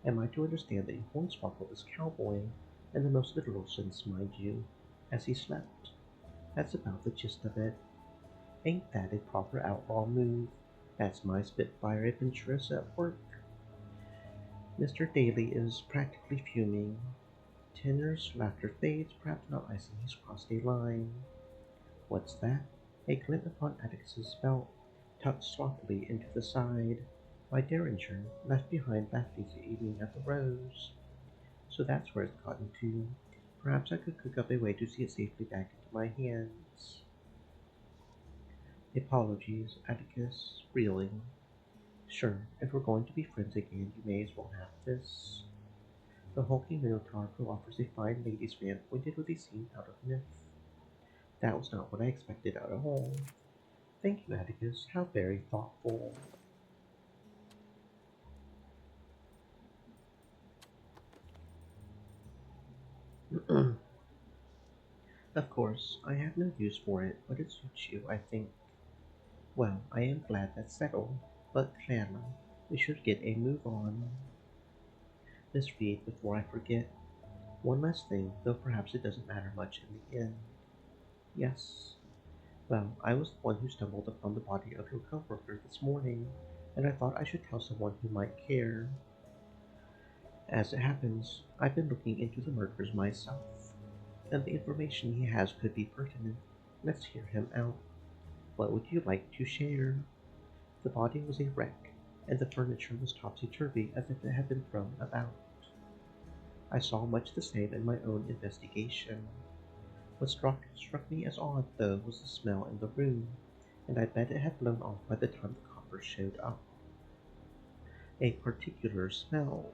am I to understand that you hornswoggle this cowboy, in the most literal sense, mind you? as he slept. That's about the gist of it. Ain't that a proper outlaw move? That's my Spitfire adventuress at work. Mr. Daly is practically fuming. Tanner's laughter fades, perhaps realizing he's crossed a line. What's that? A glint upon Atticus's belt, tucked sloppily into the side. My derringer, left behind laughingly eating at the rose. So that's where it's gotten to. Perhaps I could cook up a way to see it safely back into my hands. Apologies, Atticus, reeling. Sure, if we're going to be friends again, you may as well have this. The hulking minotaur who offers a fine lady's man pointed with a scene out of myth. That was not what I expected at all. Thank you, Atticus. How very thoughtful. Of course, I have no use for it, but it suits you, I think. Well, I am glad that's settled. But Clara, we should get a move on. Miss Reed, before I forget, one last thing, though perhaps it doesn't matter much in the end. Yes. Well, I was the one who stumbled upon the body of your coworker this morning, and I thought I should tell someone who might care. As it happens, I've been looking into the murders myself, and the information he has could be pertinent. Let's hear him out. What would you like to share? The body was a wreck, and the furniture was topsy-turvy as if it had been thrown about. I saw much the same in my own investigation. What struck me as odd, though, was the smell in the room, and I bet it had blown off by the time the coppers showed up. A particular smell.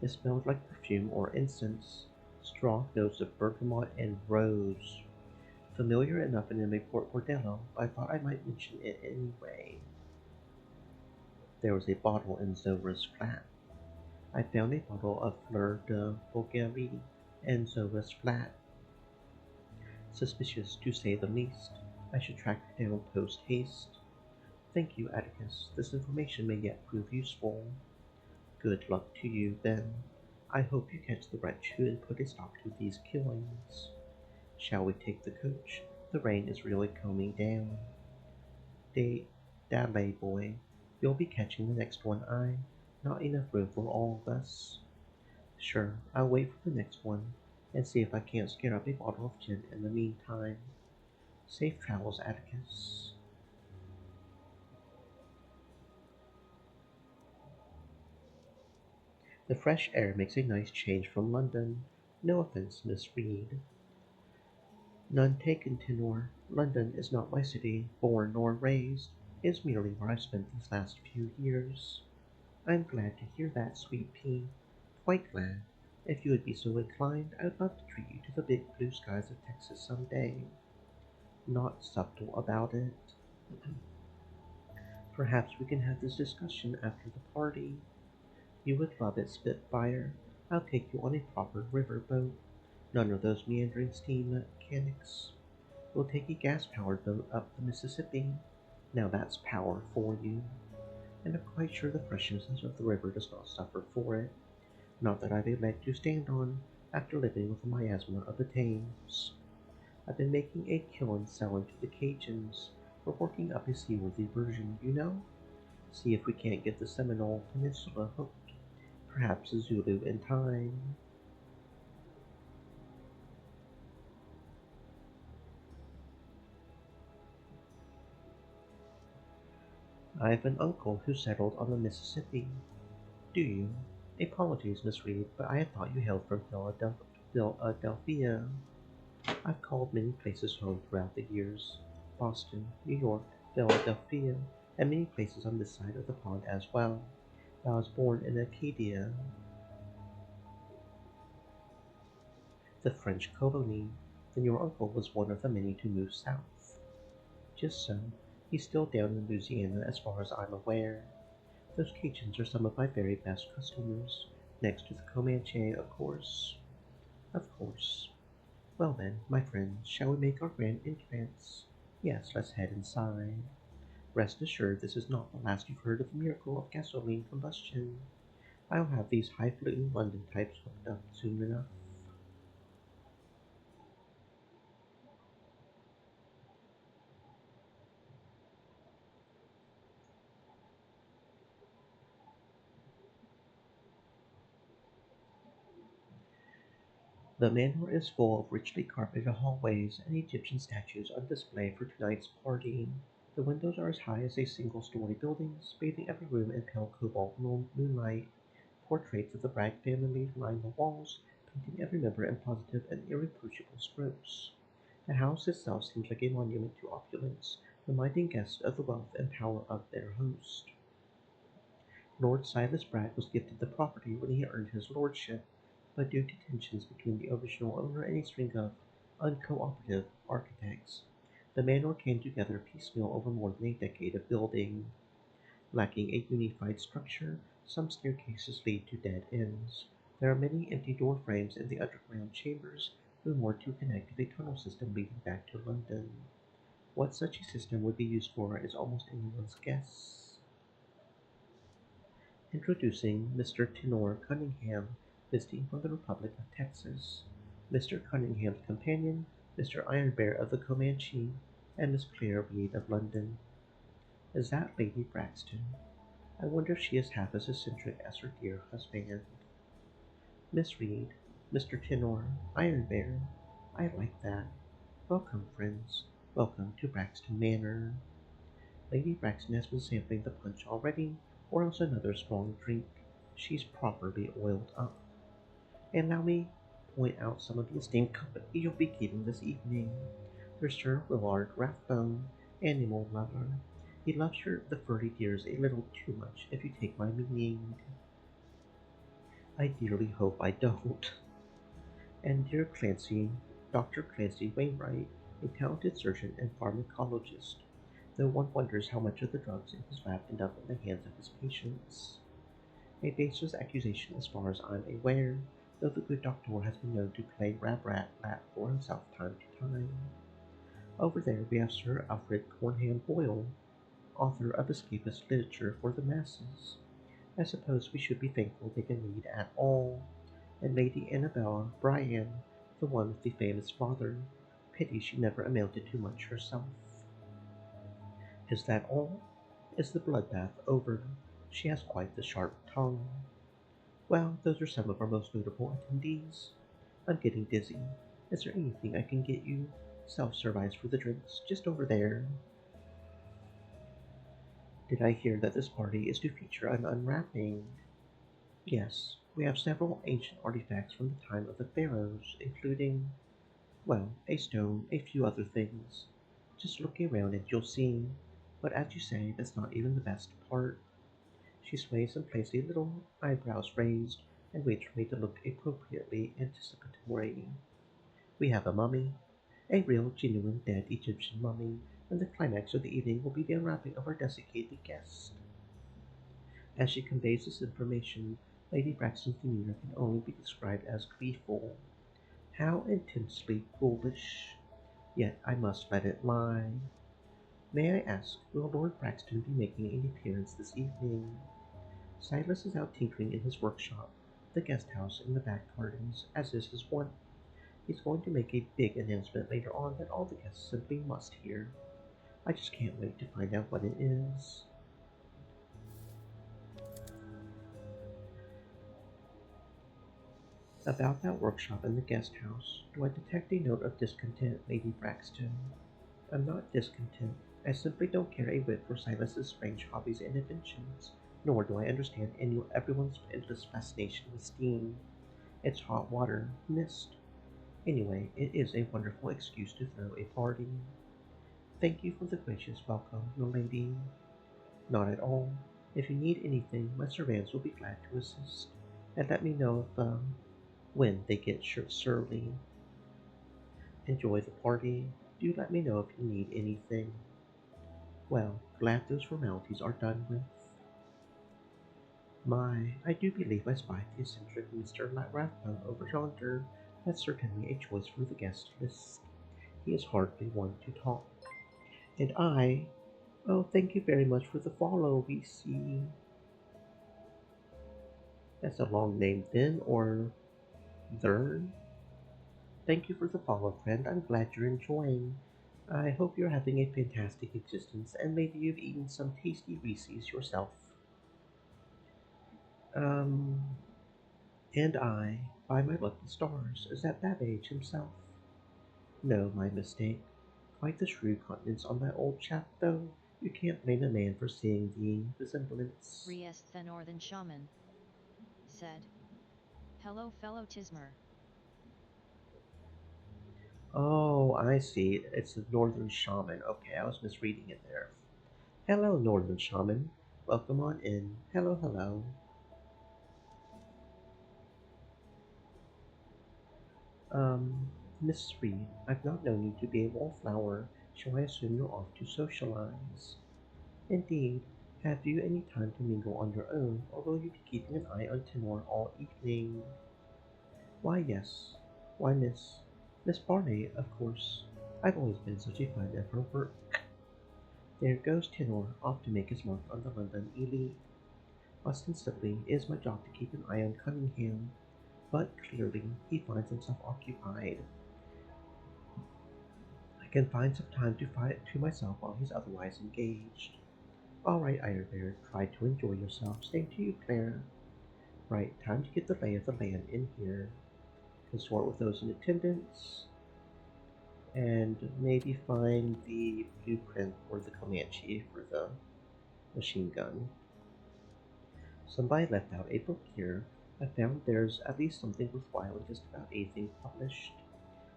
It smelled like perfume or incense, strong notes of bergamot and rose. Familiar enough in a Port Bordello, I thought I might mention it anyway. There was a bottle in Zora's flat. I found a bottle of Fleur de Bulgarie in Zora's flat. Suspicious, to say the least. I should track her down post haste. Thank you, Atticus. This information may yet prove useful. Good luck to you, then. I hope you catch the wretch who had put a stop to these killings. Shall we take the coach? The rain is really calming down. Dally, boy. You'll be catching the next one, Not enough room for all of us. Sure, I'll wait for the next one, and see if I can't scare up a bottle of gin in the meantime. Safe travels, Atticus. The fresh air makes a nice change from London. No offense, Miss Reed. None taken, Tenor. London is not my city, born nor raised. It is merely where I've spent these last few years. I'm glad to hear that, sweet pea. Quite glad. If you would be so inclined, I'd love to treat you to the big blue skies of Texas some day. Not subtle about it. Perhaps we can have this discussion after the party. You would love it, Spitfire. I'll take you on a proper river boat. None of those meandering steam mechanics. We'll take a gas-powered boat up the Mississippi. Now that's power for you. And I'm quite sure the freshness of the river does not suffer for it. Not that I've a leg to stand on after living with the miasma of the Thames. I've been making a killing selling to the Cajuns. We're working up a seaworthy version, you know? See if we can't get the Seminole Peninsula hooked. Perhaps a Zulu in time. I have an uncle who settled on the Mississippi. Do you? Apologies, Miss Reed, but I had thought you hailed from Philadelphia. I've called many places home throughout the years. Boston, New York, Philadelphia, and many places on this side of the pond as well. I was born in Acadia, the French colony. Then your uncle was one of the many to move south. Just so. He's still down in Louisiana as far as I'm aware. Those Cajuns are some of my very best customers, next to the Comanche, of course. Of course. Well then, my friends, shall we make our grand entrance? Yes, let's head inside. Rest assured this is not the last you've heard of the miracle of gasoline combustion. I'll have these high-falutin London types hooked up soon enough. The manor is full of richly carpeted hallways and Egyptian statues on display for tonight's party. The windows are as high as a single-story buildings, bathing every room in pale cobalt moonlight. Portraits of the Bragg family line the walls, painting every member in positive and irreproachable strokes. The house itself seems like a monument to opulence, reminding guests of the wealth and power of their host. Lord Silas Bragg was gifted the property when he earned his lordship, but due to tensions between the original owner and a string of uncooperative architects, the manor came together piecemeal over more than a decade of building. Lacking a unified structure, some staircases lead to dead ends. There are many empty door frames in the underground chambers, rumored to connect to a tunnel system leading back to London. What such a system would be used for is almost anyone's guess. Introducing Mr. Tenor Cunningham, visiting from the Republic of Texas. Mr. Cunningham's companion, Mr. Ironbear of the Comanche, and Miss Claire Reed of London. Is that Lady Braxton? I wonder if she is half as eccentric as her dear husband. Miss Reed, Mr. Tenor, Ironbear. I like that. Welcome, friends. Welcome to Braxton Manor. Lady Braxton has been sampling the punch already, or else another strong drink. She's properly oiled up. And allow me to point out some of the esteemed company you'll be keeping this evening. There's Sir Willard Rathbone, animal lover. He loves the furry deers a little too much, if you take my meaning. I dearly hope I don't. And dear Clancy, Dr. Clancy Wainwright, a talented surgeon and pharmacologist, though one wonders how much of the drugs in his lab end up in the hands of his patients. A baseless accusation as far as I'm aware, though the good doctor has been known to play rap for himself time to time. Over there we have Sir Alfred Cornham Boyle, author of escapist literature for the masses. I suppose we should be thankful they can read at all. And Lady Annabella Bryan, the one with the famous father. Pity she never amounted to much herself. Is that all? Is the bloodbath over? She has quite the sharp tongue. Well, those are some of our most notable attendees. I'm getting dizzy. Is there anything I can get you? Self-service for the drinks, just over there. Did I hear that this party is to feature an unwrapping? Yes, we have several ancient artifacts from the time of the pharaohs, including, well, a stone, a few other things. Just look around and you'll see. But as you say, that's not even the best part. She sways and plays a little, eyebrows raised, and waits for me to look appropriately anticipatory. We have a mummy, a real, genuine, dead Egyptian mummy, and the climax of the evening will be the unwrapping of our desiccated guest. As she conveys this information, Lady Braxton's demeanor can only be described as gleeful. How intensely foolish! Yet I must let it lie. May I ask, will Lord Braxton be making an appearance this evening? Silas is out tinkering in his workshop, the guest house in the back gardens, as is his wont. He's going to make a big announcement later on that all the guests simply must hear. I just can't wait to find out what it is. About that workshop in the guest house, do I detect a note of discontent, Lady Braxton? I'm not discontent. I simply don't care a whit for Silas's strange hobbies and inventions, nor do I understand everyone's endless fascination with steam. It's hot water, mist. Anyway, it is a wonderful excuse to throw a party. Thank you for the gracious welcome, milady. Not at all. If you need anything, my servants will be glad to assist. And let me know when they get surly. Enjoy the party. Do let me know if you need anything. Well, glad those formalities are done with. My, I do believe I spied the eccentric Mr. Rathbone over yonder. That's certainly a choice for the guest list. He is hardly one to talk. And I, oh, thank you very much for the follow, VC. That's a long name then, or Thern? Thank you for the follow, friend. I'm glad you're enjoying. I hope you're having a fantastic existence, and maybe you've eaten some tasty Reese's yourself. Um, and I. By my lucky stars, is that Babbage himself? No, my mistake. Quite the shrewd countenance on that old chap, though. You can't blame a man for seeing the resemblance. Riest the northern shaman, said. Hello fellow Tismer. Oh, I see. It's the Northern Shaman. Okay, I was misreading it there. Hello, Northern Shaman. Welcome on in. Hello, hello. Miss Reed, I've not known you to be a wallflower, so I assume you're off to socialize. Indeed. Have you any time to mingle on your own, or will you be keeping an eye on Timor all evening? Why, yes. Why, Miss Barney, of course. I've always been such a fan of her work. There goes Tenor, off to make his mark on the London elite. Ostensibly, it is my job to keep an eye on Cunningham, but clearly he finds himself occupied. I can find some time to myself while he's otherwise engaged. All right, Ironbeard, try to enjoy yourself. Same to you, Claire. Right, time to get the lay of the land in here. Consort with those in attendance, and maybe find the blueprint for the Comanche for the machine gun. Somebody left out a book here. I found there's at least something worthwhile in just about anything published.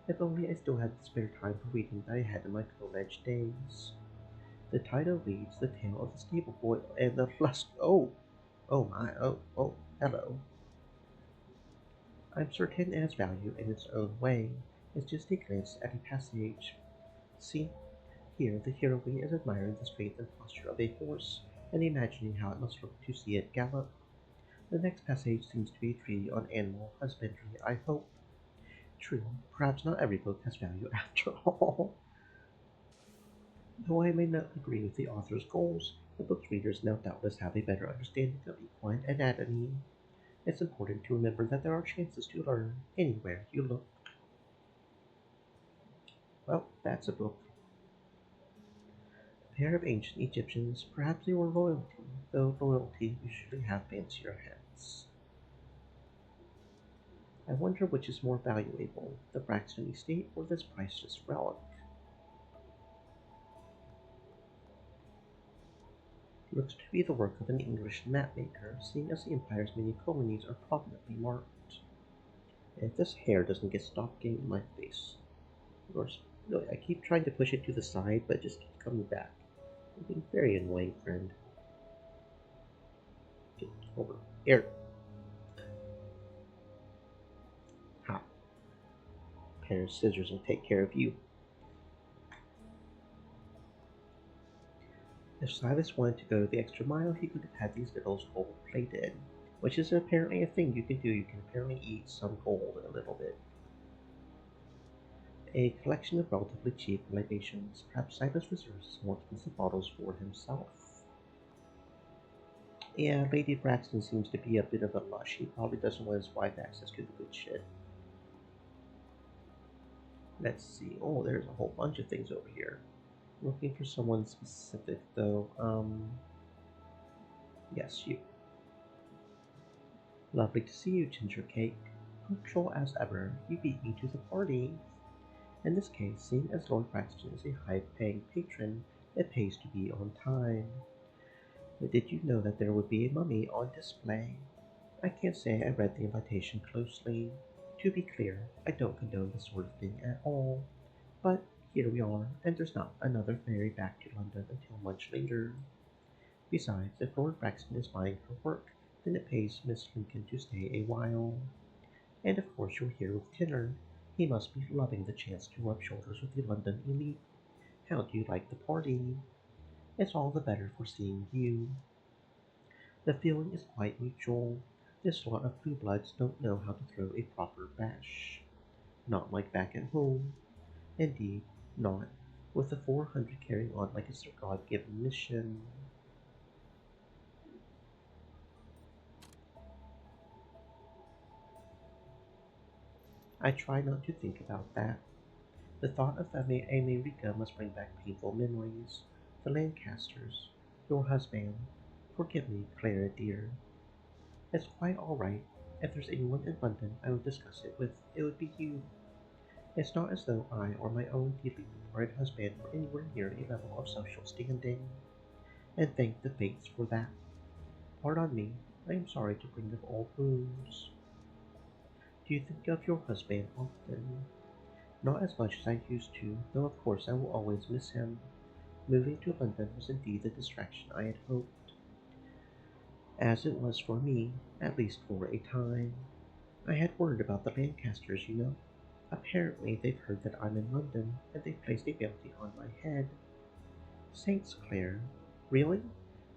If only I still had the spare time for reading that I had in my college days. The title reads The Tale of the Stable Boy and the Flusk. Oh my, oh, hello. I'm certain it has value in its own way. It's just a glance at a passage. See, here the heroine is admiring the strength and posture of a horse, and imagining how it must look to see it gallop. The next passage seems to be a treatise on animal husbandry, I hope. True, perhaps not every book has value after all. Though I may not agree with the author's goals, the book's readers now doubtless have a better understanding of equine anatomy. It's important to remember that there are chances to learn anywhere you look. Well, that's a book. A pair of ancient Egyptians, perhaps they were royalty, though royalty usually have fancier hats. I wonder which is more valuable, the Braxton estate or this priceless relic. Looks to be the work of an English mapmaker, seeing as the Empire's many colonies are prominently marked. If this hair doesn't get stopped getting in my face. Of course, no, I keep trying to push it to the side, but it just keeps coming back. You're being very annoying, friend. Get over here. Ha. A pair of scissors will take care of you. If Silas wanted to go the extra mile, he could have had these vittles gold plated, which is apparently a thing you can do. You can apparently eat some gold a little bit. A collection of relatively cheap libations. Perhaps Silas reserves some more expensive bottles for himself. Yeah, Lady Braxton seems to be a bit of a lush. He probably doesn't want his wife access to the good shit. Let's see. Oh, there's a whole bunch of things over here. Looking for someone specific, though. Yes, you. Lovely to see you, Ginger Cake. Punctual as ever, you beat me to the party. In this case, seeing as Lord Braxton is a high-paying patron, it pays to be on time. But did you know that there would be a mummy on display? I can't say I read the invitation closely. To be clear, I don't condone this sort of thing at all. But here we are, and there's not another ferry back to London until much later. Besides, if Lord Braxton is buying her work, then it pays Miss Lincoln to stay a while. And of course you're here with Tinner. He must be loving the chance to rub shoulders with the London elite. How do you like the party? It's all the better for seeing you. The feeling is quite mutual. This lot of blue bloods don't know how to throw a proper bash. Not like back at home. Indeed, not. With the 400 carrying on like it's their God-given mission. I try not to think about that. The thought of America must bring back painful memories. The Lancasters, your husband. Forgive me, Clara dear. It's quite all right. If there's anyone in London I would discuss it with, it would be you. It's not as though I or my own deeply departed husband were anywhere near a level of social standing, and thank the fates for that. Pardon me, I am sorry to bring up old wounds. Do you think of your husband often? Not as much as I used to, though of course I will always miss him. Moving to London was indeed the distraction I had hoped, as it was for me, at least for a time. I had worried about the Lancasters, you know. Apparently they've heard that I'm in London, and they've placed a bounty on my head. Saints, Claire. Really?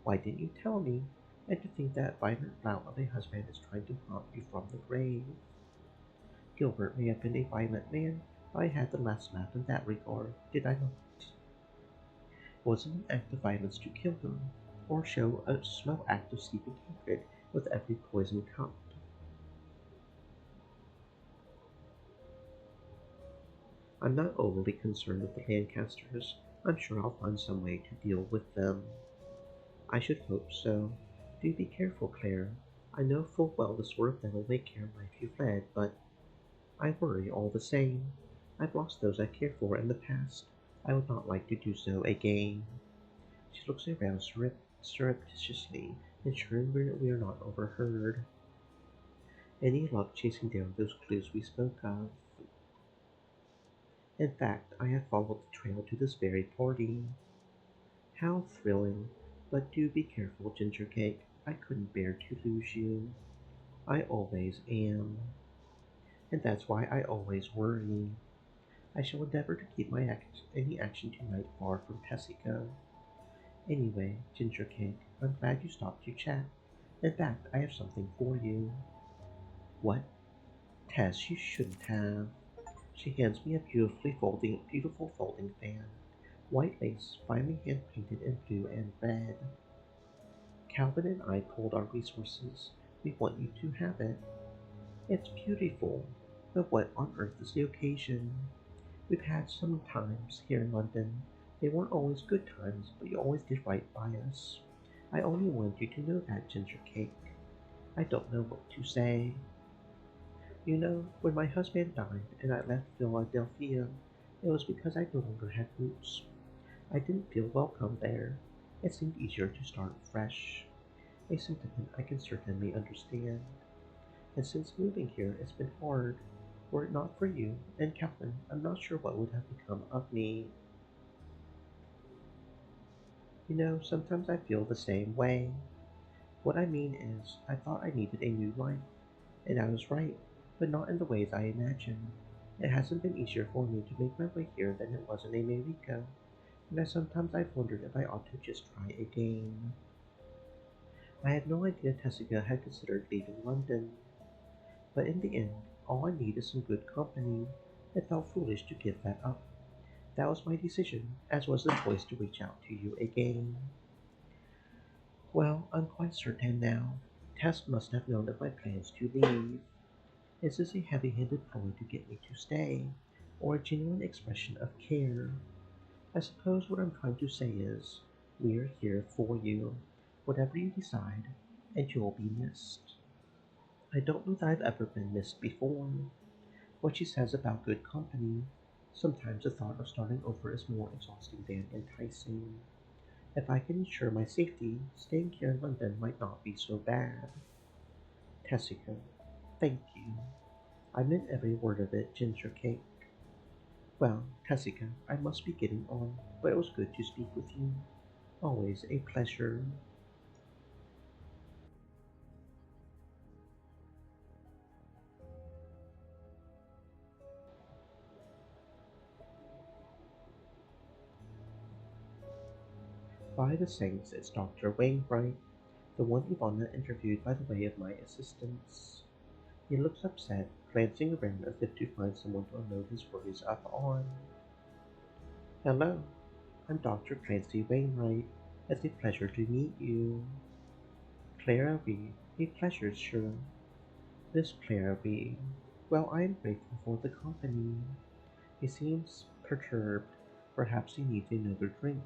Why didn't you tell me? And to think that violent lout of a husband is trying to haunt you from the grave. Gilbert may have been a violent man, but I had the last laugh in that regard, did I not? Was it an act of violence to kill him, or show a small act of sleeping hatred with every poisoned cup? I'm not overly concerned with the Lancasters. I'm sure I'll find some way to deal with them. I should hope so. Do be careful, Claire. I know full well the sort of devil may care life you've led, but I worry all the same. I've lost those I cared for in the past. I would not like to do so again. She looks around surreptitiously, ensuring we are not overheard. Any luck chasing down those clues we spoke of? In fact, I have followed the trail to this very party. How thrilling! But do be careful, Ginger Cake. I couldn't bear to lose you. I always am. And that's why I always worry. I shall endeavor to keep any action tonight far from Tessica. Anyway, Ginger Cake, I'm glad you stopped to chat. In fact, I have something for you. What? Tess, you shouldn't have. She hands me a beautiful folding fan. White lace, finely hand painted in blue and red. Calvin and I pooled our resources. We want you to have it. It's beautiful. But what on earth is the occasion? We've had some times here in London. They weren't always good times, but you always did right by us. I only wanted you to know that, Ginger Cake. I don't know what to say. You know, when my husband died and I left Philadelphia, it was because I no longer had roots. I didn't feel welcome there. It seemed easier to start fresh. A sentiment I can certainly understand. And since moving here, it's been hard. Were it not for you and Calvin, I'm not sure what would have become of me. You know, sometimes I feel the same way. What I mean is, I thought I needed a new life, and I was right, but not in the ways I imagined. It hasn't been easier for me to make my way here than it was in America, and sometimes I've wondered if I ought to just try again. I had no idea Tessica had considered leaving London, but in the end, all I need is some good company. It felt foolish to give that up. That was my decision, as was the choice to reach out to you again. Well, I'm quite certain now. Tess must have known of my plans to leave. Is this a heavy-handed ploy to get me to stay, or a genuine expression of care? I suppose what I'm trying to say is, we're here for you, whatever you decide, and you'll be missed. I don't know that I've ever been missed before. What she says about good company, sometimes the thought of starting over is more exhausting than enticing. If I can ensure my safety, staying here in London might not be so bad. Tessica, thank you. I meant every word of it, Ginger Cake. Well, Tessica, I must be getting on, but it was good to speak with you. Always a pleasure. By the saints, it's Dr. Wainwright, the one Ivana interviewed by the way of my assistance. He looks upset, glancing around as if to find someone to unload his worries up on. Hello, I'm Dr. Clancy Wainwright. It's a pleasure to meet you. Clara Reed, a pleasure, sure. This Clara Reed. Well, I am grateful for the company. He seems perturbed. Perhaps he needs another drink.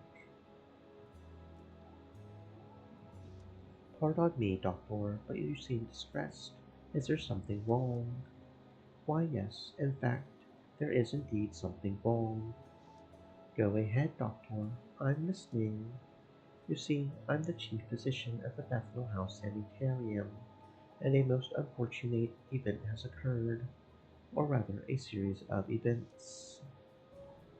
Pardon me, Doctor, but you seem distressed. Is there something wrong? Why, yes, in fact, there is indeed something wrong. Go ahead, doctor. I'm listening. You see, I'm the chief physician at the Bethnal House Sanitarium, and a most unfortunate event has occurred, or rather, a series of events.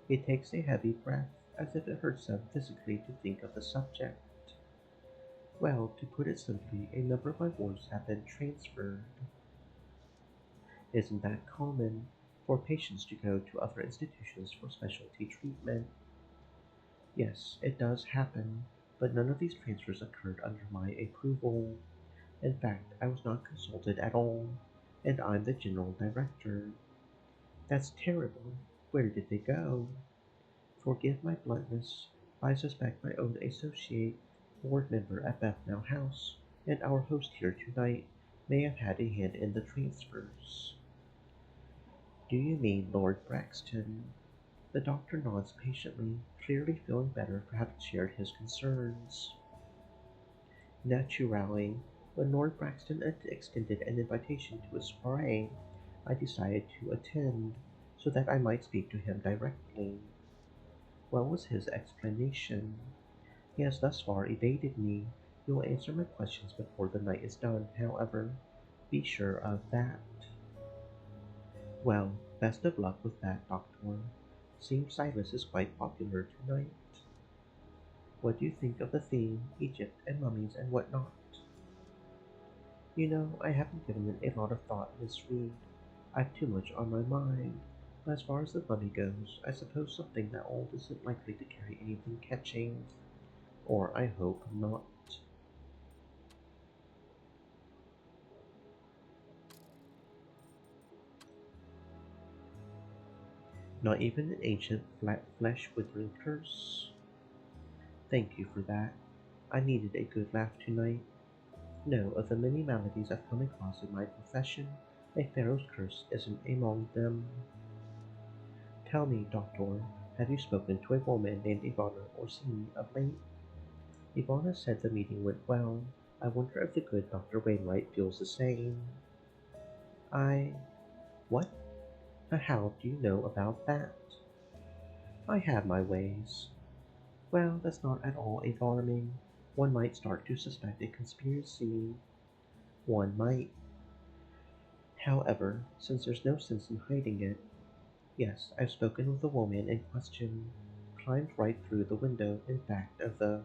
He takes a heavy breath, as if it hurts him physically to think of the subject. Well, to put it simply, a number of my wards have been transferred. Isn't that common for patients to go to other institutions for specialty treatment? Yes, it does happen, but none of these transfers occurred under my approval. In fact, I was not consulted at all, and I'm the general director. That's terrible. Where did they go? Forgive my bluntness, but I suspect my own associate, board member at Bethnal House, and our host here tonight may have had a hand in the transfers. Do you mean Lord Braxton? The doctor nods patiently, clearly feeling better for having shared his concerns. Naturally, when Lord Braxton extended an invitation to a soiree, I decided to attend, so that I might speak to him directly. What was his explanation? He has thus far evaded me. He will answer my questions before the night is done, however. Be sure of that. Well, best of luck with that, Doctor. Seems Silas is quite popular tonight. What do you think of the theme, Egypt and mummies and whatnot? You know, I haven't given it a lot of thought, Miss Reed. I've too much on my mind. But as far as the mummy goes, I suppose something that old isn't likely to carry anything catching. Or I hope not. Not even an ancient flat flesh withering curse. Thank you for that. I needed a good laugh tonight. No, of the many maladies I've come across in my profession, a Pharaoh's curse isn't among them. Tell me, Doctor, have you spoken to a woman named Ivana Orsini of late? Ivana said the meeting went well. I wonder if the good Dr. Wainwright feels the same. I... What? How do you know about that? I have my ways. Well, that's not at all alarming. One might start to suspect a conspiracy. One might. However, since there's no sense in hiding it, yes, I've spoken with the woman in question. Climbed right through the window, in fact, of the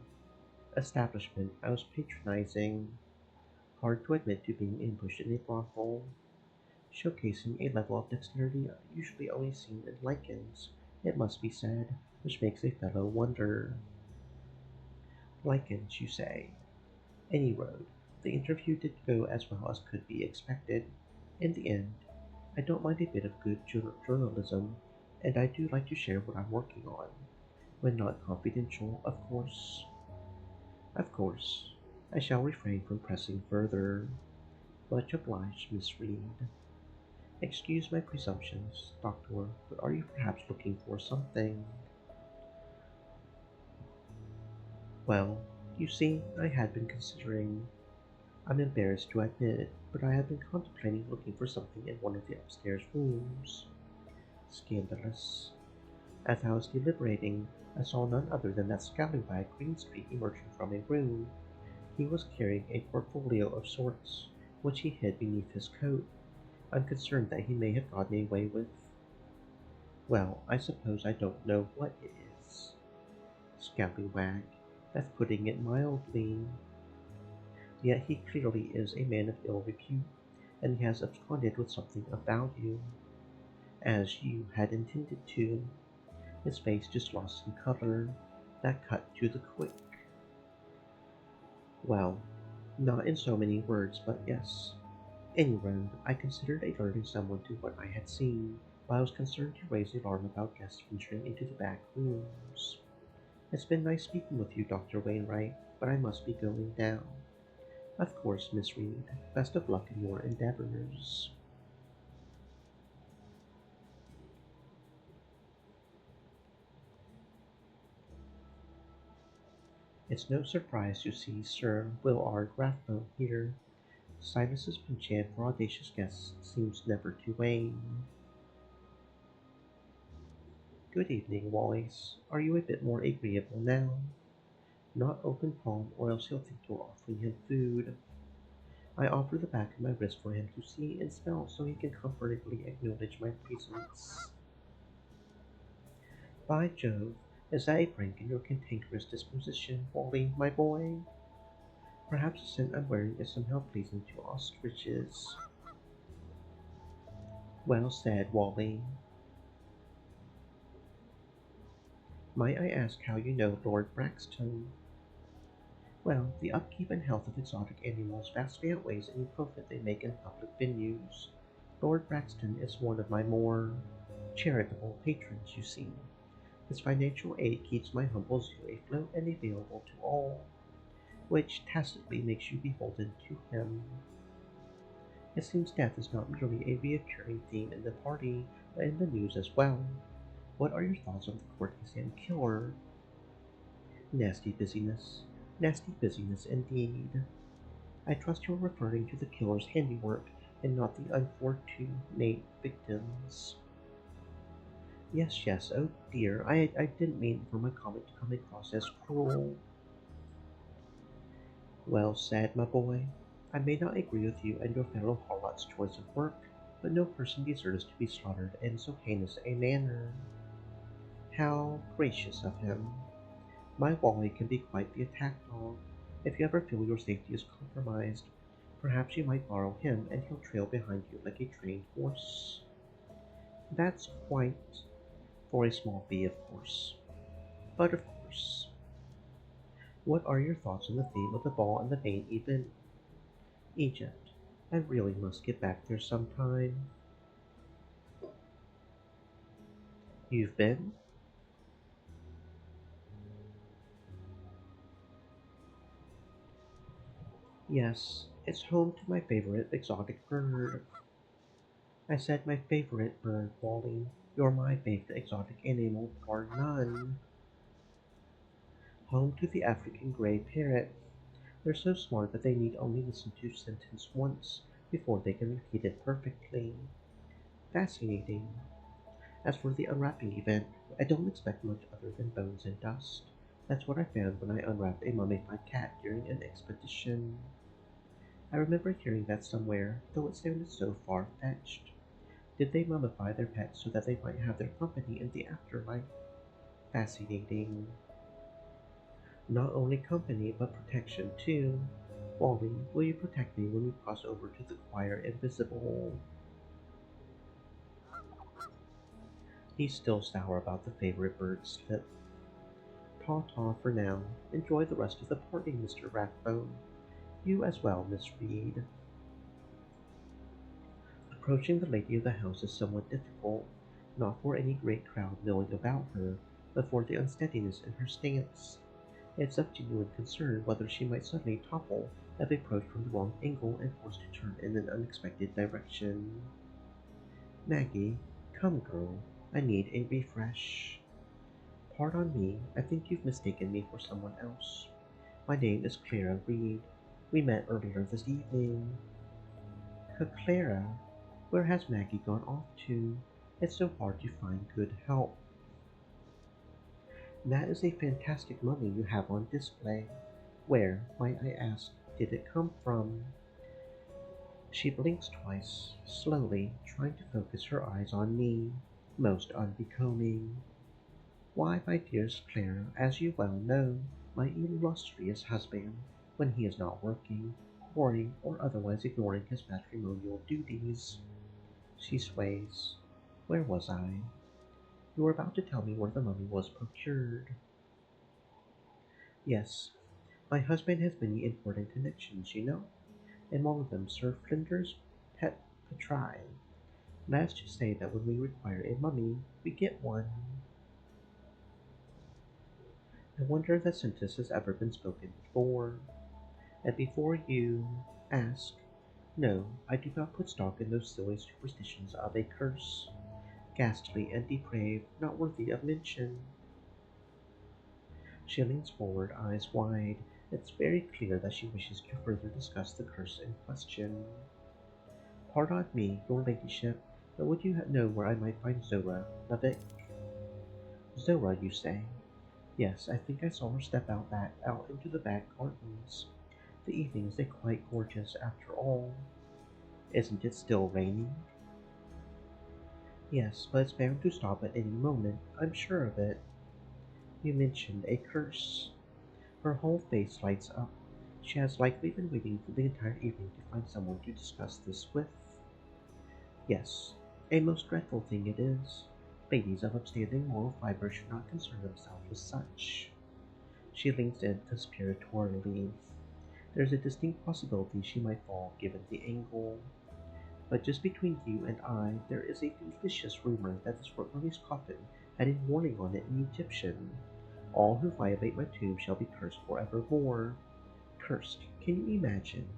establishment I was patronizing. Hard to admit to being ambushed in a brothel, showcasing a level of dexterity usually only seen in lichens, it must be said, which makes a fellow wonder. Lichens, you say? Any road. The interview did go as well as could be expected. In the end, I don't mind a bit of good journalism, and I do like to share what I'm working on. When not confidential, of course. Of course. I shall refrain from pressing further. Much obliged, Miss Reed. Excuse my presumptions, Doctor, but are you perhaps looking for something? Well, you see, I had been considering. I'm embarrassed to admit it, but I had been contemplating looking for something in one of the upstairs rooms. Scandalous. As I was deliberating, I saw none other than that scallywag Greenstreet emerging from a room. He was carrying a portfolio of sorts, which he hid beneath his coat. I'm concerned that he may have gotten away with. Well, I suppose I don't know what it is. Scallywag. That's putting it mildly. Yet he clearly is a man of ill repute, and he has absconded with something of value, as you had intended to. His face just lost some color. That cut to the quick. Well, not in so many words, but yes. Any road, I considered alerting someone to what I had seen, but I was concerned to raise alarm about guests venturing into the back rooms. It's been nice speaking with you, Dr. Wainwright, but I must be going now. Of course, Miss Reed. Best of luck in your endeavors. It's no surprise to see Sir Will R. Rathbone here. Silas's penchant for audacious guests seems never to wane. Good evening, Wallace. Are you a bit more agreeable now? Not open palm, or else he'll think you're offering him food. I offer the back of my wrist for him to see and smell so he can comfortably acknowledge my presence. By Jove, is that a prank in your cantankerous disposition, Wally, my boy? Perhaps the scent I'm wearing is somehow pleasing to ostriches. Well said, Wally. Might I ask how you know Lord Braxton? Well, the upkeep and health of exotic animals vastly outweighs any profit they make in public venues. Lord Braxton is one of my more charitable patrons, you see. His financial aid keeps my humble zoo afloat and available to all, which tacitly makes you beholden to him. It seems death is not merely a recurring theme in the party, but in the news as well. What are your thoughts on the courtesan killer? Nasty busyness. Nasty busyness indeed. I trust you're referring to the killer's handiwork and not the unfortunate victims. Yes, yes, oh dear, I didn't mean for my comment to come across as cruel. Well said, my boy. I may not agree with you and your fellow harlot's choice of work, but no person deserves to be slaughtered in so heinous a manner. How gracious of him. My Wally can be quite the attack dog. If you ever feel your safety is compromised, perhaps you might borrow him and he'll trail behind you like a trained horse. That's quite for a small bee, of course. But of course. What are your thoughts on the theme of the ball and the main event? Egypt. I really must get back there sometime. You've been? Yes, it's home to my favorite exotic bird. I said my favorite bird, Wally. You're my favorite exotic animal, bar none. Home to the African gray parrot. They're so smart that they need only listen to a sentence once before they can repeat it perfectly. Fascinating. As for the unwrapping event, I don't expect much other than bones and dust. That's what I found when I unwrapped a mummified cat during an expedition. I remember hearing that somewhere, though it sounded so far-fetched. Did they mummify their pets so that they might have their company in the afterlife? Fascinating. Not only company, but protection too. Wally, will you protect me when we cross over to the choir invisible? He's still sour about the favorite bird slip. Ta-ta for now. Enjoy the rest of the party, Mr. Rathbone. You as well, Miss Reed. Approaching the lady of the house is somewhat difficult, not for any great crowd milling about her, but for the unsteadiness in her stance. It's of genuine concern whether she might suddenly topple if approached from the wrong angle and forced to turn in an unexpected direction. Maggie, come girl, I need a refresh. Pardon me, I think you've mistaken me for someone else. My name is Clara Reed. We met earlier this evening. Clara, where has Maggie gone off to? It's so hard to find good help. That is a fantastic mummy you have on display. Where, might I ask, did it come from? She blinks twice, slowly, trying to focus her eyes on me. Most unbecoming. Why, my dearest Clara, as you well know, my illustrious husband, when he is not working, whoring, or otherwise ignoring his matrimonial duties. She sways. Where was I? You were about to tell me where the mummy was procured. Yes, my husband has many important connections, you know, and among them Sir Flinders Petrie. Let's just say that when we require a mummy, we get one. I wonder if that sentence has ever been spoken before. And before you ask, no, I do not put stock in those silly superstitions of a curse. Ghastly and depraved, not worthy of mention. She leans forward, eyes wide. It's very clear that she wishes to further discuss the curse in question. Pardon me, your ladyship, but would you know where I might find Zora, Navik? Zora, you say? Yes, I think I saw her step out into the back gardens. The evenings are quite gorgeous after all. Isn't it still raining? Yes, but it's bound to stop at any moment. I'm sure of it. You mentioned a curse. Her whole face lights up. She has likely been waiting for the entire evening to find someone to discuss this with. Yes, a most dreadful thing it is. Ladies of upstanding moral fiber should not concern themselves with such. She leans in conspiratorially. There's a distinct possibility she might fall given the angle. But just between you and I, there is a delicious rumor that this workman's coffin had a warning on it in Egyptian. All who violate my tomb shall be cursed forevermore. Cursed, can you imagine?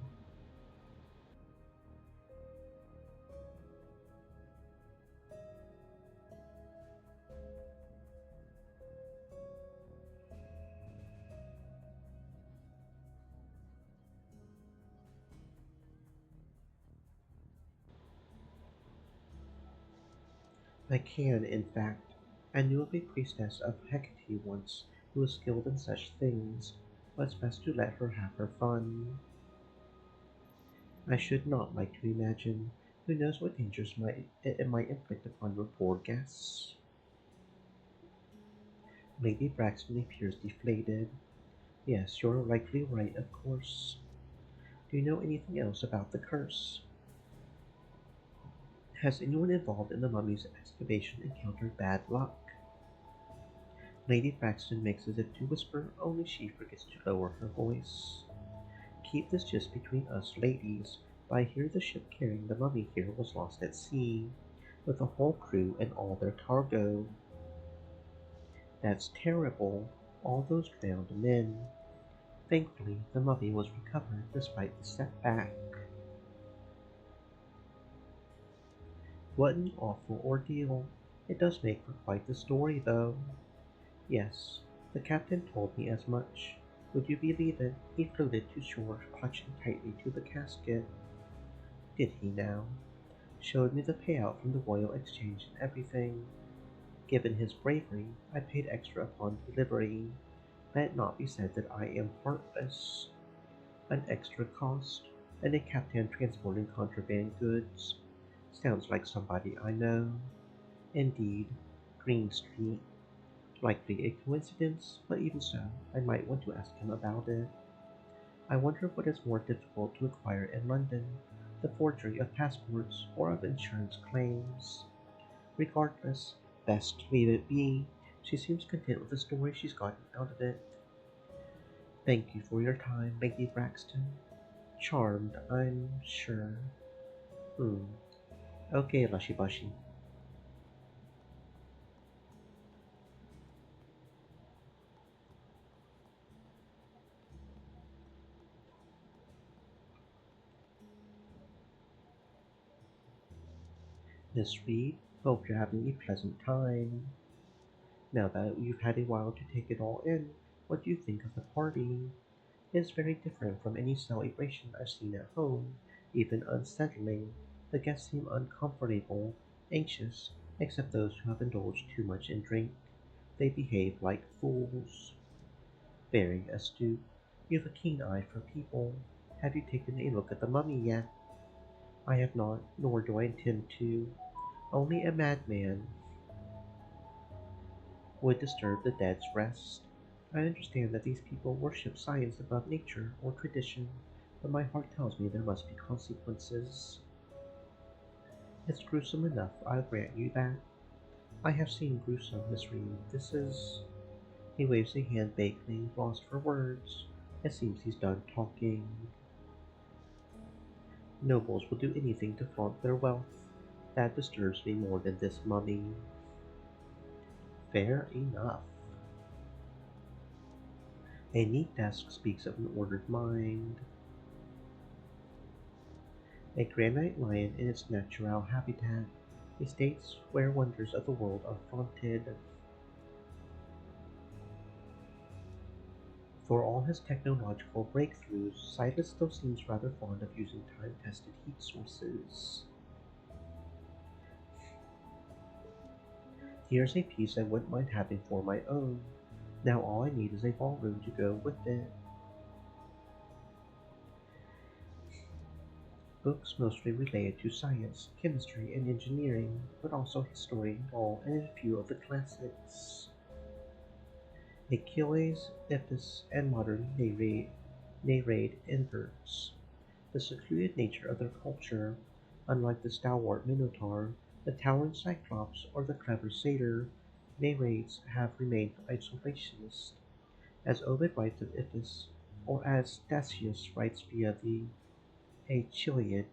I can, in fact. I knew of a priestess of Hecate once who was skilled in such things, but it's best to let her have her fun. I should not like to imagine. Who knows what dangers it might inflict upon your poor guests? Lady Braxton appears deflated. Yes, you're likely right, of course. Do you know anything else about the curse? Has anyone involved in the mummy's excavation encountered bad luck? Lady Braxton makes as if to whisper, only she forgets to lower her voice. Keep this just between us ladies, but I hear the ship carrying the mummy here was lost at sea, with the whole crew and all their cargo. That's terrible. All those drowned men. Thankfully, the mummy was recovered despite the setback. What an awful ordeal. It does make for quite the story, though. Yes, the captain told me as much. Would you believe it? He floated to shore, clutching tightly to the casket. Did he now? Showed me the payout from the Royal Exchange and everything. Given his bravery, I paid extra upon delivery. Let it not be said that I am heartless. An extra cost, and a captain transporting contraband goods. Sounds like somebody I know. Indeed, Green Street. Likely a coincidence, but even so, I might want to ask him about it. I wonder what is more difficult to acquire in London, the forgery of passports or of insurance claims. Regardless, best leave it be. She seems content with the story she's gotten out of it. Thank you for your time, Lady Braxton. Charmed, I'm sure. Hmm. Okay, Lushy Bushy. Miss Reed, hope you're having a pleasant time. Now that you've had a while to take it all in, what do you think of the party? It's very different from any celebration I've seen at home, even unsettling. The guests seem uncomfortable, anxious, except those who have indulged too much in drink. They behave like fools. Very astute. You've a keen eye for people. Have you taken a look at the mummy yet? I have not, nor do I intend to. Only a madman would disturb the dead's rest. I understand that these people worship science above nature or tradition, but my heart tells me there must be consequences. It's gruesome enough, I'll grant you that. I have seen gruesome, Miss Reed. This is. He waves a hand vaguely, lost for words. It seems he's done talking. Nobles will do anything to flaunt their wealth. That disturbs me more than this mummy. Fair enough. A neat desk speaks of an ordered mind. A granite lion in its natural habitat, a state where wonders of the world are flaunted. For all his technological breakthroughs, Silas still seems rather fond of using time-tested heat sources. Here's a piece I wouldn't mind having for my own. Now all I need is a ballroom to go with it. Books mostly related to science, chemistry, and engineering, but also history, law, and a few of the classics. Achilles, Epis, and modern Nereid inverts. The secluded nature of their culture, unlike the stalwart Minotaur, the towering Cyclops, or the clever satyr, Nereids have remained isolationist. As Ovid writes of Ipis, or as Dacius writes via the Achilleid,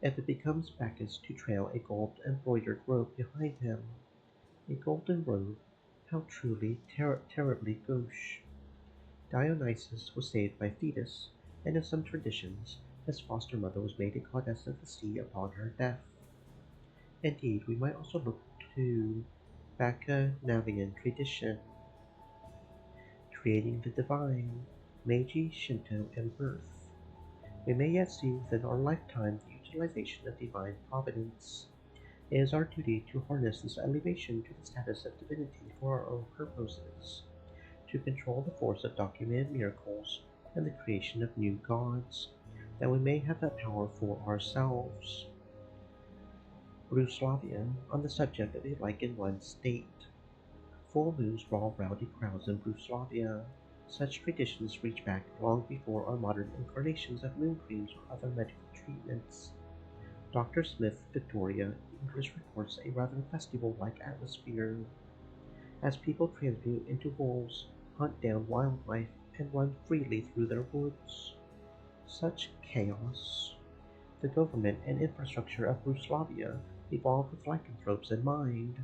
if it becomes Bacchus to trail a gold embroidered robe behind him. A golden robe, how truly, terribly gauche. Dionysus was saved by Thetis, and in some traditions, his foster mother was made a goddess of the sea upon her death. Indeed, we might also look to Bacchanalian tradition, creating the divine, Meiji, Shinto, and birth. We may yet see within our lifetime the utilization of divine providence. It is our duty to harness this elevation to the status of divinity for our own purposes, to control the force of documented miracles and the creation of new gods, that we may have that power for ourselves. Bruslavia, on the subject of a like-in-one state. Full moons draw rowdy crowds in Bruslavia. Such traditions reach back long before our modern incarnations of moon creams or other medical treatments. Dr. Smith, Victoria, English reports a rather festival-like atmosphere, as people transmute into wolves, hunt down wildlife, and run freely through their woods. Such chaos! The government and infrastructure of Yugoslavia evolved with lycanthropes in mind,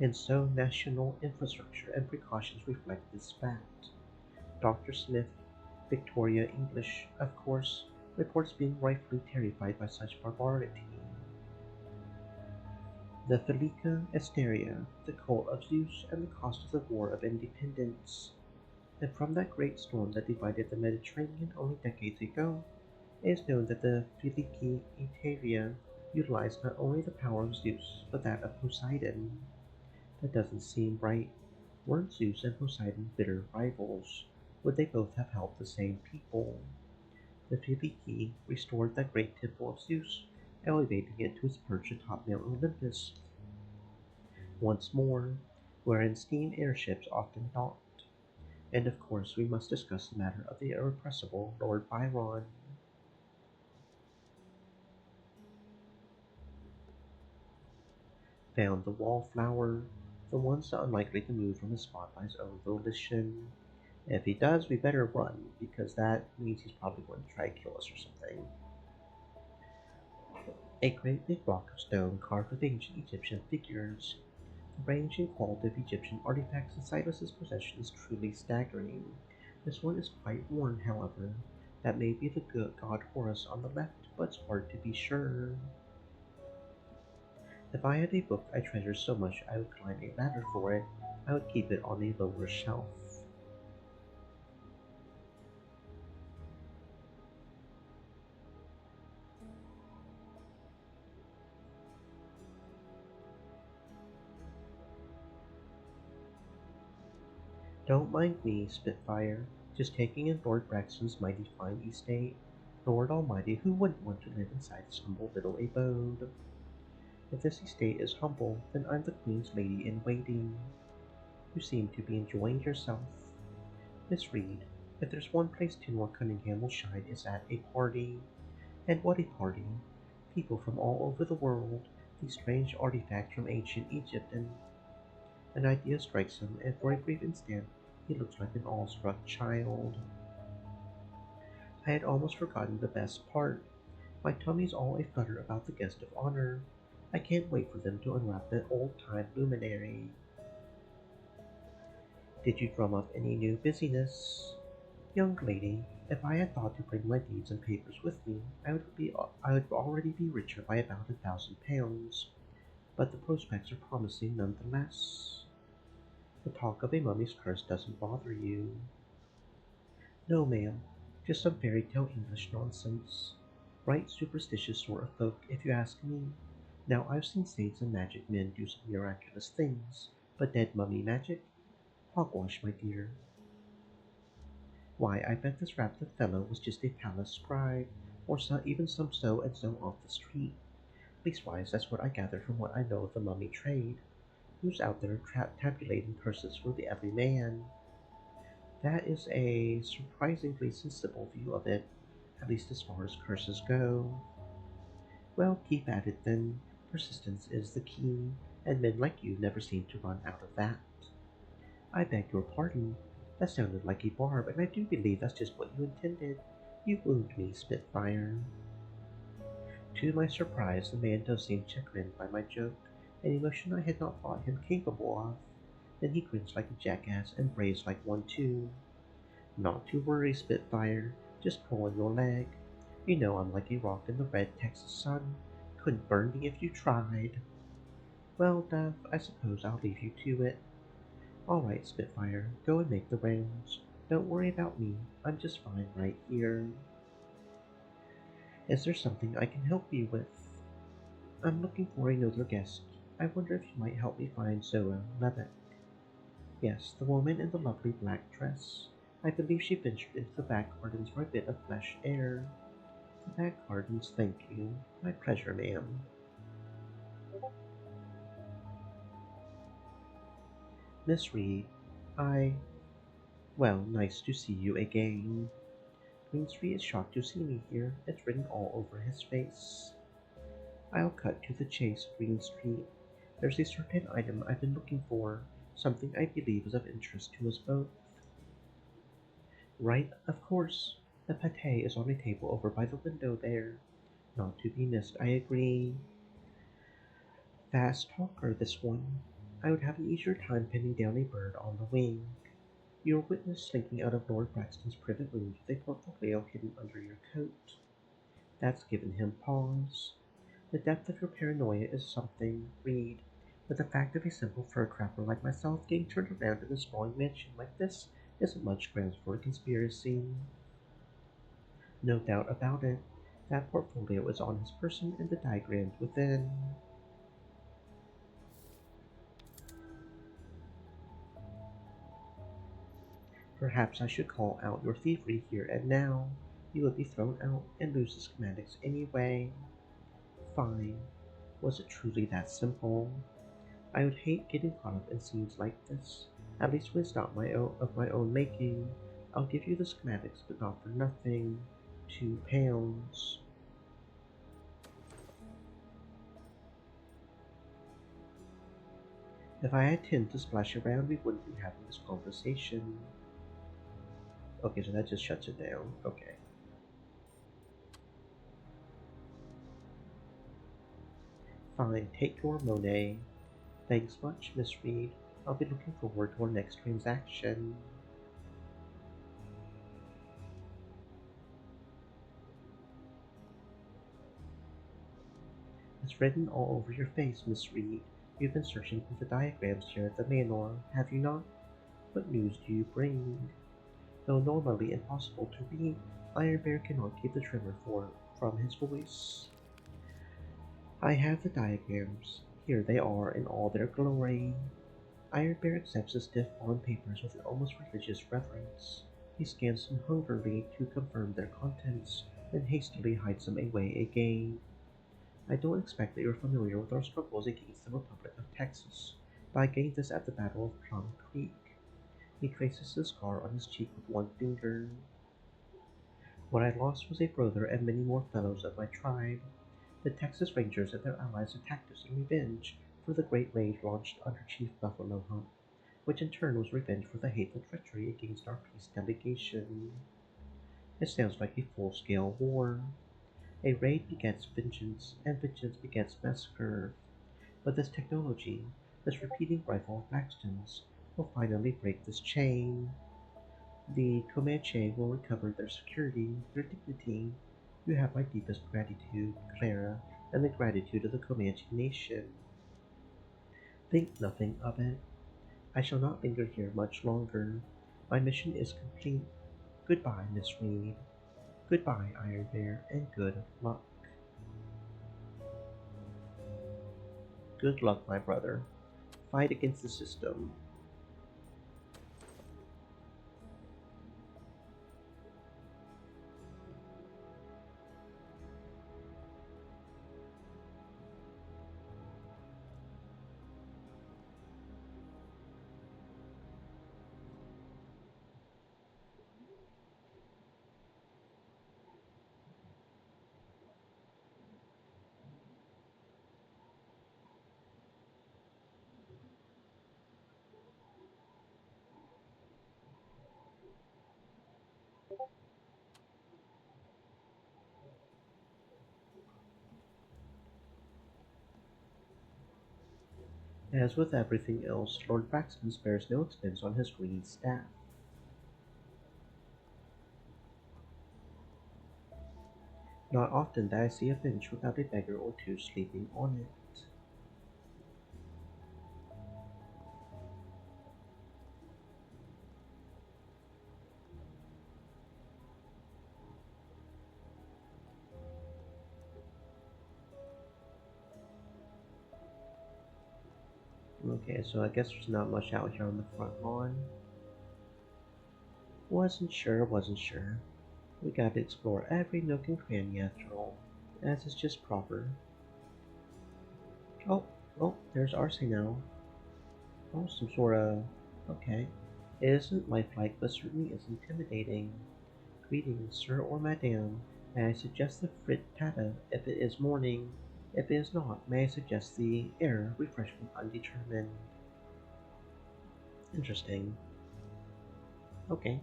and so national infrastructure and precautions reflect this fact. Dr. Smith, Victoria English, of course, reports being rightfully terrified by such barbarity. The Thalica Asteria, the cult of Zeus, and the cost of the War of Independence. And from that great storm that divided the Mediterranean only decades ago, it is known that the Philiki Italia utilized not only the power of Zeus, but that of Poseidon. That doesn't seem right. Weren't Zeus and Poseidon bitter rivals? Would they both have helped the same people? The Philiki restored that great temple of Zeus, elevating it to its perch atop Mount Olympus once more, wherein steam airships often docked. And of course we must discuss the matter of the irrepressible Lord Byron. Found the wallflower, the one so unlikely to move from his spot by his own volition. If he does, we better run, because that means he's probably going to try to kill us or something. A great big block of stone carved with ancient Egyptian figures. The range and quality of Egyptian artifacts in Silas's possession is truly staggering. This one is quite worn, however. That may be the good god Horus on the left, but it's hard to be sure. If I had a book I treasured so much I would climb a ladder for it, I would keep it on a lower shelf. Don't mind me, Spitfire, just taking in Lord Braxton's mighty fine estate. Lord Almighty, who wouldn't want to live inside this humble little abode? If this estate is humble, then I'm the Queen's lady in waiting. You seem to be enjoying yourself. Miss Reed, if there's one place Tinmore Cunningham will shine is at a party. And what a party! People from all over the world, these strange artifacts from ancient Egypt, and an idea strikes him, and for a brief instant he looks like an awestruck child. I had almost forgotten the best part. My tummy's all aflutter about the guest of honor. I can't wait for them to unwrap that old-time luminary. Did you drum up any new busyness? Young lady, if I had thought to bring my deeds and papers with me, I would already be richer by about £1,000. But the prospects are promising none the less. The talk of a mummy's curse doesn't bother you. No, ma'am, just some fairy tale English nonsense. Right superstitious sort of folk, if you ask me. Now, I've seen saints and magic men do some miraculous things, but dead mummy magic? Hogwash, my dear. Why, I bet this rapt fellow was just a palace scribe, or even some so and so off the street. Leastwise, that's what I gather from what I know of the mummy trade. Who's out there tabulating curses for the every man? That is a surprisingly sensible view of it, at least as far as curses go. Well, keep at it then. Persistence is the key, and men like you never seem to run out of that. I beg your pardon. That sounded like a barb, and I do believe that's just what you intended. You wound me, Spitfire. To my surprise, the man does seem chagrined by my joke, an emotion I had not thought him capable of. Then he grins like a jackass and brays like one too. Not to worry, Spitfire. Just pull on your leg. You know I'm like a rock in the red Texas sun. Couldn't burn me if you tried. Well, Dove, I suppose I'll leave you to it. All right, Spitfire, go and make the rounds. Don't worry about me. I'm just fine right here. Is there something I can help you with? I'm looking for another guest. I wonder if you might help me find Zoe Levitt. Yes, the woman in the lovely black dress. I believe she ventured into the back gardens for a bit of fresh air. The back gardens, thank you. My pleasure, ma'am. Miss Reed, I. Well, nice to see you again. Greenstreet is shocked to see me here. It's written all over his face. I'll cut to the chase, Greenstreet. There's a certain item I've been looking for, something I believe is of interest to us both. Right, of course. The pate is on a table over by the window there. Not to be missed, I agree. Fast talker, this one. I would have an easier time pinning down a bird on the wing. Your witness slinking out of Lord Braxton's private room with a portfolio hidden under your coat. That's given him pause. The depth of your paranoia is something, Reed, but the fact of a simple fur trapper like myself getting turned around in a sprawling mansion like this isn't much grounds for a conspiracy. No doubt about it. That portfolio is on his person and the diagrams within. Perhaps I should call out your thievery here and now. You would be thrown out and lose the schematics anyway. Fine. Was it truly that simple? I would hate getting caught up in scenes like this. At least when it's not of my own making. I'll give you the schematics, but not for nothing. £2. If I had tin to splash around, we wouldn't be having this conversation. Okay, so that just shuts it down. Okay. Fine, take your Monet. Thanks much, Miss Reed. I'll be looking forward to our next transaction. It's written all over your face, Miss Reed. You've been searching for the diagrams here at the manor, have you not? What news do you bring? Though normally impossible to read, Iron Bear cannot keep the tremor from his voice. I have the diagrams. Here they are in all their glory. Iron Bear accepts the stiff bond papers with an almost religious reverence. He scans them hungrily to confirm their contents, then hastily hides them away again. I don't expect that you're familiar with our struggles against the Republic of Texas, but I gained this at the Battle of Plum Creek. He traces the scar on his cheek with one finger. What I lost was a brother and many more fellows of my tribe. The Texas Rangers and their allies attacked us in revenge for the great raid launched under Chief Buffalo Hump, which in turn was revenge for the hateful treachery against our peace delegation. It sounds like a full-scale war. A raid begets vengeance, and vengeance begets massacre. But this technology, this repeating rifle of Braxton's, will finally break this chain. The Comanche will recover their security, their dignity. You have my deepest gratitude, Clara, and the gratitude of the Comanche nation. Think nothing of it. I shall not linger here much longer. My mission is complete. Goodbye, Miss Reed. Goodbye, Iron Bear, and good luck. Good luck, my brother. Fight against the system. As with everything else, Lord Braxton spares no expense on his green staff. Not often that I see a bench without a beggar or two sleeping on it. Okay, so I guess there's not much out here on the front lawn. Wasn't sure. We gotta explore every nook and cranny after all, as is just proper. Oh, oh, there's Arcee now. Oh, some sort of... okay. It isn't lifelike, but certainly is intimidating. Greetings, sir or madame. May I suggest the frittata if it is morning? If it is not, may I suggest the air refreshment undetermined? Interesting. Okay.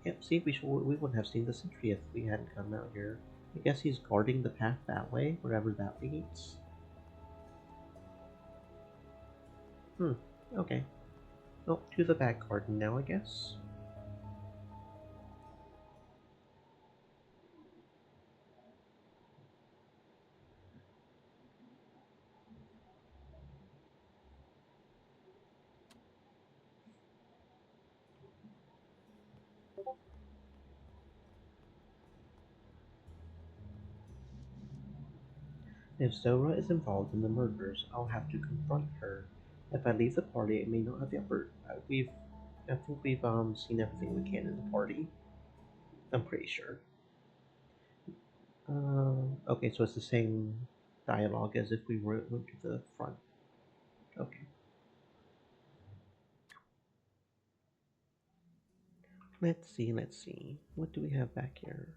Yep, see, we wouldn't have seen the sentry if we hadn't come out here. I guess he's guarding the path that way, wherever that leads. Hmm, okay. Oh, to the back garden now, I guess. If Zora is involved in the murders, I'll have to confront her. If I leave the party, I may not have the upper. I think we've seen everything we can in the party. I'm pretty sure. Okay, so it's the same dialogue as if we went to the front. Okay, let's see, let's see. What do we have back here?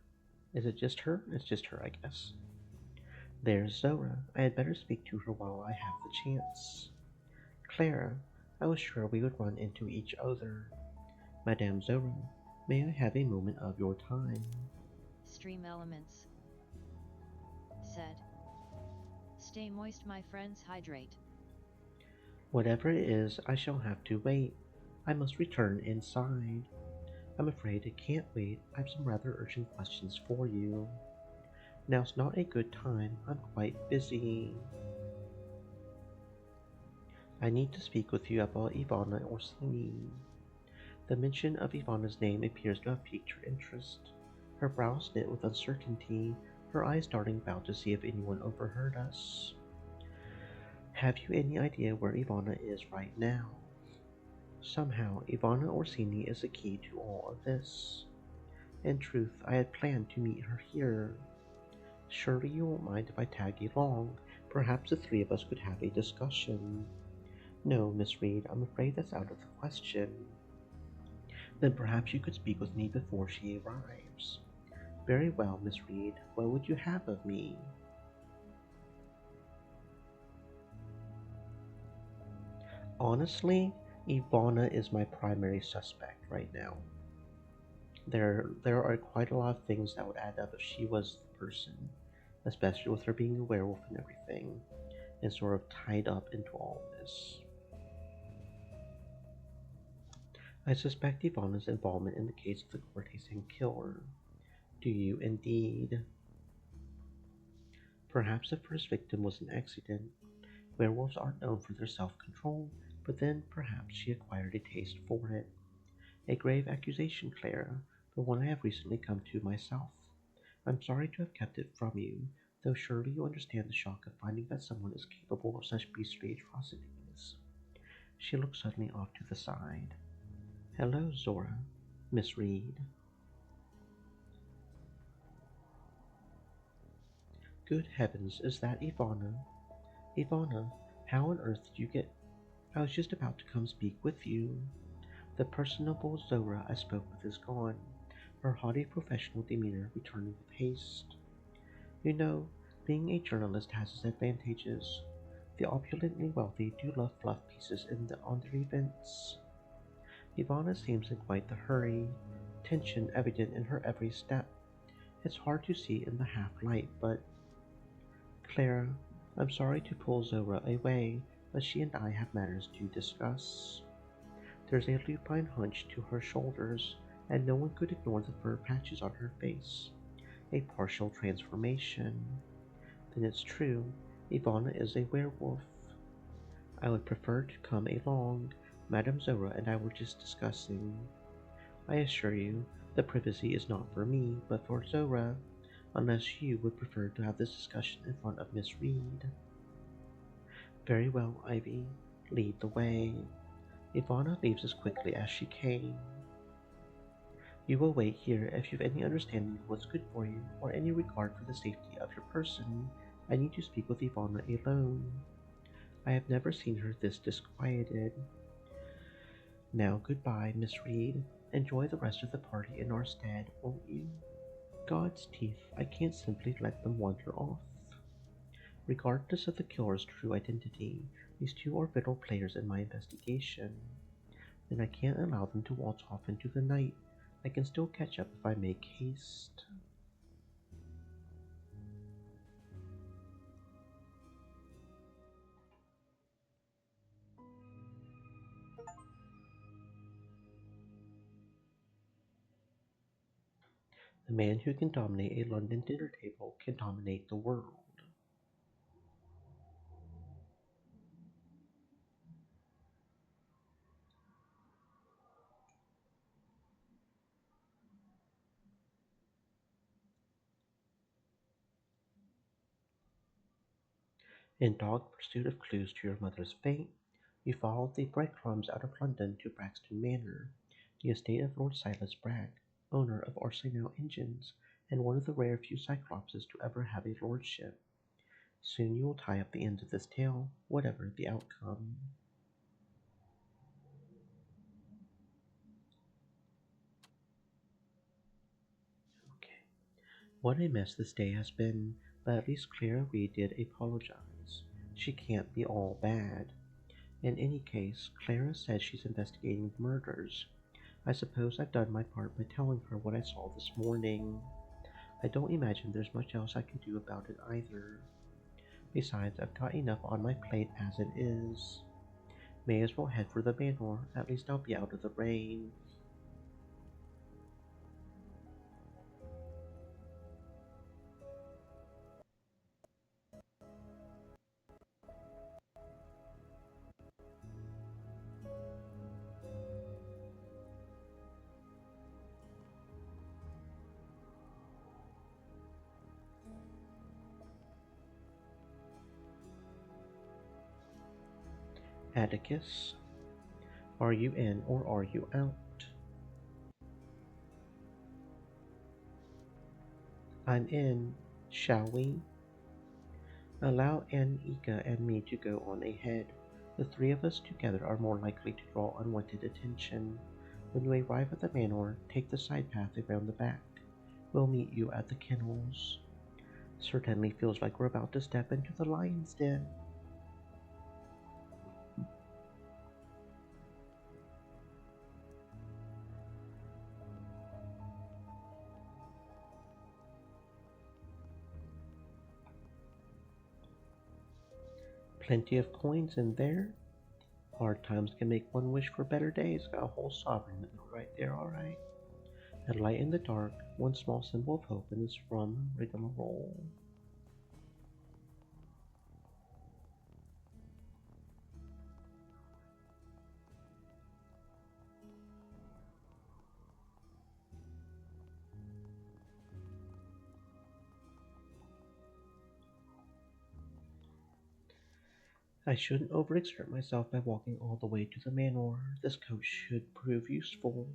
Is it just her? It's just her, I guess. There's Zora. I had better speak to her while I have the chance. Clara, I was sure we would run into each other. Madame Zora, may I have a moment of your time? Stream Elements said. Stay moist, my friends, hydrate. Whatever it is, I shall have to wait. I must return inside. I'm afraid it can't wait. I've some rather urgent questions for you. Now's not a good time. I'm quite busy. I need to speak with you about Ivana Orsini. The mention of Ivana's name appears to have piqued her interest. Her brows knit with uncertainty, her eyes darting about to see if anyone overheard us. Have you any idea where Ivana is right now? Somehow, Ivana Orsini is the key to all of this. In truth, I had planned to meet her here. Surely you won't mind if I tag along. Perhaps the three of us could have a discussion. No, Miss Reed, I'm afraid that's out of the question. Then perhaps you could speak with me before she arrives. Very well, Miss Reed. What would you have of me? Honestly, Ivana is my primary suspect right now. There are quite a lot of things that would add up if she was the person, especially with her being a werewolf and everything, and sort of tied up into all this. I suspect Ivana's involvement in the case of the Cortezan killer. Do you indeed? Perhaps the first victim was an accident. Werewolves aren't known for their self control, but then perhaps she acquired a taste for it. A grave accusation, Clara, but one I have recently come to myself. I'm sorry to have kept it from you, though surely you understand the shock of finding that someone is capable of such beastly atrocities. She looked suddenly off to the side. Hello, Zora. Miss Reed. Good heavens, is that Ivana? Ivana, how on earth did you get... I was just about to come speak with you. The personable Zora I spoke with is gone, her haughty professional demeanor returning with haste. You know, being a journalist has its advantages. The opulently wealthy do love fluff pieces on their events. Ivana seems in quite the hurry, tension evident in her every step. It's hard to see in the half light, but Clara, I'm sorry to pull Zora away, but she and I have matters to discuss. There's a lupine hunch to her shoulders, and no one could ignore the fur patches on her face. A partial transformation. Then it's true, Ivana is a werewolf. I would prefer to come along. Madame Zora and I were just discussing. I assure you, the privacy is not for me, but for Zora, unless you would prefer to have this discussion in front of Miss Reed. Very well, Ivy. Lead the way. Ivana leaves as quickly as she came. You will wait here if you've any understanding of what's good for you, or any regard for the safety of your person. I need to speak with Ivana alone. I have never seen her this disquieted. Now goodbye, Miss Reed. Enjoy the rest of the party in our stead, won't you? God's teeth, I can't simply let them wander off. Regardless of the killer's true identity, these two are vital players in my investigation. Then I can't allow them to waltz off into the night. I can still catch up if I make haste. The man who can dominate a London dinner table can dominate the world. In dog pursuit of clues to your mother's fate, you followed the breadcrumbs out of London to Braxton Manor, the estate of Lord Silas Bragg, owner of Arsenal Engines, and one of the rare few Cyclopses to ever have a lordship. Soon you will tie up the ends of this tale, whatever the outcome. Okay. What a mess this day has been, but at least Clara Reed did apologize. She can't be all bad. In any case, Clara says she's investigating the murders. I suppose I've done my part by telling her what I saw this morning. I don't imagine there's much else I can do about it either. Besides, I've got enough on my plate as it is. May as well head for the manor, at least I'll be out of the rain. Atticus, are you in or are you out? I'm in. Shall we? Allow Anika and me to go on ahead. The three of us together are more likely to draw unwanted attention. When you arrive at the manor, take the side path around the back. We'll meet you at the kennels. Certainly feels like we're about to step into the lion's den. Plenty of coins in there. Hard times can make one wish for better days. Got a whole sovereign right there, alright. A light in the dark, one small symbol of hope in this rum rigmarole. I shouldn't overexert myself by walking all the way to the manor. This coat should prove useful.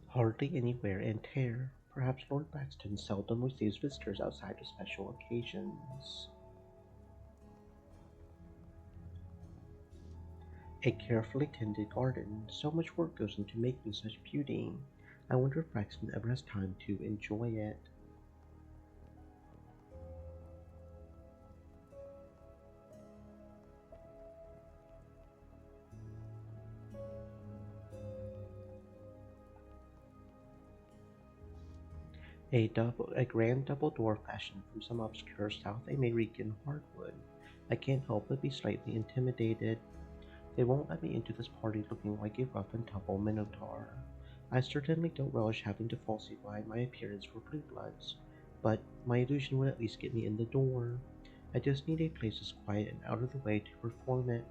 Hardly any wear and tear. Perhaps Lord Braxton seldom receives visitors outside of special occasions. A carefully tended garden. So much work goes into making such beauty. I wonder if Braxton ever has time to enjoy it. A grand double door fashioned from some obscure South American hardwood. I can't help but be slightly intimidated. They won't let me into this party looking like a rough and tumble minotaur. I certainly don't relish having to falsify my appearance for blue bloods, but my illusion would at least get me in the door. I just need a place as quiet and out of the way to perform it.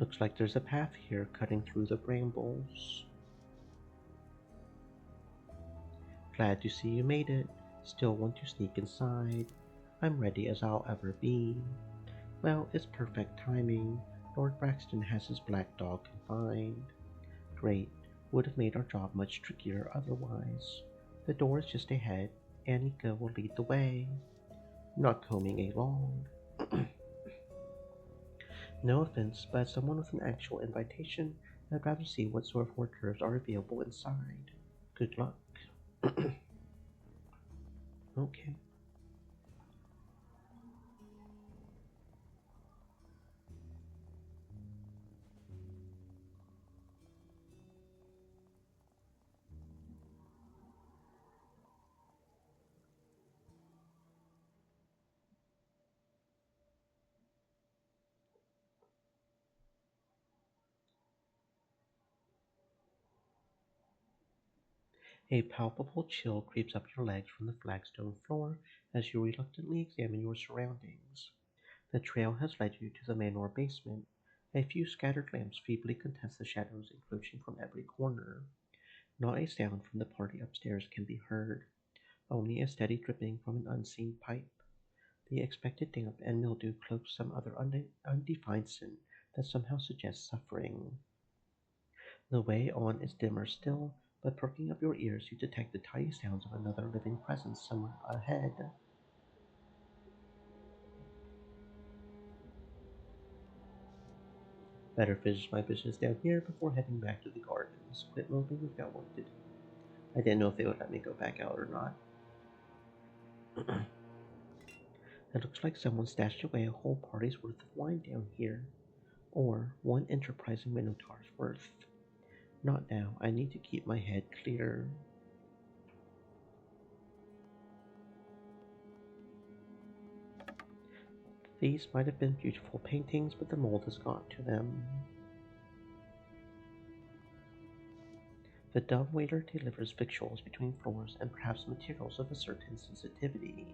Looks like there's a path here cutting through the brambles. Glad to see you made it. Still want to sneak inside. I'm ready as I'll ever be. Well, it's perfect timing. Lord Braxton has his black dog confined. Great. Would have made our job much trickier otherwise. The door is just ahead. Annika will lead the way. Not combing along. No offense, but as someone with an actual invitation, I'd rather see what sort of hors d'oeuvres are available inside. Good luck. Okay. A palpable chill creeps up your legs from the flagstone floor as you reluctantly examine your surroundings. The trail has led you to the manor basement. A few scattered lamps feebly contest the shadows encroaching from every corner. Not a sound from the party upstairs can be heard, only a steady dripping from an unseen pipe. The expected damp and mildew cloaks some other undefined sin that somehow suggests suffering. The way on is dimmer still, but perking up your ears you detect the tiny sounds of another living presence somewhere ahead. Better finish my business down here before heading back to the gardens. Quit moping, we've got work to do. I didn't know if they would let me go back out or not. It looks like someone stashed away a whole party's worth of wine down here. Or one enterprising minotaur's worth. Not now, I need to keep my head clear. These might have been beautiful paintings, but the mold has got to them. The dumbwaiter delivers victuals between floors and perhaps materials of a certain sensitivity.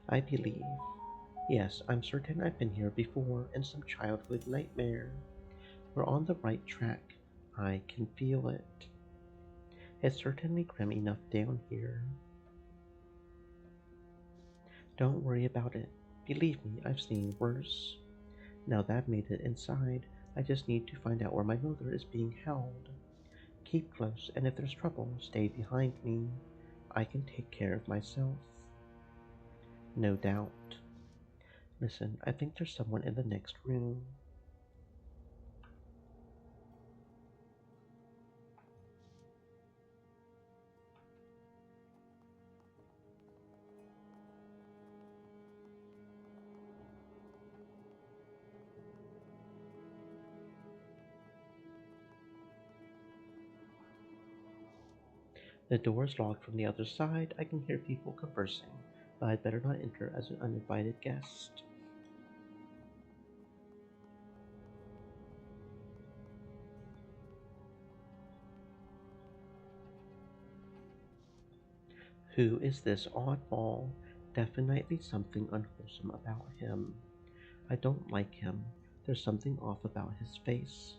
I believe. Yes, I'm certain I've been here before in some childhood nightmare. We're on the right track. I can feel it. It's certainly grim enough down here. Don't worry about it. Believe me, I've seen worse. Now that I've made it inside, I just need to find out where my mother is being held. Keep close, and if there's trouble, stay behind me. I can take care of myself. No doubt. Listen, I think there's someone in the next room. The door is locked from the other side. I can hear people conversing, but I'd better not enter as an uninvited guest. Who is this oddball? Definitely something unwholesome about him. I don't like him. There's something off about his face.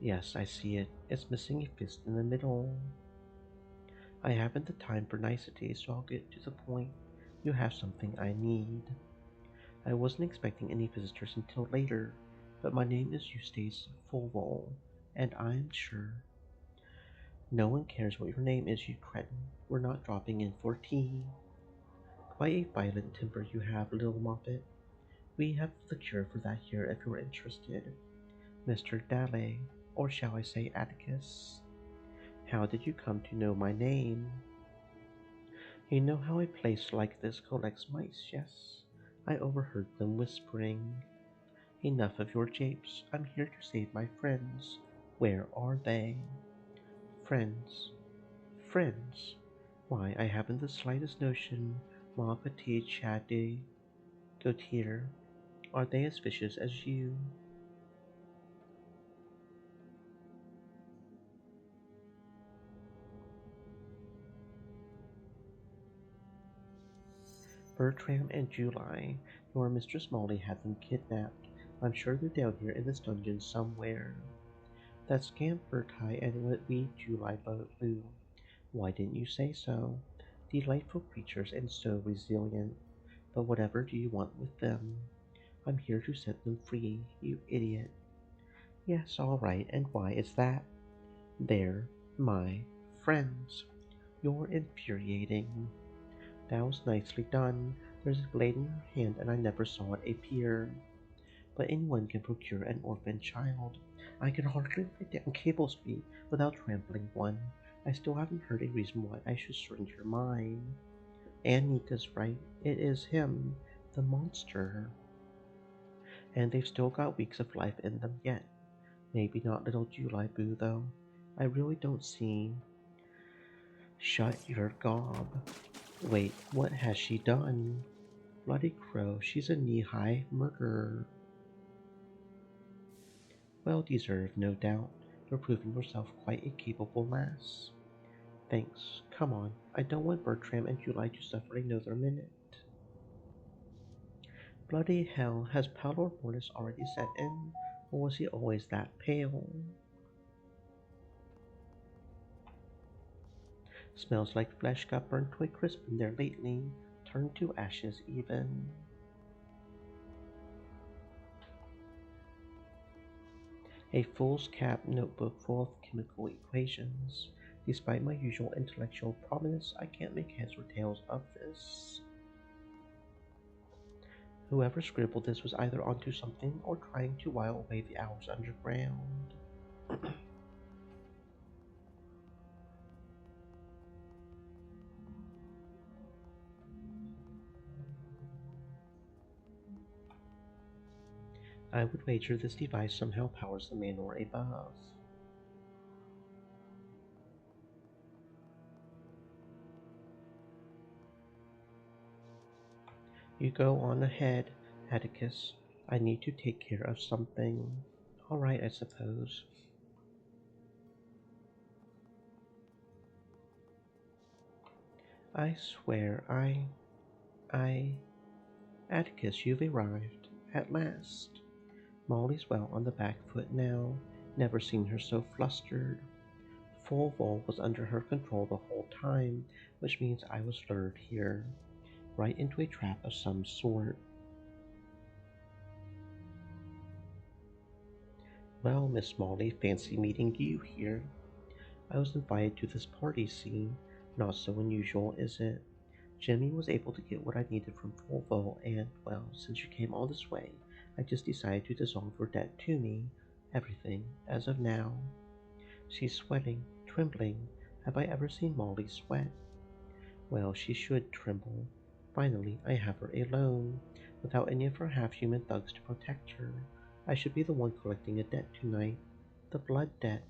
Yes, I see it. It's missing a fist in the middle. I haven't the time for niceties, so I'll get to the point. You have something I need. I wasn't expecting any visitors until later, but my name is Eustace Fulvole, and I'm sure no one cares what your name is, you cretin. We're not dropping in for tea. Quite a violent temper you have, little Moppet. We have the cure for that here if you're interested. Mr. Dalley, or shall I say Atticus? How did you come to know my name? You know how a place like this collects mice, yes? I overheard them whispering. Enough of your japes. I'm here to save my friends. Where are they? Friends. Friends. Why, I haven't the slightest notion. Ma petite chatte Gautier. Are they as vicious as you? Bertram and July, your Mistress Molly had them kidnapped. I'm sure they're down here in this dungeon somewhere. That scamp Bertie and what we July Lou. Why didn't you say so? Delightful creatures and so resilient. But whatever do you want with them? I'm here to set them free, you idiot. Yes, all right, and why is that? They're my friends. You're infuriating. That was nicely done. There's a blade in your hand, and I never saw it appear. But anyone can procure an orphan child. I can hardly write down cable speed without trampling one. I still haven't heard a reason why I should surrender mine. And Nika's right. It is him, the monster. And they've still got weeks of life in them yet. Maybe not little July Boo, though. I really don't see. Shut your gob. Wait, what has she done? Bloody crow, she's a knee-high murderer. Well deserved, no doubt. You're proving yourself quite a capable lass. Thanks. Come on. I don't want Bertram and July to suffer another minute. Bloody hell, has pallor mortis already set in? Or was he always that pale? Smells like flesh got burnt to a crisp in there lately, turned to ashes even. A foolscap notebook full of chemical equations. Despite my usual intellectual prominence, I can't make heads or tails of this. Whoever scribbled this was either onto something or trying to while away the hours underground. I would wager this device somehow powers the manor above. You go on ahead, Atticus. I need to take care of something. All right, I suppose. I swear, I. Atticus, you've arrived. At last. Molly's well on the back foot now. Never seen her so flustered. Fulvole was under her control the whole time, which means I was lured here, right into a trap of some sort. Well, Miss Molly, fancy meeting you here. I was invited to this party, see? Not so unusual, is it? Jimmy was able to get what I needed from Fulvole, and, well, since you came all this way, I just decided to dissolve your debt to me. Everything, as of now. She's sweating, trembling. Have I ever seen Molly sweat? Well, she should tremble. Finally, I have her alone, without any of her half-human thugs to protect her. I should be the one collecting a debt tonight. The blood debt.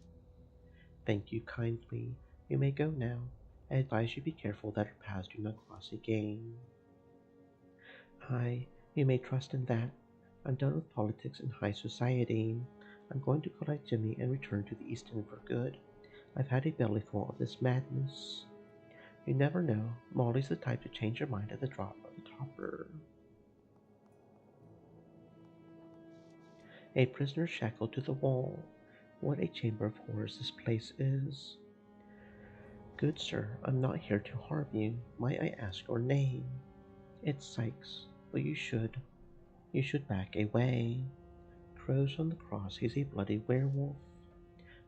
Thank you kindly. You may go now. I advise you be careful that her paths do not cross again. Aye, you may trust in that. I'm done with politics and high society. I'm going to collect Jimmy and return to the East End for good. I've had a bellyful of this madness. You never know. Molly's the type to change her mind at the drop of a topper. A prisoner shackled to the wall. What a chamber of horrors this place is. Good sir, I'm not here to harm you. Might I ask your name? It's Sykes, but you should back away. Crows on the cross, he's a bloody werewolf.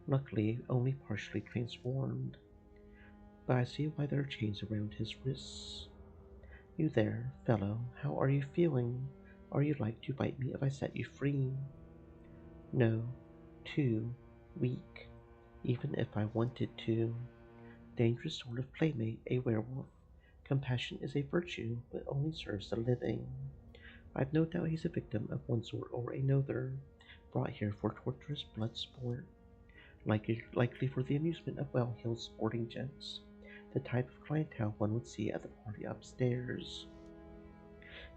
Luckily, only partially transformed. But I see why there are chains around his wrists. You there, fellow, how are you feeling? Are you like to bite me if I set you free? No, too weak, even if I wanted to. Dangerous sort of playmate, a werewolf. Compassion is a virtue, but only serves the living. I've no doubt he's a victim of one sort or another, brought here for torturous blood sport, likely for the amusement of well-heeled sporting gents, the type of clientele one would see at the party upstairs.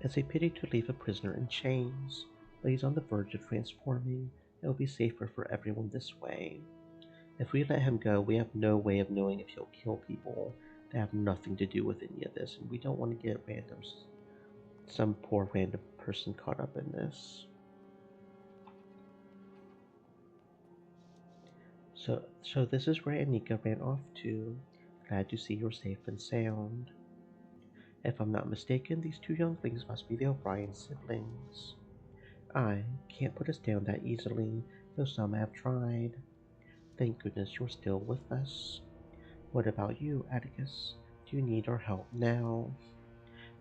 It's a pity to leave a prisoner in chains, but he's on the verge of transforming. It will be safer for everyone this way. If we let him go, we have no way of knowing if he'll kill people that have nothing to do with any of this, and we don't want to get some poor random person caught up in this. So this is where Anika ran off to. Glad to see you're safe and sound. If I'm not mistaken, these two younglings must be the O'Brien siblings. I can't put us down that easily, though some have tried. Thank goodness you're still with us. What about you, Atticus? Do you need our help now?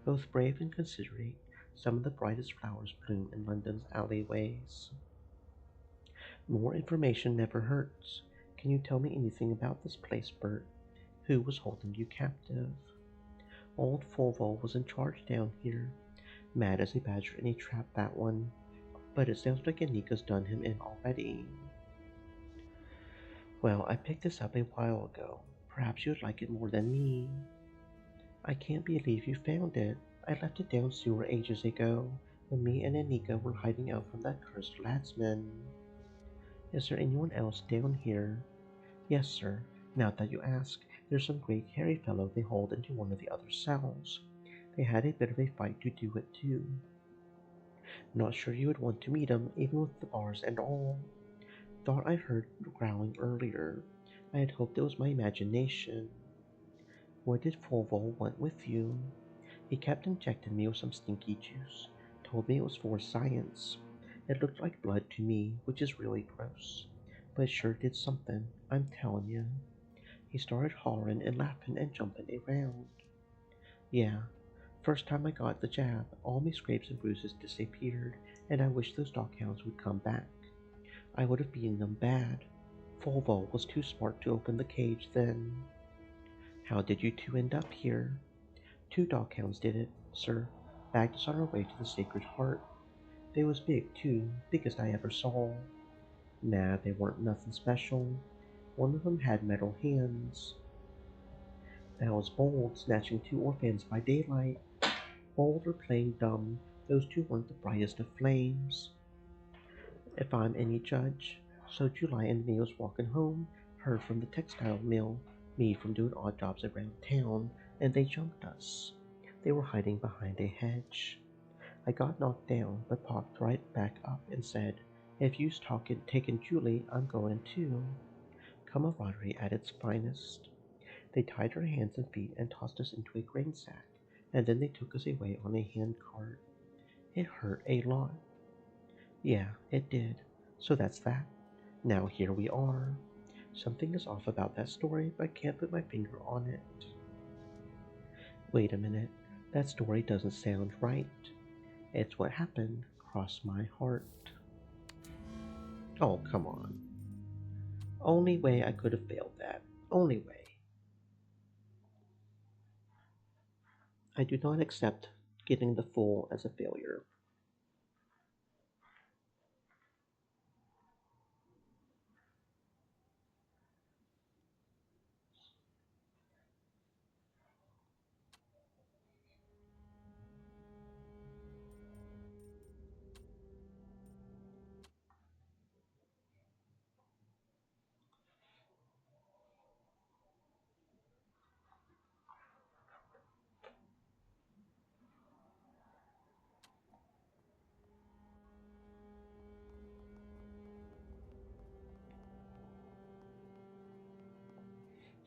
Both brave and considerate, some of the brightest flowers bloom in London's alleyways. More information never hurts. Can you tell me anything about this place, Bert? Who was holding you captive? Old Fulvo was in charge down here. Mad as a badger in a trap, that one. But it sounds like Anika's done him in already. Well, I picked this up a while ago. Perhaps you'd like it more than me. I can't believe you found it. I left it down sewer ages ago, when me and Anika were hiding out from that cursed ladsman. Is there anyone else down here? Yes, sir. Now that you ask, there's some great hairy fellow they hauled into one of the other cells. They had a bit of a fight to do it too. Not sure you would want to meet him, even with the bars and all. Thought I heard growling earlier. I had hoped it was my imagination. What did Fulvo want with you? He kept injecting me with some stinky juice. Told me it was for science. It looked like blood to me, which is really gross. But it sure did something, I'm telling you. He started hollering and laughing and jumping around. Yeah, first time I got the jab, all my scrapes and bruises disappeared, and I wish those doghounds would come back. I would have beaten them bad. Fulvo was too smart to open the cage then. How did you two end up here? Two doghounds did it, sir. Bagged us on our way to the Sacred Heart. They was big, too, biggest I ever saw. Nah, they weren't nothing special. One of them had metal hands. That was Bold, snatching two orphans by daylight. Bold or playing dumb, those two weren't the brightest of flames. If I'm any judge, so July and me was walking home, her from the textile mill, me from doing odd jobs around town, and they jumped us. They were hiding behind a hedge. I got knocked down, but popped right back up and said, if you's taking Julie, I'm going too. Camaraderie at its finest. They tied her hands and feet and tossed us into a grain sack, and then they took us away on a hand cart. It hurt a lot. Yeah, it did. So that's that. Now here we are. Something is off about that story, but I can't put my finger on it. Wait a minute. That story doesn't sound right. It's what happened. Cross my heart. Oh, come on. Only way I could have failed that. Only way. I do not accept getting the fool as a failure.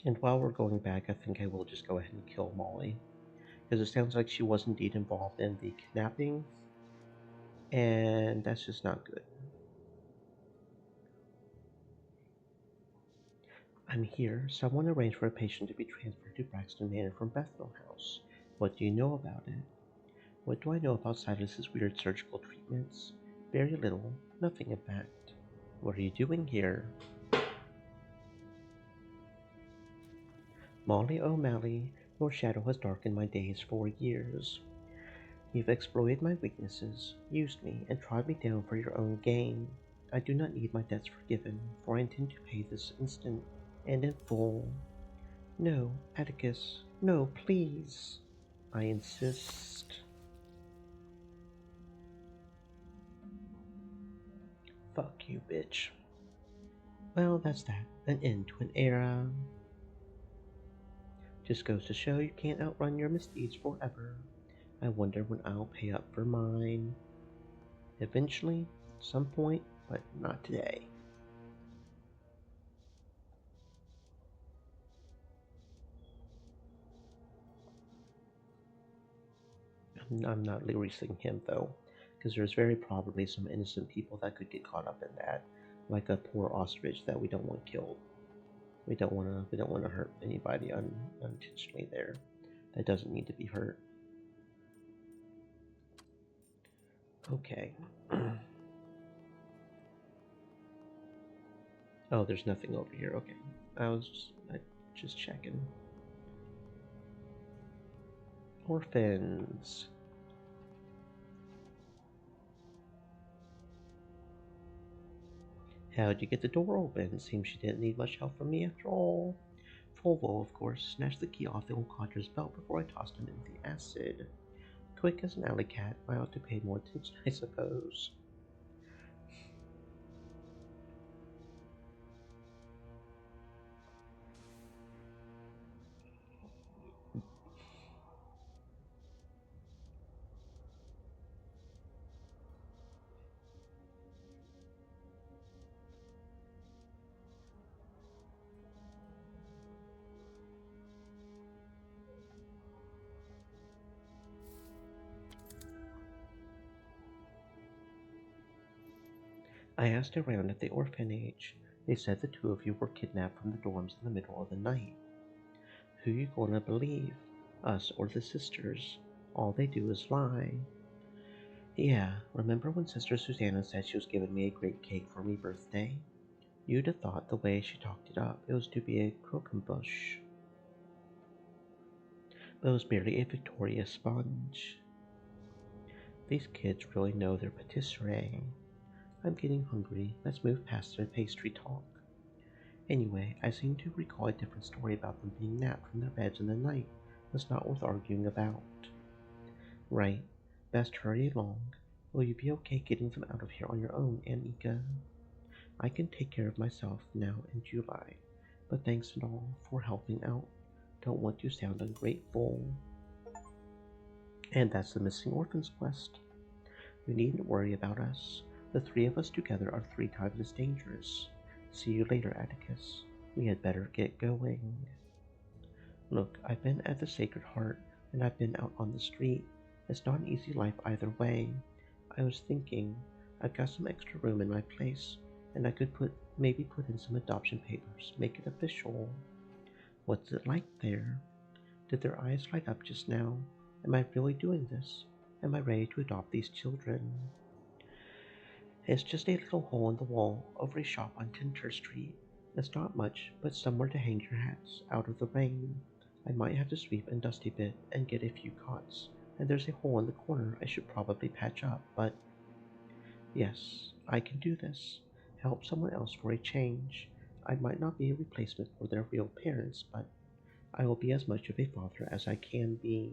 And while we're going back, I think I will just go ahead and kill Molly. Because it sounds like she was indeed involved in the kidnapping. And that's just not good. I'm here. Someone arranged for a patient to be transferred to Braxton Manor from Bethnal House. What do you know about it? What do I know about Silas's weird surgical treatments? Very little. Nothing, in fact. What are you doing here? Molly O'Malley, your shadow has darkened my days for years. You've exploited my weaknesses, used me, and trod me down for your own gain. I do not need my debts forgiven, for I intend to pay this instant, and in full. No, Atticus, no, please. I insist. Fuck you, bitch. Well, that's that. An end to an era. Just goes to show you can't outrun your misdeeds forever. I wonder when I'll pay up for mine. Eventually, at some point, but not today. I'm not releasing him though, because there's very probably some innocent people that could get caught up in that, like a poor ostrich that we don't want killed. We don't want to hurt anybody unintentionally there. That doesn't need to be hurt. Okay. Oh, there's nothing over here. Okay. I just checking. Orphans. How'd you get the door open? Seems she didn't need much help from me after all. Fulvo, of course, snatched the key off the old codger's belt before I tossed him into the acid. Quick as an alley cat, I ought to pay more attention, I suppose. I asked around at the orphanage. They said the two of you were kidnapped from the dorms in the middle of the night. Who you gonna believe? Us or the sisters? All they do is lie. Yeah, remember when Sister Susanna said she was giving me a great cake for me birthday? You'd have thought the way she talked it up, it was to be a croquembouche. But it was merely a Victoria sponge. These kids really know their patisserie. I'm getting hungry. Let's move past their pastry talk. Anyway, I seem to recall a different story about them being napped from their beds in the night. That's not worth arguing about. Right. Best hurry along. Will you be okay getting them out of here on your own, Anika? I can take care of myself now in July, but thanks and all for helping out. Don't want to sound ungrateful. And that's the Missing Orphans quest. You needn't worry about us. The three of us together are 3 times as dangerous. See you later, Atticus. We had better get going. Look, I've been at the Sacred Heart, and I've been out on the street. It's not an easy life either way. I was thinking, I've got some extra room in my place, and I could maybe put in some adoption papers, make it official. What's it like there? Did their eyes light up just now? Am I really doing this? Am I ready to adopt these children? It's just a little hole in the wall over a shop on Tinter Street. It's not much, but somewhere to hang your hats out of the rain. I might have to sweep and dust a bit and get a few cots, and there's a hole in the corner I should probably patch up, but yes, I can do this. Help someone else for a change. I might not be a replacement for their real parents, but I will be as much of a father as I can be.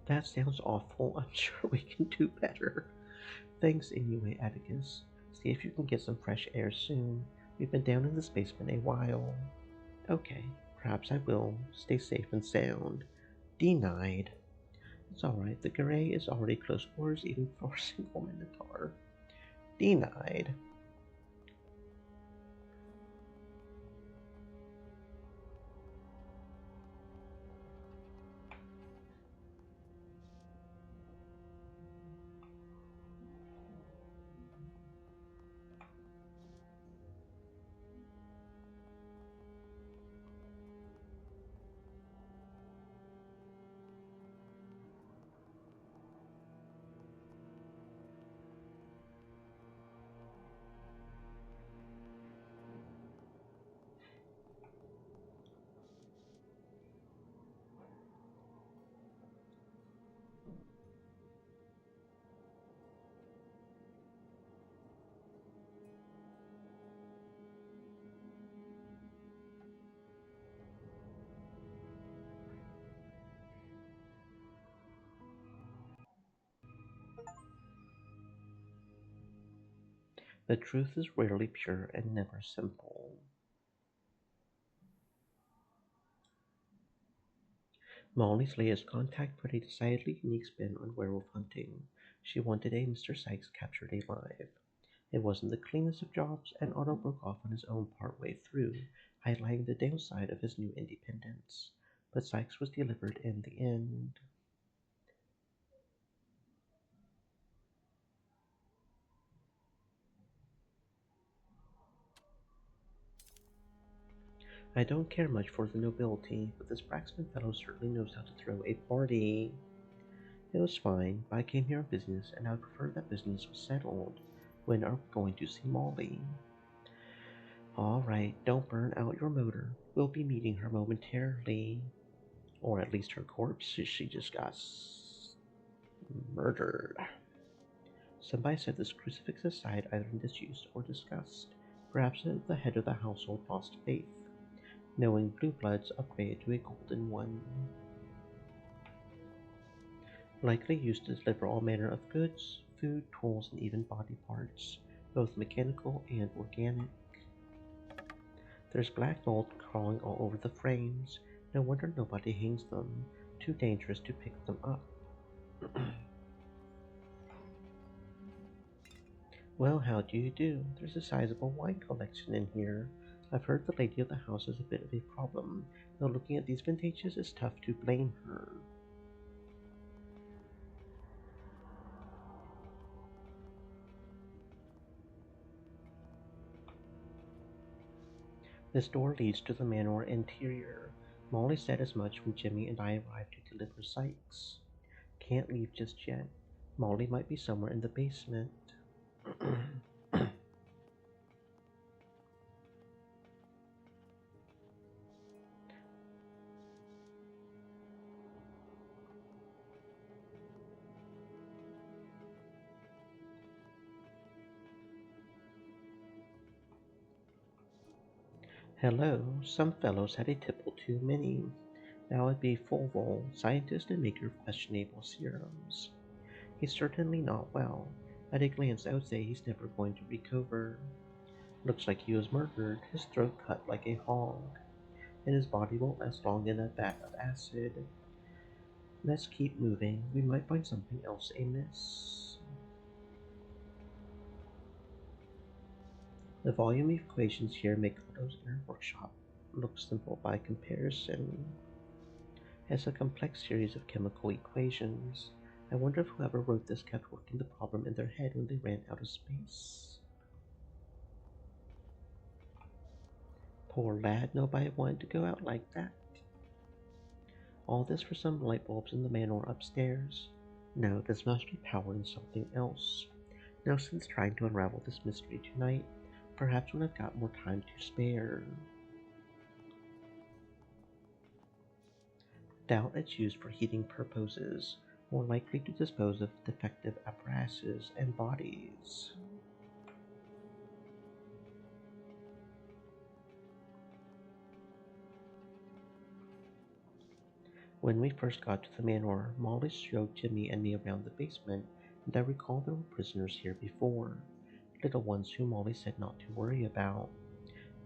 That sounds awful. I'm sure we can do better. Thanks anyway, Atticus. See if you can get some fresh air soon. We've been down in this basement a while. Okay, perhaps I will. Stay safe and sound. Denied. It's alright, the Garay is already close quarters even for a single Minotaur. Denied. The truth is rarely pure and never simple. Molly's latest contact put a decidedly unique spin on werewolf hunting. She wanted a Mr. Sykes captured alive. It wasn't the cleanest of jobs, and Otto broke off on his own partway through, highlighting the downside of his new independence. But Sykes was delivered in the end. I don't care much for the nobility, but this Braxton fellow certainly knows how to throw a party. It was fine, but I came here on business, and I would prefer that business was settled. When are we going to see Molly? All right, don't burn out your motor. We'll be meeting her momentarily. Or at least her corpse. She just got murdered. Somebody set this crucifix aside either in disuse or disgust. Perhaps the head of the household lost faith, knowing blue bloods upgraded to a golden one. Likely used to deliver all manner of goods, food, tools, and even body parts, both mechanical and organic. There's black mold crawling all over the frames. No wonder nobody hangs them. Too dangerous to pick them up. Well, how do you do? There's a sizable wine collection in here. I've heard the lady of the house is a bit of a problem, though looking at these vintages it's tough to blame her. This door leads to the manor interior. Molly said as much when Jimmy and I arrived to deliver Sykes. Can't leave just yet. Molly might be somewhere in the basement. Hello, some fellows had a tipple too many. That would be Fulvol, scientist and maker of questionable serums. He's certainly not well. At a glance, I would say he's never going to recover. Looks like he was murdered, his throat cut like a hog, and his body won't last long in that vat of acid. Let's keep moving. We might find something else amiss. The volume of equations here make Otto's inner workshop look simple by comparison. It's a complex series of chemical equations. I wonder if whoever wrote this kept working the problem in their head when they ran out of space. Poor lad, nobody wanted to go out like that. All this for some light bulbs in the manor upstairs. No, this must be powering something else. No sense trying to unravel this mystery tonight. Perhaps when I've got more time to spare. Doubt it's used for heating purposes, more likely to dispose of defective apparatuses and bodies. When we first got to the manor, Molly showed Jimmy and me around the basement, and I recall there were prisoners here before. Little ones whom Molly said not to worry about.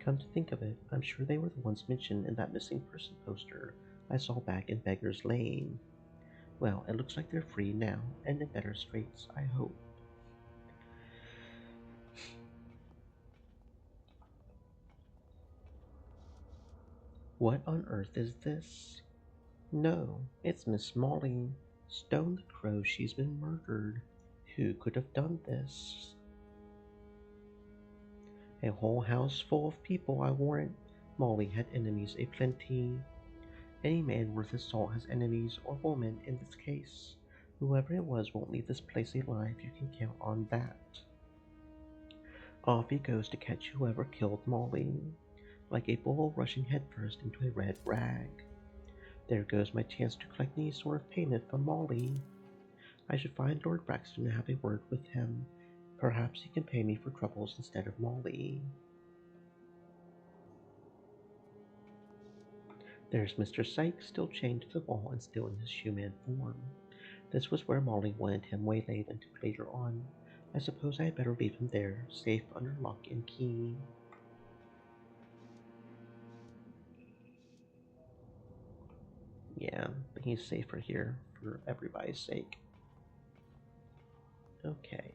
Come to think of it, I'm sure they were the ones mentioned in that missing person poster I saw back in Beggar's Lane. Well, it looks like they're free now, and in better straits, I hope. What on earth is this? No, it's Miss Molly. Stone the crow, she's been murdered. Who could have done this? A whole house full of people, I warrant. Molly had enemies aplenty. Any man worth his salt has enemies, or woman in this case. Whoever it was won't leave this place alive, you can count on that. Off he goes to catch whoever killed Molly, like a bull rushing headfirst into a red rag. There goes my chance to collect any sort of payment from Molly. I should find Lord Braxton and have a word with him. Perhaps he can pay me for troubles instead of Molly. There's Mr. Sykes, still chained to the wall and still in his human form. This was where Molly wanted him waylaid until later on. I suppose I had better leave him there, safe under lock and key. Yeah, he's safer here for everybody's sake. Okay.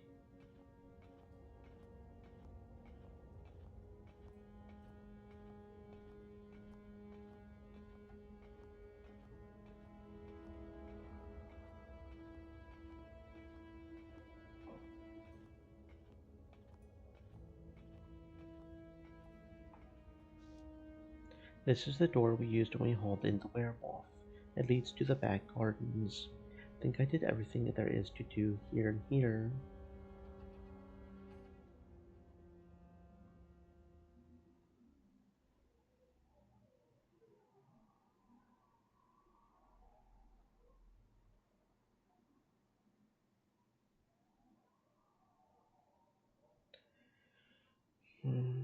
This is the door we used when we hauled in the werewolf. It leads to the back gardens. Think I did everything there is to do here and here. Hmm.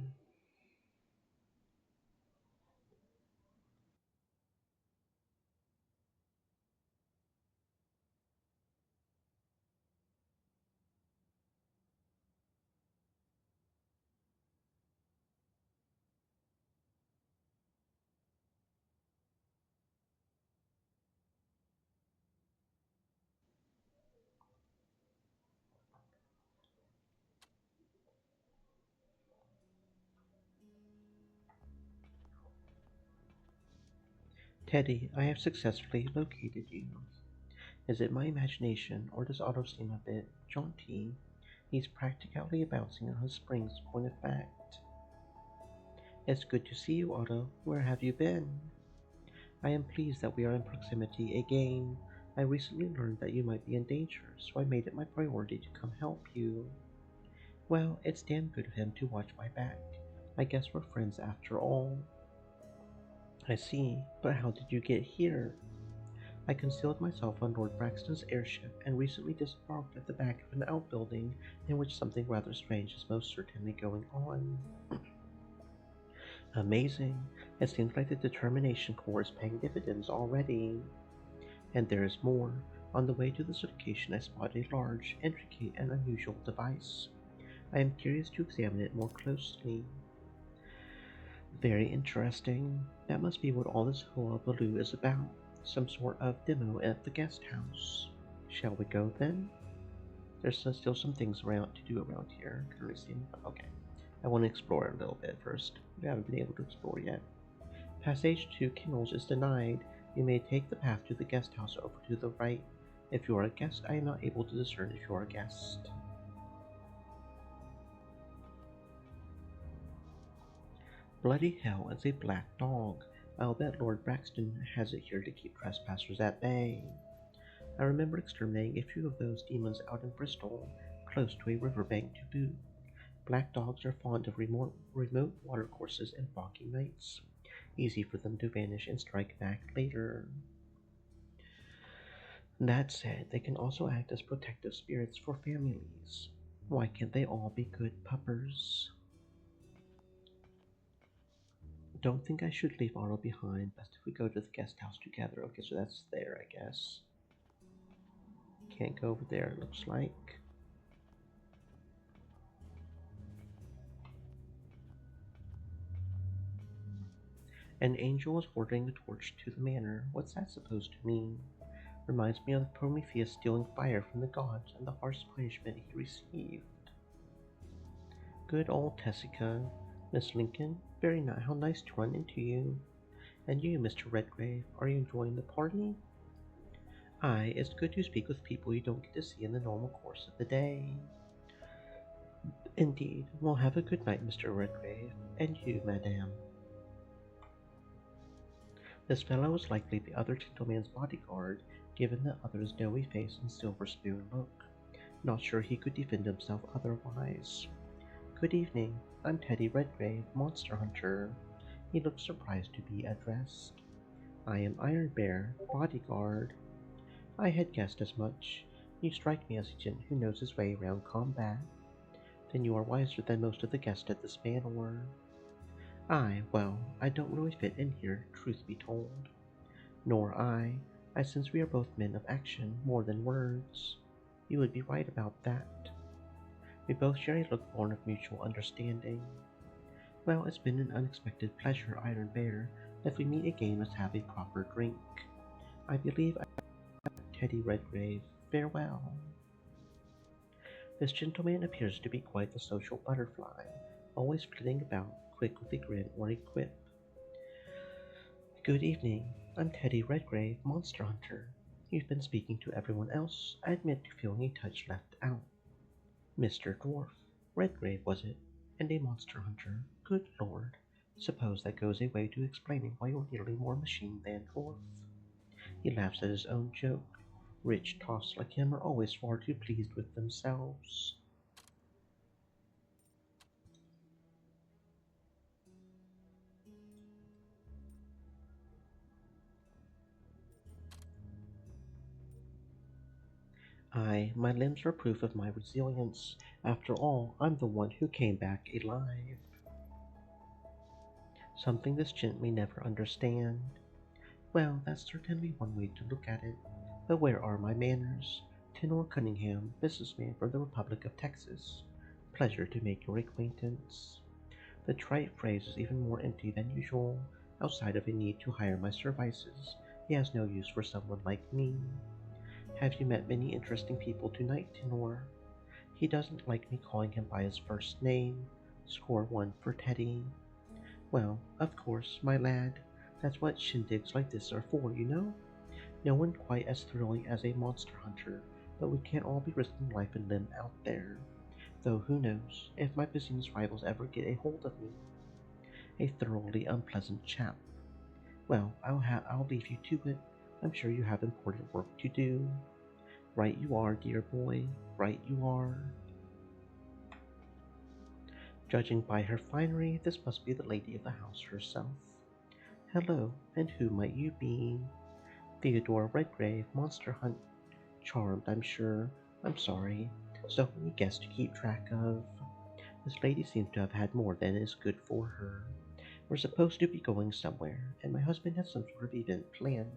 Teddy, I have successfully located you. Is it my imagination, or does Otto seem a bit jaunty? He's practically bouncing on his springs, point of fact. It's good to see you, Otto. Where have you been? I am pleased that we are in proximity again. I recently learned that you might be in danger, so I made it my priority to come help you. Well, it's damn good of him to watch my back. I guess we're friends after all. I see, but how did you get here? I concealed myself on Lord Braxton's airship and recently disembarked at the back of an outbuilding in which something rather strange is most certainly going on. Amazing. It seems like the determination core is paying dividends already. And there is more. On the way to the certification, I spotted a large, intricate, and unusual device. I am curious to examine it more closely. Very interesting. That must be what all this hullabaloo is about. Some sort of demo at the guest house. Shall we go then? There's still some things around to do around here. Okay. I want to explore a little bit first. We haven't been able to explore yet. Passage to Kennels is denied. You may take the path to the guest house over to the right. If you are a guest, I am not able to discern if you are a guest. Bloody hell, it's a black dog. I'll bet Lord Braxton has it here to keep trespassers at bay. I remember exterminating a few of those demons out in Bristol, close to a riverbank to boot. Black dogs are fond of remote watercourses and foggy nights. Easy for them to vanish and strike back later. That said, they can also act as protective spirits for families. Why can't they all be good puppers? Don't think I should leave Otto behind. Best if we go to the guest house together. Okay, so that's there, I guess. Can't go over there, it looks like. An angel is ordering the torch to the manor. What's that supposed to mean? Reminds me of Prometheus stealing fire from the gods and the harsh punishment he received. Good old Tessica. Miss Lincoln, how nice to run into you. And you, Mr. Redgrave, are you enjoying the party? Aye, it's good to speak with people you don't get to see in the normal course of the day. Indeed. Well, have a good night, Mr. Redgrave. And you, madame. This fellow is likely the other gentleman's bodyguard, given the other's doughy face and silver spoon look. Not sure he could defend himself otherwise. Good evening. I'm Teddy Redgrave, Monster Hunter. He looked surprised to be addressed. I am Iron Bear, bodyguard. I had guessed as much. You strike me as a gent who knows his way around combat. Then you are wiser than most of the guests at this manor. Aye, well, I don't really fit in here, truth be told. Nor I. I sense we are both men of action more than words. You would be right about that. We both share a look born of mutual understanding. Well, it's been an unexpected pleasure, Iron Bear. If we meet again, let's have a proper drink. I believe I am Teddy Redgrave. Farewell. This gentleman appears to be quite the social butterfly, always flitting about, quick with a grin or a quip. Good evening. I'm Teddy Redgrave, Monster Hunter. You've been speaking to everyone else. I admit to feeling a touch left out. Mr. Dwarf. Redgrave, was it? And a monster hunter. Good lord. Suppose that goes a way to explaining why you're nearly more machine than dwarf. He laughs at his own joke. Rich toffs like him are always far too pleased with themselves. My limbs are proof of my resilience. After all, I'm the one who came back alive. Something this gent may never understand. Well, that's certainly one way to look at it. But where are my manners? Tenor Cunningham, businessman from the Republic of Texas. Pleasure to make your acquaintance. The trite phrase is even more empty than usual. Outside of a need to hire my services, he has no use for someone like me. Have you met many interesting people tonight, Tenor? He doesn't like me calling him by his first name. Score one for Teddy. Well, of course, my lad. That's what shindigs like this are for, you know? No one quite as thrilling as a monster hunter, but we can't all be risking life and limb out there. Though who knows, if my business rivals ever get a hold of me. A thoroughly unpleasant chap. Well, I'll leave you to it. I'm sure you have important work to do. Right you are, dear boy, right you are. Judging by her finery, this must be the lady of the house herself. Hello, and who might you be? Theodore Redgrave, Monster Hunt. Charmed, I'm sure. I'm sorry. So many guests to keep track of. This lady seems to have had more than is good for her. We're supposed to be going somewhere, and my husband has some sort of event planned,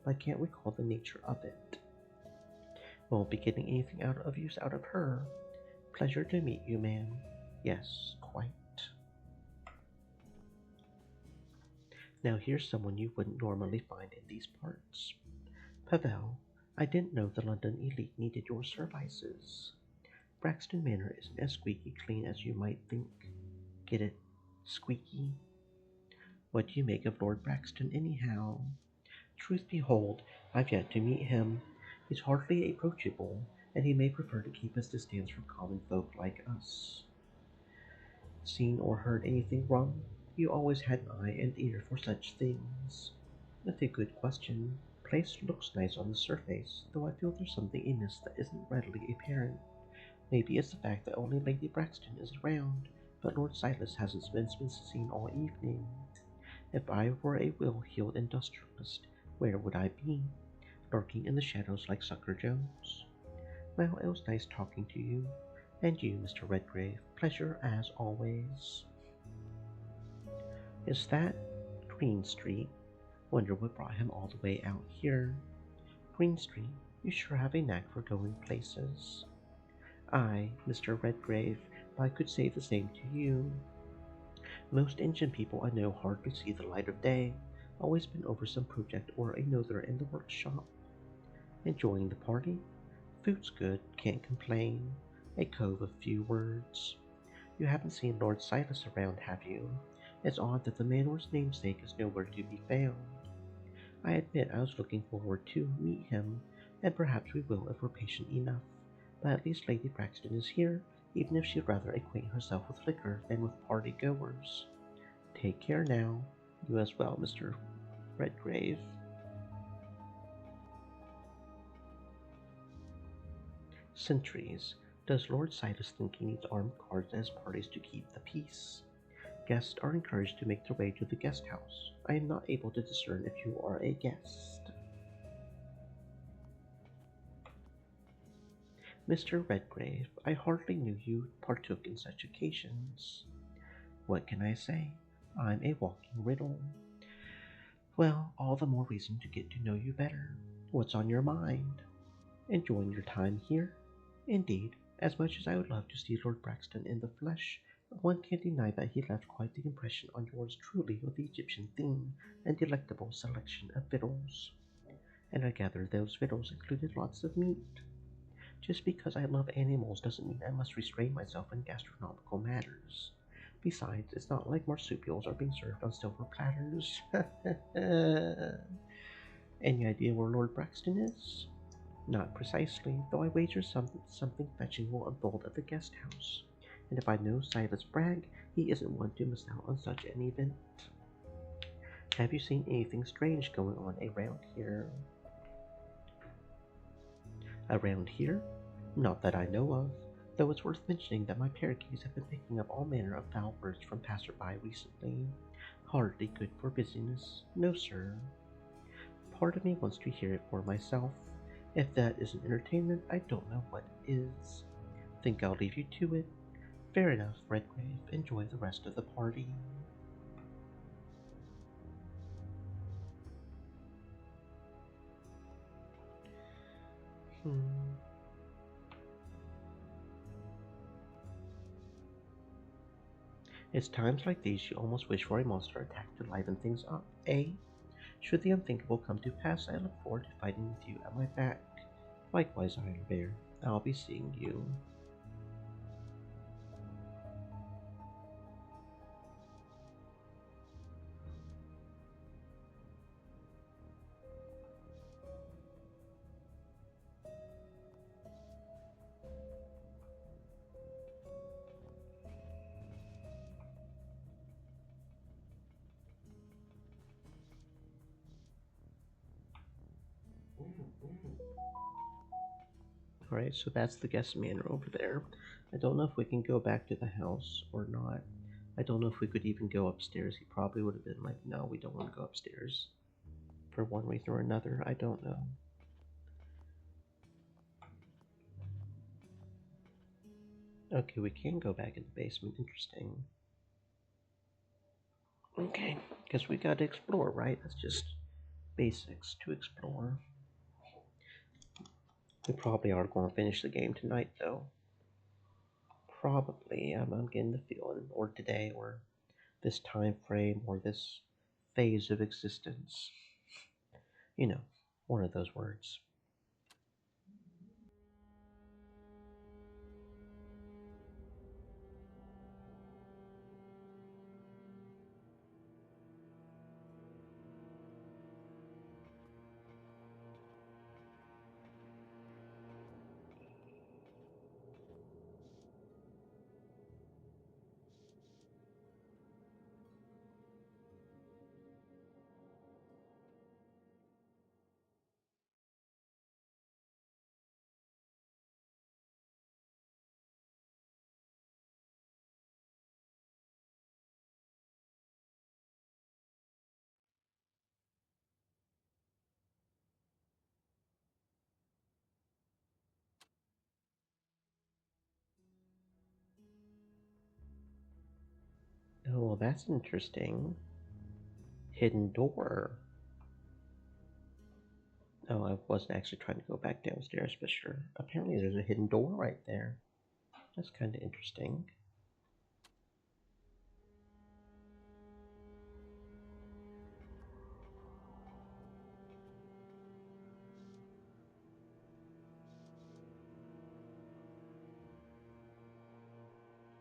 but I can't recall the nature of it. Won't be getting anything out of use out of her. Pleasure to meet you, ma'am. Yes, quite. Now here's someone you wouldn't normally find in these parts. Pavel, I didn't know the London elite needed your services. Braxton Manor isn't as squeaky clean as you might think. Get it? Squeaky? What do you make of Lord Braxton, anyhow? Truth behold, I've yet to meet him. He's hardly approachable, and he may prefer to keep his distance from common folk like us. Seen or heard anything wrong? You always had an eye and ear for such things. That's a good question. Place looks nice on the surface, though I feel there's something amiss that isn't readily apparent. Maybe it's the fact that only Lady Braxton is around, but Lord Silas hasn't been seen all evening. If I were a well-heeled industrialist, where would I be? Lurking in the shadows like Sucker Jones? Well, it was nice talking to you. And you, Mr. Redgrave. Pleasure as always. Is that Green Street? Wonder what brought him all the way out here. Green Street, you sure have a knack for going places. Aye, Mr. Redgrave, but I could say the same to you. Most engine people I know hardly see the light of day, always been over some project or another in the workshop. Enjoying the party? Food's good, can't complain. A cove of few words. You haven't seen Lord Silas around, have you? It's odd that the Manor's namesake is nowhere to be found. I admit I was looking forward to meet him, and perhaps we will if we're patient enough. But at least Lady Braxton is here, even if she'd rather acquaint herself with liquor than with party-goers. Take care now. You as well, Mr. Redgrave. Sentries. Does Lord Silas think he needs armed guards as parties to keep the peace? Guests are encouraged to make their way to the guest house. I am not able to discern if you are a guest. Mr. Redgrave, I hardly knew you partook in such occasions. What can I say? I'm a walking riddle. Well, all the more reason to get to know you better. What's on your mind? Enjoying your time here? Indeed, As much as I would love to see Lord Braxton in the flesh, one can't deny that he left quite the impression on yours truly with the Egyptian theme and delectable selection of victuals. And I gather those victuals included lots of meat. Just because I love animals doesn't mean I must restrain myself in gastronomical matters. Besides, it's not like marsupials are being served on silver platters. Any idea where Lord Braxton is? Not precisely, though I wager something fetching will unfold at the guest house. And if I know Silas Bragg, he isn't one to miss out on such an event. Have you seen anything strange going on around here? Around here? Not that I know of, though it's worth mentioning that my parakeets have been picking up all manner of foul words from passerby recently. Hardly good for business. No, sir. Part of me wants to hear it for myself. If that isn't entertainment, I don't know what is. Think I'll leave you to it. Fair enough, Redgrave. Enjoy the rest of the party. Hmm. It's times like these you almost wish for a monster attack to liven things up, eh? Should the unthinkable come to pass, I look forward to fighting with you at my back. Likewise, Iron Bear, I'll be seeing you. Alright, so that's the guest manor over there. I don't know if we can go back to the house or not. I don't know if we could even go upstairs. He probably would have been like, no, we don't want to go upstairs. For one reason or another, I don't know. Okay, we can go back in the basement. Interesting. Okay, because we gotta explore, right? That's just basics to explore. We probably are going to finish the game tonight, though. Probably. I'm getting the feeling, or today, or this time frame, or this phase of existence. You know, one of those words. Oh, well, that's interesting. Hidden door. Oh, I wasn't actually trying to go back downstairs, but sure. Apparently, there's a hidden door right there. That's kind of interesting.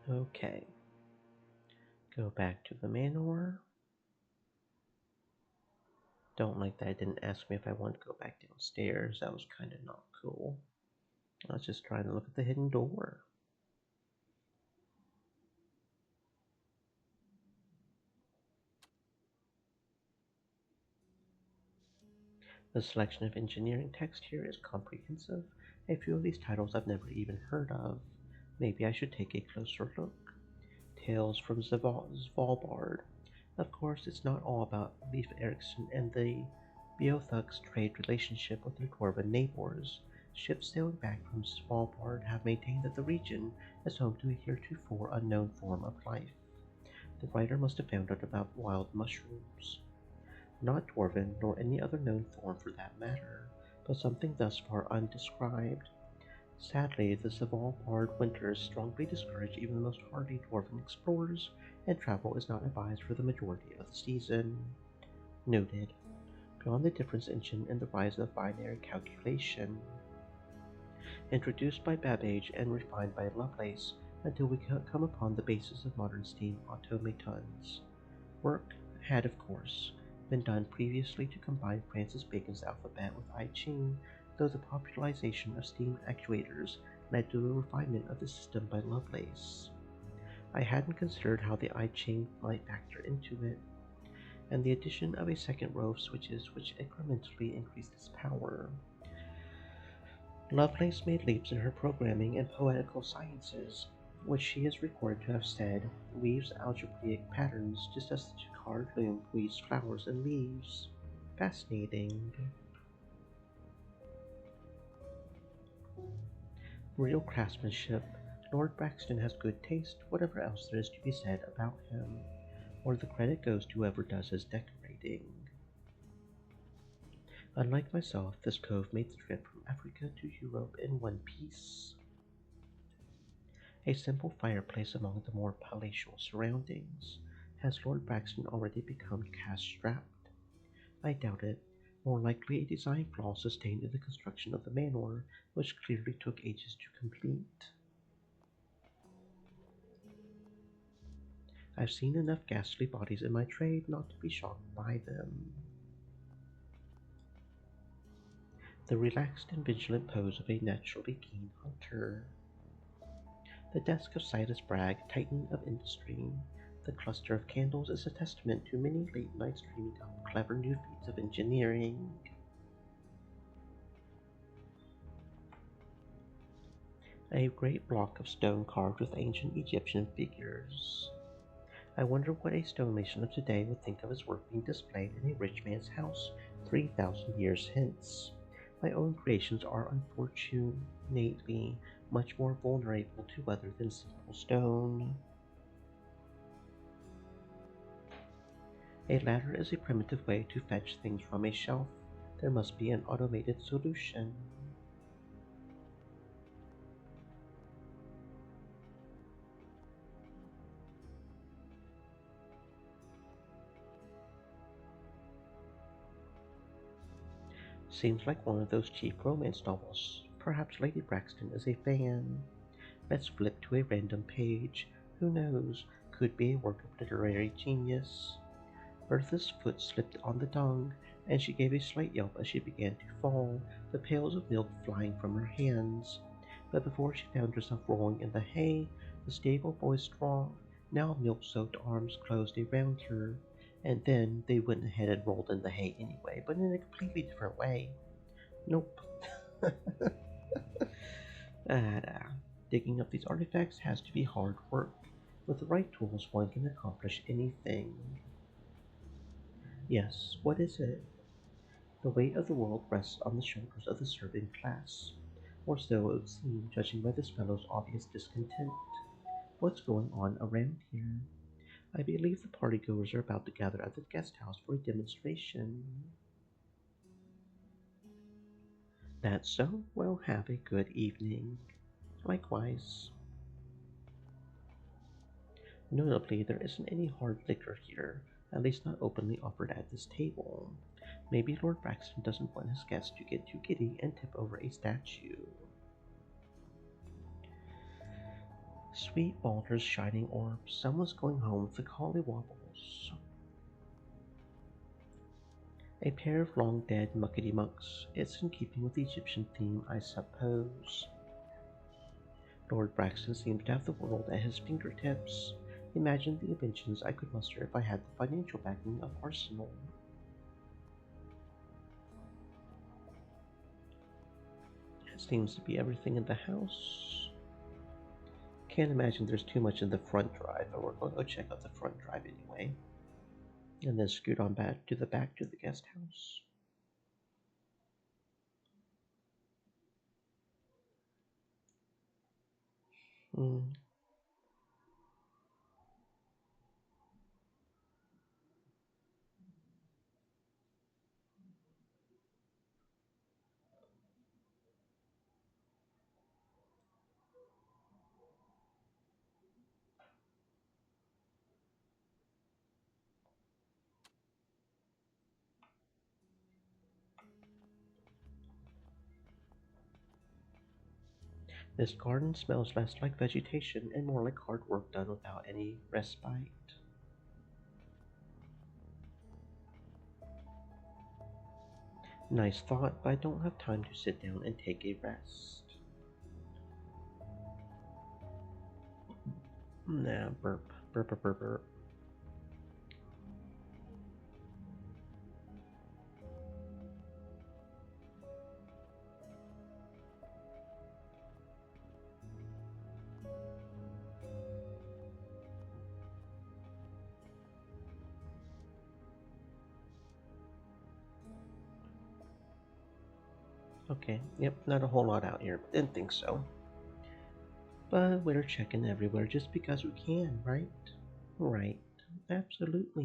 Okay. Go back to the manor. Don't like that it didn't ask me if I wanted to go back downstairs. That was kind of not cool. I was just trying to look at the hidden door. The selection of engineering text here is comprehensive. A few of these titles I've never even heard of. Maybe I should take a closer look. Tales from Svalbard. Of course, it's not all about Leif Erikson and the Beothuks' trade relationship with their dwarven neighbors. Ships sailing back from Svalbard have maintained that the region is home to a heretofore unknown form of life. The writer must have found out about wild mushrooms. Not dwarven, nor any other known form for that matter, but something thus far undescribed. Sadly, the Svalbard winters strongly discourage even the most hardy dwarven explorers, and travel is not advised for the majority of the season. Noted. Beyond the difference engine and the rise of binary calculation, introduced by Babbage and refined by Lovelace, until we come upon the basis of modern steam automatons. Work had, of course, been done previously to combine Francis Bacon's alphabet with I Ching, though the popularization of steam actuators led to a refinement of the system by Lovelace. I hadn't considered how the I Ching might factor into it, and the addition of a second row of switches which incrementally increased its power. Lovelace made leaps in her programming and poetical sciences, which she is recorded to have said weaves algebraic patterns just as the Jacquard loom weaves flowers and leaves. Fascinating. Real craftsmanship. Lord Braxton has good taste, whatever else there is to be said about him, or the credit goes to whoever does his decorating. Unlike myself, this cove made the trip from Africa to Europe in one piece. A simple fireplace among the more palatial surroundings. Has Lord Braxton already become cash-strapped? I doubt it. More likely a design flaw sustained in the construction of the manor, which clearly took ages to complete. I've seen enough ghastly bodies in my trade not to be shocked by them. The relaxed and vigilant pose of a naturally keen hunter. The desk of Silas Bragg, titan of industry. The cluster of candles is a testament to many late nights dreaming up clever new feats of engineering. A great block of stone carved with ancient Egyptian figures. I wonder what a stonemason of today would think of his work being displayed in a rich man's house 3,000 years hence. My own creations are unfortunately much more vulnerable to weather than simple stone. A ladder is a primitive way to fetch things from a shelf. There must be an automated solution. Seems like one of those cheap romance novels. Perhaps Lady Braxton is a fan. Let's flip to a random page. Who knows? Could be a work of literary genius. Bertha's foot slipped on the dung, and she gave a slight yelp as she began to fall, the pails of milk flying from her hands. But before she found herself rolling in the hay, the stable boy's strong, now milk-soaked arms closed around her, and then they went ahead and rolled in the hay anyway, but in a completely different way. Nope. Ah, digging up these artifacts has to be hard work. With the right tools, one can accomplish anything. Yes, what is it? The weight of the world rests on the shoulders of the serving class, or so it would seem, judging by this fellow's obvious discontent. What's going on around here? I believe the partygoers are about to gather at the guest house for a demonstration. That's so? Well, have a good evening. Likewise. Notably, there isn't any hard liquor here, at least not openly offered at this table. Maybe Lord Braxton doesn't want his guests to get too giddy and tip over a statue. Sweet Walter's shining orb, someone's going home with the collywobbles. A pair of long dead muckety mucks. It's in keeping with the Egyptian theme, I suppose. Lord Braxton seems to have the world at his fingertips. Imagine the inventions I could muster if I had the financial backing of Arsenal. That seems to be everything in the house. Can't imagine there's too much in the front drive, but we're going to go check out the front drive anyway. And then scoot on back to the guest house. Hmm. This garden smells less like vegetation and more like hard work done without any respite. Nice thought, but I don't have time to sit down and take a rest. Nah, burp, burp, burp, burp, burp. Okay, yep, not a whole lot out here. Didn't think so. But we're checking everywhere just because we can, right? Right, absolutely.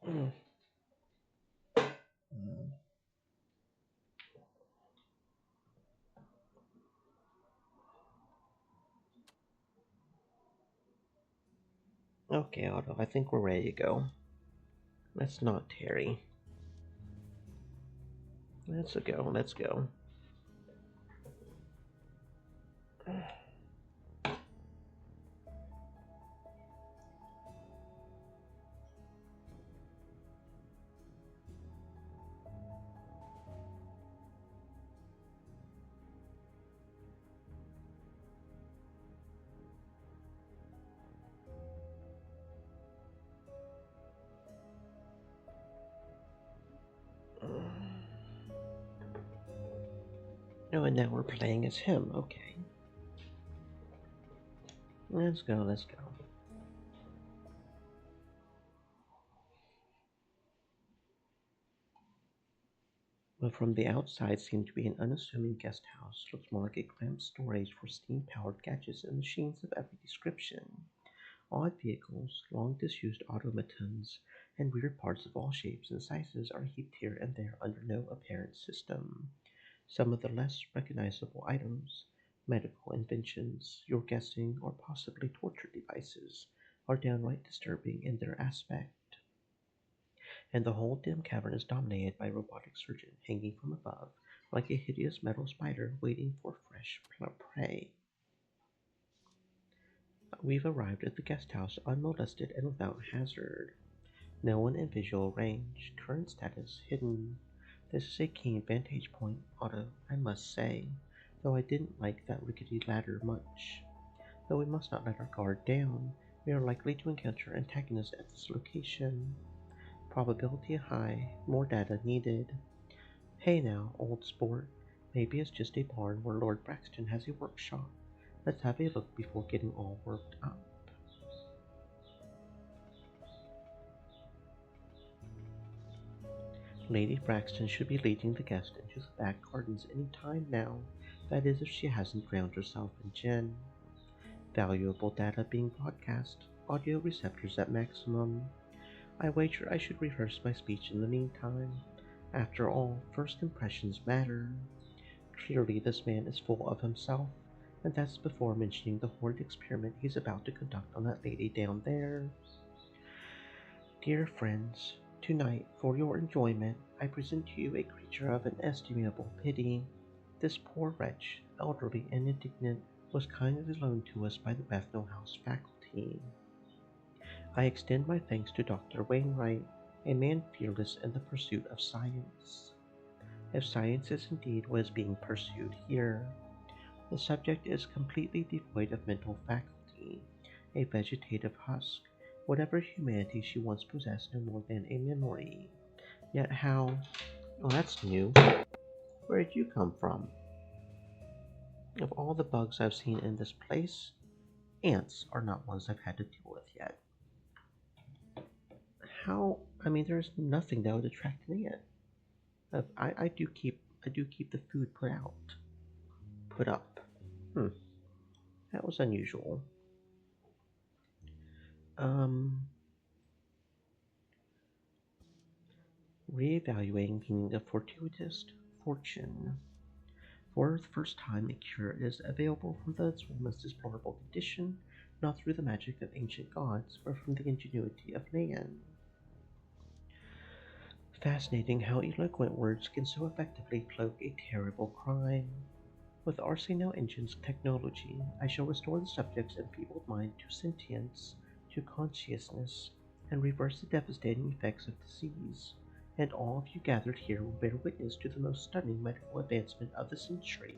Mm. Okay, Otto, I think we're ready to go. Let's not tarry. Let's go, let's go. Oh, and now we're playing as him. Okay. Let's go, let's go. What from the outside seemed to be an unassuming guest house looks more like a cramped storage for steam-powered gadgets and machines of every description. Odd vehicles, long disused automatons, and weird parts of all shapes and sizes are heaped here and there under no apparent system. Some of the less recognizable items, medical inventions, your guessing, or possibly torture devices, are downright disturbing in their aspect. And the whole dim cavern is dominated by a robotic surgeon hanging from above, like a hideous metal spider waiting for fresh prey. We've arrived at the guest house unmolested and without hazard. No one in visual range. Current status hidden. This is a keen vantage point, Otto, I must say, though I didn't like that rickety ladder much. Though we must not let our guard down, we are likely to encounter antagonists at this location. Probability high, more data needed. Hey now, old sport, maybe it's just a barn where Lord Braxton has a workshop. Let's have a look before getting all worked up. Lady Braxton should be leading the guest into the back gardens any time now. That is, if she hasn't drowned herself in gin. Valuable data being broadcast. Audio receptors at maximum. I wager I should rehearse my speech in the meantime. After all, first impressions matter. Clearly, this man is full of himself, and that's before mentioning the horrid experiment he's about to conduct on that lady down there. Dear friends, tonight, for your enjoyment, I present to you a creature of inestimable pity. This poor wretch, elderly and indignant, was kindly loaned to us by the Bethnal House faculty. I extend my thanks to Dr. Wainwright, a man fearless in the pursuit of science. If science is indeed what is being pursued here, the subject is completely devoid of mental faculty, a vegetative husk. Whatever humanity she once possessed no more than a memory. Yet how? Oh, that's new. Where'd you come from? Of all the bugs I've seen in this place, ants are not ones I've had to deal with yet. How? I mean, there's nothing that would attract an ant. I do keep the food put up. Hmm, that was unusual. Um, Reevaluating the meaning of fortuitous fortune. For the first time, a cure is available for this woman's deplorable condition, not through the magic of ancient gods, but from the ingenuity of man. Fascinating how eloquent words can so effectively cloak a terrible crime. With Arsenal Engine's technology, I shall restore the subject's enfeebled mind to sentience, to consciousness, and reverse the devastating effects of disease. And all of you gathered here will bear witness to the most stunning medical advancement of the century.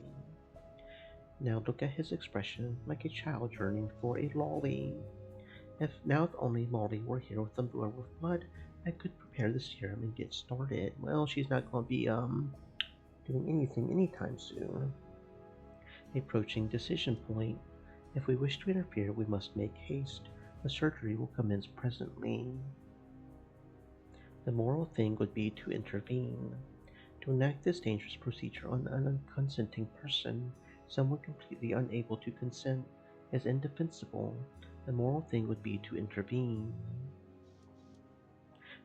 Now look at his expression, like a child yearning for a lolly. If only Molly were here with a blower of blood, I could prepare the serum and get started. Well, she's not going to be doing anything anytime soon. Approaching decision point. If we wish to interfere, we must make haste. The surgery will commence presently. The moral thing would be to intervene. To enact this dangerous procedure on an unconsenting person, someone completely unable to consent, is indefensible. The moral thing would be to intervene.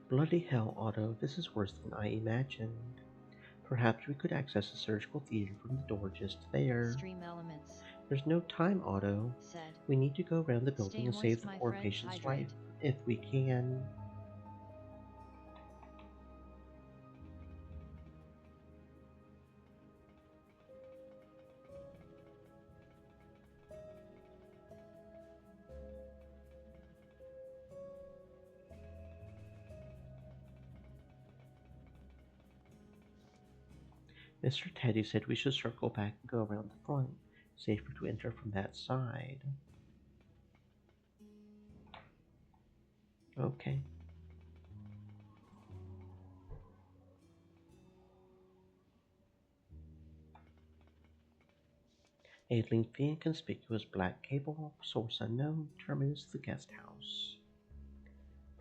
Bloody hell, Otto, this is worse than I imagined. Perhaps we could access the surgical theater from the door just there. Stream elements. There's no time, Otto. Said. We need to go around the building Stay and moist, save the my poor friend, patient's hydrate. life, if we can. Mr. Teddy said we should circle back and go around the front. Safer to enter from that side. Okay. A lengthy and conspicuous black cable, source unknown, terminus the guest house.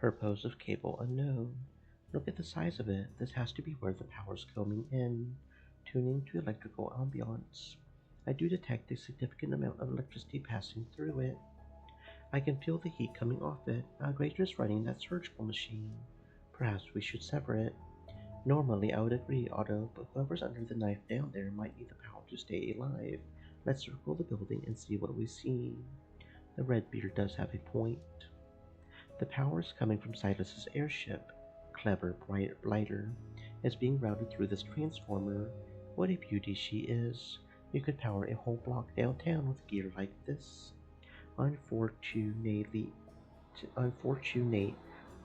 Purpose of cable unknown. Look at the size of it. This has to be where the power's coming in. Tuning to electrical ambiance. I do detect a significant amount of electricity passing through it. I can feel the heat coming off it. Granger's running that surgical machine. Perhaps we should sever it. Normally I would agree, Otto, but whoever's under the knife down there might need the power to stay alive. Let's circle the building and see what we see. The Redbeard does have a point. The power is coming from Silas's airship. Clever, bright blighter is being routed through this transformer. What a beauty she is. You could power a whole block downtown with gear like this. Unfortunate,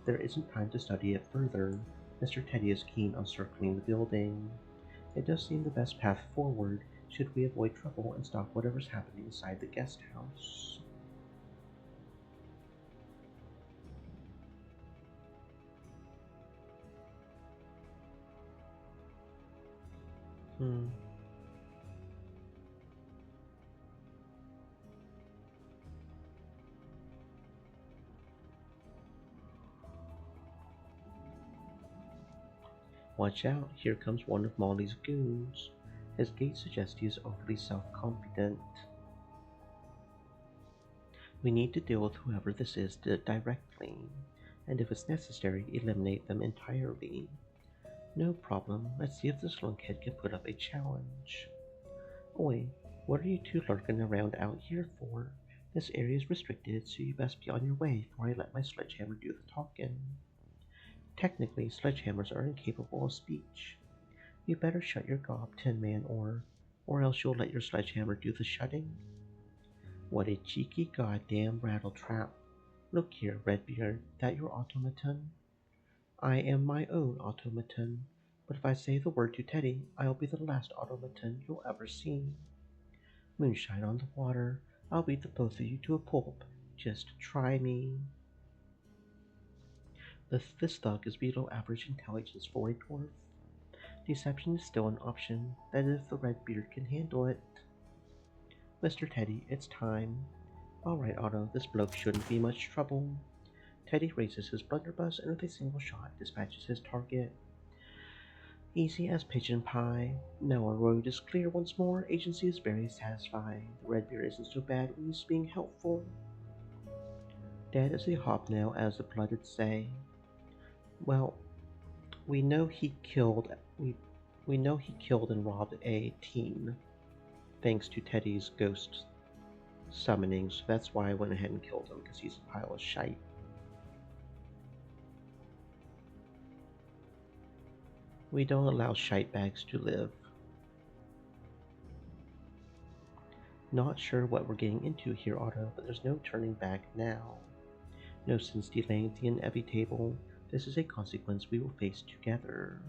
there isn't time to study it further. Mr. Teddy is keen on circling the building. It does seem the best path forward, should we avoid trouble and stop whatever's happening inside the guest house. Hmm. Watch out, here comes one of Molly's goons. His gait suggests he is overly self-confident. We need to deal with whoever this is directly, and if it's necessary, eliminate them entirely. No problem, let's see if this lunkhead can put up a challenge. Oi, what are you two lurking around out here for? This area is restricted, so you best be on your way before I let my sledgehammer do the talking. Technically, sledgehammers are incapable of speech. You better shut your gob, Tin Man, or else you'll let your sledgehammer do the shutting. What a cheeky goddamn rattletrap. Look here, Redbeard, that your automaton? I am my own automaton, but if I say the word to Teddy, I'll be the last automaton you'll ever see. Moonshine on the water, I'll beat the both of you to a pulp. Just try me. This thug is below average intelligence for a dwarf. Deception is still an option, that if the Redbeard can handle it. Mr. Teddy, it's time. All right, Otto, this bloke shouldn't be much trouble. Teddy raises his blunderbuss and with a single shot dispatches his target. Easy as pigeon pie. Now our road is clear once more. Agency is very satisfied. The Redbeard isn't so bad when he's being helpful. Dead as a hobnail, as the blooded say. Well, we know he killed and robbed a teen, thanks to Teddy's ghost summoning, so that's why I went ahead and killed him, because he's a pile of shite. We don't allow shite bags to live. Not sure what we're getting into here, Otto, but there's no turning back now. No sense delaying the inevitable. This is a consequence we will face together.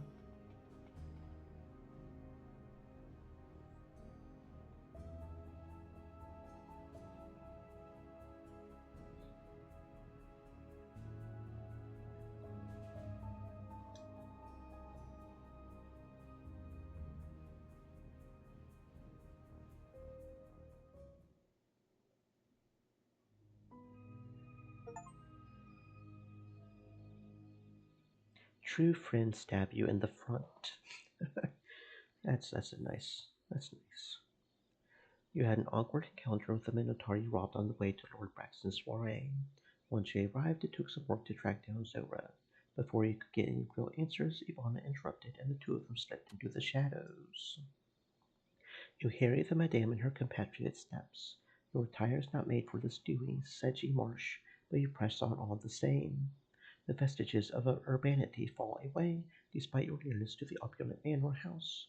True friends stab you in the front. That's nice. That's nice. You had an awkward encounter with the Minotaur you robbed on the way to Lord Braxton's soiree. Once you arrived, it took some work to track down Zora. Before you could get any real answers, Ivana interrupted, and the two of them slipped into the shadows. You harry the Madame in her compatriot's steps. Your attire's not made for this dewy, sedgy marsh, but you press on all the same. The vestiges of urbanity fall away, despite your nearness to the opulent manor house.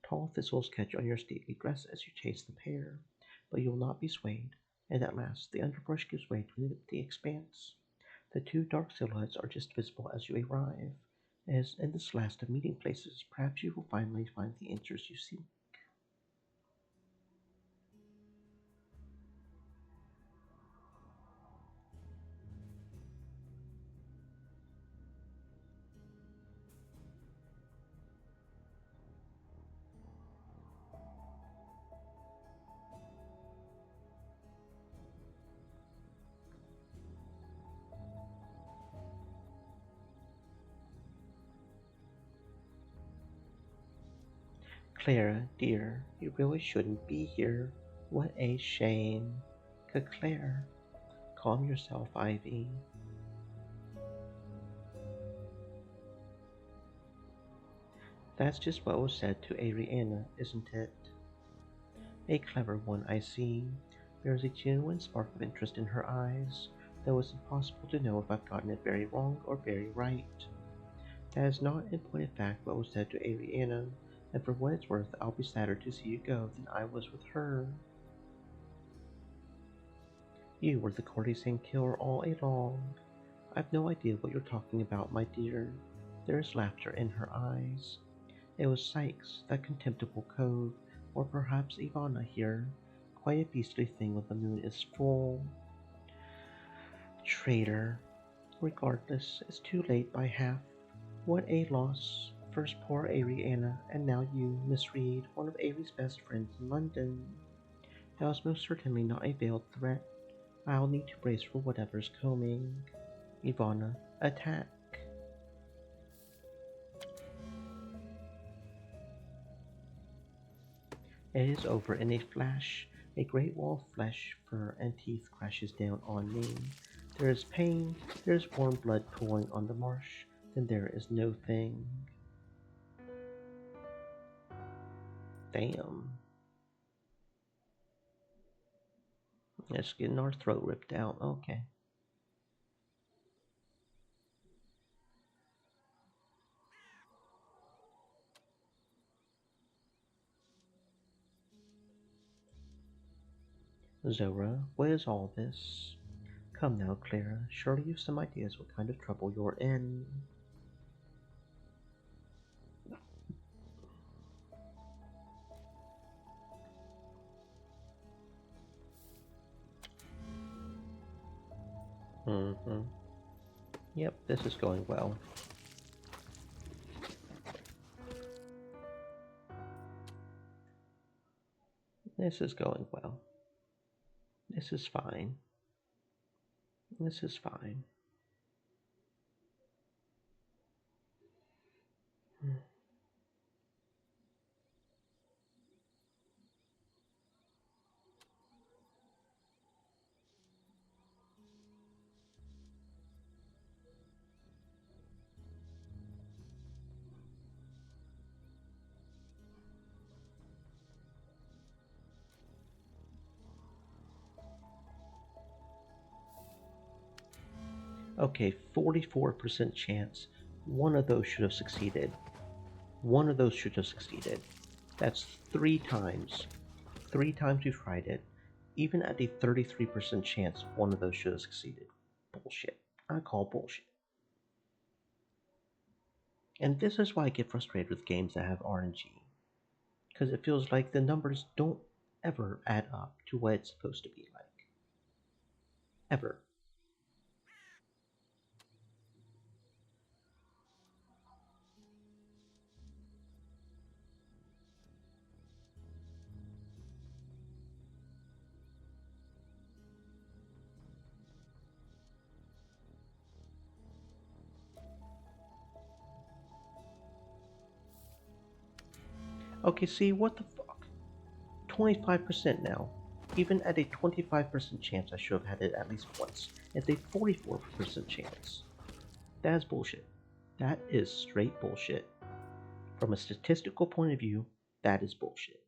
Tall thistles catch on your stately dress as you chase the pair, but you will not be swayed, and at last the underbrush gives way to an empty expanse. The two dark silhouettes are just visible as you arrive. As in this last of meeting places, perhaps you will finally find the answers you seek. Clara, dear, you really shouldn't be here. What a shame. Claire, calm yourself, Ivy. That's just what was said to Ariana, isn't it? A clever one, I see. There is a genuine spark of interest in her eyes, though it's impossible to know if I've gotten it very wrong or very right. That is not in point of fact what was said to Ariana, and for what it's worth, I'll be sadder to see you go than I was with her. You were the courtesan killer all along. I've no idea what you're talking about, my dear. There is laughter in her eyes. It was Sykes, that contemptible cove, or perhaps Ivana here. Quite a beastly thing when the moon is full. Traitor. Regardless, it's too late by half. What a loss. First poor Ariana, and now you, Miss Reed, one of Avery's best friends in London. That was most certainly not a veiled threat. I'll need to brace for whatever's coming. Ivana, attack. It is over in a flash. A great wall of flesh, fur, and teeth crashes down on me. There is pain, there is warm blood pooling on the marsh, then there is no thing. Damn. Just getting our throat ripped out. Okay. Zora, what is all this? Come now, Clara. Surely you've some ideas what kind of trouble you're in. Mm-hmm. Yep, this is going well. This is going well. This is fine. This is fine. Okay, 44% chance. One of those should have succeeded. One of those should have succeeded. That's 3 times. 3 times we tried it. Even at a 33% chance, one of those should have succeeded. Bullshit. I call bullshit. And this is why I get frustrated with games that have RNG. Because it feels like the numbers don't ever add up to what it's supposed to be like. Ever. Okay, see, what the fuck? 25% now. Even at a 25% chance, I should have had it at least once. It's a 44% chance. That's bullshit. That is straight bullshit. From a statistical point of view, that is bullshit.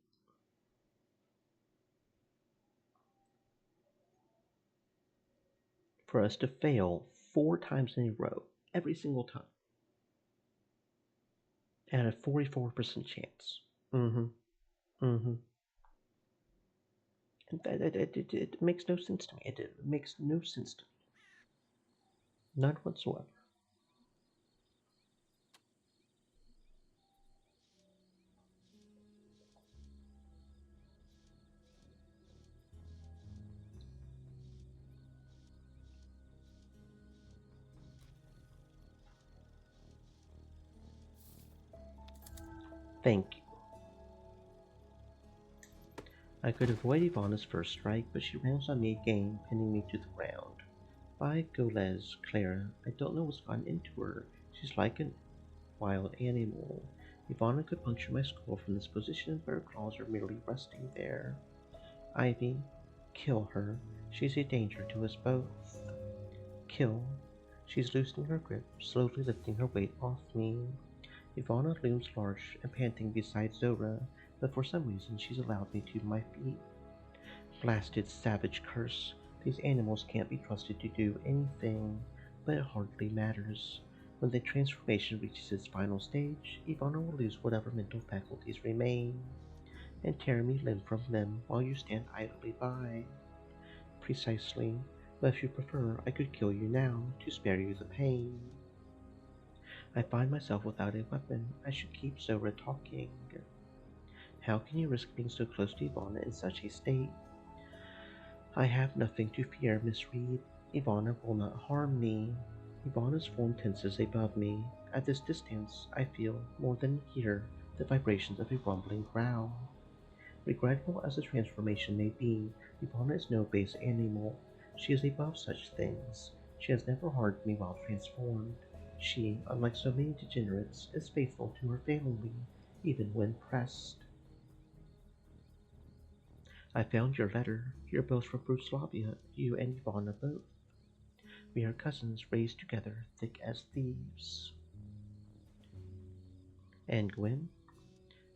For us to fail 4 times in a row, every single time, at a 44% chance. Mm-hmm. Mm-hmm. And it makes no sense to me. It makes no sense to me. None whatsoever. Thank you. I could avoid Ivana's first strike, but she rounds on me again, pinning me to the ground. By Golez, Clara, I don't know what's gotten into her. She's like a wild animal. Ivana could puncture my skull from this position, but her claws are merely resting there. Ivy, kill her. She's a danger to us both. Kill. She's loosening her grip, slowly lifting her weight off me. Ivana looms large and panting beside Zora, but for some reason she's allowed me to my feet. Blasted savage curse. These animals can't be trusted to do anything, but it hardly matters. When the transformation reaches its final stage, Ivana will lose whatever mental faculties remain, and tear me limb from limb while you stand idly by. Precisely, but if you prefer, I could kill you now, to spare you the pain. I find myself without a weapon. I should keep Zora talking. How can you risk being so close to Ivana in such a state? I have nothing to fear, Miss Reed. Ivana will not harm me. Ivana's form tenses above me. At this distance, I feel, more than hear, the vibrations of a rumbling growl. Regrettable as the transformation may be, Ivana is no base animal. She is above such things. She has never harmed me while transformed. She, unlike so many degenerates, is faithful to her family, even when pressed. I found your letter. You're both from Bruslavia, you and Ivana both. We are cousins raised together, thick as thieves. And Gwen?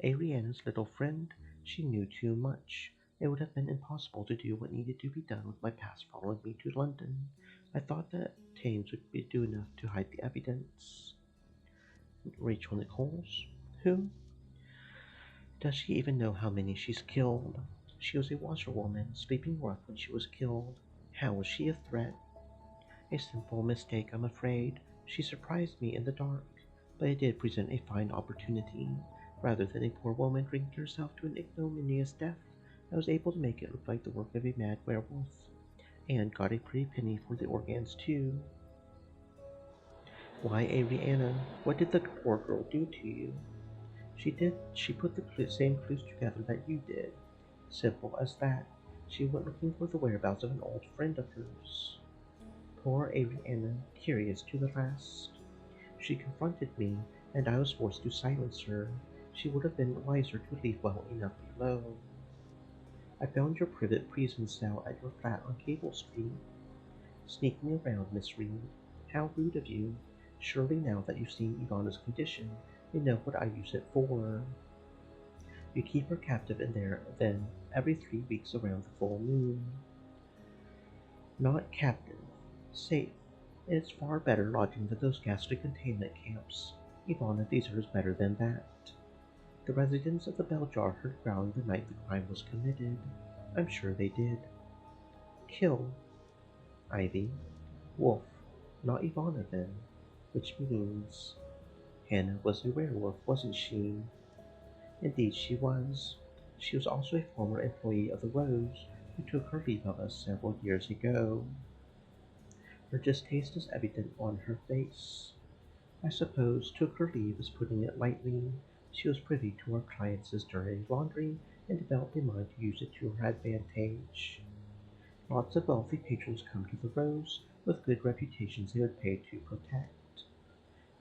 Ariana's little friend? She knew too much. It would have been impossible to do what needed to be done with my past following me to London. I thought that Thames would do enough to hide the evidence. Rachel Nichols? Who? Does she even know how many she's killed? She was a washerwoman, sleeping rough when she was killed. How was she a threat? A simple mistake, I'm afraid. She surprised me in the dark, but it did present a fine opportunity. Rather than a poor woman drinking herself to an ignominious death, I was able to make it look like the work of a mad werewolf. And got a pretty penny for the organs, too. Why, Ariana, what did the poor girl do to you? She put the same clues together that you did. Simple as that. She went looking for the whereabouts of an old friend of hers. Poor Ariana, curious to the last. She confronted me, and I was forced to silence her. She would have been wiser to leave well enough alone. I found your private presence now at your flat on Cable Street. Sneaking around, Miss Reed. How rude of you. Surely now that you've seen Ivana's condition, you know what I use it for. You keep her captive in there, then, every 3 weeks around the full moon. Not captive. Safe. It's far better lodging than those ghastly containment camps. Ivana deserves better than that. The residents of the Bell Jar heard growling the night the crime was committed. I'm sure they did. Kill. Ivy. Wolf. Not Ivana then. Which means... Hannah was a werewolf, wasn't she? Indeed she was. She was also a former employee of the Rose, who took her leave of us several years ago. Her distaste is evident on her face. I suppose took her leave is putting it lightly. She was privy to her client's dirty laundry and developed a mind to use it to her advantage. Lots of wealthy patrons come to the Rose with good reputations they would pay to protect.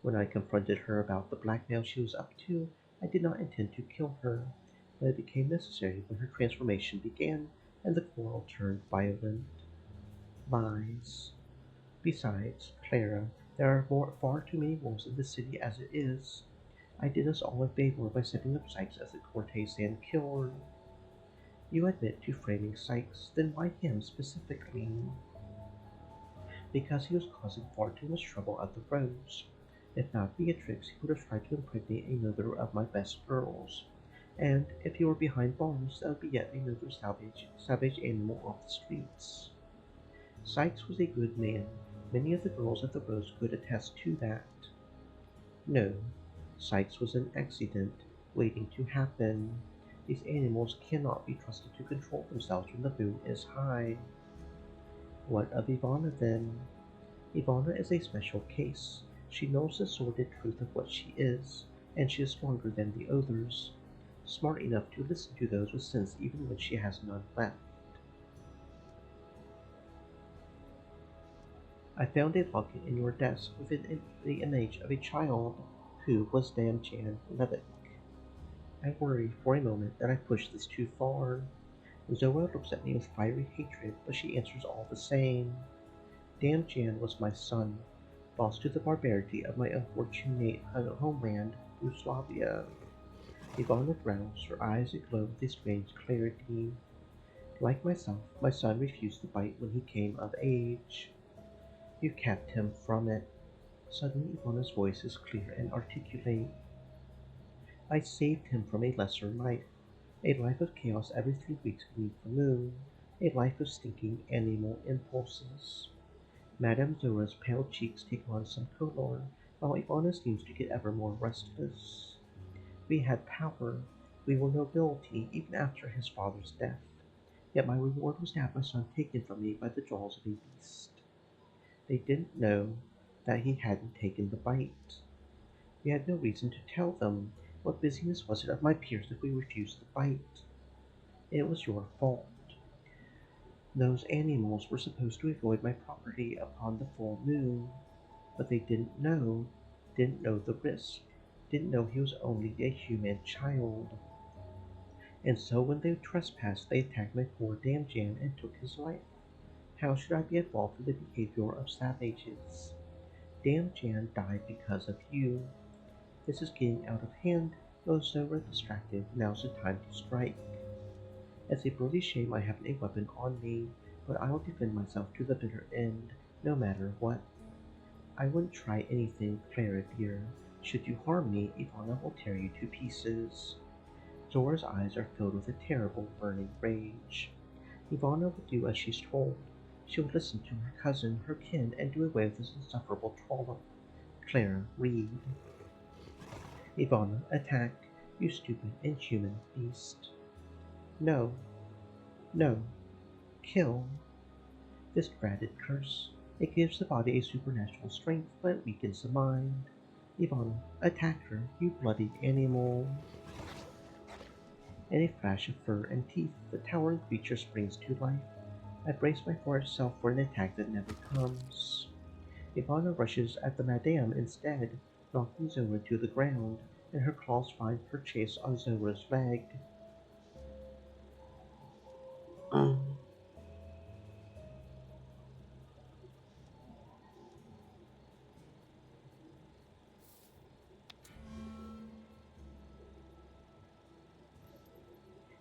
When I confronted her about the blackmail she was up to, I did not intend to kill her, but it became necessary when her transformation began and the quarrel turned violent. Lies. Besides, Clara, there are far too many wolves in the city as it is. I did us all a favor by setting up Sykes as the courtesan killer. You admit to framing Sykes, then why him specifically? Because he was causing far too much trouble at the Rose. If not Beatrix, he would have tried to impregnate another of my best girls. And if he were behind bars, that would be yet another savage animal off the streets. Sykes was a good man. Many of the girls at the Rose could attest to that. No, Sykes was an accident waiting to happen. These animals cannot be trusted to control themselves when the moon is high. What of Ivana then? Ivana is a special case. She knows the sordid truth of what she is, and she is stronger than the others. Smart enough to listen to those with sense even when she has none left. I found a locket in your desk with the image of a child who was Damjan Levick. I worry for a moment that I pushed this too far. Zoa looks at me with fiery hatred, but she answers all the same. Damjan was my son, lost to the barbarity of my unfortunate homeland, Yugoslavia. Ivana frowns, her eyes aglow with a strange clarity. Like myself, my son refused to bite when he came of age. You kept him from it. Suddenly Ivana's voice is clear and articulate. I saved him from a lesser life, a life of chaos every 3 weeks beneath the moon, a life of stinking animal impulses. Madame Zora's pale cheeks take on some color, while Ivana seems to get ever more restless. We had power, we were nobility even after his father's death, yet my reward was to have my son taken from me by the jaws of a beast. They didn't know that he hadn't taken the bite. We had no reason to tell them. What business was it of my peers if we refused the bite? It was your fault. Those animals were supposed to avoid my property upon the full moon, but they didn't know the risk, didn't know he was only a human child. And so when they trespassed, they attacked my poor Damjan and took his life. How should I be involved in the behavior of savages? Damjan died because of you. This is getting out of hand. Those who are distracted, now's the time to strike. It's a bloody shame I haven't a weapon on me, but I will defend myself to the bitter end, no matter what. I wouldn't try anything, Clara dear. Should you harm me, Ivana will tear you to pieces. Zora's eyes are filled with a terrible, burning rage. Ivana will do as she's told. She will listen to her cousin, her kin, and do away with this insufferable trollop. Clara, read. Ivana, attack, you stupid, inhuman beast. No, no, kill. This dratted curse. It gives the body a supernatural strength, but it weakens the mind. Ivana, attack her, you bloody animal. In a flash of fur and teeth, the towering creature springs to life. I brace myself for an attack that never comes. Ivana rushes at the madame instead, knocking Zora to the ground, and her claws find purchase on Zora's leg.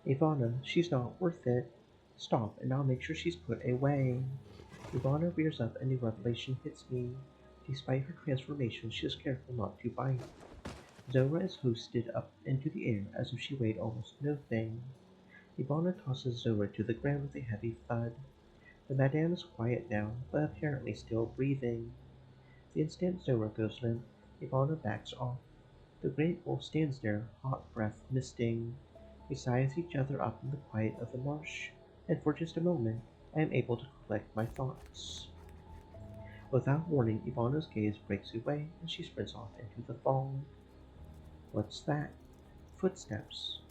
Ivana, she's not worth it. Stop, and I'll make sure she's put away. Ivana rears up and a revelation hits me. Despite her transformation, she is careful not to bite. Zora is hoisted up into the air as if she weighed almost nothing. Ivana tosses Zora to the ground with a heavy thud. The madame is quiet now, but apparently still breathing. The instant Zora goes limp, Ivana backs off. The great wolf stands there, hot breath misting. We size each other up in the quiet of the marsh, and for just a moment I am able to collect my thoughts. Without warning, Ivana's gaze breaks away and she sprints off into the fog. What's that? Footsteps.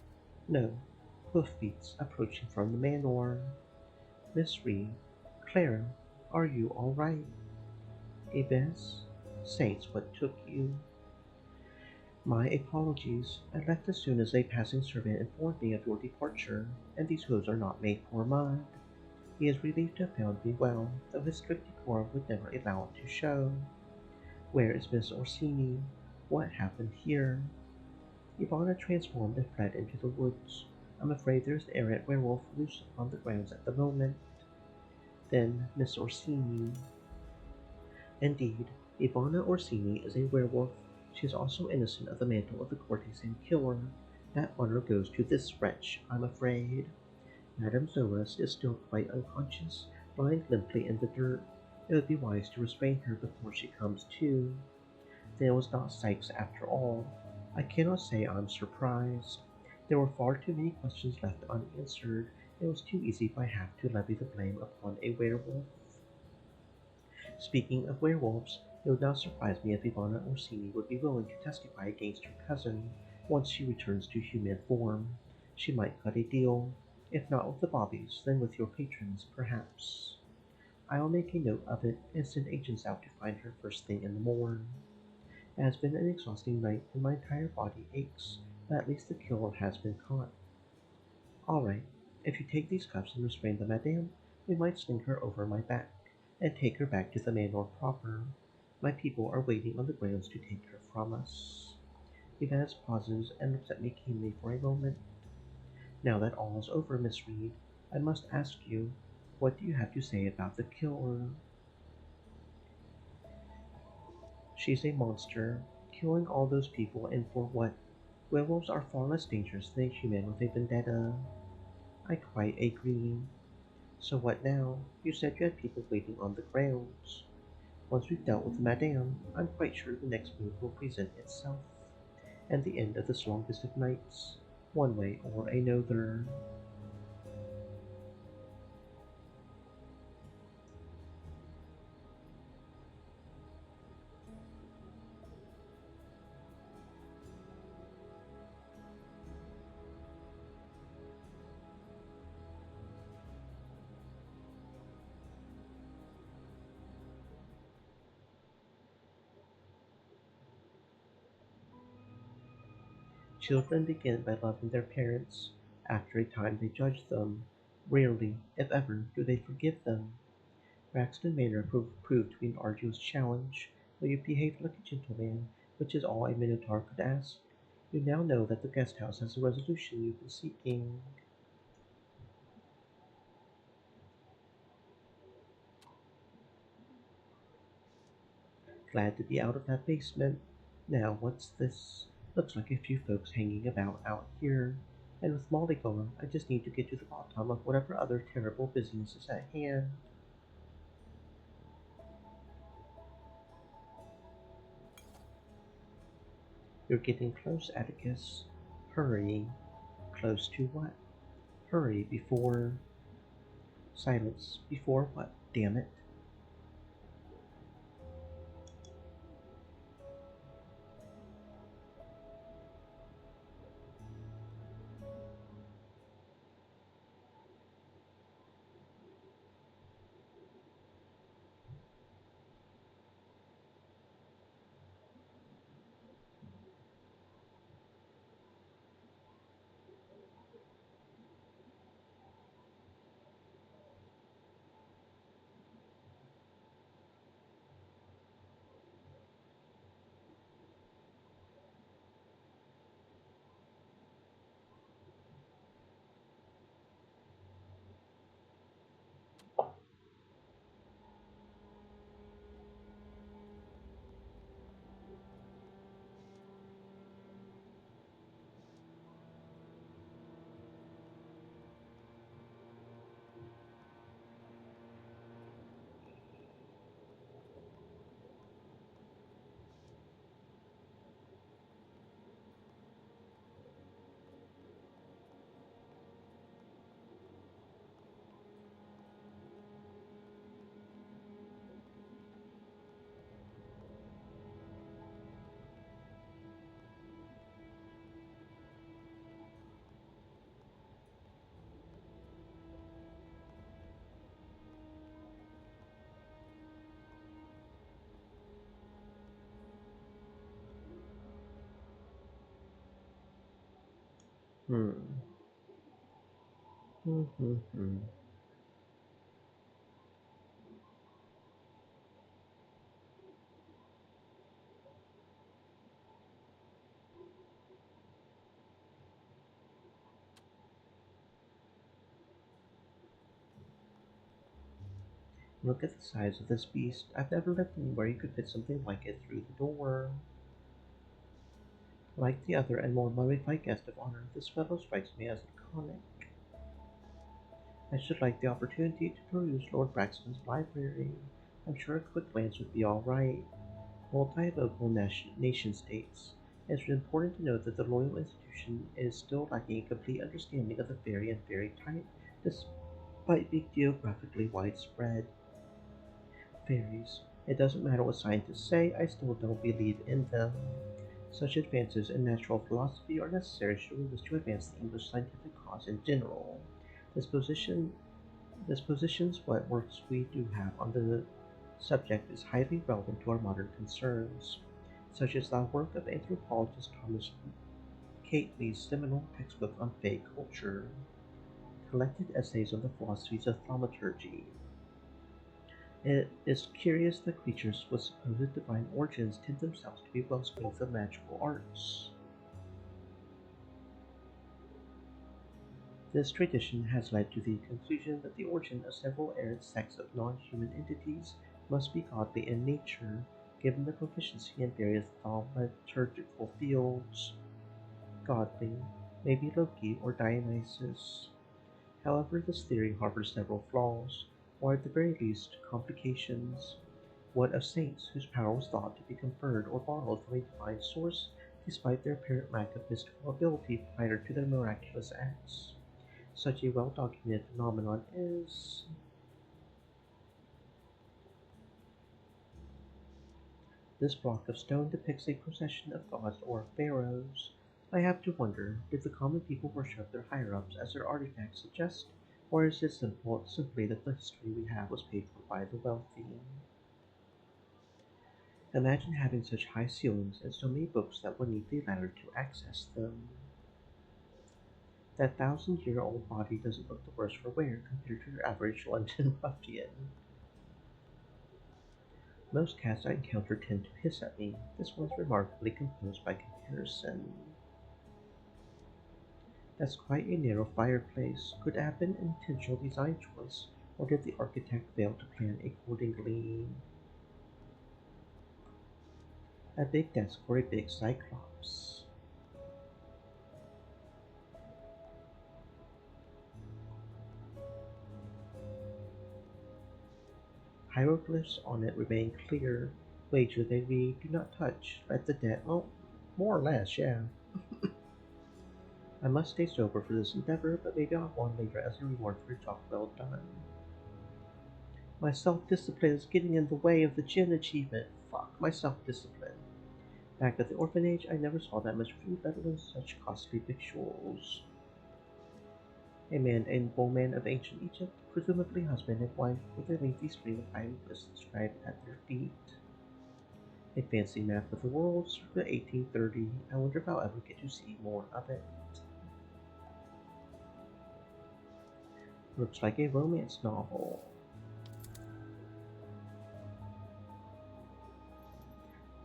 No, hoofbeats approaching from the manor. Miss Reed, Clara, are you all right? Abbess, Saints, what took you? My apologies. I left as soon as a passing servant informed me of your departure, and these hooves are not made for mud. He is relieved to have found me well, though his strict decorum would never allow it to show. Where is Miss Orsini? What happened here? Ivana transformed and fled into the woods. I'm afraid there's an errant werewolf loose upon the grounds at the moment. Then Miss Orsini. Indeed, Ivana Orsini is a werewolf. She is also innocent of the mantle of the courtesan killer. That honor goes to this wretch, I'm afraid. Madame Zoras is still quite unconscious, lying limply in the dirt. It would be wise to restrain her before she comes to. Then it was not Sykes after all. I cannot say I'm surprised. There were far too many questions left unanswered. It was too easy by half to levy the blame upon a werewolf. Speaking of werewolves, it would not surprise me if Ivana Orsini would be willing to testify against her cousin once she returns to human form. She might cut a deal, if not with the Bobbies, then with your patrons, perhaps. I'll make a note of it and send agents out to find her first thing in the morn. It has been an exhausting night and my entire body aches, but at least the killer has been caught. All right, if you take these cuffs and restrain the madame, we might sling her over my back and take her back to the manor proper. My people are waiting on the grounds to take her from us. Yvaz pauses and looks at me keenly for a moment. Now that all is over, Miss Reed, I must ask you, what do you have to say about the killer? She's a monster, killing all those people, and for what? Werewolves are far less dangerous than a human with a vendetta. I quite agree. So what now? You said you had people waiting on the grounds. Once we've dealt with the madame, I'm quite sure the next move will present itself, and the end of this longest of nights, one way or another. Children begin by loving their parents. After a time they judge them. Rarely, if ever, do they forgive them. Braxton Manor proved to be an arduous challenge, though you behaved like a gentleman, which is all a Minotaur could ask. You now know that the guest house has the resolution you've been seeking. Glad to be out of that basement. Now, what's this? Looks like a few folks hanging about out here. And with Molly gone, I just need to get to the bottom of whatever other terrible business is at hand. You're getting close, Atticus. Hurry. Close to what? Hurry before. Silence. Before what? Damn it. Hmm. Hmm. Hmm. Hmm. Look at the size of this beast. I've never lived anywhere you could fit something like it through the door. Like the other and more mummified guest of honor, this fellow strikes me as laconic. I should like the opportunity to peruse Lord Braxton's library. I'm sure a quick glance would be all right. Multi-local nation-states. It's important to note that the Royal Institution is still lacking a complete understanding of the fairy and fairy type, despite being geographically widespread. Fairies. It doesn't matter what scientists say, I still don't believe in them. Such advances in natural philosophy are necessary should we wish to advance the English scientific cause in general. This position this positions what works we do have on the subject is highly relevant to our modern concerns, such as the work of anthropologist Thomas Cately's seminal textbook on Fey culture, collected essays on the philosophies of thaumaturgy. It is curious that creatures with supposed divine origins tend themselves to be wellsprings of magical arts. This tradition has led to the conclusion that the origin of several arid sects of non-human entities must be godly in nature, given their proficiency in various thaumaturgical fields. Godly, maybe Loki or Dionysus. However, this theory harbors several flaws, or at the very least, complications. What of saints whose power was thought to be conferred or borrowed from a divine source, despite their apparent lack of mystical ability prior to their miraculous acts? Such a well-documented phenomenon is. This block of stone depicts a procession of gods or pharaohs. I have to wonder, did the common people worship their higher-ups as their artifacts suggest, or is it simply that the history we have was paid for by the wealthy? Imagine having such high ceilings and so many books that one needs a ladder to access them. That thousand-year-old body doesn't look the worse for wear compared to your average London ruffian. Most cats I encounter tend to hiss at me. This one's remarkably composed by comparison. That's quite a narrow fireplace. Could have been an intentional design choice, or did the architect fail to plan accordingly? A big desk for a big cyclops. Hieroglyphs on it remain clear. Wager they read, do not touch, let the dead. Oh, more or less, yeah. I must stay sober for this endeavor, but maybe I'll have one later as a reward for a job well done. My self-discipline is getting in the way of the gin achievement. Fuck, my self-discipline. Back at the orphanage, I never saw that much food, let alone such costly victuals. A man and bowman of ancient Egypt, presumably husband and wife, with a lengthy string of hieroglyphs inscribed at their feet. A fancy map of the world, circa 1830. I wonder if I'll ever get to see more of it. Looks like a romance novel.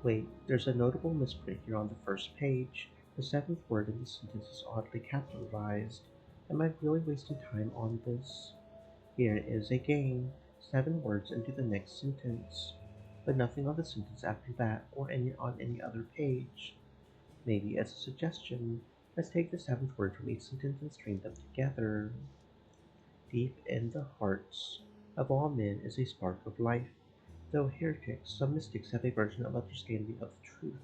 Wait, there's a notable misprint here on the first page. The seventh word in the sentence is oddly capitalized. Am I really wasting time on this? Here is again, 7 words into the next sentence, but nothing on the sentence after that or on any other page. Maybe as a suggestion, let's take the seventh word from each sentence and string them together. Deep in the hearts of all men is a spark of life. Though heretics, some mystics have a version of understanding of the truth.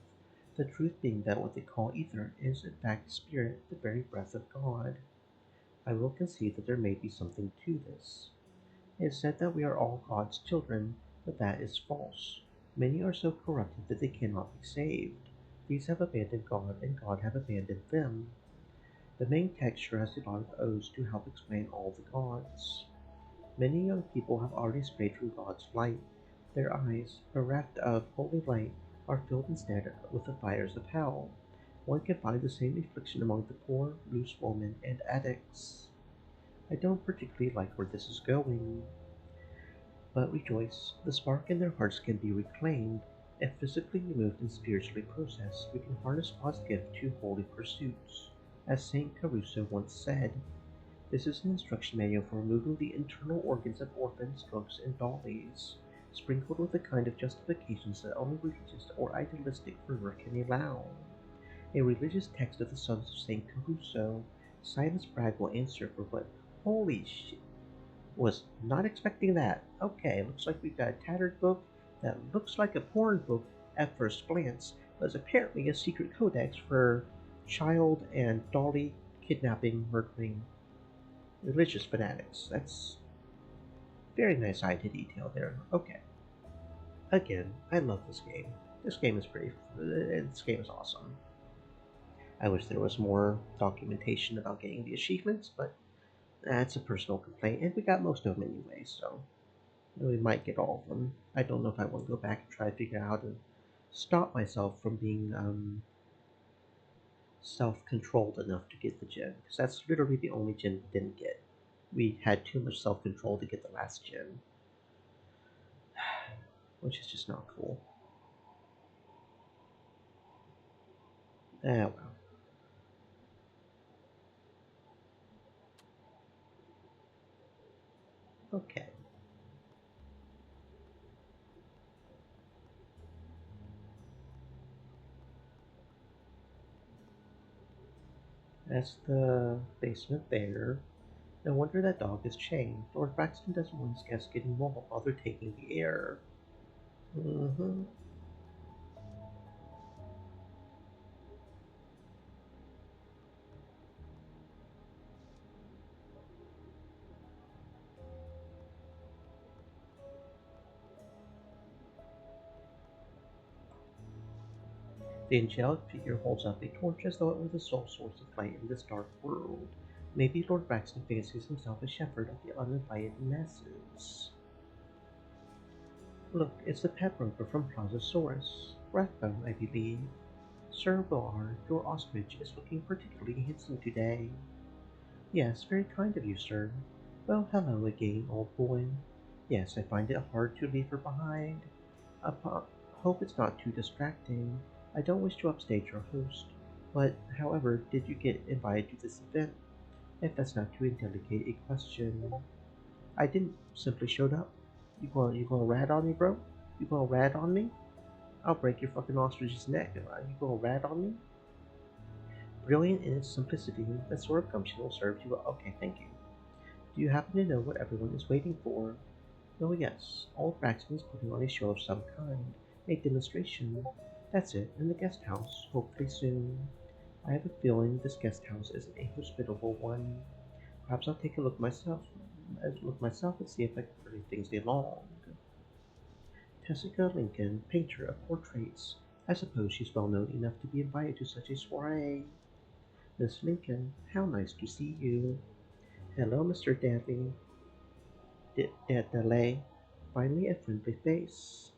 The truth being that what they call ether is in fact spirit, the very breath of God. I will concede that there may be something to this. It is said that we are all God's children, but that is false. Many are so corrupted that they cannot be saved. These have abandoned God, and God have abandoned them. The main text sure has a lot of oaths to help explain all the gods. Many young people have already strayed from God's light. Their eyes, bereft of holy light, are filled instead with the fires of hell. One can find the same affliction among the poor, loose women, and addicts. I don't particularly like where this is going, but rejoice, the spark in their hearts can be reclaimed. If physically removed and spiritually processed, we can harness God's gift to holy pursuits. As Saint Caruso once said, this is an instruction manual for removing the internal organs of orphans, drunks, and dollies, sprinkled with the kind of justifications that only religious or idealistic fervor can allow. A religious text of the Sons of St. Caruso. Silas Bragg will answer for what. Holy shit. Was not expecting that. Okay, looks like we've got a tattered book that looks like a porn book at first glance, but is apparently a secret codex for child and dolly kidnapping, murdering religious fanatics. That's very nice eye to detail there. Okay. Again, I love this game. This game is pretty. This game is awesome. I wish there was more documentation about getting the achievements, but that's a personal complaint, and we got most of them anyway, so we might get all of them. I don't know if I want to go back and try to figure out how to stop myself from being self-controlled enough to get the gem, because that's literally the only gem we didn't get. We had too much self-control to get the last gem, which is just not cool. Ah, well. Okay. That's the basement there. No wonder that dog is chained. Lord Braxton doesn't want his guests getting mauled while they're taking the air. Mm-hmm. The angelic figure holds up a torch as though it were the sole source of light in this dark world. Maybe Lord Braxton fancies himself a shepherd of the uninvited masses. Look, it's the pet broker from Plazasaurus. Rathbone, I believe. Sir Willard, your ostrich is looking particularly handsome today. Yes, very kind of you, sir. Well, hello again, old boy. Yes, I find it hard to leave her behind. I hope it's not too distracting. I don't wish to upstage your host. But, however, did you get invited to this event? If that's not too indelicate a question. I didn't. Simply showed up. You gonna rat on me, bro? You gonna rat on me? I'll break your fucking ostrich's neck. You gonna rat on me? Brilliant in its simplicity, that sort of gumption will serve you well. Okay, thank you. Do you happen to know what everyone is waiting for? Oh, yes. Old Braxton is putting on a show of some kind. A demonstration. That's it, in the guest house, hopefully soon. I have a feeling this guest house is a hospitable one. Perhaps I'll take a look myself and see if I can hurry things along. Tessica Lincoln, painter of portraits. I suppose she's well known enough to be invited to such a soiree. Miss Lincoln, how nice to see you. Hello, Mr. Dadley. Dadley. Finally, a friendly face.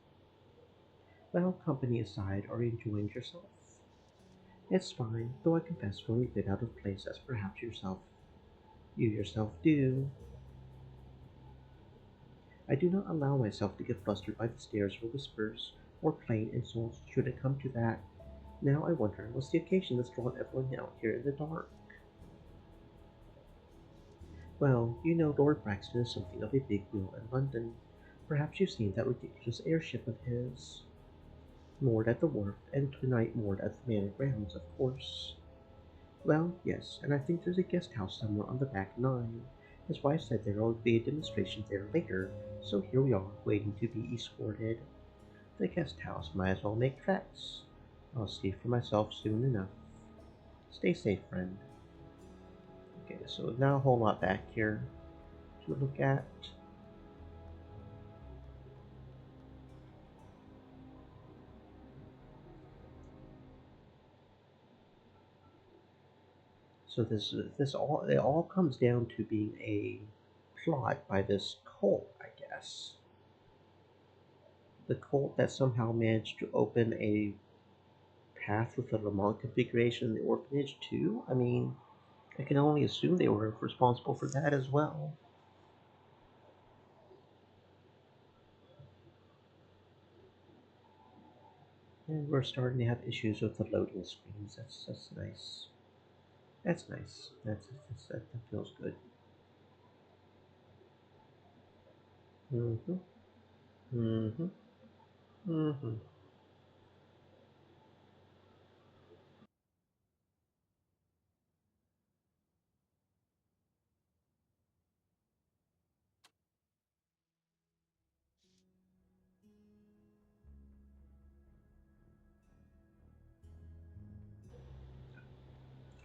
Well, company aside, are you enjoying yourself? It's fine, though I confess feeling a bit out of place as perhaps you yourself do. I do not allow myself to get flustered by the stares or whispers, or plain insults should it come to that. Now I wonder, what's the occasion that's drawn everyone out here in the dark? Well, you know Lord Braxton is something of a big wheel in London. Perhaps you've seen that ridiculous airship of his. Moored at the wharf, and tonight moored at the manor grounds, of course. Well, yes, and I think there's a guest house somewhere on the back nine. His wife said there will be a demonstration there later, so here we are, waiting to be escorted. The guest house might as well make tracks. I'll see for myself soon enough. Stay safe, friend. Okay, so now a whole lot back here to look at. So this all it all comes down to being a plot by this cult, I guess. The cult that somehow managed to open a path with the remote configuration in the orphanage too? I mean, I can only assume they were responsible for that as well. And we're starting to have issues with the loading screens. That's nice. That's nice. That feels good. Mm-hmm. Mm-hmm. Mm-hmm.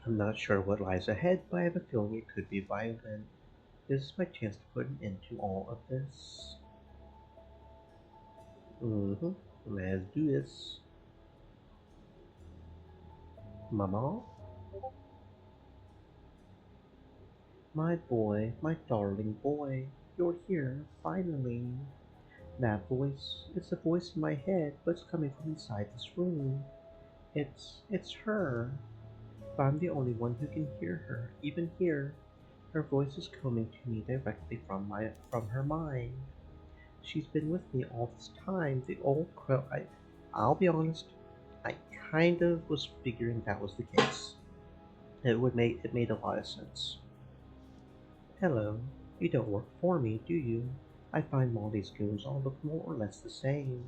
I'm not sure what lies ahead, but I have a feeling it could be violent. This is my chance to put an end to all of this. Mm-hmm. Let's do this. Mama? My darling boy, you're here, finally. That voice, it's a voice in my head, but it's coming from inside this room. It's her. But I'm the only one who can hear her, even here. Her voice is coming to me directly from her mind. She's been with me all this time. The old crow. I'll be honest. I kind of was figuring that was the case. It made a lot of sense. Hello. You don't work for me, do you? I find Molly's goons all look more or less the same.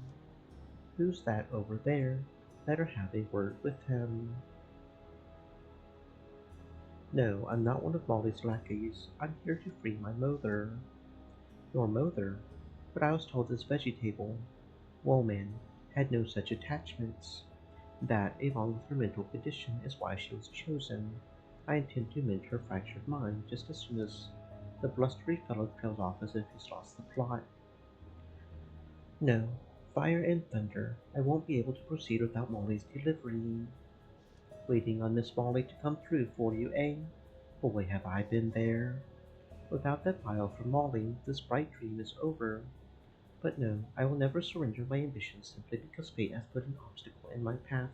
Who's that over there? Better have a word with him. No, I'm not one of Molly's lackeys. I'm here to free my mother. Your mother? But I was told this vegetable, woman, had no such attachments. That, along with her mental condition, is why she was chosen. I intend to mend her fractured mind just as soon as the blustery fellow trails off as if he's lost the plot. No, fire and thunder. I won't be able to proceed without Molly's delivery. Waiting on Miss Molly to come through for you, eh? Boy, have I been there. Without that file from Molly, this bright dream is over. But no, I will never surrender my ambition simply because fate has put an obstacle in my path.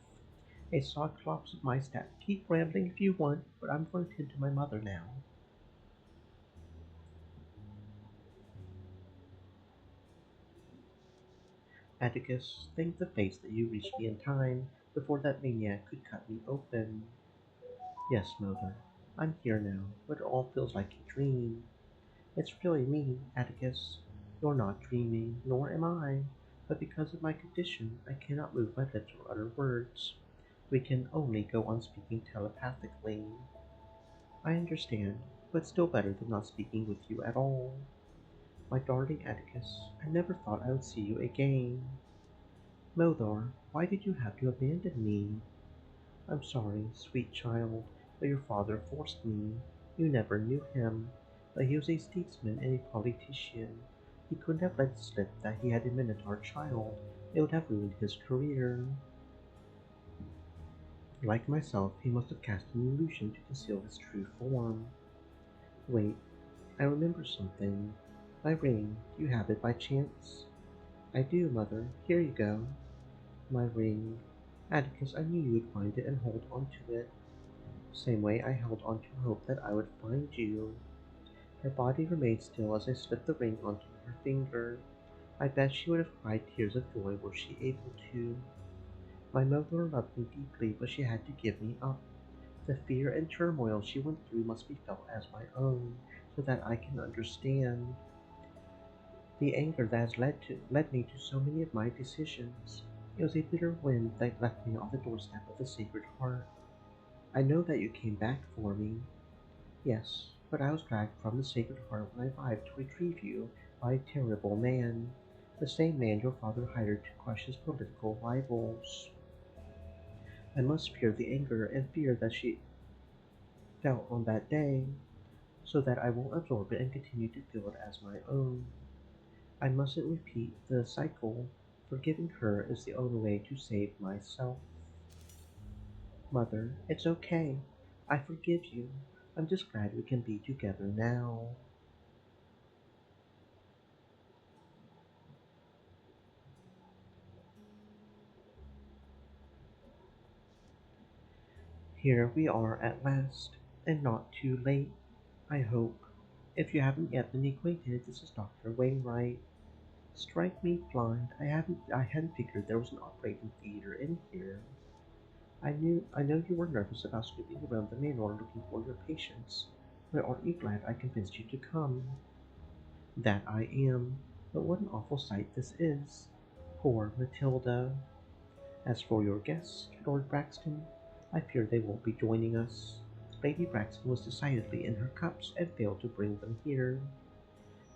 A cyclops of my staff. Keep rambling if you want, but I'm going to tend to my mother now. Atticus, thank the fates that you reached me in time before that maniac could cut me open. Yes, mother, I'm here now, but it all feels like a dream. It's really me, Atticus. You're not dreaming, nor am I, but because of my condition, I cannot move my lips or utter words. We can only go on speaking telepathically. I understand, but still better than not speaking with you at all. My darling Atticus, I never thought I would see you again. Modar, why did you have to abandon me? I'm sorry, sweet child, but your father forced me. You never knew him, but he was a statesman and a politician. He couldn't have let it slip that he had a Minotaur child. It would have ruined his career. Like myself, he must have cast an illusion to conceal his true form. Wait, I remember something. My ring, do you have it by chance? I do, mother. Here you go. My ring. Atticus, I knew you would find it and hold on to it. Same way I held on to hope that I would find you. Her body remained still as I slipped the ring onto her finger. I bet she would have cried tears of joy were she able to. My mother loved me deeply, but she had to give me up. The fear and turmoil she went through must be felt as my own, so that I can understand. The anger that has led me to so many of my decisions. It was a bitter wind that left me on the doorstep of the Sacred Heart. I know that you came back for me. Yes, but I was dragged from the Sacred Heart when I arrived to retrieve you by a terrible man. The same man your father hired to crush his political rivals. I must fear the anger and fear that she felt on that day, so that I won't absorb it and continue to feel it as my own. I mustn't repeat the cycle. Forgiving her is the only way to save myself. Mother, it's okay. I forgive you. I'm just glad we can be together now. Here we are at last, and not too late, I hope. If you haven't yet been acquainted, this is Dr. Wainwright. Strike me blind, I hadn't figured there was an operating theater in here. I know you were nervous about snooping around the manor looking for your patients, but aren't you glad I convinced you to come? That I am, but what an awful sight this is. Poor Matilda. As for your guests, Lord Braxton, I fear they won't be joining us. Lady Braxton was decidedly in her cups and failed to bring them here.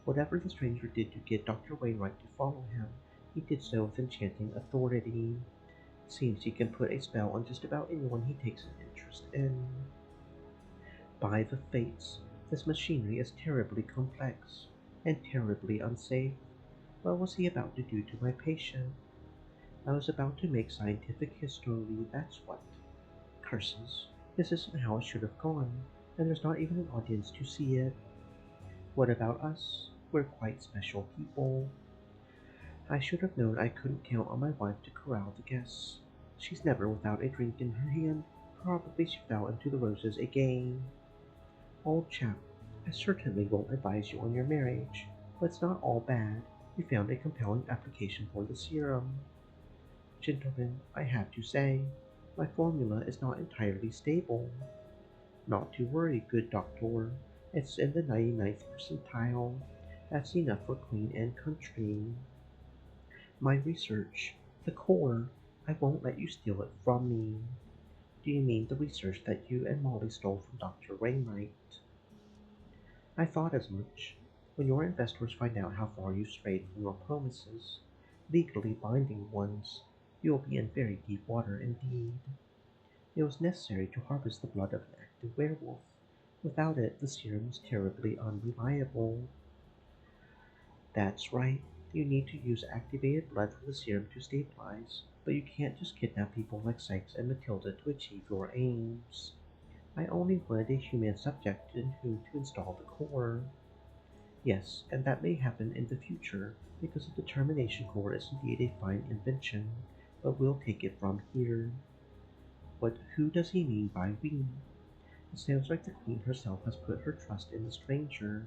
Whatever the stranger did to get Dr. Wainwright to follow him, he did so with enchanting authority. Seems he can put a spell on just about anyone he takes an interest in. By the fates, this machinery is terribly complex and terribly unsafe. What was he about to do to my patient? I was about to make scientific history, that's what. Curses. This isn't how it should have gone, and there's not even an audience to see it. What about us? We're quite special people. I should have known I couldn't count on my wife to corral the guests. She's never without a drink in her hand. Probably she fell into the roses again. Old chap, I certainly won't advise you on your marriage, but it's not all bad. You found a compelling application for the serum. Gentlemen, I have to say, my formula is not entirely stable. Not to worry, good doctor. It's in the 99th percentile. That's enough for queen and country. My research, the core, I won't let you steal it from me. Do you mean the research that you and Molly stole from Dr. Wainwright? I thought as much. When your investors find out how far you strayed from your promises, legally binding ones, you will be in very deep water indeed. It was necessary to harvest the blood of an active werewolf. Without it, the serum was terribly unreliable. That's right. You need to use activated blood for the serum to stabilize, but you can't just kidnap people like Sykes and Matilda to achieve your aims. I only wanted a human subject in whom to install the core. Yes, and that may happen in the future, because the determination core is indeed a fine invention, but we'll take it from here. But who does he mean by we? It sounds like the Queen herself has put her trust in the stranger,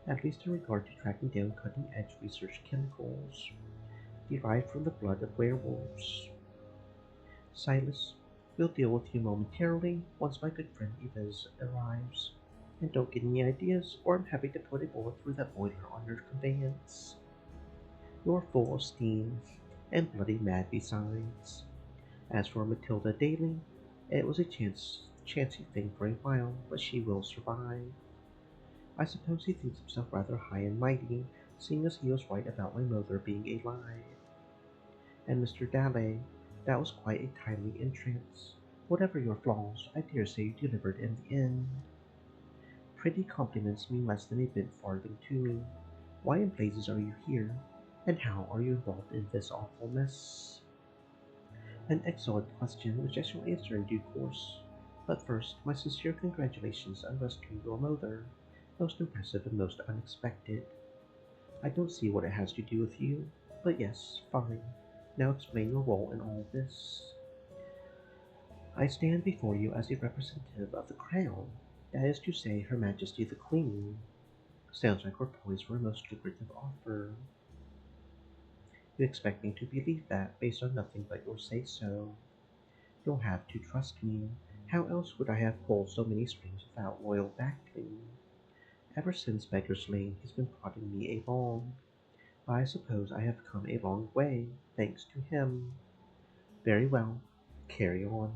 at least in regard to tracking down cutting-edge research chemicals derived from the blood of werewolves. Silas, we'll deal with you momentarily once my good friend Yves arrives. And don't get any ideas, or I'm happy to put a bullet through that boiler on your conveyance. You're full of steam, and bloody mad besides. As for Matilda Daly, it was a chancy thing for a while, but she will survive. I suppose he thinks himself rather high and mighty, seeing as he was right about my mother being alive. And Mr. Daly, that was quite a timely entrance. Whatever your flaws, I dare say you delivered in the end. Pretty compliments mean less than a bent farthing to me. Why in blazes are you here? And how are you involved in this awful mess? An excellent question, which I shall answer in due course. But first, my sincere congratulations on rescuing your mother. Most impressive and most unexpected. I don't see what it has to do with you, but yes, fine. Now explain your role in all this. I stand before you as a representative of the Crown, that is to say, Her Majesty the Queen. Sounds like we're poised for a most lucrative offer. You expect me to believe that based on nothing but your say-so. You'll have to trust me. How else would I have pulled so many strings without loyal backing? Ever since Beggar's Lane, he's been prodding me along. I suppose I have come a long way, thanks to him. Very well, carry on.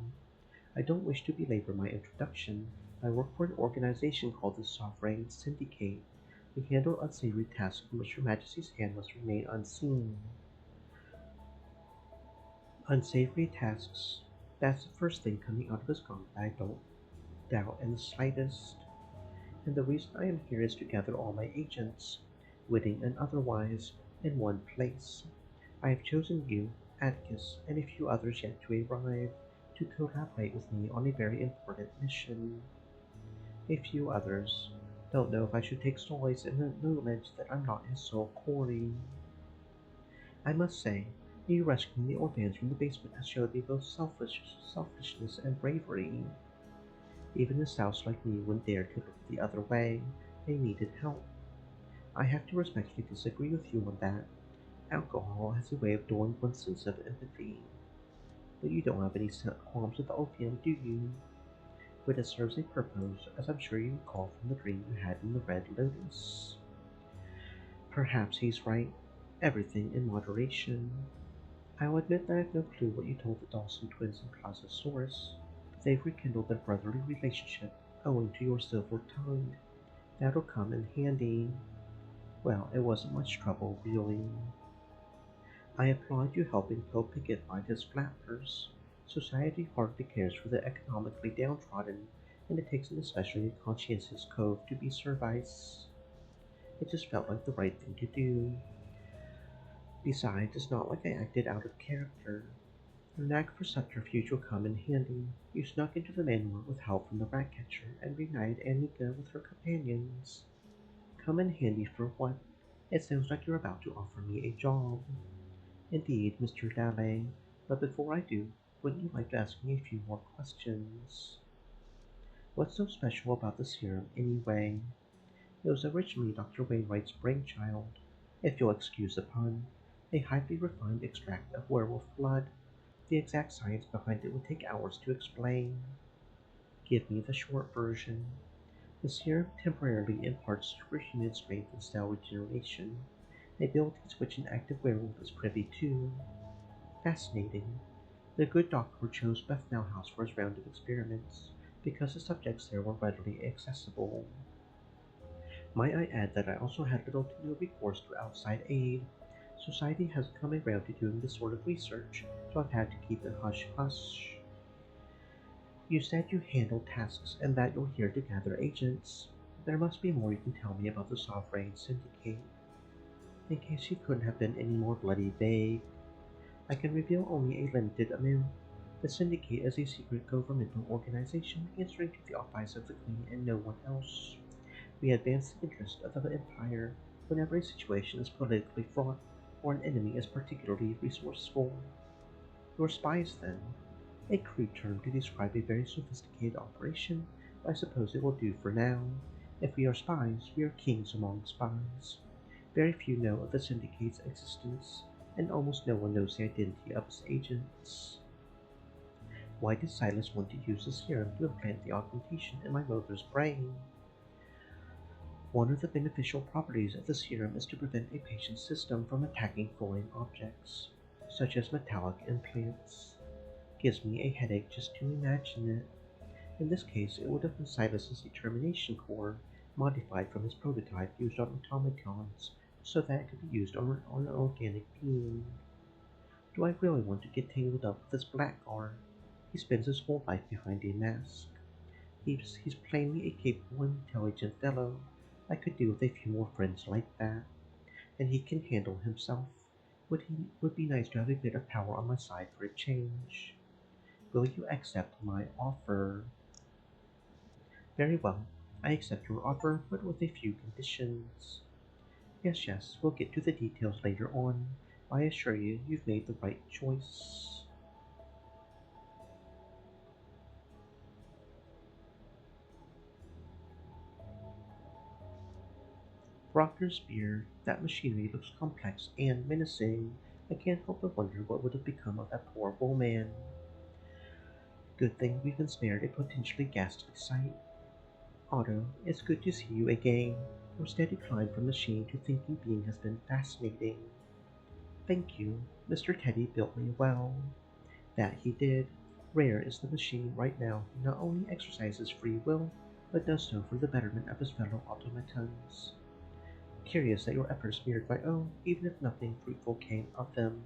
I don't wish to belabor my introduction. I work for an organization called the Sovereign Syndicate. We handle unsavory tasks from which Your Majesty's hand must remain unseen. Unsavory tasks. That's the first thing coming out of his mouth, I don't doubt in the slightest. And the reason I am here is to gather all my agents, witting and otherwise, in one place. I have chosen you, Atticus, and a few others yet to arrive, to collaborate with me on a very important mission. A few others. Don't know if I should take solace in the knowledge that I'm not his sole quarry. I must say, you rescuing the Orphans from the basement has showed me both selfishness and bravery. Even a souse like me wouldn't dare to look the other way. They needed help. I have to respectfully disagree with you on that. Alcohol has a way of dulling one's sense of empathy. But you don't have any qualms with opium, do you? But it serves a purpose, as I'm sure you recall from the dream you had in the Red Lotus. Perhaps he's right. Everything in moderation. I'll admit that I have no clue what you told the Dawson twins in Plaza Source, but they've rekindled their brotherly relationship owing to your silver tongue. That'll come in handy. Well, it wasn't much trouble, really. I applaud you helping Poe Pickett find his flappers. Society hardly cares for the economically downtrodden, and it takes an especially conscientious cove to be service. It just felt like the right thing to do. Besides, it's not like I acted out of character. Your knack for subterfuge will come in handy. You snuck into the manor with help from the rat catcher and reunited Annika with her companions. Come in handy for what? It sounds like you're about to offer me a job. Indeed, Mr. Dallet, but before I do, wouldn't you like to ask me a few more questions? What's so special about the serum, anyway? It was originally Dr. Wainwright's brainchild, if you'll excuse the pun, a highly refined extract of werewolf blood. The exact science behind it would take hours to explain. Give me the short version. The serum temporarily imparts superhuman strength and cell regeneration, abilities which an active werewolf is privy to. Fascinating. The good doctor chose Bethnal House for his round of experiments, because the subjects there were readily accessible. Might I add that I also had little to no recourse to outside aid. Society hasn't come around to doing this sort of research, so I've had to keep it hush-hush. You said you handle tasks and that you're here to gather agents. There must be more you can tell me about the Sovereign Syndicate. In case you couldn't have been any more bloody vague, I can reveal only a limited amount. The Syndicate is a secret governmental organization answering to the advice of the Queen and no one else. We advance the interest of the Empire whenever a situation is politically fraught or an enemy is particularly resourceful. Your spies, then? A crude term to describe a very sophisticated operation, but I suppose it will do for now. If we are spies, we are kings among spies. Very few know of the Syndicate's existence, and almost no one knows the identity of its agents. Why did Silas want to use the serum to implant the augmentation in my mother's brain? One of the beneficial properties of the serum is to prevent a patient's system from attacking foreign objects, such as metallic implants. Gives me a headache just to imagine it. In this case, it would have been Silas's determination core, modified from his prototype used on automatons, so that it could be used on an organic being. Do I really want to get tangled up with this blackguard? He spends his whole life behind a mask. He's plainly a capable and intelligent fellow. I could do with a few more friends like that. And he can handle himself. Would be nice to have a bit of power on my side for a change. Will you accept my offer? Very well. I accept your offer, but with a few conditions. Yes, we'll get to the details later on. I assure you, you've made the right choice. Rocker's beard, that machinery looks complex and menacing. I can't help but wonder what would have become of that poor woman. Good thing we've been spared a potentially ghastly sight. Otto, it's good to see you again. Your steady climb from machine to thinking being has been fascinating. Thank you. Mr. Teddy built me well. That he did. Rare is the machine right now who not only exercises free will, but does so for the betterment of his fellow automatons. Curious that your efforts mirrored my own, even if nothing fruitful came of them.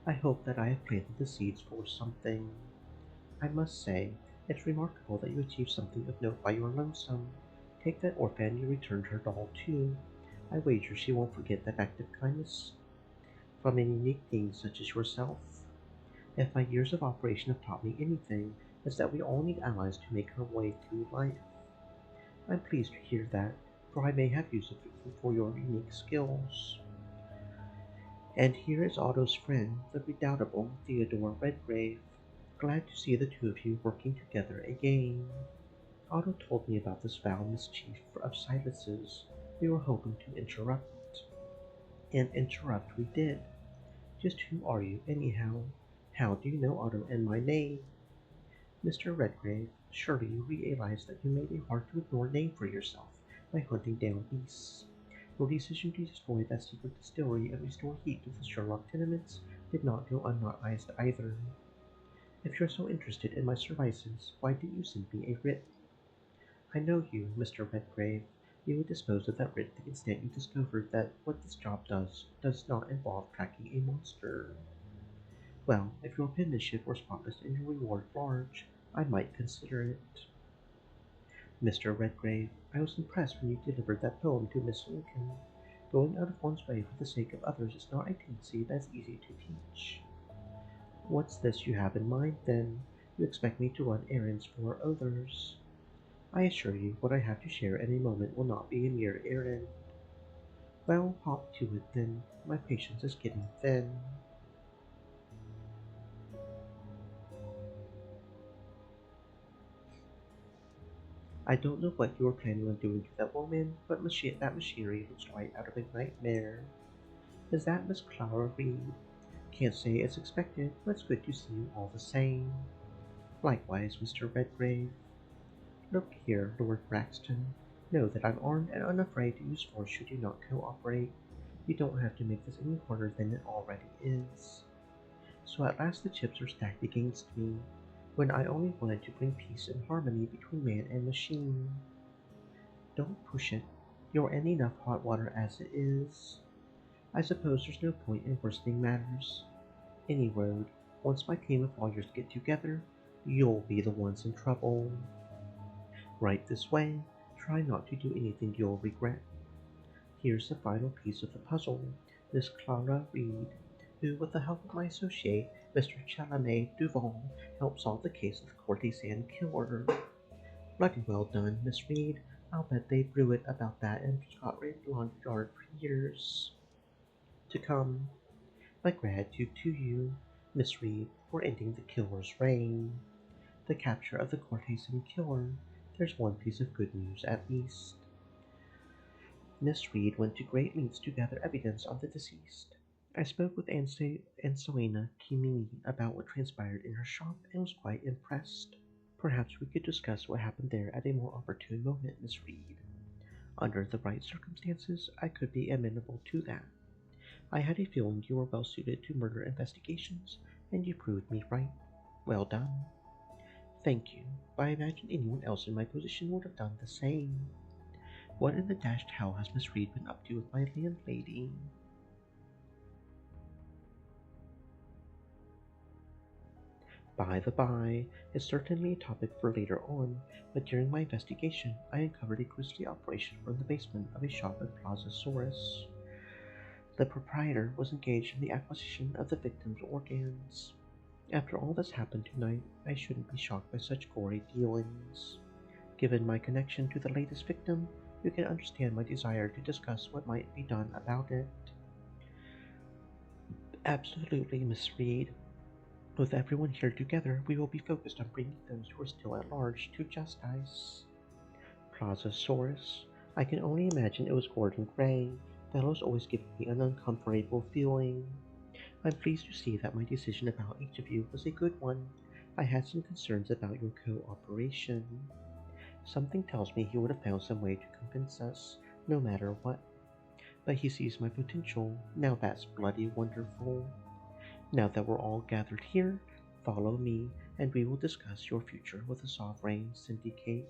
I hope that I have planted the seeds for something. I must say, it's remarkable that you achieved something of note by your lonesome. Take that orphan you returned her doll too. I wager she won't forget that act of kindness from a unique being such as yourself. If my years of operation have taught me anything, it's that we all need allies to make our way through life. I'm pleased to hear that, for I may have use for your unique skills. And here is Otto's friend, the redoubtable Theodore Redgrave. Glad to see the two of you working together again. Otto told me about this foul mischief of Silas's. We were hoping to interrupt. And interrupt we did. Just who are you, anyhow? How do you know Otto and my name? Mr. Redgrave, surely you realize that you made a hard-to-ignore name for yourself by hunting down beasts. Your decision to destroy that secret distillery and restore heat to the Sherlock tenements did not go unnoticed either. If you're so interested in my services, why didn't you send me a writ? I know you, Mr. Redgrave. You would dispose of that writ the instant you discovered that what this job does not involve tracking a monster. Well, if your penmanship were spotless and your reward large, I might consider it. Mr. Redgrave, I was impressed when you delivered that poem to Miss Lincoln. Going out of one's way for the sake of others is not a tendency that's easy to teach. What's this you have in mind, then? You expect me to run errands for others. I assure you, what I have to share in a moment will not be a mere errand. Well, hop to it, then. My patience is getting thin. I don't know what you were planning on doing to that woman, but that machinery looks right out of a nightmare. Is that Miss Clara Reed? Can't say it's expected, but it's good to see you all the same. Likewise, Mr. Redgrave. Look here, Lord Braxton. Know that I'm armed and unafraid to use force should you not cooperate. You don't have to make this any harder than it already is. So at last the chips are stacked against me, when I only wanted to bring peace and harmony between man and machine. Don't push it. You're in enough hot water as it is. I suppose there's no point in worsening matters. Any road, once my team of lawyers get together, you'll be the ones in trouble. Right this way. Try not to do anything you'll regret. Here's the final piece of the puzzle. Miss Clara Reed, who, with the help of my associate, Mr. Chalamet Duval, helped solve the case of the courtesan killer. Bloody well done, Miss Reed. I'll bet they brew it about that in Scotland Yard for years to come. My gratitude to you, Miss Reed, for ending the killer's reign. The capture of the courtesan killer. There's one piece of good news, at least. Miss Reed went to great lengths to gather evidence on the deceased. I spoke with Anselina Kimini about what transpired in her shop and was quite impressed. Perhaps we could discuss what happened there at a more opportune moment, Miss Reed. Under the right circumstances, I could be amenable to that. I had a feeling you were well suited to murder investigations, and you proved me right. Well done. Thank you. I imagine anyone else in my position would have done the same. What in the dashed hell has Miss Reed been up to with my landlady? By the by, it's certainly a topic for later on, but during my investigation, I uncovered a grisly operation from the basement of a shop in Plaza Source. The proprietor was engaged in the acquisition of the victim's organs. After all that's happened tonight, I shouldn't be shocked by such gory dealings. Given my connection to the latest victim, you can understand my desire to discuss what might be done about it. Absolutely, Miss Reed. With everyone here together, we will be focused on bringing those who are still at large to justice. Plazasaurus. I can only imagine it was Gordon Gray. Fellow's always giving me an uncomfortable feeling. I'm pleased to see that my decision about each of you was a good one. I had some concerns about your cooperation. Something tells me he would have found some way to convince us, no matter what. But he sees my potential. Now that's bloody wonderful. Now that we're all gathered here, follow me, and we will discuss your future with the Sovereign Syndicate.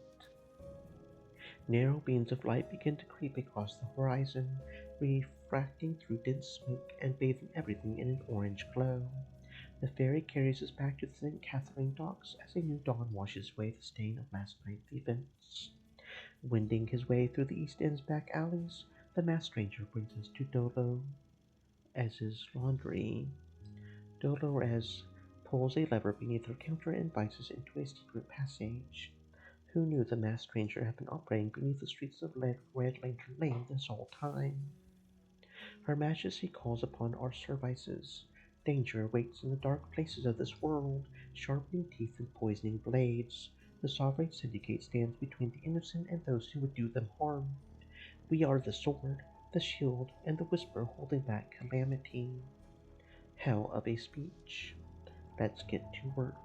Narrow beams of light begin to creep across the horizon, refracting through dense smoke and bathing everything in an orange glow. The ferry carries us back to the St. Catherine docks as a new dawn washes away the stain of last night's events. Wending his way through the East End's back alleys, the masked stranger brings us to Dolo Ez's laundry. Dolores pulls a lever beneath her counter and invites us into a secret passage. Who knew the masked stranger had been operating beneath the streets of Red Lantern Lane this whole time? Her Majesty calls upon our services. Danger awaits in the dark places of this world, sharpening teeth and poisoning blades. The sovereign syndicate stands between the innocent and those who would do them harm. We are the sword, the shield, and the whisper holding back calamity. Hell of a speech. Let's get to work.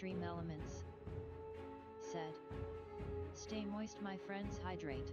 extreme elements. Said. Stay moist, my friends, hydrate.